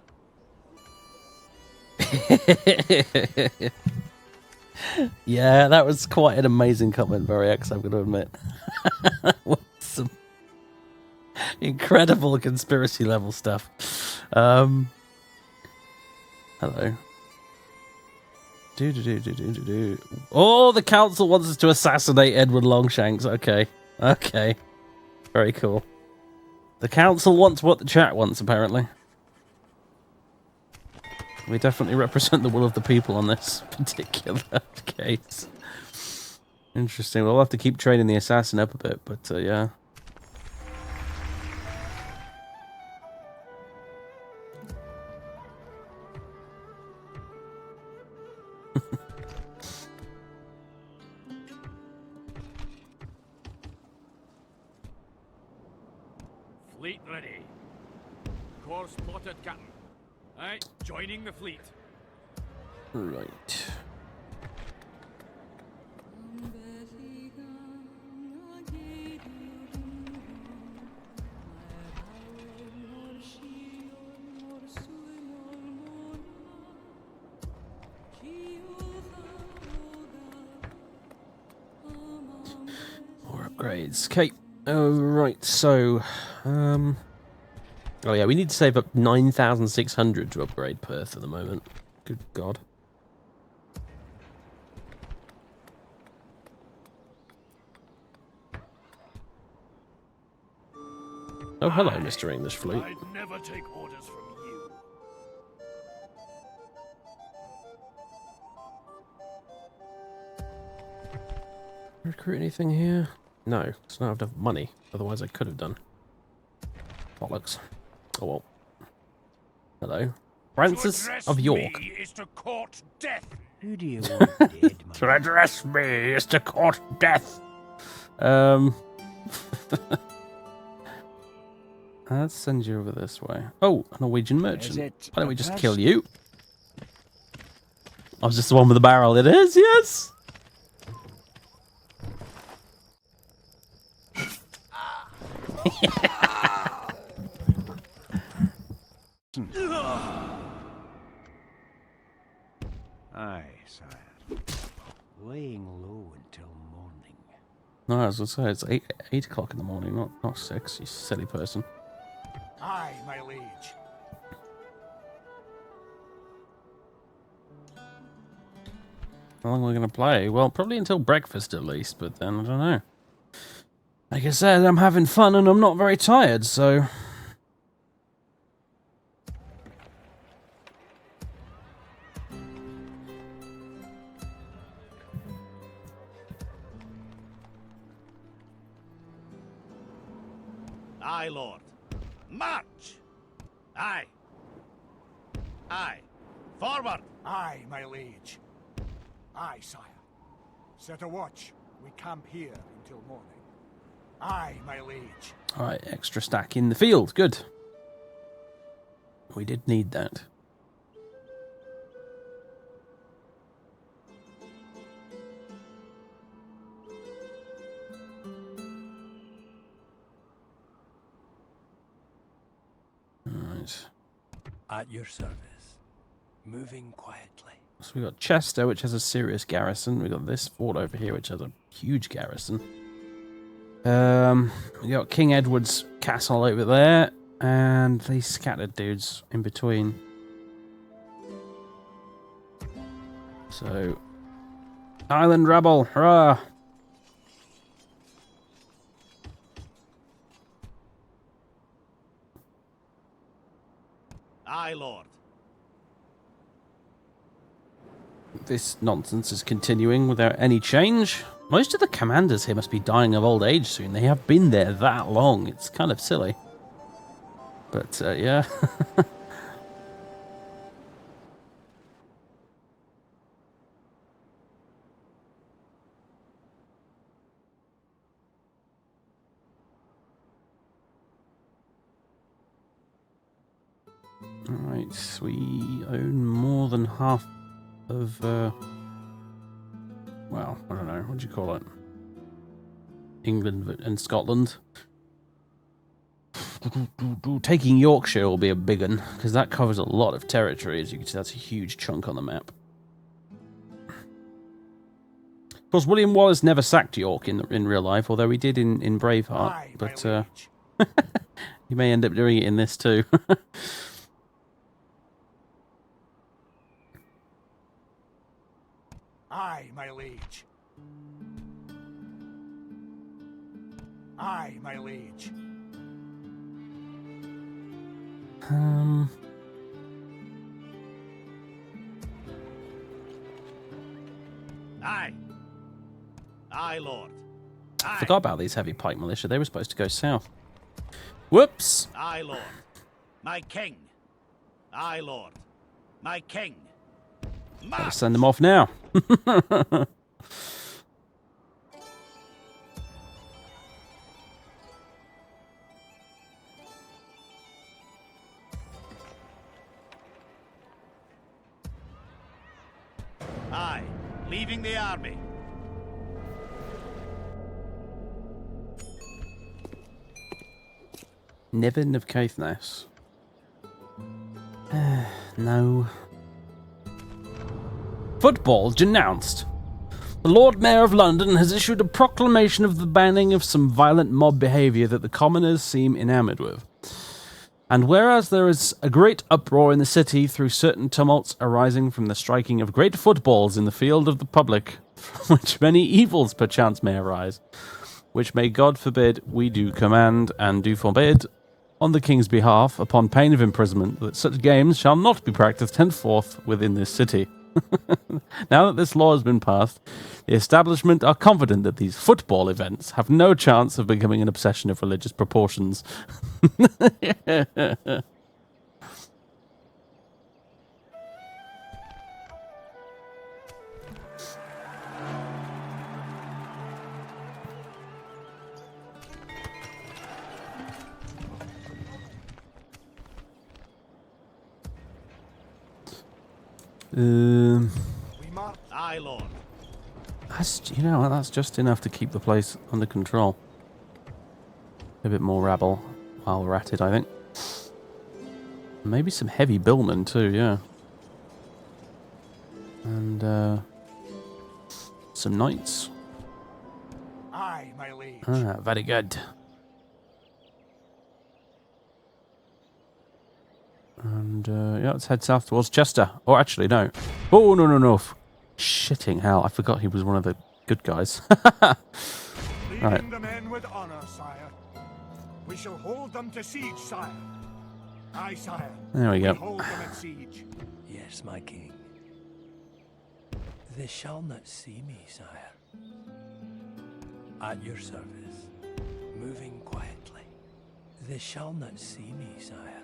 Yeah, that was quite an amazing comment, Varix, I'm going to admit. Some incredible conspiracy level stuff. Hello. Oh, the council wants us to assassinate Edward Longshanks. Okay. Okay. Very cool. The council wants what the chat wants, apparently. We definitely represent the will of the people on this particular case. Interesting. We'll have to keep training the assassin up a bit, but yeah. Fleet ready. Course plotted, Captain. Aye, joining the fleet. Right. upgrades. Okay. Right. So, oh yeah, we need to save up 9,600 to upgrade Perth at the moment. Good God. Oh, hello, Mr. English Fleet. I'd never take orders from you. Recruit anything here? No, it's not enough money. Otherwise, I could have done. Bollocks. Oh well. Hello, Francis of York. Is to court death. Who do you want dead, man? To address me is to court death. Let's send you over this way. Oh, a Norwegian merchant. Why don't we just kill you? I was just the one with the barrel. It is, yes. Aye, sire. Laying low until morning. No, I was gonna say it's 8 o'clock in the morning, not 6. You silly person. Aye, my liege. How long are we gonna play? Well, probably until breakfast at least, but then I don't know. Like I said, I'm having fun and I'm not very tired, so. Aye, Lord. March! Aye. Aye. Forward! Aye, my liege. Aye, sire. Set a watch. We camp here until morning. Aye, my liege. Alright, extra stack in the field. Good. We did need that. Alright. At your service. Moving quietly. So we got Chester, which has a serious garrison. We got this fort over here, which has a huge garrison. We got King Edward's castle over there, and these scattered dudes in between. So, Island Rebel, hurrah! Aye, Lord. This nonsense is continuing without any change. Most of the commanders here must be dying of old age soon. They have been there that long. It's kind of silly. But, yeah. Alright, we own more than half of, well, I don't know, what do you call it? England and Scotland. Taking Yorkshire will be a big one, because that covers a lot of territory. As you can see, that's a huge chunk on the map. Of course, William Wallace never sacked York in real life, although he did in Braveheart. Aye, But he may end up doing it in this too. Aye, my liege. Aye, my liege. Aye. Aye, Lord. Aye. Forgot about these heavy pike militia. They were supposed to go south. Whoops! Aye, Lord. My king. Aye, Lord. My king. Better send them off now. Aye. Leaving the army. Niven of Caithness. No. Football denounced. The Lord Mayor of London has issued a proclamation of the banning of some violent mob behaviour that the commoners seem enamoured with. And whereas there is a great uproar in the city through certain tumults arising from the striking of great footballs in the field of the public, from which many evils perchance may arise, which may God forbid we do command and do forbid on the king's behalf, upon pain of imprisonment, that such games shall not be practised henceforth within this city. Now that this law has been passed, the establishment are confident that these football events have no chance of becoming an obsession of religious proportions. Aye, Lord. That's just enough to keep the place under control. A bit more rabble while we're at it, I think. Maybe some heavy billmen too, yeah. And some knights. Aye, my liege. Ah, very good. And yeah, let's head south towards Chester. Or actually, no. Oh, no. Shitting hell, I forgot he was one of the good guys. Right. The men with honor, sire. We shall hold them to siege, sire. Aye, sire. There we go. Hold them at siege. Yes, my king. They shall not see me, sire. At your service, moving quietly. They shall not see me, sire.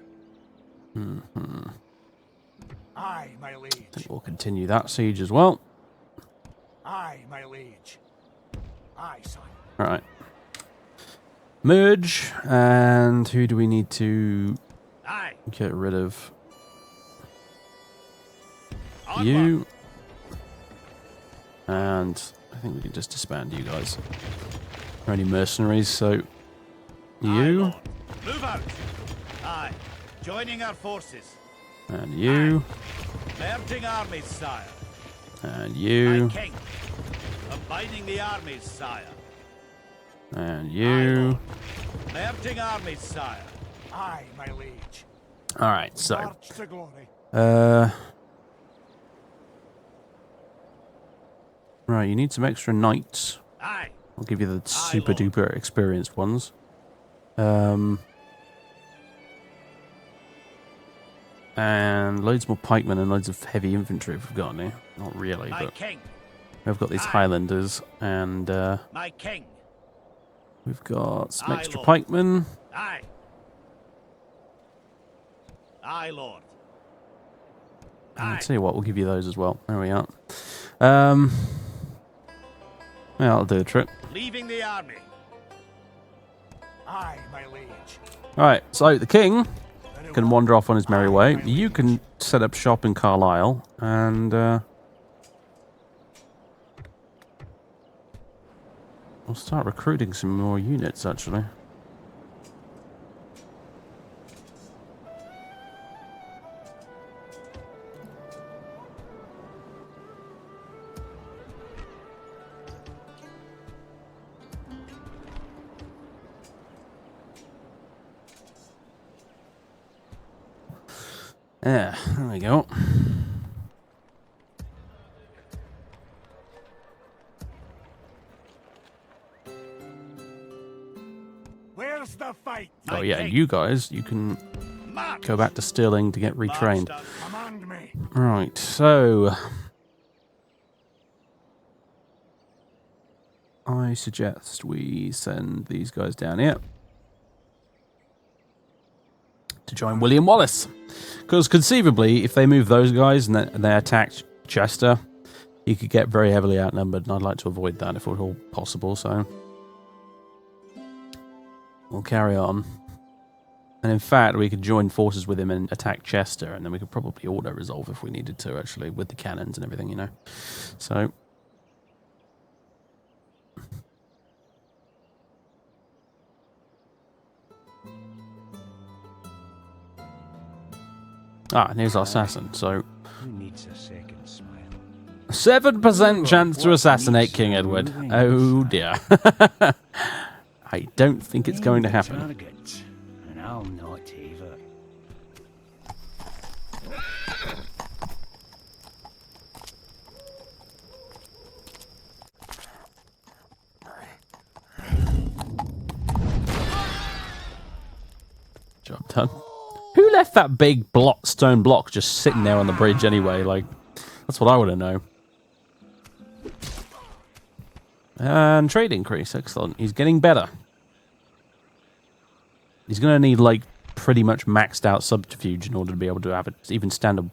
Aye, my liege. I think we'll continue that siege as well. Aye, my liege. Aye, sire. Right. Merge, and who do we need to get rid of? You. And I think we can just disband you guys. Are any mercenaries, so you. Move out. Aye. Joining our forces. And you. Merging armies, sire. And you. My king. Combining the armies, sire. And you. Merging armies, sire. Aye, my liege. Alright, so. March to glory. Right, you need some extra knights. Aye. I'll give you the super duper experienced ones. And loads more pikemen and loads of heavy infantry if we've got any. Not really, My but king. we've got these Highlanders and My king. we've got some Aye, extra Lord. pikemen. Aye. Aye, Lord. I'll tell you what, we'll give you those as well. There we are. Yeah, that'll do the trick. Leaving the army. Aye, my liege. Alright, so the king can wander off on his merry way. You can set up shop in Carlisle and we'll start recruiting some more units actually. Yeah, there we go. Where's the fight? Oh yeah, and you guys, you can go back to Stirling to get retrained. Command me. Right, so I suggest we send these guys down here to join William Wallace. Because conceivably, if they move those guys and they attack Chester, he could get very heavily outnumbered, and I'd like to avoid that if at all possible, so we'll carry on. And in fact, we could join forces with him and attack Chester, and then we could probably auto-resolve if we needed to, actually, with the cannons and everything, you know. So and here's our assassin, so Who needs a second smile? 7% chance to assassinate King Edward. Oh dear. I don't think it's going to happen. Target, and I'll not either. Job done. Who left that big stone block just sitting there on the bridge anyway? Like, that's what I want to know. And trade increase, excellent. He's getting better. He's going to need, like, pretty much maxed out subterfuge in order to be able to have it, even stand a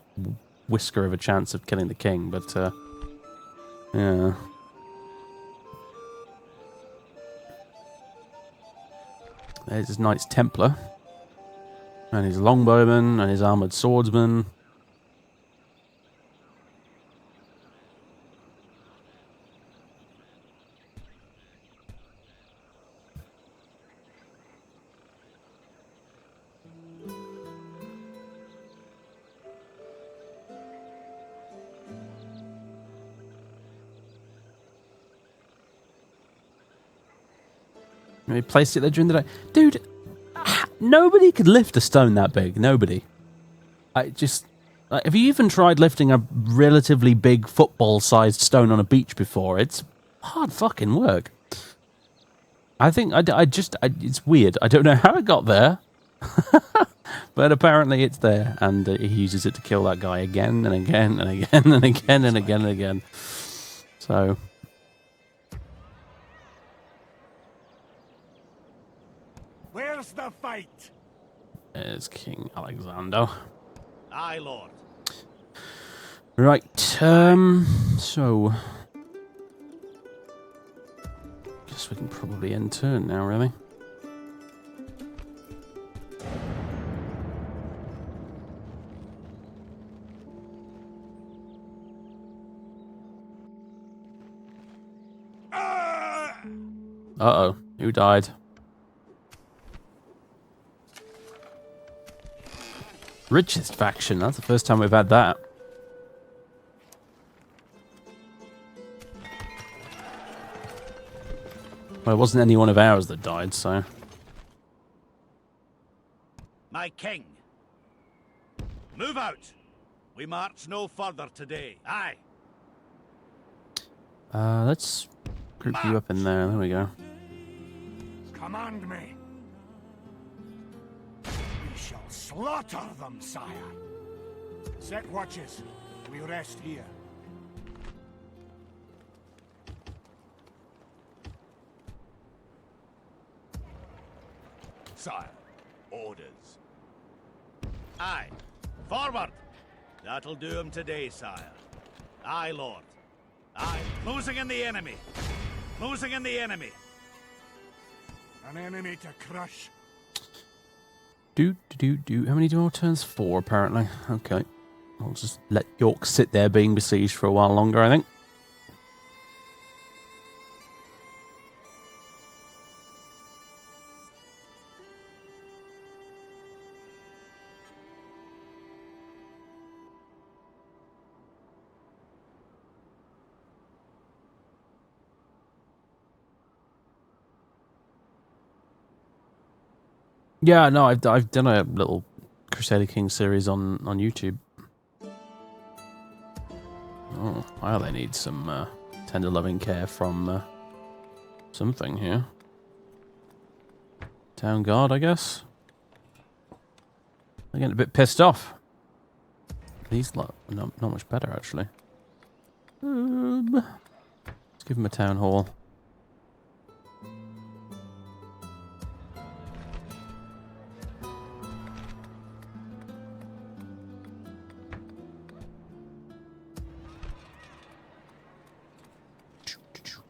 whisker of a chance of killing the king, but, yeah. There's his Knights Templar. And his longbowman, and his armoured swordsman. He placed it there during the day. Dude, nobody could lift a stone that big. Nobody. Have you even tried lifting a relatively big football-sized stone on a beach before? It's hard fucking work. I think, it's weird. I don't know how it got there. But apparently it's there. And he uses it to kill that guy again and again and again and again and again and again. So... Where's the fight? There's King Alexander. Aye, Lord. Right, so... Guess we can probably end turn now, really. Uh-oh, who died? Richest faction, that's the first time we've had that. Well, it wasn't any one of ours that died, so... My king. Move out. We march no further today. Aye. Let's group you up in there. There we go. Command me. We shall slaughter them, sire. Set watches. We rest here. Sire, orders. Aye. Forward. That'll do him today, sire. Aye, Lord. Aye. Closing in the enemy. Closing in the enemy. An enemy to crush. How many more turns? 4, apparently. Okay. I'll just let York sit there being besieged for a while longer, I think. Yeah, no, I've done a little Crusader King series on YouTube. Oh, well, they need some tender loving care from something here. Town guard, I guess. They're getting a bit pissed off. These lot are not much better, actually. Let's give them a town hall.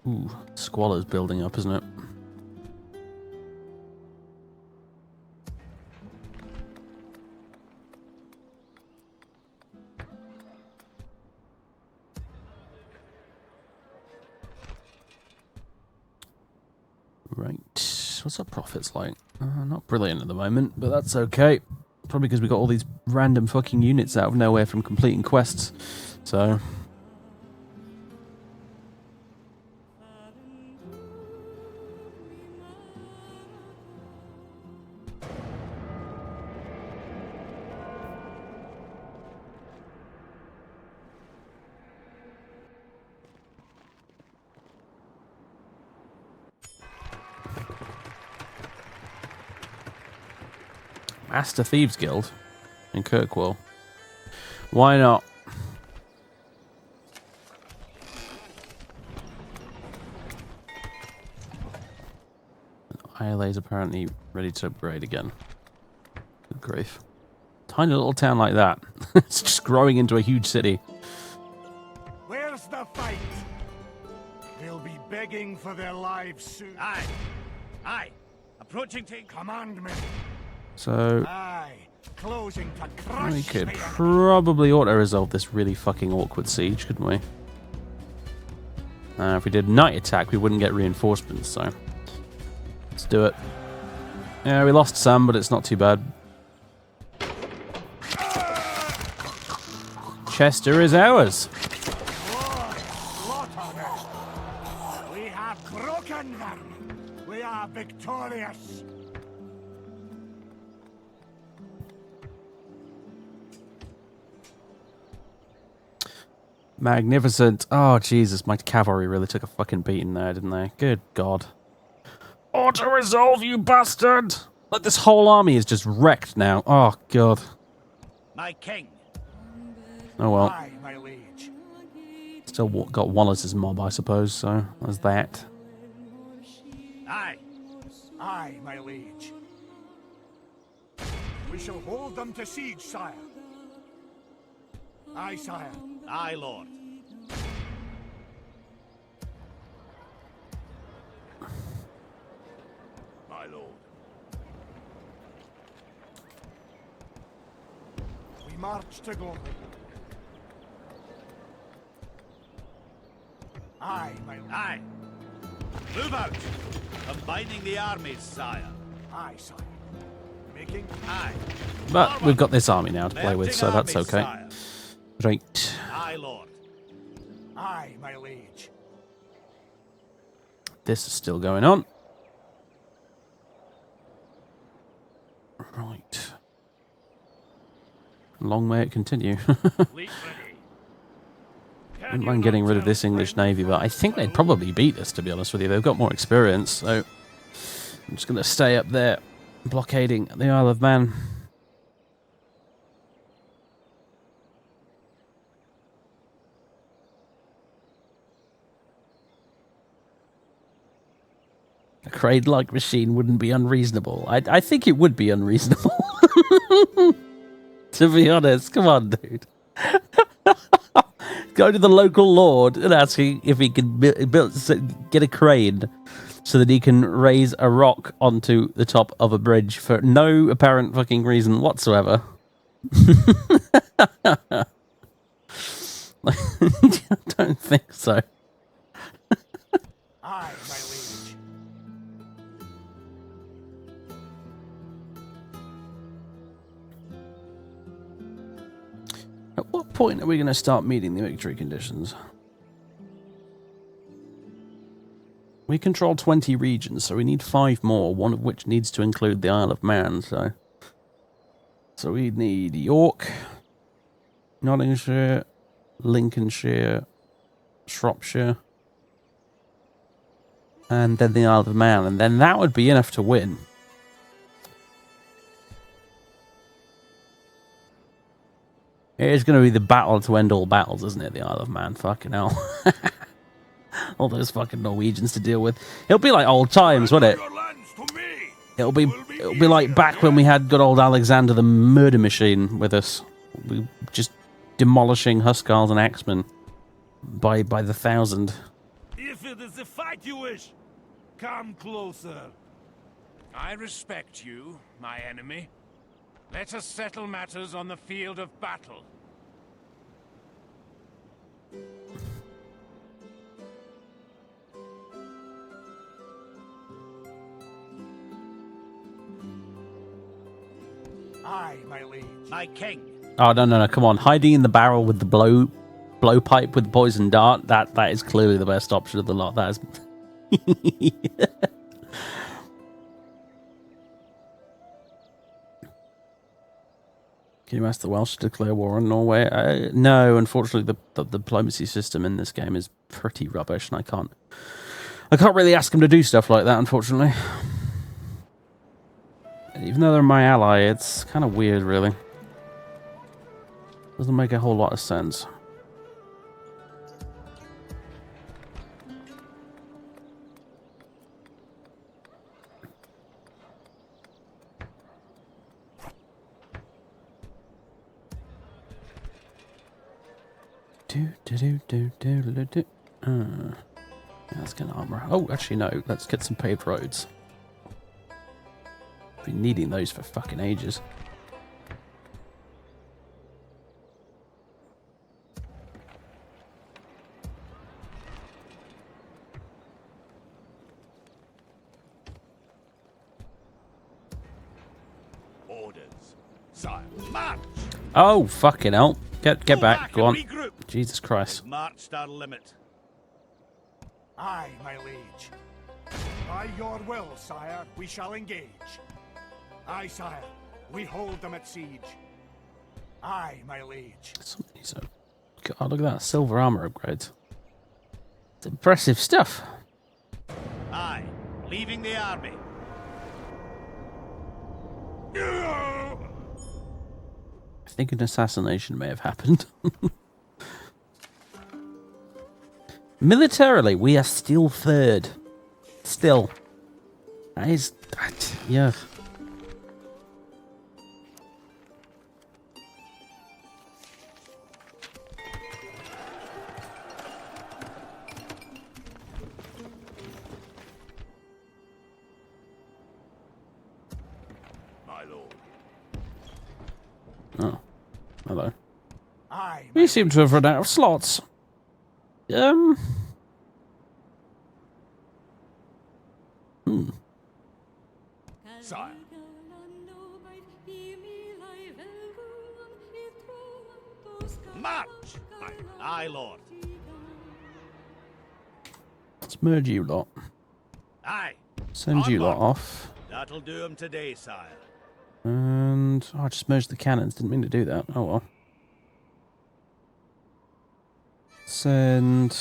Ooh, squalor's building up, isn't it? Right, what's our profits like? Not brilliant at the moment, but that's okay. Probably because we got all these random fucking units out of nowhere from completing quests, so... Aster Thieves Guild in Kirkwall. Why not? ILA's apparently ready to upgrade again. Good grief. Tiny little town like that. It's just growing into a huge city. Where's the fight? They'll be begging for their lives soon. Aye. Aye. Approaching to command me. So Aye. Closing to crush we could the probably auto-resolve this really fucking awkward siege, couldn't we? If we did night attack, we wouldn't get reinforcements, so let's do it. Yeah, we lost some, but it's not too bad. Chester is ours. We have broken them. We are victorious. Magnificent. Oh, Jesus, my cavalry really took a fucking beating there, didn't they? Good God. Auto-resolve, you bastard! Like, this whole army is just wrecked now. Oh, God. my king. Oh, well. Aye, my liege. Still got Wallace's mob, I suppose, so there's that. Aye. Aye, my liege. We shall hold them to siege, sire. Aye, sire. Aye, lord. My lord. We march to glory. Aye, my lord. Aye. Move out. Combining the armies, sire. Aye, sire. Making. Aye. But we've got this army now to play with, so that's okay. Sire. Right. Aye, lord. Aye, my liege. This is still going on. Right. Long may it continue. Wouldn't mind getting rid of this English Navy, but I think they'd probably beat us, to be honest with you. They've got more experience, so I'm just going to stay up there blockading the Isle of Man. A Kraid-like machine wouldn't be unreasonable. I think it would be unreasonable. To be honest, come on, dude. Go to the local lord and ask him if he can get a crane so that he can raise a rock onto the top of a bridge for no apparent fucking reason whatsoever. I don't think so. Aye, my liege. At what point are we going to start meeting the victory conditions? We control 20 regions, so we need 5 more, one of which needs to include the Isle of Man, so we need York, Nottinghamshire, Lincolnshire, Shropshire, and then the Isle of Man, and then that would be enough to win. It is going to be the battle to end all battles, isn't it? The Isle of Man. Fucking hell. All those fucking Norwegians to deal with. It'll be like old times, won't it? It'll be like back when we had good old Alexander the Murder Machine with us. We just demolishing Huskars and Axemen by the 1,000. If it is the fight you wish, come closer. I respect you, my enemy. Let us settle matters on the field of battle. Aye, my liege. My king. Oh, no, come on. Hiding in the barrel with the blowpipe with the poison dart, that is clearly the best option of the lot. That is... Can you ask the Welsh to declare war on Norway? No, unfortunately, the diplomacy system in this game is pretty rubbish, and I can't really ask them to do stuff like that, unfortunately. Even though they're my ally, it's kind of weird, really. Doesn't make a whole lot of sense. Let's get armor. Oh, actually, no. Let's get some paved roads. Been needing those for fucking ages. Orders. Sire, march! Oh, fucking hell. Get back. Go on. Regroup. Jesus Christ. We've marched our limit. Aye, my liege. By your will, sire, we shall engage. Aye, sire, we hold them at siege. Aye, my liege. God, look at that. Silver armor upgrades. It's impressive stuff. Aye, leaving the army. I think an assassination may have happened. Militarily, we are still third. Still. That is... yeah. My lord. Oh. Hello. Aye, We seem to have run out of slots. Sire. March! Aye, lord. Let's merge you lot. Aye. Send you lot Onward. off. That'll do him today, sire. And... oh, I just merged the cannons. Didn't mean to do that. Oh well. Send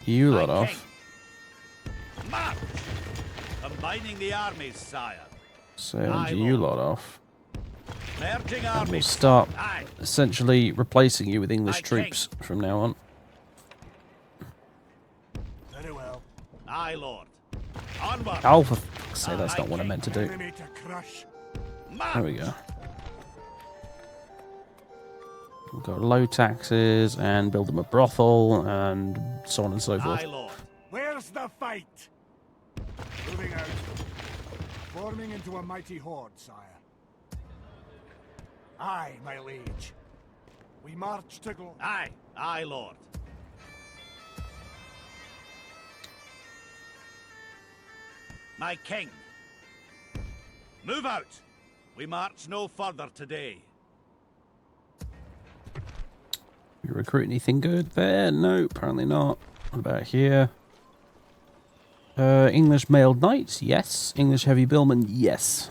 you lot off. March! Combining the armies, sire. Send Aye, you lord. lot off. Merging And we'll armies. start Aye. essentially replacing you with English Aye, troops from now on. very well. Aye, lord. Onward. Oh, for fuck's sake, that's not what I meant to do. Enemy to crush. There we go. We've got low taxes and build them a brothel and so on and so forth. Aye, lord. Where's the fight? Moving out. Forming into a mighty horde, sire. Aye, my liege. We march to glory. Aye. Aye, lord. My king. Move out. We march no further today. You recruit anything good there? No, apparently not. What about here? English mailed knights? Yes. English heavy billmen? Yes.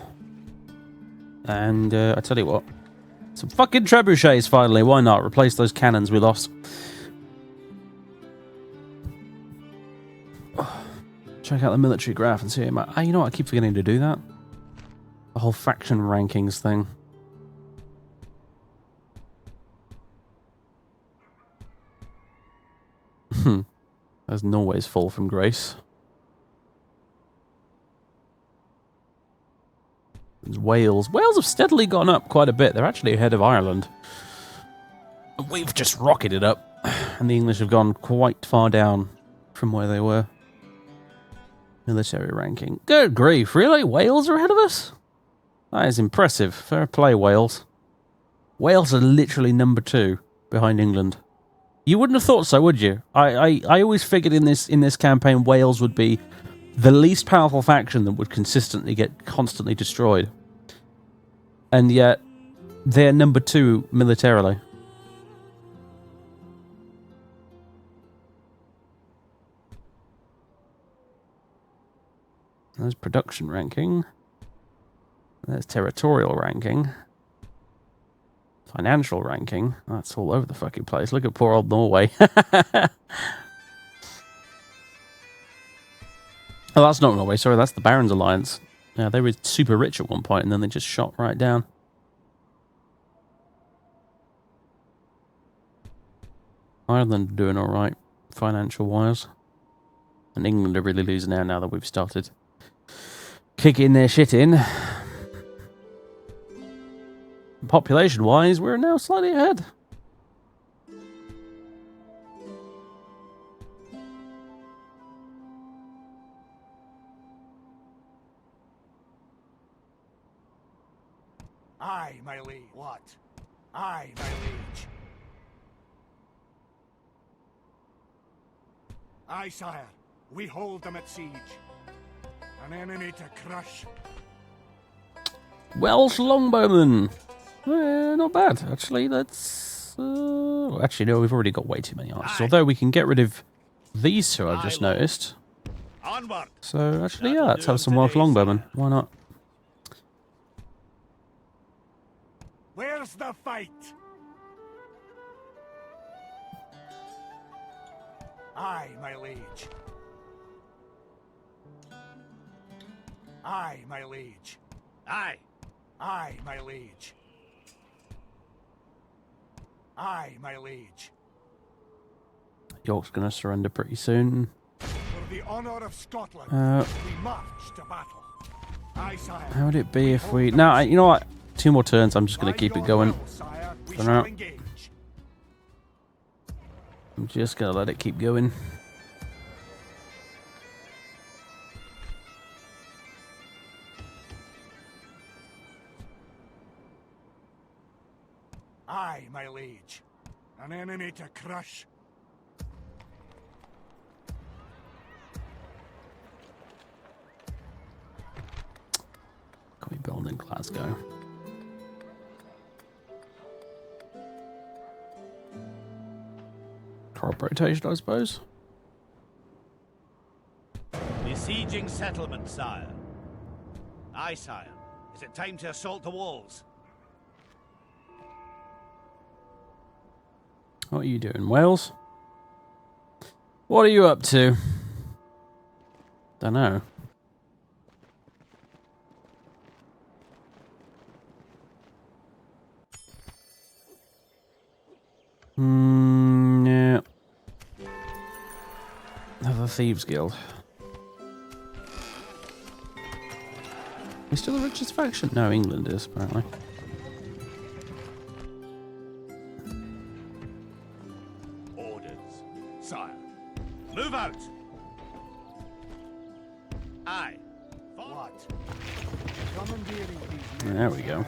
And I tell you what. Some fucking trebuchets finally. Why not? Replace those cannons we lost. Check out the military graph and see it. Oh, you know what? I keep forgetting to do that. The whole faction rankings thing. That's Norway's fall from grace. There's Wales. Wales have steadily gone up quite a bit. They're actually ahead of Ireland. We've just rocketed up. And the English have gone quite far down from where they were. Military ranking. Good grief, really? Wales are ahead of us? That is impressive. Fair play, Wales. Wales are literally number 2 behind England. You wouldn't have thought so, would you? I always figured in this campaign Wales would be the least powerful faction that would consistently get constantly destroyed. And yet, they're number 2 militarily. There's production ranking. There's territorial ranking. Financial ranking. That's all over the fucking place. Look at poor old Norway. Oh, that's not Norway. Sorry, that's the Barons Alliance. Yeah, they were super rich at one point, and then they just shot right down. Ireland are doing all right, financial-wise. And England are really losing now that we've started kicking their shit in. Population-wise, we're now slightly ahead. Aye, my liege. What? Aye, my liege. Aye, sire. We hold them at siege. An enemy to crush. Welsh longbowmen. Not bad, actually. That's... actually, no, we've already got way too many archers. Although we can get rid of these two, I've just noticed. Onward. So, actually, yeah, let's have some Welsh longbowmen. Why not? Where's the fight? Aye, my liege. Aye, my liege. Aye. Aye, my liege. Aye, my liege. York's going to surrender pretty soon. For the honour of Scotland, we march to battle. Aye, sire. How would it be if we... No, you know what? 2 more turns, I'm just going to keep it going. For now. I'm just going to let it keep going. Aye, my liege. An enemy to crush. Can we build in Glasgow? Crop rotation, I suppose. Besieging settlement, sire. Aye, sire. Is it time to assault the walls? What are you doing, Wales? What are you up to? Dunno. Yeah. Have a thieves guild. Is still the richest faction? No, England is apparently. Orders, sire. Move out. Aye. What? Commandeering these There we go.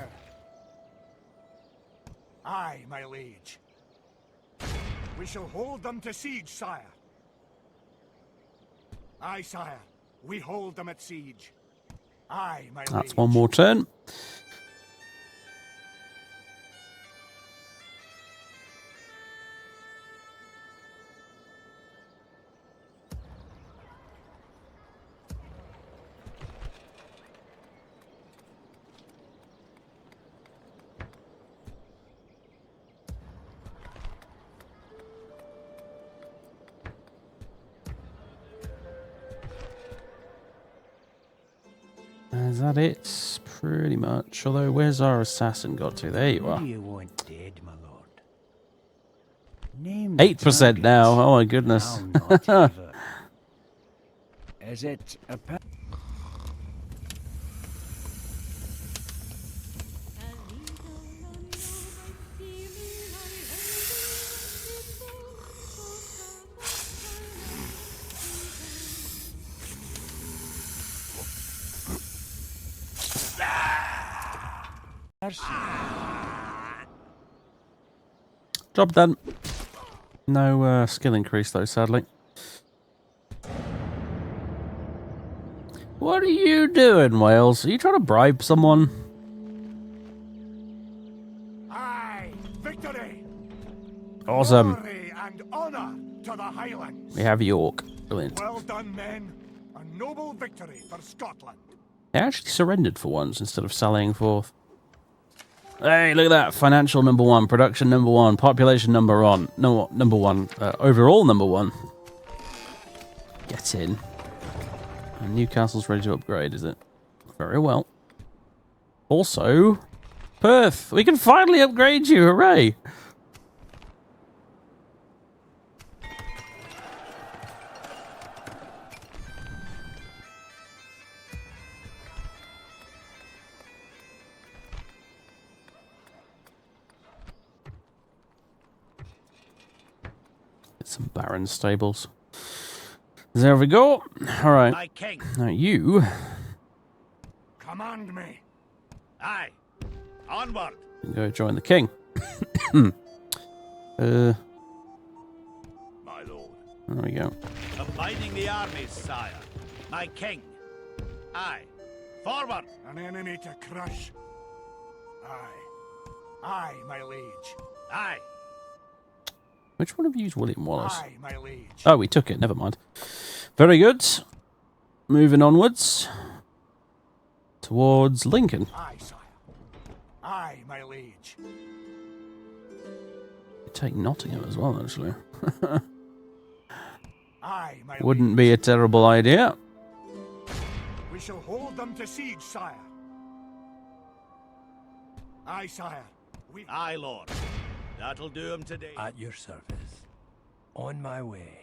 Aye, my liege. We shall hold them to siege, sire. Aye, sire. We hold them at siege. Aye, my liege. That's one more turn. Is that it? Pretty much. Although, where's our assassin got to? There you are. Who do you want dead, my lord? Name 8% now. Oh my goodness. Is it a Job done. No skill increase though, sadly. What are you doing, Wales? Are you trying to bribe someone? Aye, victory. Awesome. Glory and honor to the Highlands. We have York. Brilliant. Well done, men. A noble victory for Scotland. They actually surrendered for once instead of sallying forth. Hey, look at that. Financial number 1, production number 1, population number 1. No, number 1. Overall number 1. Get in. And Newcastle's ready to upgrade, is it? Very well. Also, Perth, we can finally upgrade you, hooray! Get some barren stables. There we go. All right. My king. Now you Command me. Aye. Onward. can go join the king. My lord. There we go. Combining the armies, sire. My king. Aye. Forward. An enemy to crush. Aye. Aye, my liege. Aye. Which one of you is William Wallace? Aye, my liege. Oh, we took it. Never mind. Very good. Moving onwards towards Lincoln. Aye, sire. Aye, my liege. Take Nottingham as well, actually. Aye, my Wouldn't be a terrible idea. We shall hold them to siege, sire. Aye, sire. We... Aye, lord. That'll do him today. At your service. On my way.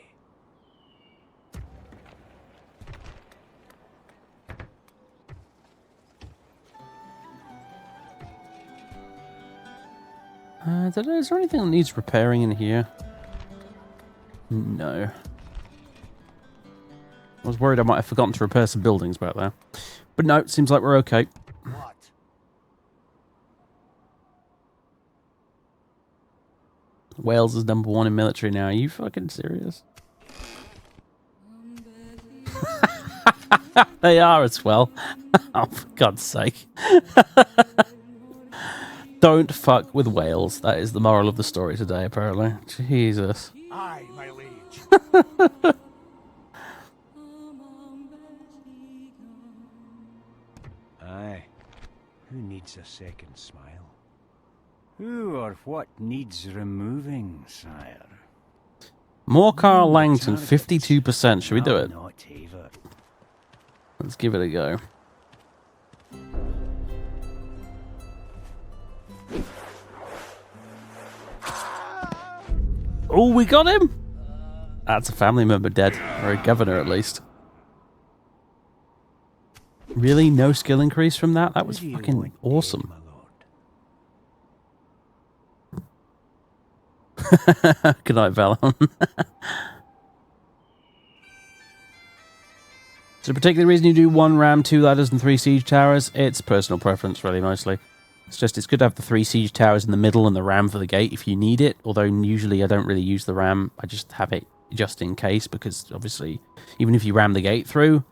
Is there anything that needs repairing in here? No. I was worried I might have forgotten to repair some buildings back there. But no, it seems like we're okay. What? Wales is #1 in military now. Are you fucking serious? They are as well. Oh, for God's sake. Don't fuck with Wales. That is the moral of the story today, apparently. Jesus. Aye, my liege. Aye. Who needs a second smile? Who or what needs removing, sire? More Carl Langton, 52%. Should we do it? Not Ava. Let's give it a go. Oh, we got him! That's a family member dead. Or a governor, at least. Really? No skill increase from that? That was fucking awesome. Good night, Valon. So, particular reason you do 1 ram, 2 ladders, and 3 siege towers? It's personal preference, really, mostly. It's good to have the 3 siege towers in the middle and the ram for the gate if you need it. Although, usually I don't really use the ram. I just have it just in case, because obviously, even if you ram the gate through,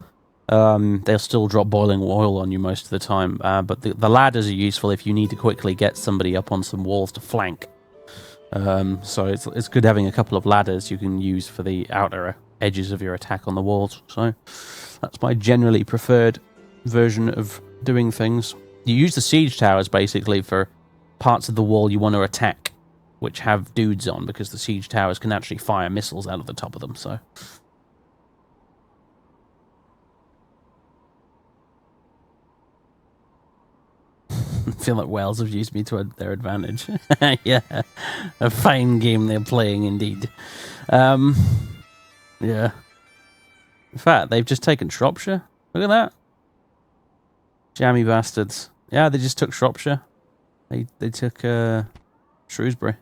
they'll still drop boiling oil on you most of the time. But the ladders are useful if you need to quickly get somebody up on some walls to flank. So it's good having a couple of ladders you can use for the outer edges of your attack on the walls. So that's my generally preferred version of doing things. You use the siege towers basically for parts of the wall you want to attack, which have dudes on, because the siege towers can actually fire missiles out of the top of them. So I feel like Wales have used me to their advantage. Yeah, a fine game they're playing indeed. Yeah. In fact, they've just taken Shropshire. Look at that. Jammy bastards. Yeah, they just took Shropshire. They took Shrewsbury.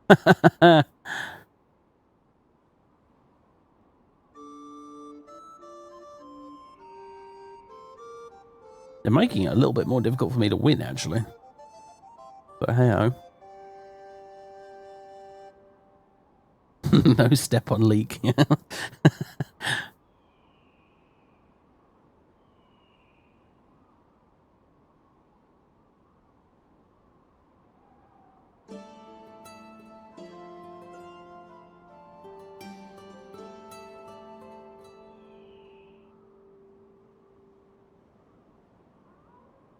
They're making it a little bit more difficult for me to win, actually. But hey-ho. No step on leak.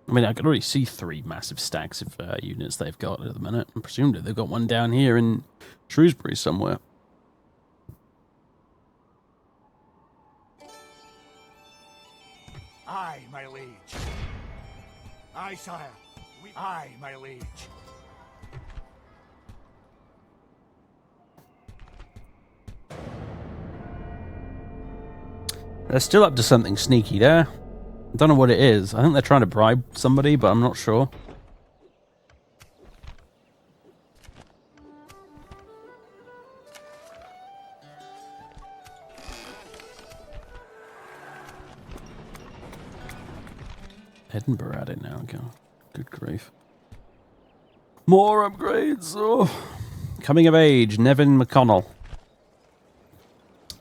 I mean, I can already see 3 massive stacks of units they've got at the minute. And presumably they've got one down here in Shrewsbury somewhere. Aye, my liege. Aye, sire. Aye, my liege. They're still up to something sneaky there. I don't know what it is. I think they're trying to bribe somebody, but I'm not sure. Edinburgh at it now, okay. Good grief. More upgrades! Oh. Coming of age, Nevin McConnell.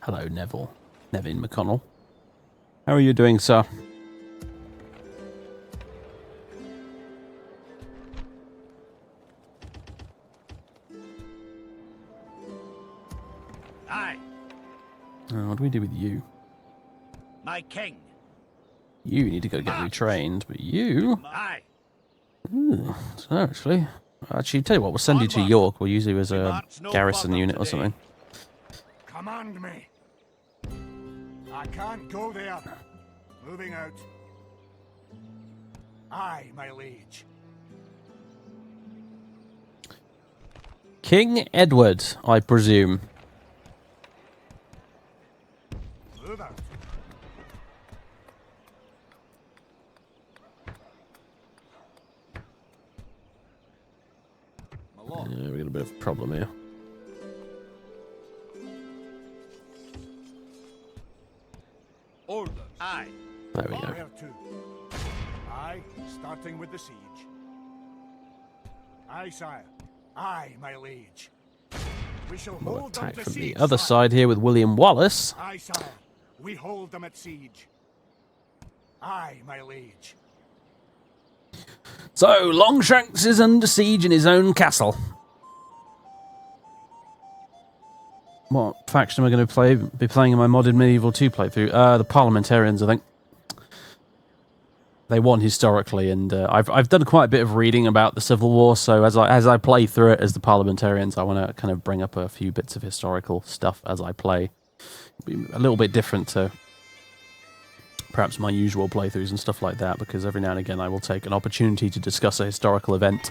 Hello, Neville. Nevin McConnell. How are you doing, sir? Aye. What do we do with you? My king. You need to go get retrained, but you... Aye. Ooh, so actually, tell you what, we'll send you to York. We'll use you as a garrison unit or something. Command me. I can't go there. Moving out. Aye, my liege. King Edward, I presume. Move out. Yeah, we got a bit of a problem here. Order. Aye. There we go. Where to? Aye, starting with the siege. Aye, sire. Aye, my liege. We shall We'll hold them attack to from siege, the other sire. side here with William Wallace. Aye, sire. We hold them at siege. Aye, my liege. So, Longshanks is under siege in his own castle. What faction am I going to be playing in my modded Medieval 2 playthrough? The Parliamentarians, I think. They won historically, and I've done quite a bit of reading about the Civil War, so as I play through it as the Parliamentarians, I want to kind of bring up a few bits of historical stuff as I play. It'll be a little bit different to perhaps my usual playthroughs and stuff like that, because every now and again I will take an opportunity to discuss a historical event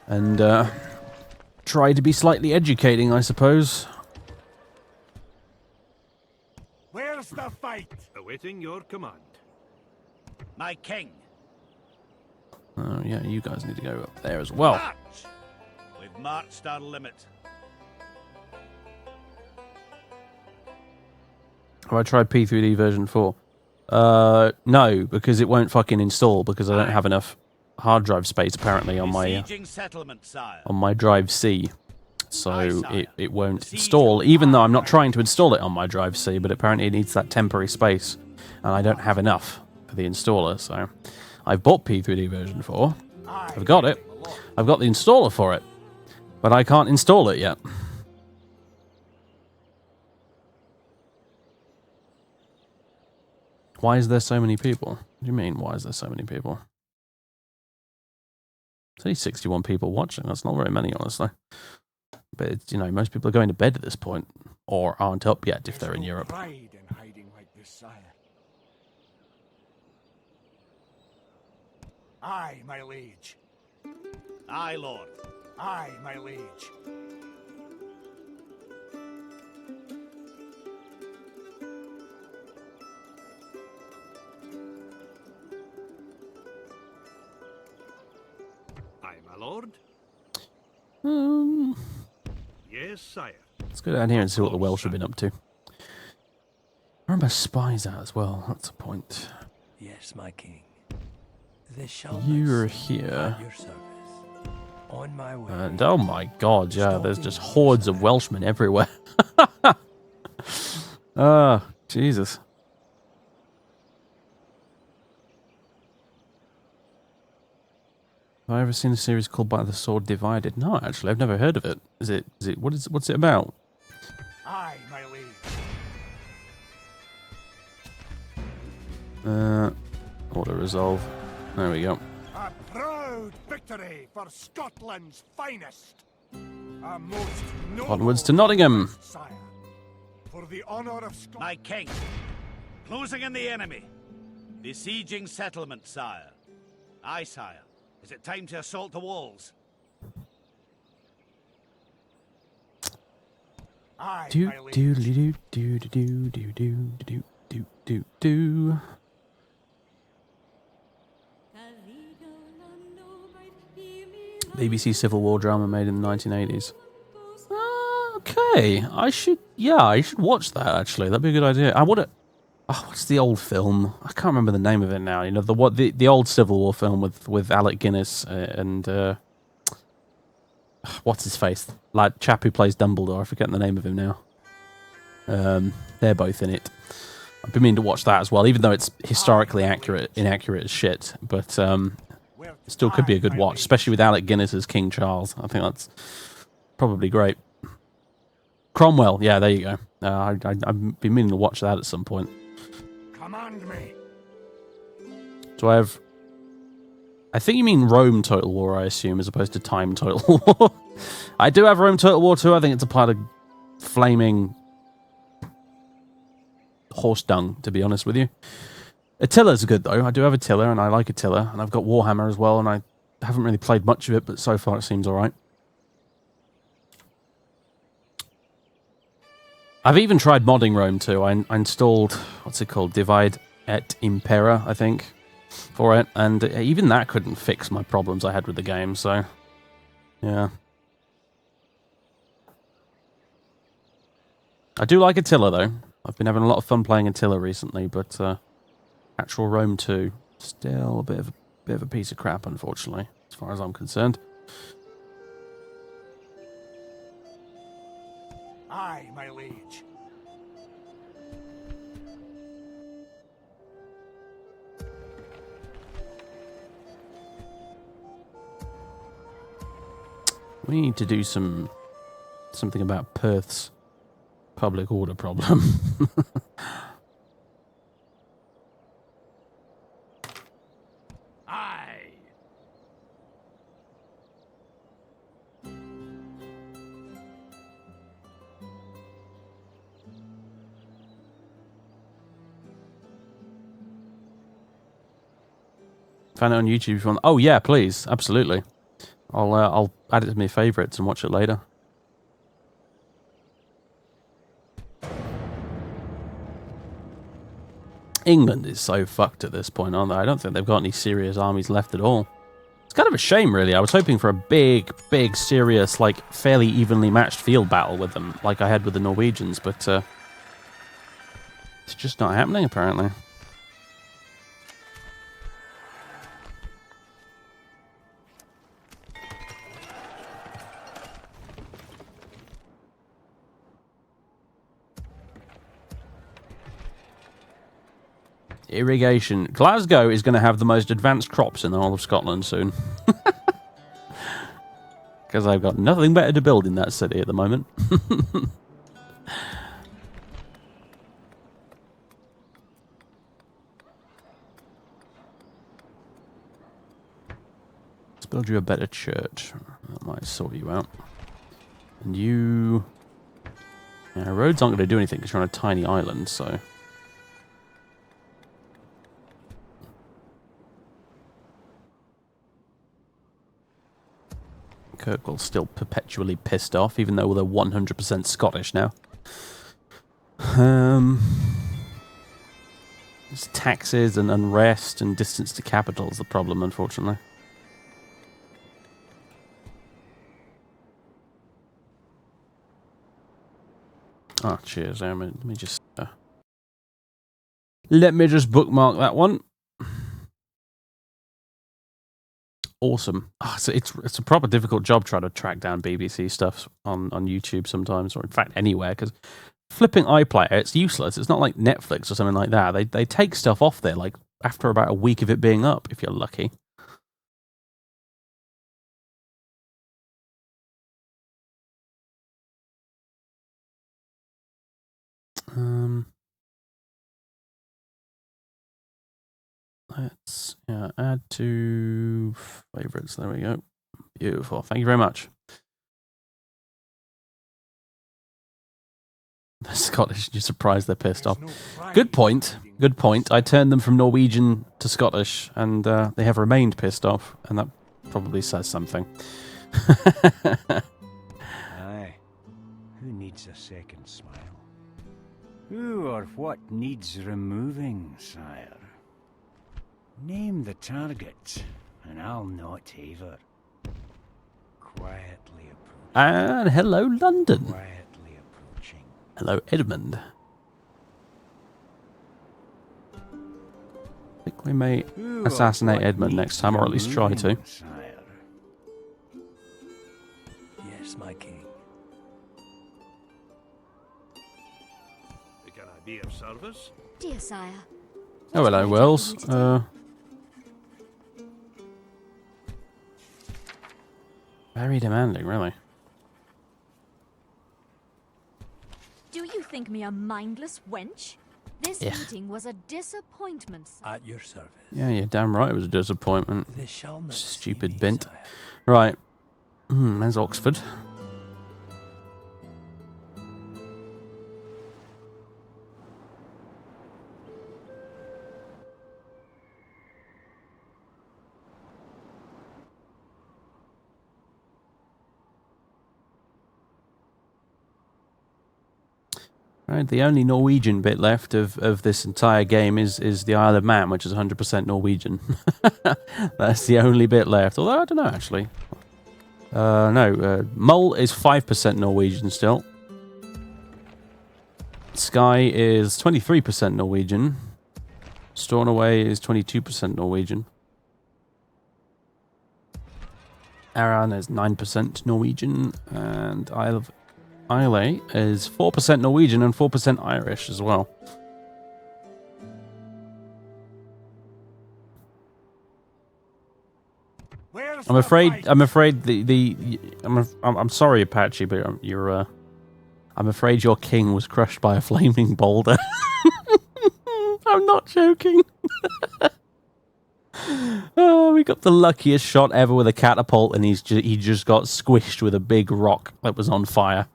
and try to be slightly educating, I suppose. Where's the fight? Awaiting your command. My king. Oh yeah, you guys need to go up there as well. March! We've marched our limit. Have I tried P3D version 4? No, because it won't fucking install, because I don't have enough hard drive space apparently on my drive C. So it won't install, even though I'm not trying to install it on my drive C, but apparently it needs that temporary space, and I don't have enough for the installer, so I've bought P3D version 4. I've got it. I've got the installer for it, but I can't install it yet. Why is there so many people? What do you mean, why is there so many people? There's only 61 people watching. That's not very many, honestly. But, it's, you know, most people are going to bed at this point, or aren't up yet if they're in Europe. Pride in hiding like this, sire. Aye, my liege. Aye, lord. Aye, my liege. Aye, my lord. Yes, sire. Let's go down here and see what the Welsh have been up to. Where are my spies at as well? That's a point. Yes, my king. You're here. Your service. On my way. And oh my god, yeah, there's just hordes of Welshmen everywhere. Ah, Jesus. Have I ever seen a series called By the Sword Divided? No, actually, I've never heard of it. What's it about? Aye, my liege. Auto resolve. There we go. A proud victory for Scotland's finest. A most noble Onwards to Nottingham. sire. For the honor of Scotland. My king. Closing in the enemy. Besieging settlement, sire. Aye, sire. Is it time to assault the walls? Aye, Do my liege. do do do do do do do do do do. BBC Civil War drama made in the 1980s. Okay, I should watch that actually. That'd be a good idea. I want to. Oh, what's the old film? I can't remember the name of it now. You know the old Civil War film with Alec Guinness and what's his face? Like chap who plays Dumbledore. I forget the name of him now. They're both in it. I've been meaning to watch that as well, even though it's historically inaccurate as shit. But still could be a good watch, especially with Alec Guinness as King Charles. I think that's probably great. Cromwell, yeah, there you go. I've been meaning to watch that at some point. Command me. Do I have... I think you mean Rome Total War, I assume, as opposed to Time Total War. I do have Rome Total War too. I think it's a pile of flaming horse dung, to be honest with you. Attila's good, though. I do have Attila, and I like Attila, and I've got Warhammer as well, and I haven't really played much of it, but so far it seems alright. I've even tried modding Rome too. I installed, what's it called, Divide et Impera, I think, for it, and even that couldn't fix my problems I had with the game, so, yeah. I do like Attila, though. I've been having a lot of fun playing Attila recently, but actual Rome 2, still a bit of a piece of crap, unfortunately, as far as I'm concerned. Aye, my liege. We need to do something about Perth's public order problem. Aye. Find it on YouTube if you want. Oh yeah, please, absolutely. I'll add it to my favourites and watch it later. England is so fucked at this point, aren't they? I don't think they've got any serious armies left at all. It's kind of a shame, really. I was hoping for a big, serious, like, fairly evenly matched field battle with them, like I had with the Norwegians, but it's just not happening, apparently. Irrigation. Glasgow is going to have the most advanced crops in the whole of Scotland soon. Because I've got nothing better to build in that city at the moment. Let's build you a better church. That might sort you out. And you... Yeah, roads aren't going to do anything because you're on a tiny island, so... Kirkwall's still perpetually pissed off, even though they're 100% Scottish now. It's taxes and unrest and distance to capital is the problem, unfortunately. Oh, cheers. Let me just bookmark that one. Awesome. Oh, so it's a proper difficult job trying to track down BBC stuff on YouTube sometimes, or in fact anywhere, because flipping iPlayer, it's useless. It's not like Netflix or something like that. They take stuff off there like after about a week of it being up, if you're lucky. Let's add to favorites. There we go. Beautiful. Thank you very much. The Scottish, you're surprised they're pissed off. Good point. Good point. I turned them from Norwegian to Scottish, and they have remained pissed off, and that probably says something. Aye. Who needs a second smile? Who or what needs removing, sire? Name the target, and I'll not haver. Quietly approaching. And hello, London. Quietly approaching. Hello, Edmund. I think we may assassinate Edmund next time, or at least try to. Sire. Yes, my king. Can I be of service? Dear sire. Oh, hello, Wells. Very demanding, really. Do you think me a mindless wench? This meeting was a disappointment, sire. At your service. Yeah, you're damn right it was a disappointment. They shall not Stupid see me, bint. sire. Right. There's Oxford. Right, the only Norwegian bit left of this entire game is the Isle of Man, which is 100% Norwegian. That's the only bit left. Although, I don't know, actually. No, Mull is 5% Norwegian still. Skye is 23% Norwegian. Stornoway is 22% Norwegian. Aran is 9% Norwegian. And Islay is 4% Norwegian and 4% Irish as well. I'm afraid I'm sorry, Apache, but I'm afraid your king was crushed by a flaming boulder. I'm not joking. Oh, we got the luckiest shot ever with a catapult, and he just got squished with a big rock that was on fire.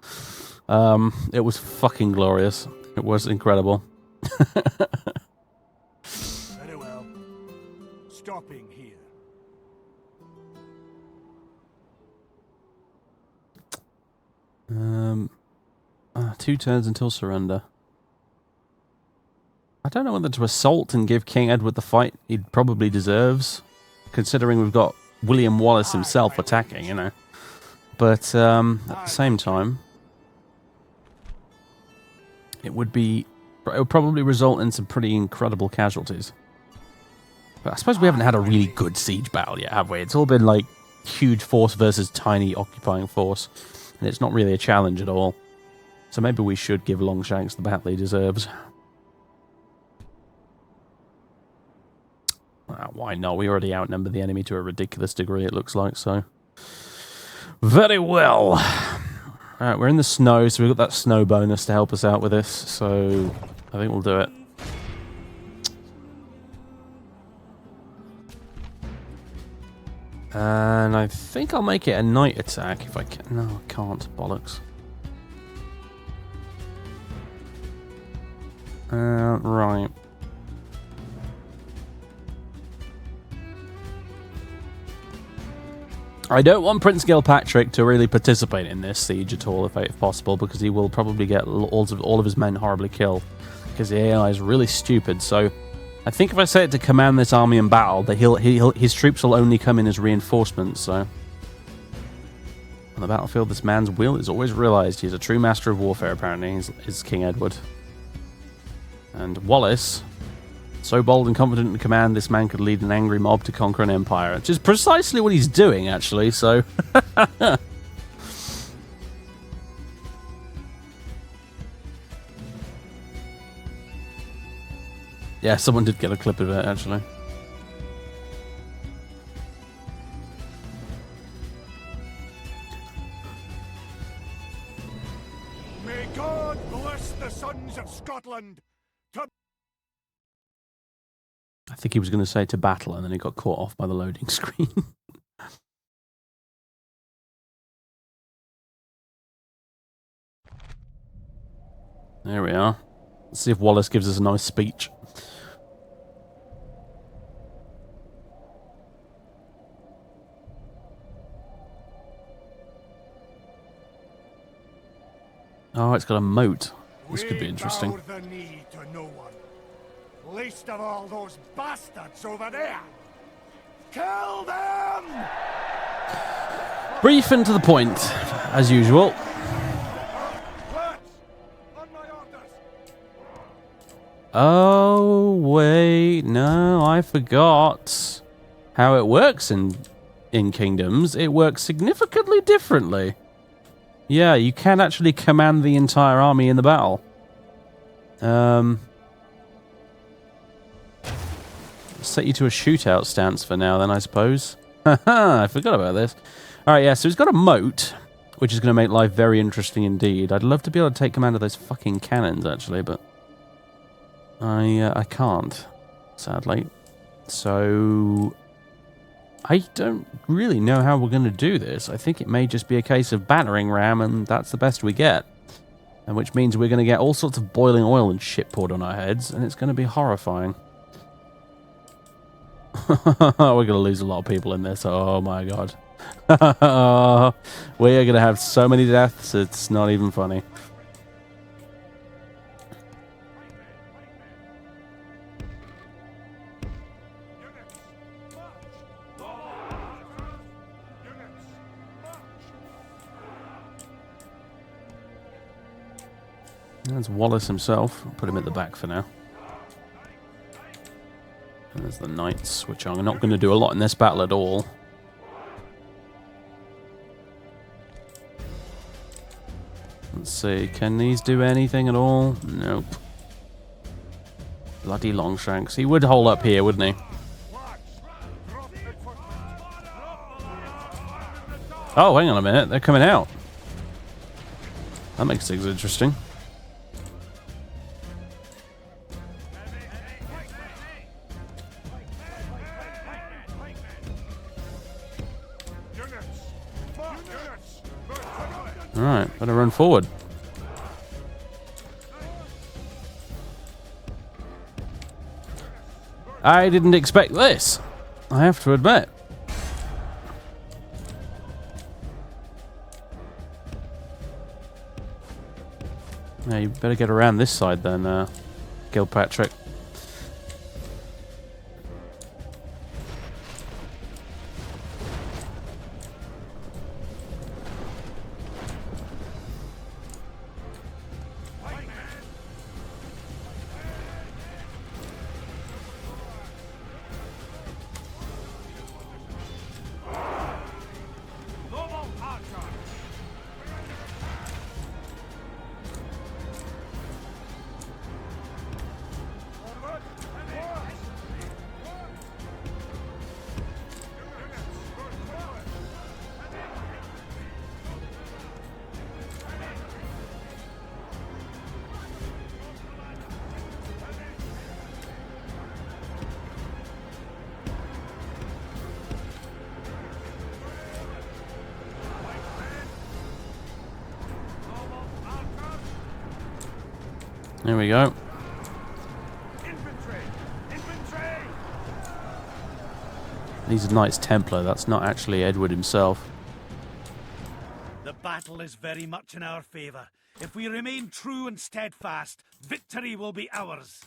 It was fucking glorious. It was incredible. Very well. Stopping here. 2 turns until surrender. I don't know whether to assault and give King Edward the fight he probably deserves, considering we've got William Wallace himself attacking, you know. But at the same time, it would probably result in some pretty incredible casualties. But I suppose we haven't had a really good siege battle yet, have we? It's all been like huge force versus tiny occupying force, and it's not really a challenge at all. So maybe we should give Longshanks the battle he deserves. Why not? We already outnumber the enemy to a ridiculous degree, it looks like, so. Very well. Alright, we're in the snow, so we've got that snow bonus to help us out with this, so I think we'll do it. And I think I'll make it a night attack if I can. No, I can't. Bollocks. Right. I don't want Prince Gilpatrick to really participate in this siege at all, if possible, because he will probably get all of his men horribly killed, because the AI is really stupid. So I think if I say it to command this army in battle, that his troops will only come in as reinforcements. So on the battlefield, this man's will is always realized. He's a true master of warfare, apparently. He's King Edward. And Wallace, so bold and confident in command, this man could lead an angry mob to conquer an empire. Which is precisely what he's doing, actually, so. Yeah, someone did get a clip of it, actually. May God bless the sons of Scotland. I think he was going to say to battle, and then he got caught off by the loading screen. There we are. Let's see if Wallace gives us a nice speech. Oh, it's got a moat. This could be interesting. We bow the knee to no one. Least of all those bastards over there. Kill them! Brief and to the point, as usual. Oh, wait, no, I forgot how it works in Kingdoms. It works significantly differently. Yeah, you can actually command the entire army in the battle. Set you to a shootout stance for now, then, I suppose. Haha, I forgot about this. Alright, yeah, so he's got a moat, which is going to make life very interesting indeed. I'd love to be able to take command of those fucking cannons, actually, but I can't, sadly. So I don't really know how we're going to do this. I think it may just be a case of battering ram, and that's the best we get. And which means we're going to get all sorts of boiling oil and shit poured on our heads, and it's going to be horrifying. We're going to lose a lot of people in this. Oh my god. We are going to have so many deaths, it's not even funny. There's Wallace himself. I'll put him at the back for now. And there's the knights, which I'm not going to do a lot in this battle at all. Let's see, can these do anything at all? Nope. Bloody Longshanks. He would hold up here, wouldn't he? Oh, hang on a minute. They're coming out. That makes things interesting. Alright, better run forward. I didn't expect this, I have to admit. Yeah, you better get around this side then, Gilpatrick. There we go. He's a Knights Templar, that's not actually Edward himself. The battle is very much in our favour. If we remain true and steadfast, victory will be ours.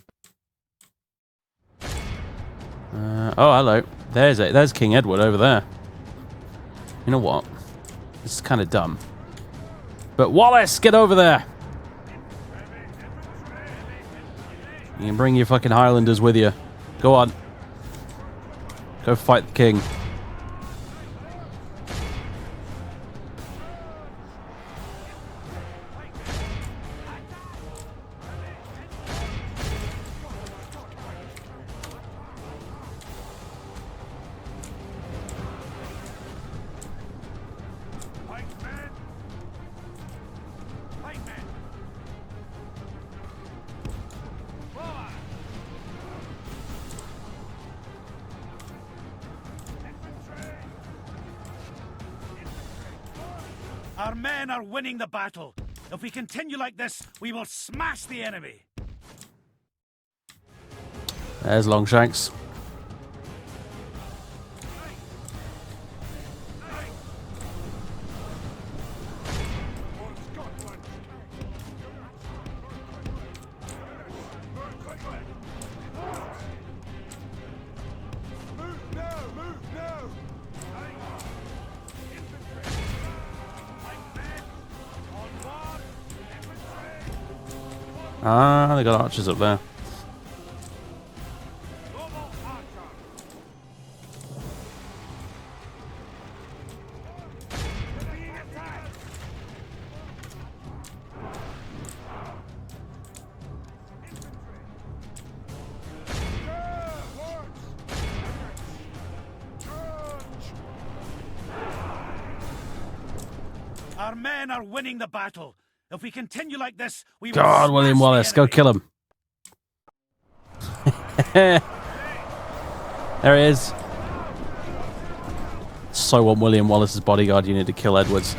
Oh, hello. There's King Edward over there. You know what? This is kind of dumb. But Wallace, get over there! You can bring your fucking Highlanders with you. Go on. Go fight the king. Our men are winning the battle. If we continue like this, we will smash the enemy. There's Longshanks. Ah, they got archers up there. Our men are winning the battle. If we continue like this, we will God, William smash the Wallace, go enemy. kill him. There he is. So want William Wallace's bodyguard, you need to kill Edwards.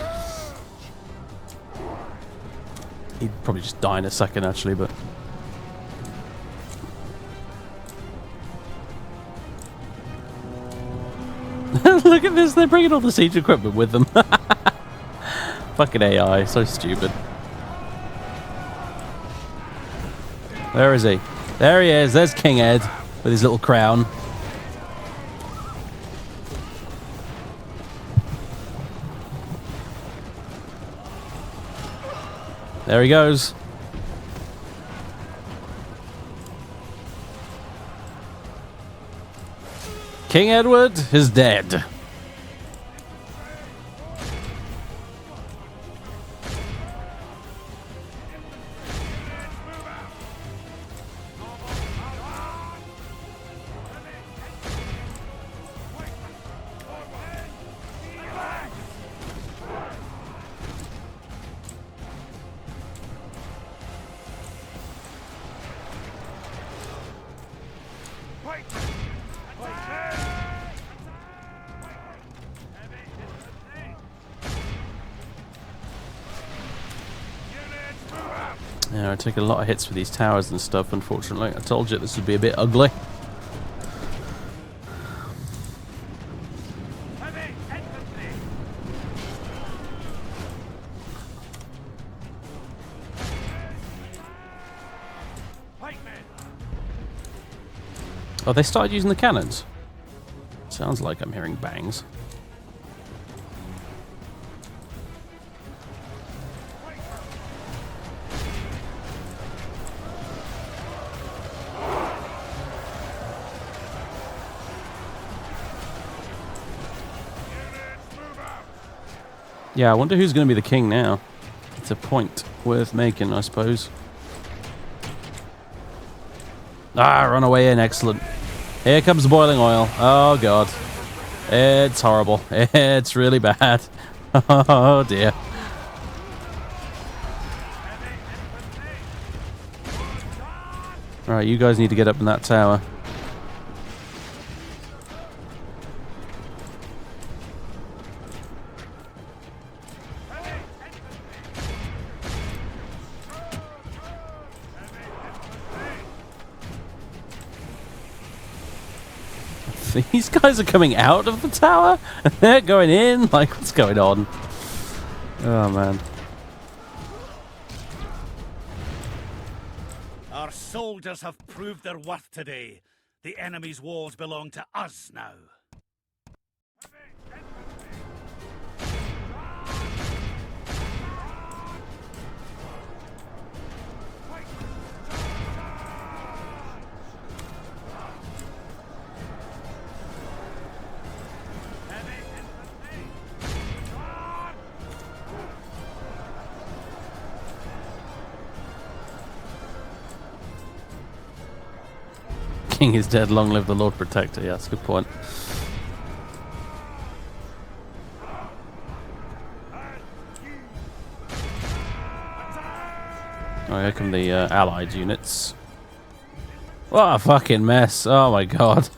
He'd probably just die in a second, actually, but... Look at this, they're bringing all the siege equipment with them. Fucking AI, so stupid. Where is he? There he is, there's King Ed with his little crown. There he goes. King Edward is dead. Yeah, I take a lot of hits with these towers and stuff, unfortunately. I told you this would be a bit ugly. Oh, they started using the cannons. Sounds like I'm hearing bangs. Yeah, I wonder who's going to be the king now. It's a point worth making, I suppose. Ah, run away in, excellent. Here comes the boiling oil. Oh, God. It's horrible. It's really bad. Oh, dear. Alright, you guys need to get up in that tower. These guys are coming out of the tower? They're going in? Like, what's going on? Oh, man. Our soldiers have proved their worth today. The enemy's walls belong to us now. King is dead, long live the Lord Protector. Yeah, that's a good point. Oh, here come the allied units. What a fucking mess. Oh my god.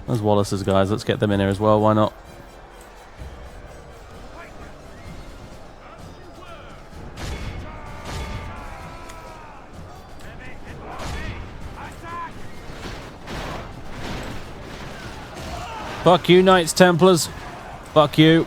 There's Wallace's guys. Let's get them in here as well. Why not? Fuck you, Knights Templars. Fuck you.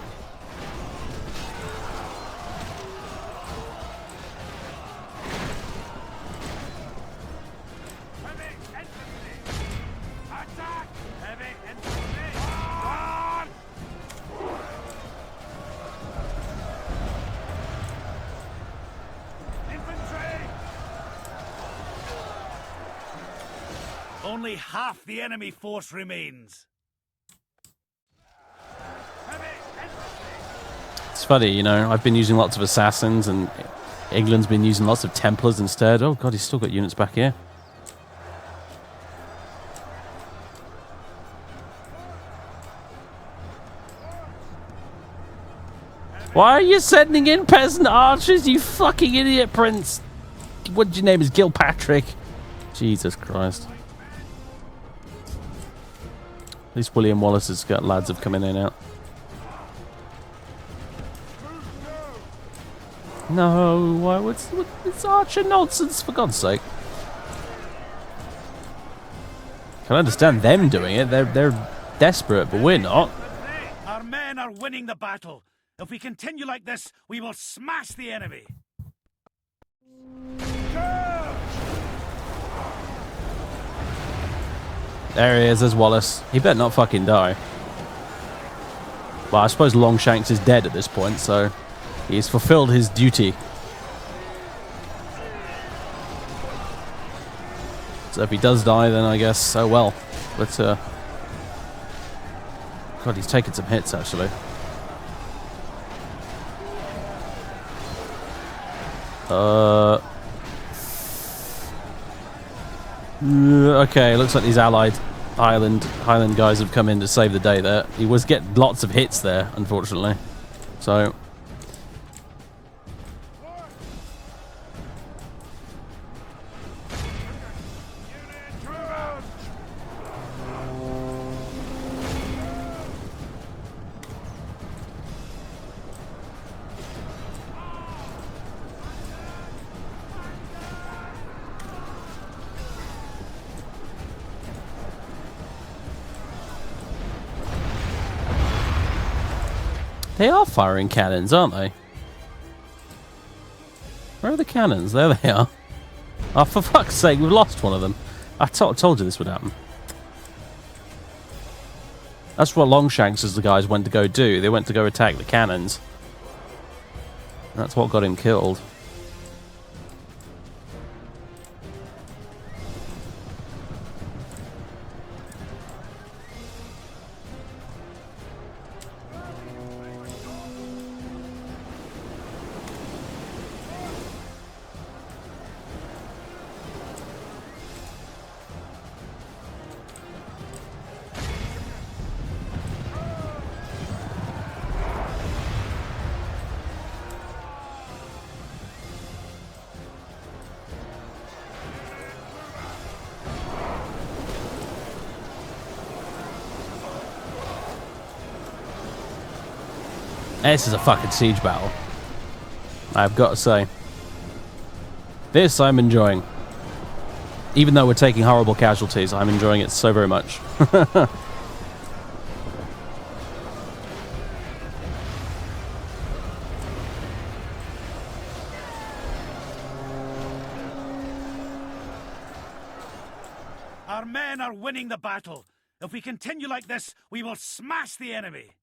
Only half the enemy force remains. It's funny, you know, I've been using lots of assassins and England's been using lots of Templars instead. Oh god, he's still got units back here. Why are you sending in peasant archers, you fucking idiot, Prince? What's your name? Is Gilpatrick? Jesus Christ. At least William Wallace has got lads have come in and out. No, why? What's archer nonsense, for God's sake? Can understand them doing it. They're desperate, but we're not. Our men are winning the battle. If we continue like this, we will smash the enemy. There he is, there's Wallace. He better not fucking die. Well, I suppose Longshanks is dead at this point, so he's fulfilled his duty. So if he does die, then I guess, oh well. But, God, he's taken some hits, actually. Okay, looks like these allied Highland guys have come in to save the day there. He was getting lots of hits there, unfortunately. So they are firing cannons, aren't they? Where are the cannons? There they are. Oh, for fuck's sake, we've lost one of them. I told you this would happen. That's what Longshanks as the guys went to go do. They went to go attack the cannons. That's what got him killed. This is a fucking siege battle, I've got to say. This I'm enjoying. Even though we're taking horrible casualties, I'm enjoying it so very much. Our men are winning the battle. If we continue like this, we will smash the enemy.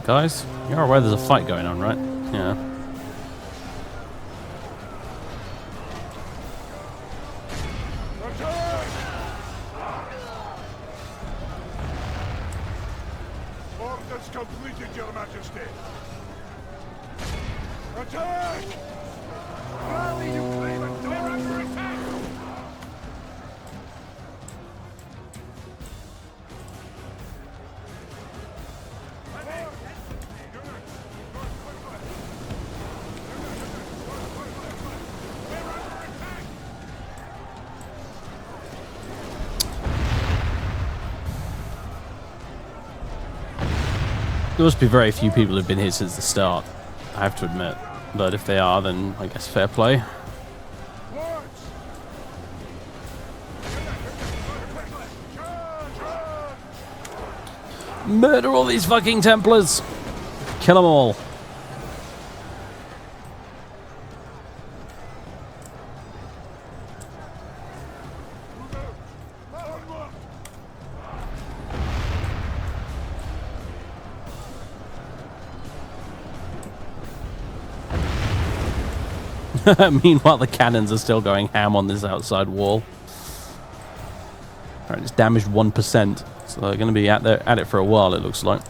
Guys, you're aware there's a fight going on, right? Yeah. Attack! Rally, you cravens! We're under attack! There must be very few people who've been here since the start, I have to admit. But if they are, then I guess fair play. Murder all these fucking Templars! Kill them all. Meanwhile, the cannons are still going ham on this outside wall. Alright, it's damaged 1%, so they're going to be at it for a while, it looks like.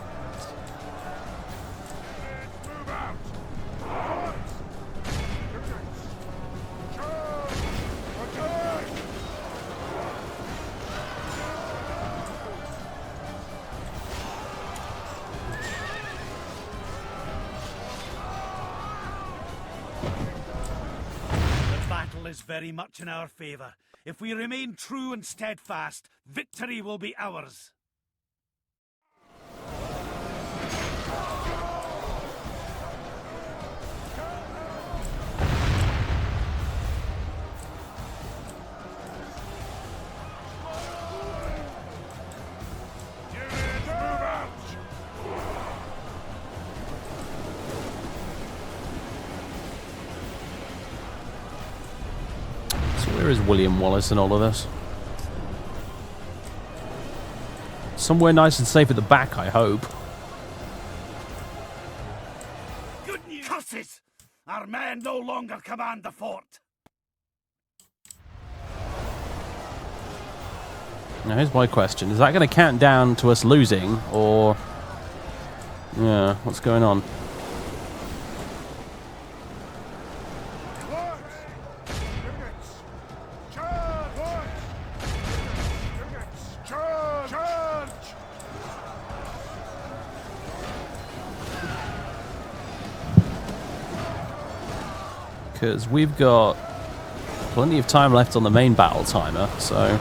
Is very much in our favor. If we remain true and steadfast, victory will be ours. Where is William Wallace in all of this? Somewhere nice and safe at the back, I hope. Good news! Curses! Our men no longer command the fort. Now here's my question. Is that going to count down to us losing, or... Yeah, what's going on? Because we've got plenty of time left on the main battle timer, so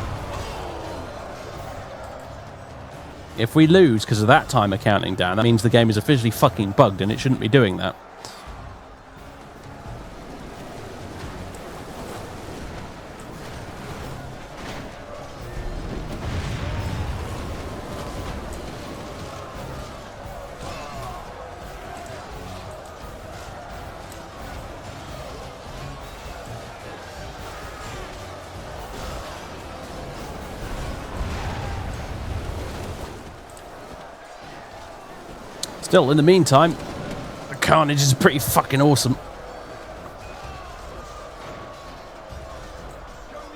if we lose because of that timer counting down, that means the game is officially fucking bugged and it shouldn't be doing that. Still, in the meantime, the carnage is pretty fucking awesome.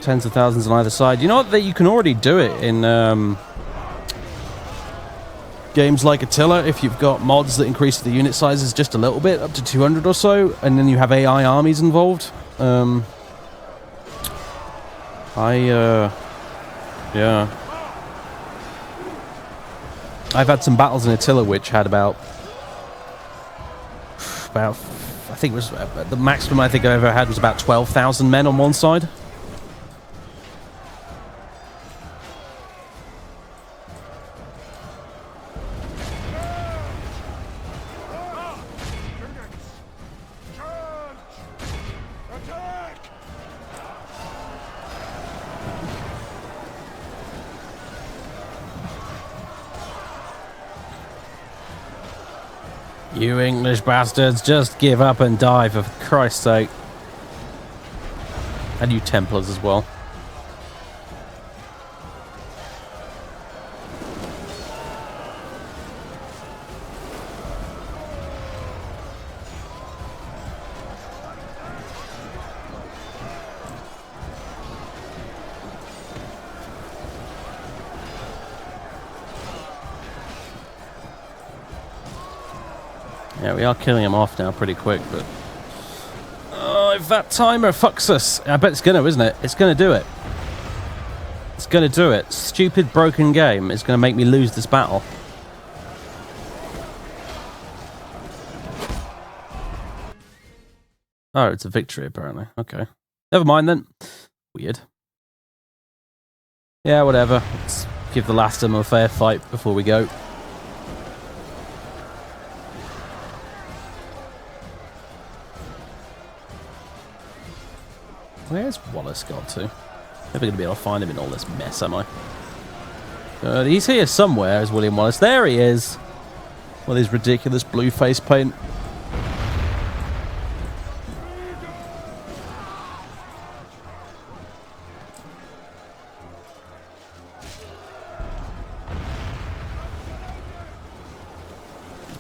Tens of thousands on either side. You know what? You can already do it in games like Attila if you've got mods that increase the unit sizes just a little bit, up to 200 or so, and then you have AI armies involved. Yeah. I've had some battles in Attila which had about I think it was the maximum I think I ever had was about 12,000 men on one side. You English bastards, just give up and die, for Christ's sake. And you Templars as well. Yeah, we are killing him off now pretty quick, but if that timer fucks us. I bet it's gonna, isn't it? It's gonna do it. It's gonna do it. Stupid broken game is gonna make me lose this battle. Oh, it's a victory apparently. Okay. Never mind then. Weird. Yeah, whatever. Let's give the last of them a fair fight before we go. Where's Wallace got to? Never going to be able to find him in all this mess, am I? He's here somewhere, is William Wallace. There he is! With his ridiculous blue face paint.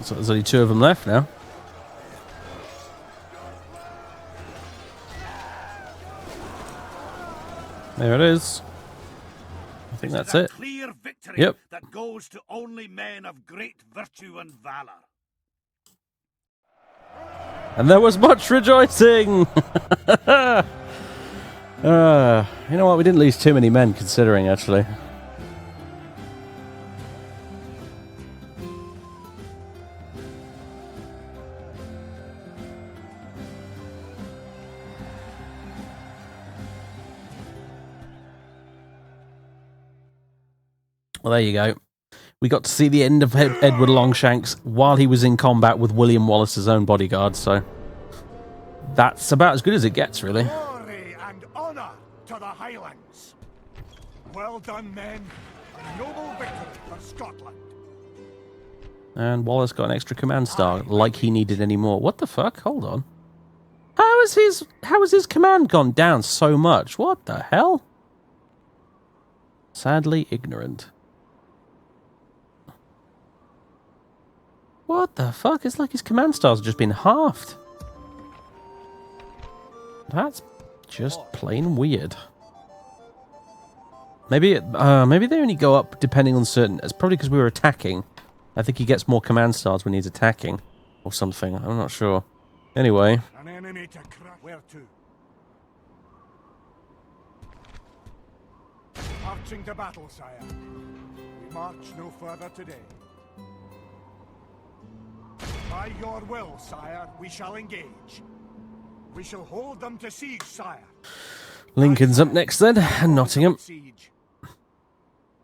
So there's only 2 of them left now. There it is. I think that's it. Clear victory Yep. that goes to only men of great virtue and valor. And there was much rejoicing! You know what? We didn't lose too many men, considering, actually. Well, there you go. We got to see the end of Edward Longshanks while he was in combat with William Wallace's own bodyguard, so that's about as good as it gets, really. Glory and honor to the Highlands. Well done, men. Noble victory for Scotland. And Wallace got an extra command star, like he needed any more. What the fuck? Hold on. How has his command gone down so much? What the hell? Sadly ignorant. What the fuck? It's like his command stars have just been halved. That's just plain weird. Maybe maybe they only go up depending on certain... It's probably because we were attacking. I think he gets more command stars when he's attacking. Or something. I'm not sure. Anyway. An enemy to crush. Where to? Marching to battle, sire. We march no further today. By your will, sire, we shall engage. We shall hold them to siege, sire. Lincoln's up next then, and Nottingham.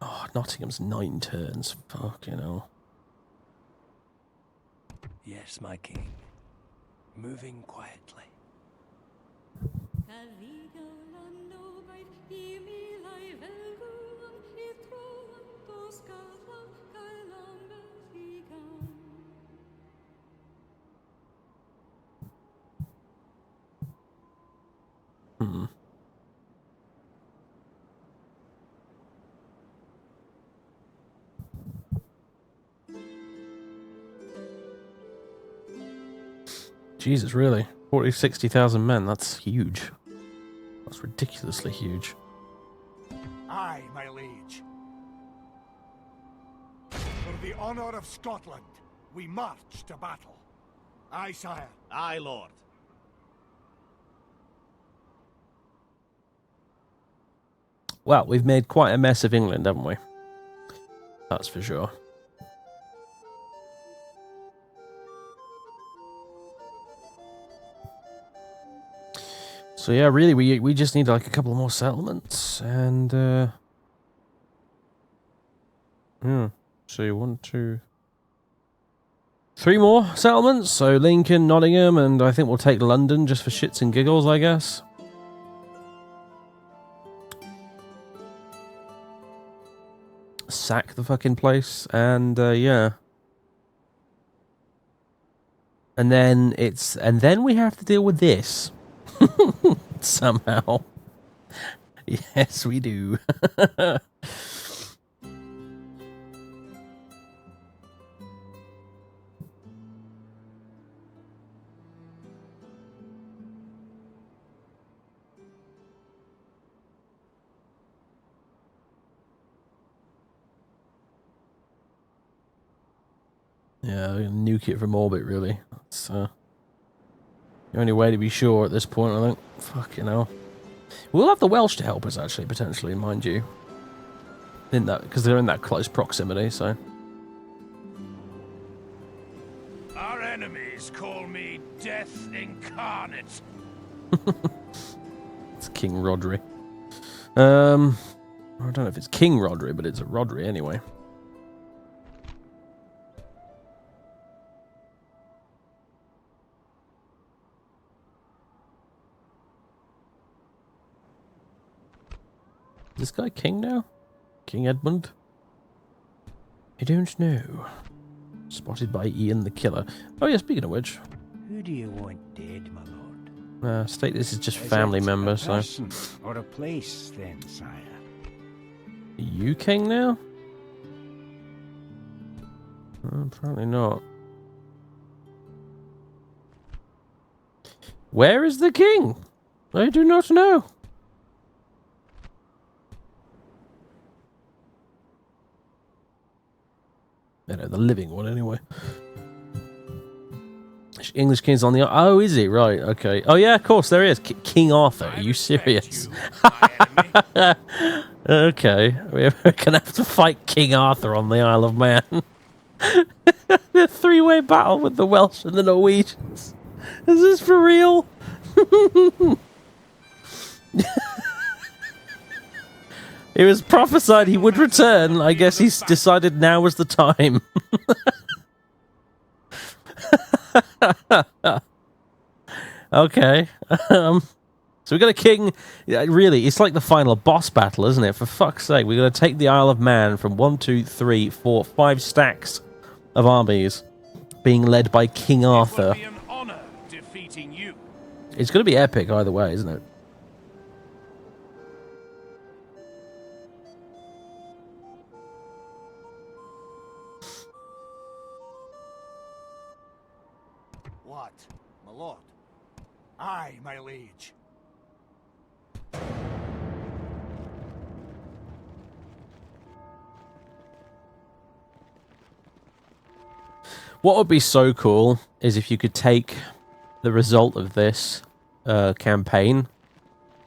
Oh, Nottingham's 9 turns. Fucking hell. Yes, my king. Moving quietly. Hmm. Jesus, really? 60,000 men, that's huge. That's ridiculously huge. Aye, my liege. For the honor of Scotland, we march to battle. Aye, sire. Aye, lord. Well, we've made quite a mess of England, haven't we? That's for sure. So yeah, really, we just need like a couple more settlements, and so 1, 2, 3 more settlements. So Lincoln, Nottingham, and I think we'll take London just for shits and giggles, I guess. Sack the fucking place, and yeah. And then we have to deal with this. Somehow. Yes, we do. Yeah, nuke it from orbit, really. That's, The only way to be sure at this point, I think. Fucking hell. We'll have the Welsh to help us, actually, potentially, mind you. In that, because they're in that close proximity, so. Our enemies call me Death Incarnate. It's King Rodri. I don't know if it's King Rodri, but it's a Rodri anyway. Is this guy king now? King Edmund? I don't know. Spotted by Ian the Killer. Oh yeah, speaking of which. Who do you want dead, my lord? State this is just family members, so. Or a place, then, sire? Are you king now? Apparently not. Where is the king? I do not know. I know, the living one anyway. English king's on the... Oh, is he? Right, okay. Oh yeah, of course, there he is. King Arthur. Are you serious? Okay. We're going to have to fight King Arthur on the Isle of Man. The three-way battle with the Welsh and the Norwegians. Is this for real? It was prophesied he would return. I guess he's decided now was the time. Okay. So we got a king. Yeah, really, it's like the final boss battle, isn't it? For fuck's sake, we're going to take the Isle of Man from 1, 2, 3, 4, 5 stacks of armies being led by King Arthur. It will be an honor defeating you. It's going to be epic either way, isn't it? What, my lord? Aye, my liege. What would be so cool is if you could take the result of this campaign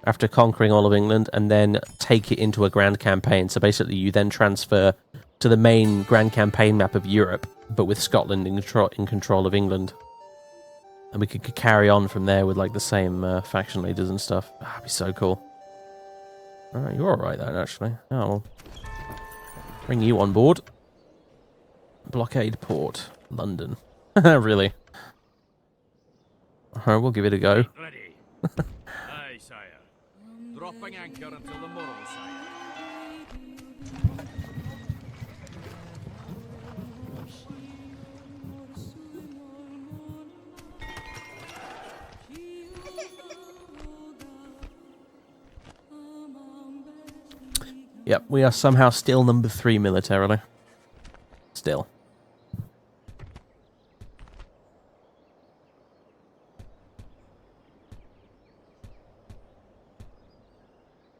after conquering all of England and then take it into a grand campaign. So basically you then transfer to the main grand campaign map of Europe, but with Scotland in control of England. And we could carry on from there with like the same faction leaders and stuff. That'd be so cool. Alright, you're alright then, actually. Oh, well. Bring you on board. Blockade port, London. Really? Alright, we'll give it a go. Ready. Aye, sire. Dropping anchor until the morrow, sire. Yep, we are somehow still number 3 militarily. Still.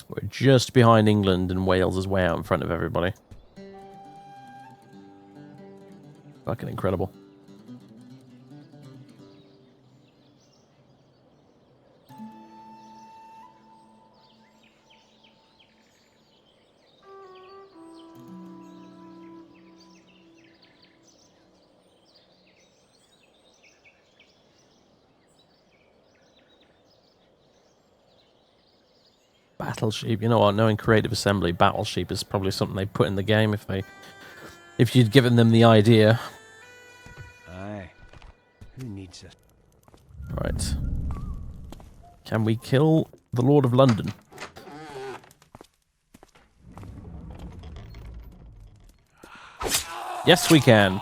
We're just behind England, and Wales is way out in front of everybody. Fucking incredible. Battle sheep, you know what? Knowing Creative Assembly, battle sheep is probably something they put in the game if you'd given them the idea. Aye. Who needs it? Right. Can we kill the Lord of London? Yes, we can.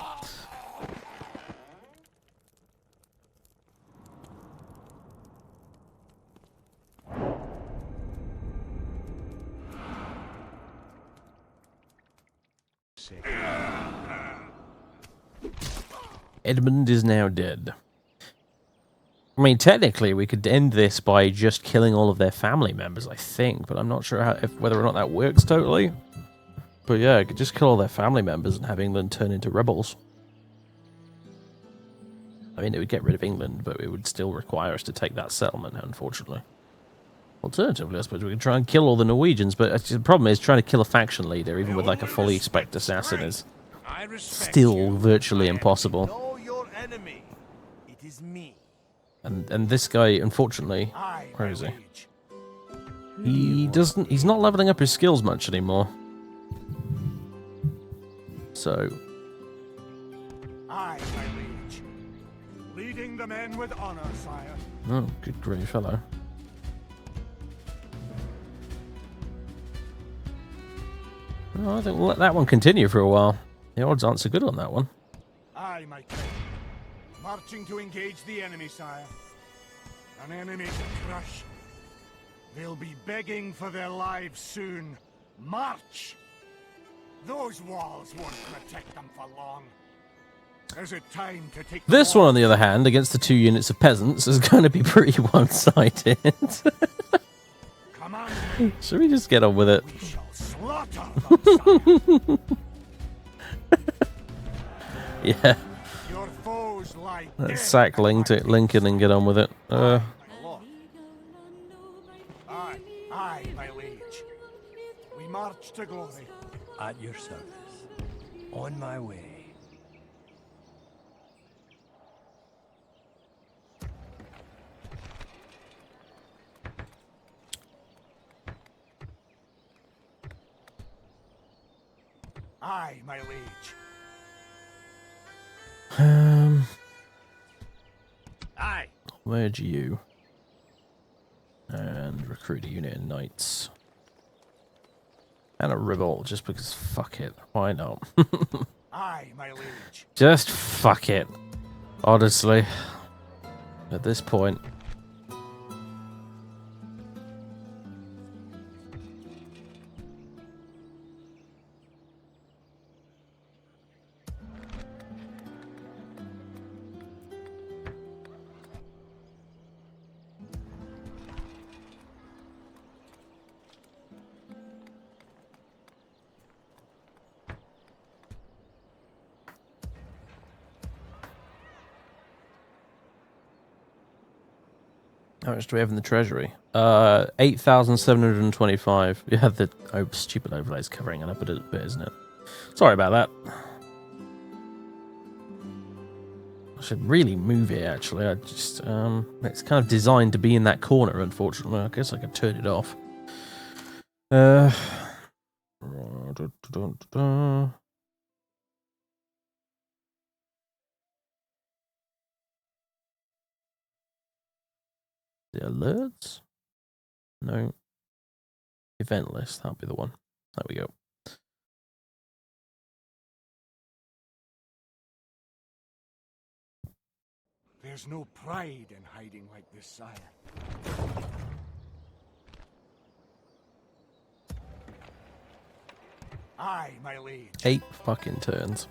Edmund is now dead. I mean, technically, we could end this by just killing all of their family members, I think, but I'm not sure whether or not that works totally. But yeah, I could just kill all their family members and have England turn into rebels. I mean, it would get rid of England, but it would still require us to take that settlement, unfortunately. Alternatively, I suppose we could try and kill all the Norwegians, but the problem is trying to kill a faction leader, even with like a fully spec'd assassin, is still virtually impossible. Know your enemy. It is me. And this guy, unfortunately, where is he? He's not leveling up his skills much anymore. So. Aye, my liege. Leading the men with honor, sire. Oh, good great fellow. Oh, I think we'll let that one continue for a while. The odds aren't so good on that one. Aye, my king. Marching to engage the enemy, sire. An enemy to crush. They'll be begging for their lives soon. March! Those walls won't protect them for long. Is it time to take this one, on the other hand, against the 2 units of peasants, is going to be pretty one-sided. Come on. Should we just get on with it? We shall slaughter them, Yeah. Your foes lie Let's sack Lincoln and get on with it. Aye, my liege. We march to glory. At your service. On my way. Aye, my liege. Aye. Where'd you? And recruit a unit of knights. And a revolt, just because fuck it. Why not? Aye, my liege. Just fuck it. Honestly. At this point. How much do we have in the treasury? 8,725. Yeah, the stupid overlay's covering it up a bit, isn't it? Sorry about that. I should really move it, actually. I just, it's kind of designed to be in that corner, unfortunately. I guess I could turn it off. The alerts? No. Event list, that'll be the one. There we go. There's no pride in hiding like this, sire. Aye, my liege. 8 fucking turns.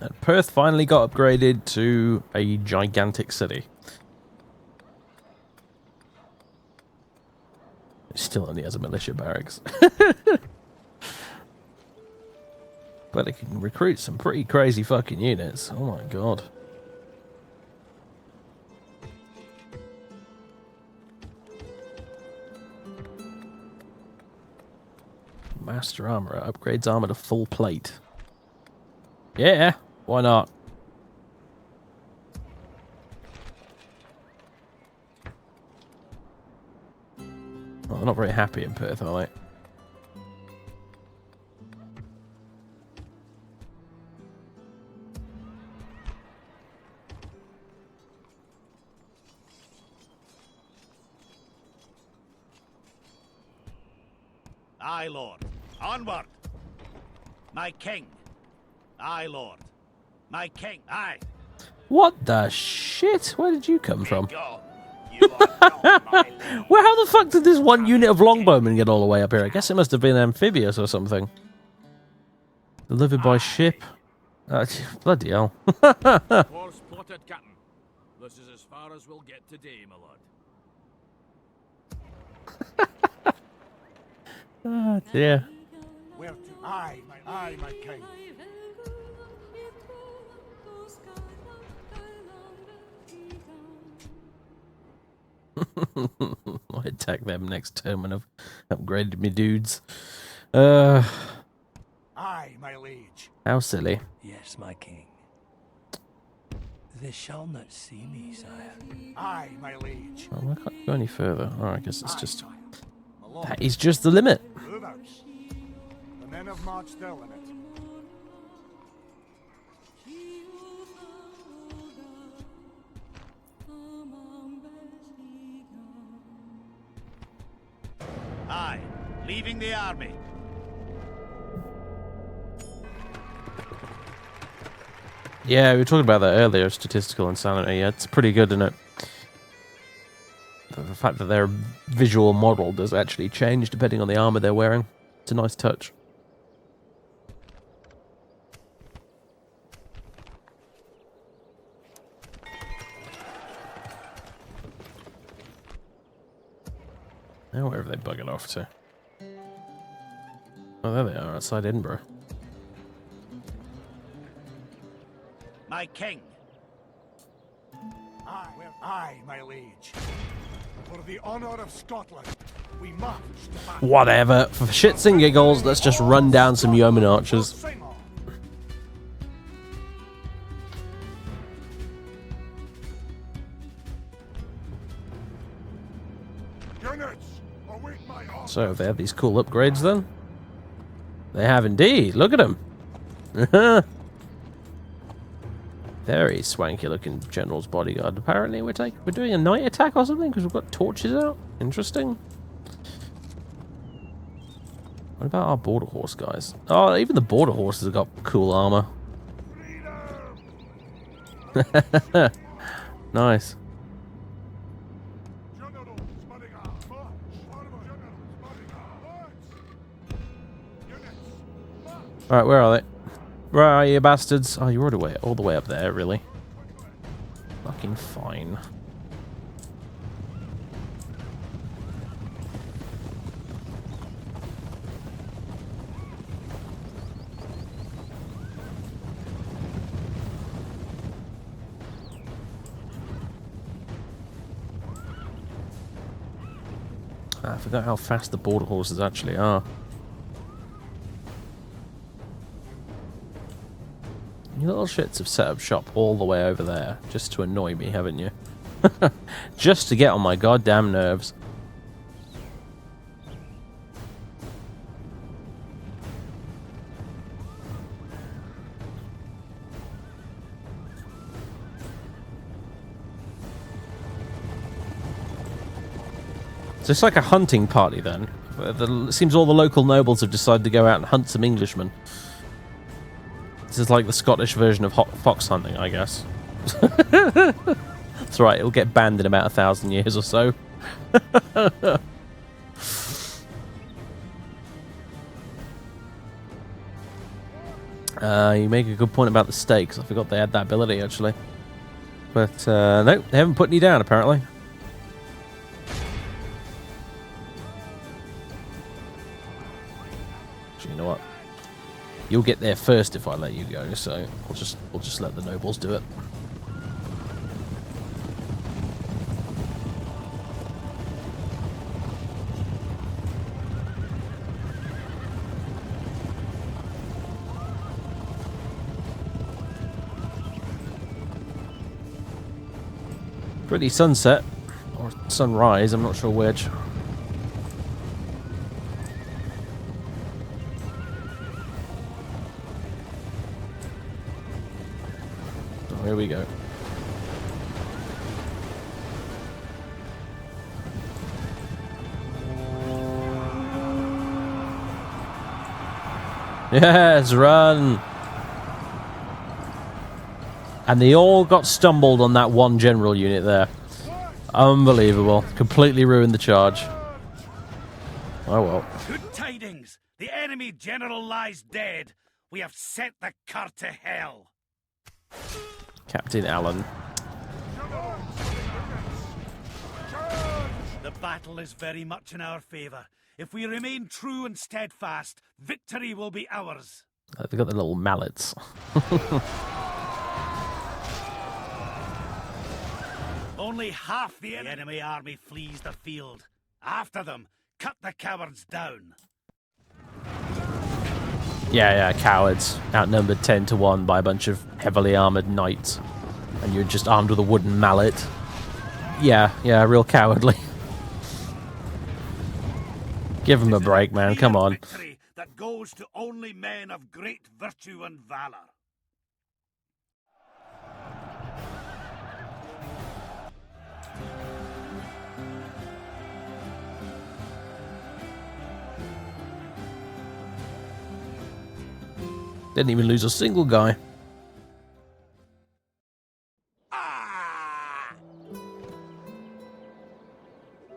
And Perth finally got upgraded to a gigantic city. It still only has a militia barracks. But it can recruit some pretty crazy fucking units. Oh my god. Master Armourer upgrades armor to full plate. Yeah, why not? Well, they're not very happy in Perth, are they? Aye, Lord. Onward! My king. Aye, Lord. My king. Aye. What the shit? Where did you come from? Well, how the fuck did this one unit of longbowmen get all the way up here? I guess it must have been amphibious or something. Delivered by ship. Bloody hell. Course plotted, Captain. This is as far as we'll get today, my lord. Oh dear. Where to? Aye, my king. I'll attack them next turn when I've upgraded me dudes. Aye, my liege. How silly. Yes, my king. They shall not see me, sire. Aye, my liege. Oh, I can't go any further. Oh, I guess it's just... That is just the limit. Move out. The men have marched their limit. Aye, leaving the army. Yeah, we were talking about that earlier, statistical insanity. Yeah, it's pretty good, isn't it? The fact that their visual model does actually change depending on the armor they're wearing. It's a nice touch. Now where have they buggered off to? Oh, there they are, outside Edinburgh. My king. Aye, my liege. For the honour of Scotland, we march to battle. Whatever. For shits and giggles, let's just run down some yeoman archers. So, they have these cool upgrades then? They have indeed. Look at them. Very swanky looking general's bodyguard. Apparently we're doing a night attack or something because we've got torches out. Interesting. What about our border horse guys? Oh, even the border horses have got cool armor. Nice. Alright, where are they? Where are you, bastards? Oh, you're all the way up there, really. Fucking fine. I forgot how fast the border horses actually are. You little shits have set up shop all the way over there, just to annoy me, haven't you? Just to get on my goddamn nerves. So it's like a hunting party then. It seems all the local nobles have decided to go out and hunt some Englishmen. This is like the Scottish version of fox hunting, I guess. That's right, it'll get banned in about 1,000 years or so. You make a good point about the stakes. I forgot they had that ability, actually. But, no, they haven't put any down, apparently. Actually, you know what? You'll get there first if I let you go, so we'll just let the nobles do it. Pretty sunset or sunrise, I'm not sure which. Here we go. Yes, run! And they all got stumbled on that one general unit there. Unbelievable. Completely ruined the charge. Oh well. Good tidings! The enemy general lies dead. We have sent the cur to hell. Captain Allen. The battle is very much in our favour. If we remain true and steadfast, victory will be ours. They've got the little mallets. Only half the enemy army flees the field. After them, cut the cowards down. Yeah, cowards. Outnumbered 10 to 1 by a bunch of heavily armoured knights. And you're just armed with a wooden mallet. Yeah, real cowardly. Give them a break, man. Come on. Victory that goes to only men of great virtue and valor. Didn't even lose a single guy.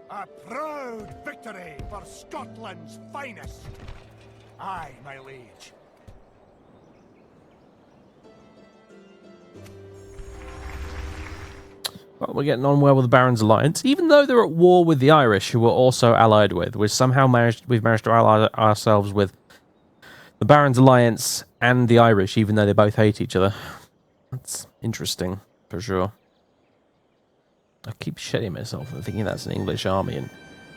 A proud victory for Scotland's finest. Aye, my liege. Well, we're getting on well with the Barons' Alliance, even though they're at war with the Irish, who we're also allied with. We've managed to ally ourselves with the Barons' Alliance and the Irish, even though they both hate each other. That's interesting, for sure. I keep shitting myself and thinking that's an English army, and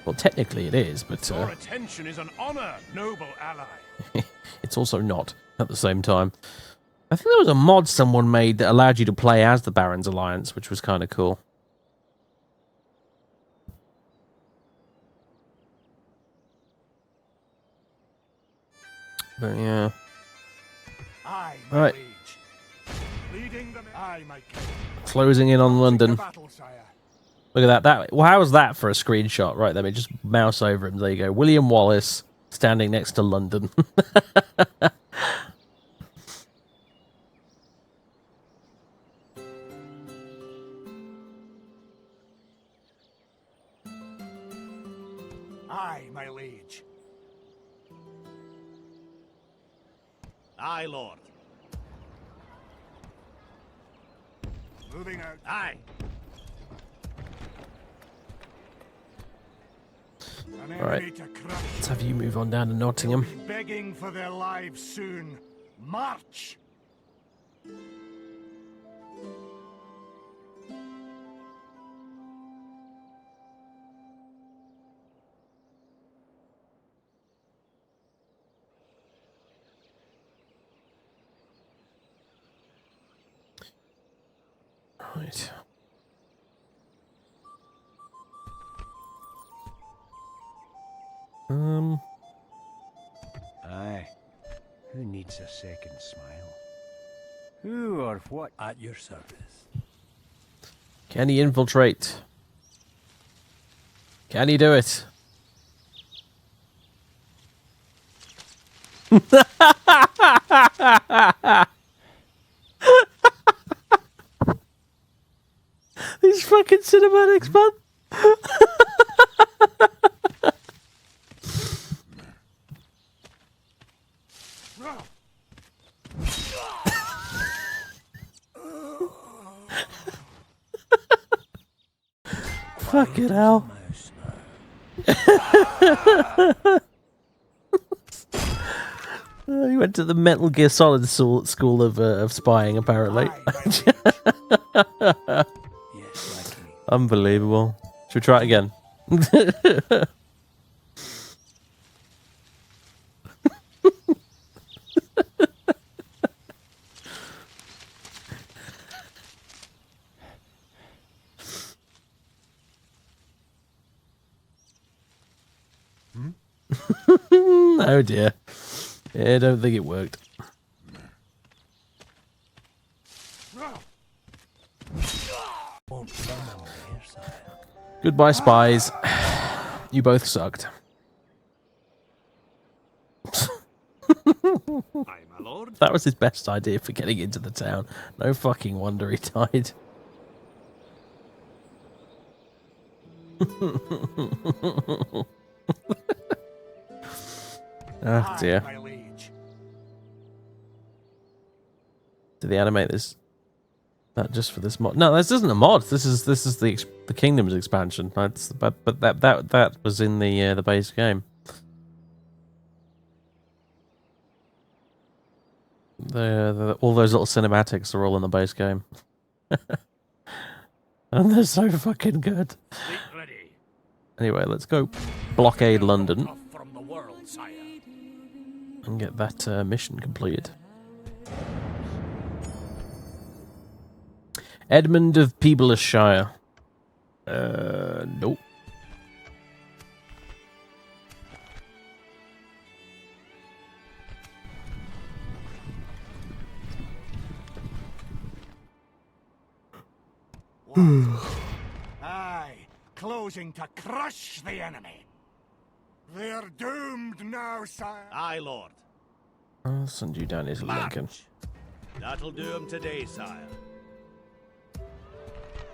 well, technically it is, but Your attention is an honor, noble ally. it's also not at the same time. I think there was a mod someone made that allowed you to play as the Barons' Alliance, which was kind of cool. But yeah. Aye, Right. Leading them. Aye, my king. Closing in on London. Battle, sire. Look at that. Well, how was that for a screenshot? Right, let me just mouse over him. There you go. William Wallace standing next to London. Aye, my liege. Aye, Lord. Moving out. Aye. An All right. enemy to crush. Let's have you move on down to Nottingham. Begging for their lives soon. March! Right. Aye. Who needs a second smile? Who or what? At your service. Can he infiltrate? Can he do it? These fucking cinematics, man. Fucking hell. He went to the Metal Gear Solid school of spying, apparently. Unbelievable. Should we try it again? Oh dear. Yeah, I don't think it worked. Goodbye, spies. You both sucked. Aye, my lord. That was his best idea for getting into the town. No fucking wonder he died. Oh dear. My liege. Did they animate this? That just for this mod? No, this isn't a mod. This is the Kingdom's expansion. That's but that was in the base game. All those little cinematics are all in the base game. And they're so fucking good. Anyway, let's go blockade London and get that mission completed. Edmund of Peeblesshire. Nope. Aye, closing to crush the enemy. They're doomed now, sire. Aye, lord. I'll send you down here to Lincoln. That'll do him today, sire.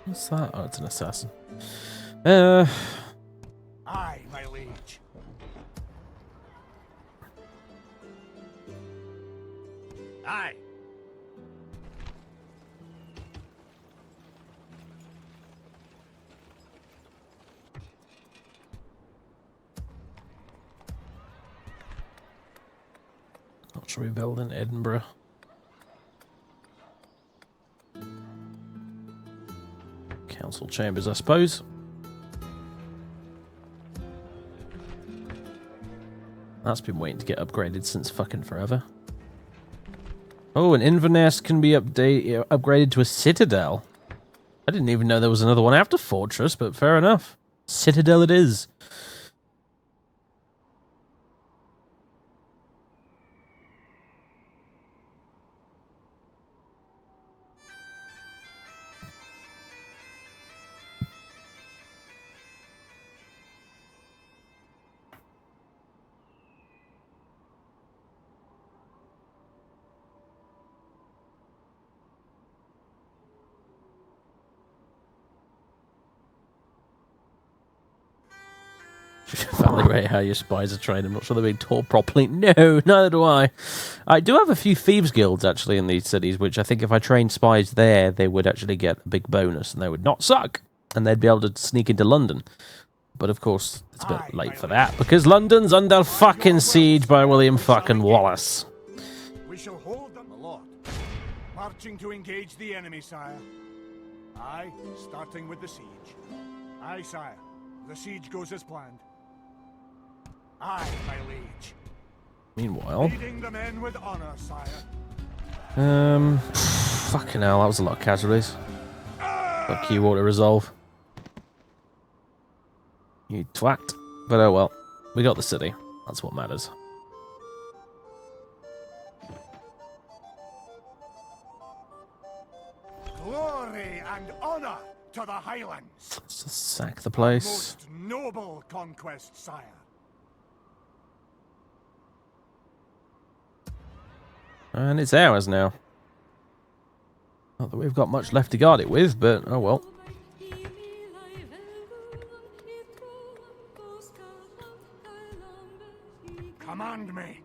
What's that? Oh, it's an assassin. Aye, my liege. Aye. What shall we build in Edinburgh? Council chambers, I suppose. That's been waiting to get upgraded since fucking forever. Oh, an Inverness can be upgraded to a citadel. I didn't even know there was another one after Fortress, but fair enough. Citadel it is. Evaluate how your spies are trained. I'm not sure they're being taught properly. No, neither do I. I do have a few thieves guilds actually in these cities, which I think if I trained spies there, they would actually get a big bonus and they would not suck. And they'd be able to sneak into London. But of course, it's a bit late for that because London's under fucking siege by William fucking Wallace. We shall hold them, my lord. Marching to engage the enemy, sire. Aye, starting with the siege. Aye, sire. The siege goes as planned. Aye, my liege. Meanwhile, Leading the men with honor, sire. fucking hell, that was a lot of casualties. Fuck you, auto resolve. You twat. But oh well, we got the city. That's what matters. Glory and honor to the Highlands. Let's just sack the place. Most noble conquest, sire. And it's ours now. Not that we've got much left to guard it with, but oh well. Command me.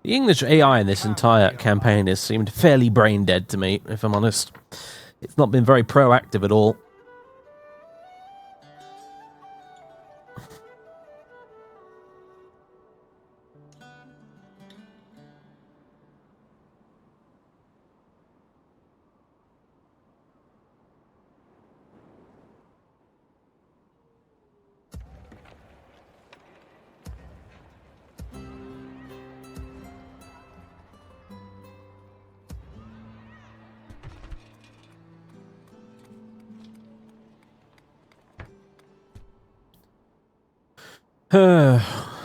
The English AI in this entire campaign has seemed fairly brain dead to me, if I'm honest. It's not been very proactive at all.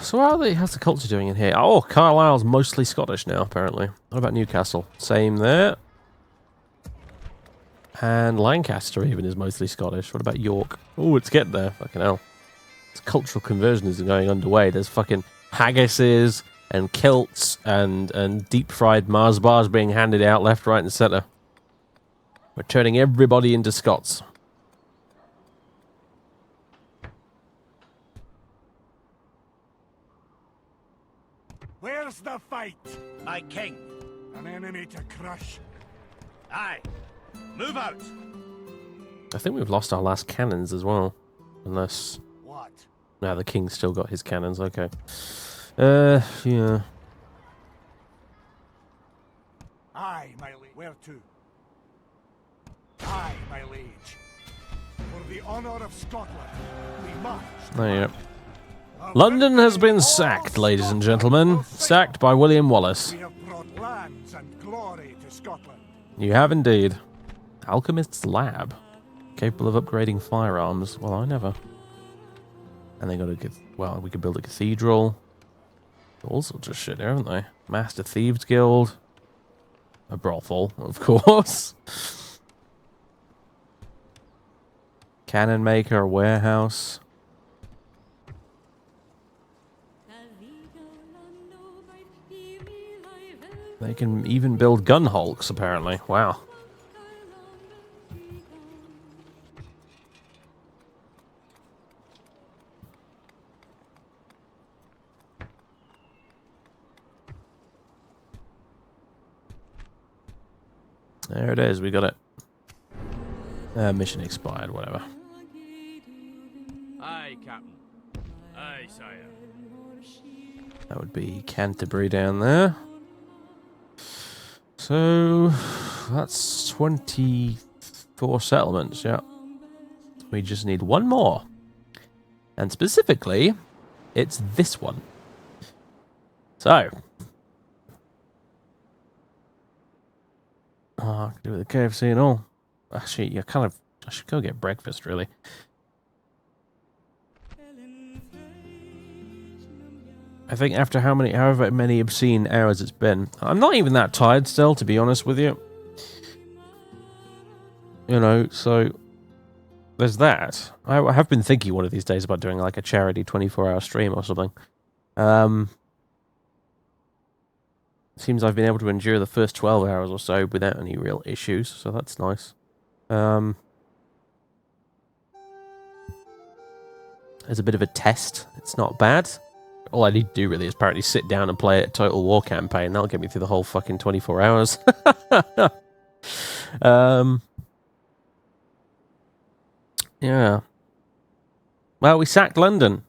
So how's the culture doing in here? Oh, Carlisle's mostly Scottish now, apparently. What about Newcastle? Same there. And Lancaster even is mostly Scottish. What about York? Oh, it's getting there. Fucking hell. This cultural conversion is going underway. There's fucking haggises and kilts and deep-fried Mars bars being handed out left, right, and centre. We're turning everybody into Scots. Where's the fight? My king. An enemy to crush. Aye. Move out. I think we've lost our last cannons as well. Unless... What? No, the king's still got his cannons. Okay. Yeah. Aye, my liege. Where to? Aye, my liege. For the honour of Scotland, we march. There you go. London has been sacked, ladies and gentlemen. Sacked by William Wallace. We have brought lands and glory to Scotland. You have indeed. Alchemist's lab. Capable of upgrading firearms. Well, I never. And they got a good... Well, we could build a cathedral. All sorts of shit, haven't they? Master Thieves Guild. A brothel, of course. Cannon maker, a warehouse. They can even build gun hulks, apparently. Wow. There it is, we got it. Mission expired, whatever. Aye, Captain. Aye, sire. That would be Canterbury down there. So, that's 24 settlements, yeah. We just need one more. And specifically, it's this one. So. Oh, I can do with the KFC and all. Actually, I should go get breakfast, really. I think after however many obscene hours it's been, I'm not even that tired still, to be honest with you. You know, so there's that. I have been thinking one of these days about doing like a charity 24-hour stream or something. Seems I've been able to endure the first 12 hours or so without any real issues, so that's nice. As a bit of a test, it's not bad. All I need to do really is apparently sit down and play a Total War campaign. That'll get me through the whole fucking 24 hours. Yeah. Well, we sacked London.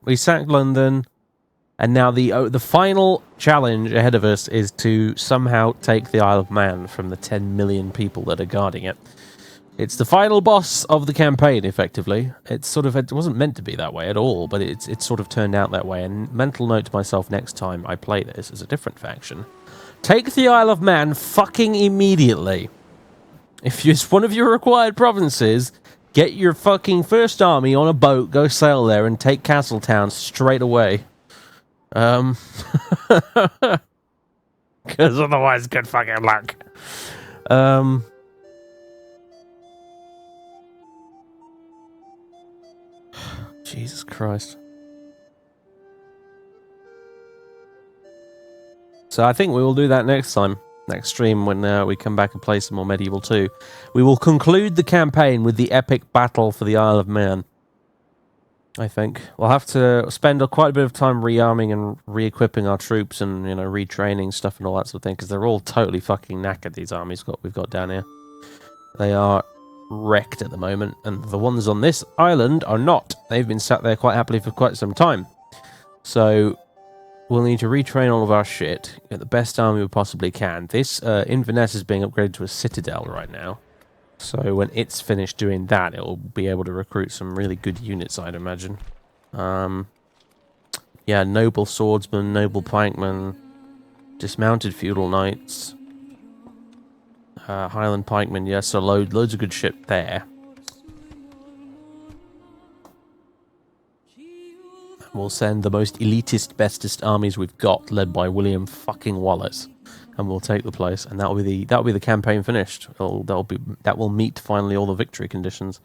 And now the final challenge ahead of us is to somehow take the Isle of Man from the 10 million people that are guarding it. It's the final boss of the campaign, effectively. It wasn't meant to be that way at all, but it's sort of turned out that way. And mental note to myself next time I play this as a different faction. Take the Isle of Man fucking immediately. If it's one of your required provinces, get your fucking first army on a boat, go sail there, and take Castletown straight away. Because otherwise, good fucking luck. Jesus Christ. So I think we will do that next time. Next stream when we come back and play some more Medieval 2. We will conclude the campaign with the epic battle for the Isle of Man. I think. We'll have to spend quite a bit of time rearming and re-equipping our troops and, you know, retraining stuff and all that sort of thing, because they're all totally fucking knackered, these armies we've got down here. They are wrecked at the moment, and the ones on this island are not. They've been sat there quite happily for quite some time. So we'll need to retrain all of our shit, get the best army we possibly can. This Inverness is being upgraded to a citadel right now. So when it's finished doing that, it'll be able to recruit some really good units, I'd imagine. Yeah, noble swordsmen, noble pikemen, dismounted feudal knights, Highland pikemen, yeah, so loads of good shit there. We'll send the most elitist, bestest armies we've got, led by William fucking Wallace. and we'll take the place, and that'll be the campaign finished. That will meet finally all the victory conditions.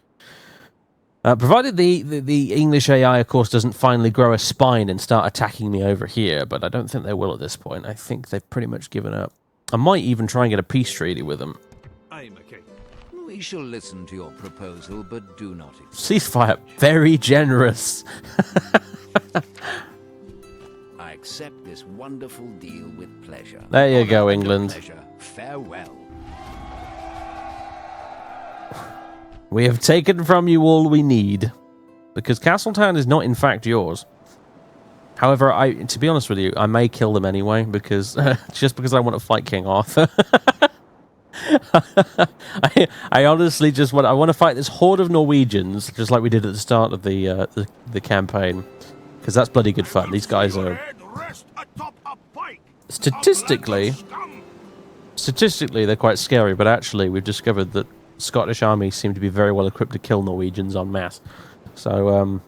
Provided the English AI, of course, doesn't finally grow a spine and start attacking me over here, but I don't think they will at this point. I think they've pretty much given up. I might even try and get a peace treaty with them. We shall listen to your proposal, but do not Ceasefire, very generous. I accept this wonderful deal with pleasure. There you go, England. Pleasure. Farewell. We have taken from you all we need, because Castletown is not in fact yours. However, to be honest with you, I may kill them anyway, because just because I want to fight King Arthur. I honestly just want to fight this horde of Norwegians, just like we did at the start of the campaign, because that's bloody good fun. These guys are statistically they're quite scary, but actually we've discovered that Scottish armies seem to be very well equipped to kill Norwegians en masse. So,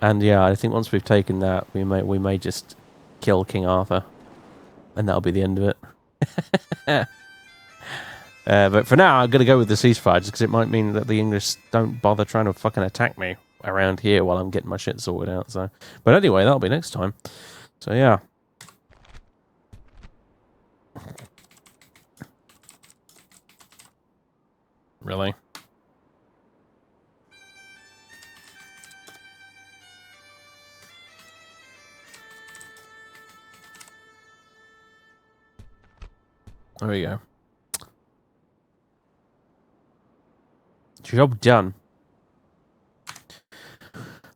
and yeah, I think once we've taken that, we may just kill King Arthur, and that'll be the end of it. But for now, I'm going to go with the ceasefire, just because it might mean that the English don't bother trying to fucking attack me around here while I'm getting my shit sorted out. So, but anyway, that'll be next time. So yeah. Really? There we go. Job done.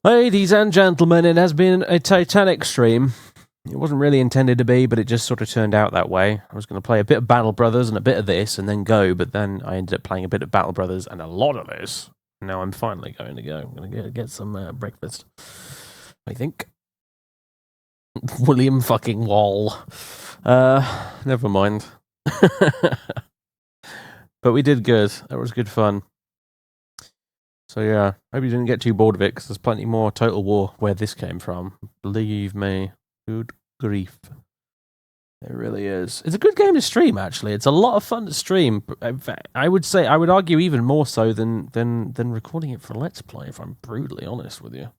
Ladies and gentlemen, it has been a Titanic stream. It wasn't really intended to be, but it just sort of turned out that way. I was going to play a bit of Battle Brothers and a bit of this and then go, but then I ended up playing a bit of Battle Brothers and a lot of this. Now I'm finally going to go. I'm going to get some breakfast, I think. William fucking Wall. Never mind. But we did good. That was good fun. So yeah, hope you didn't get too bored of it, because there's plenty more Total War where this came from. Believe me. Good grief. It really is. It's a good game to stream, actually. It's a lot of fun to stream. I would argue even more so than recording it for Let's Play, if I'm brutally honest with you.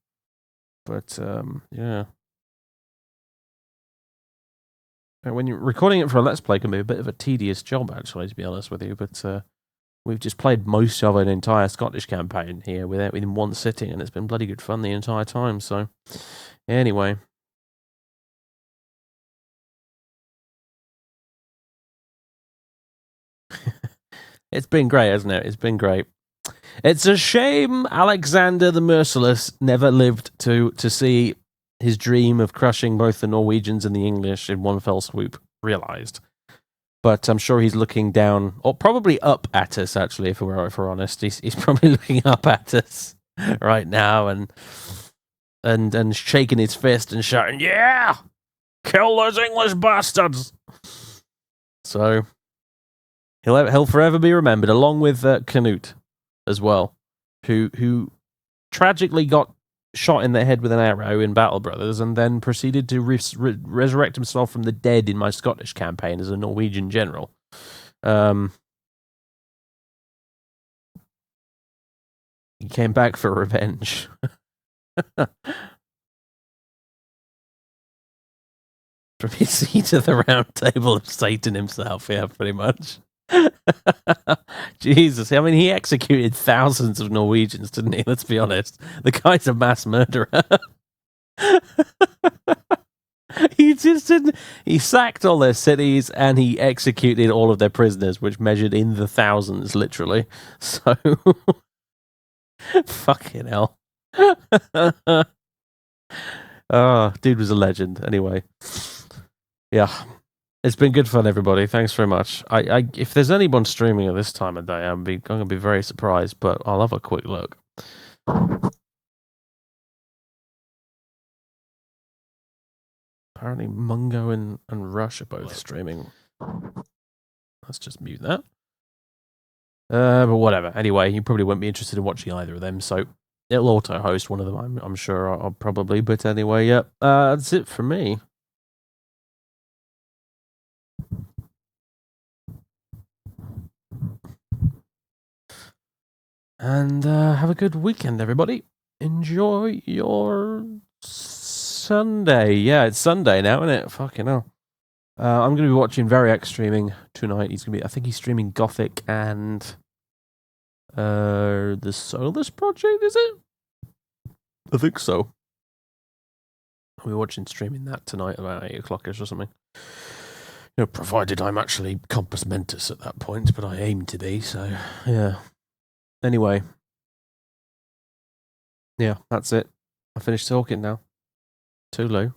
But, yeah. When you're recording it for a Let's Play can be a bit of a tedious job, actually, to be honest with you. But we've just played most of an entire Scottish campaign here within one sitting, and it's been bloody good fun the entire time. So, anyway. It's been great, hasn't it? It's been great. It's a shame Alexander the Merciless never lived to see his dream of crushing both the Norwegians and the English in one fell swoop realized. But I'm sure he's looking down, or probably up at us, actually, if we're honest. He's probably looking up at us right now and shaking his fist and shouting, "Yeah! Kill those English bastards!" So he'll forever be remembered, along with Canute as well, who tragically got shot in the head with an arrow in Battle Brothers and then proceeded to resurrect himself from the dead in my Scottish campaign as a Norwegian general. He came back for revenge. From his seat at the round table of Satan himself, yeah, pretty much. Jesus, I mean, he executed thousands of Norwegians, didn't he? Let's be honest. The guy's a mass murderer. He sacked all their cities and he executed all of their prisoners, which measured in the thousands, literally. So, fucking hell. Oh, dude was a legend. Anyway, yeah. It's been good fun, everybody. Thanks very much. If there's anyone streaming at this time of day, I'm going to be very surprised, but I'll have a quick look. Apparently Mungo and Rush are both streaming. Let's just mute that. But whatever. Anyway, you probably won't be interested in watching either of them, so it'll auto-host one of them, I'm sure, I'll probably. But anyway, yeah, that's it for me. And have a good weekend, everybody. Enjoy your Sunday. Yeah, it's Sunday now, isn't it? Fucking hell. I'm going to be watching Variax streaming tonight. I think he's streaming Gothic and the Solus Project, is it? I think so. I'll be watching streaming that tonight about 8 o'clock-ish or something. You know, provided I'm actually compos mentis at that point, but I aim to be, so yeah. Anyway. Yeah, that's it. I finished talking now. Toodaloo.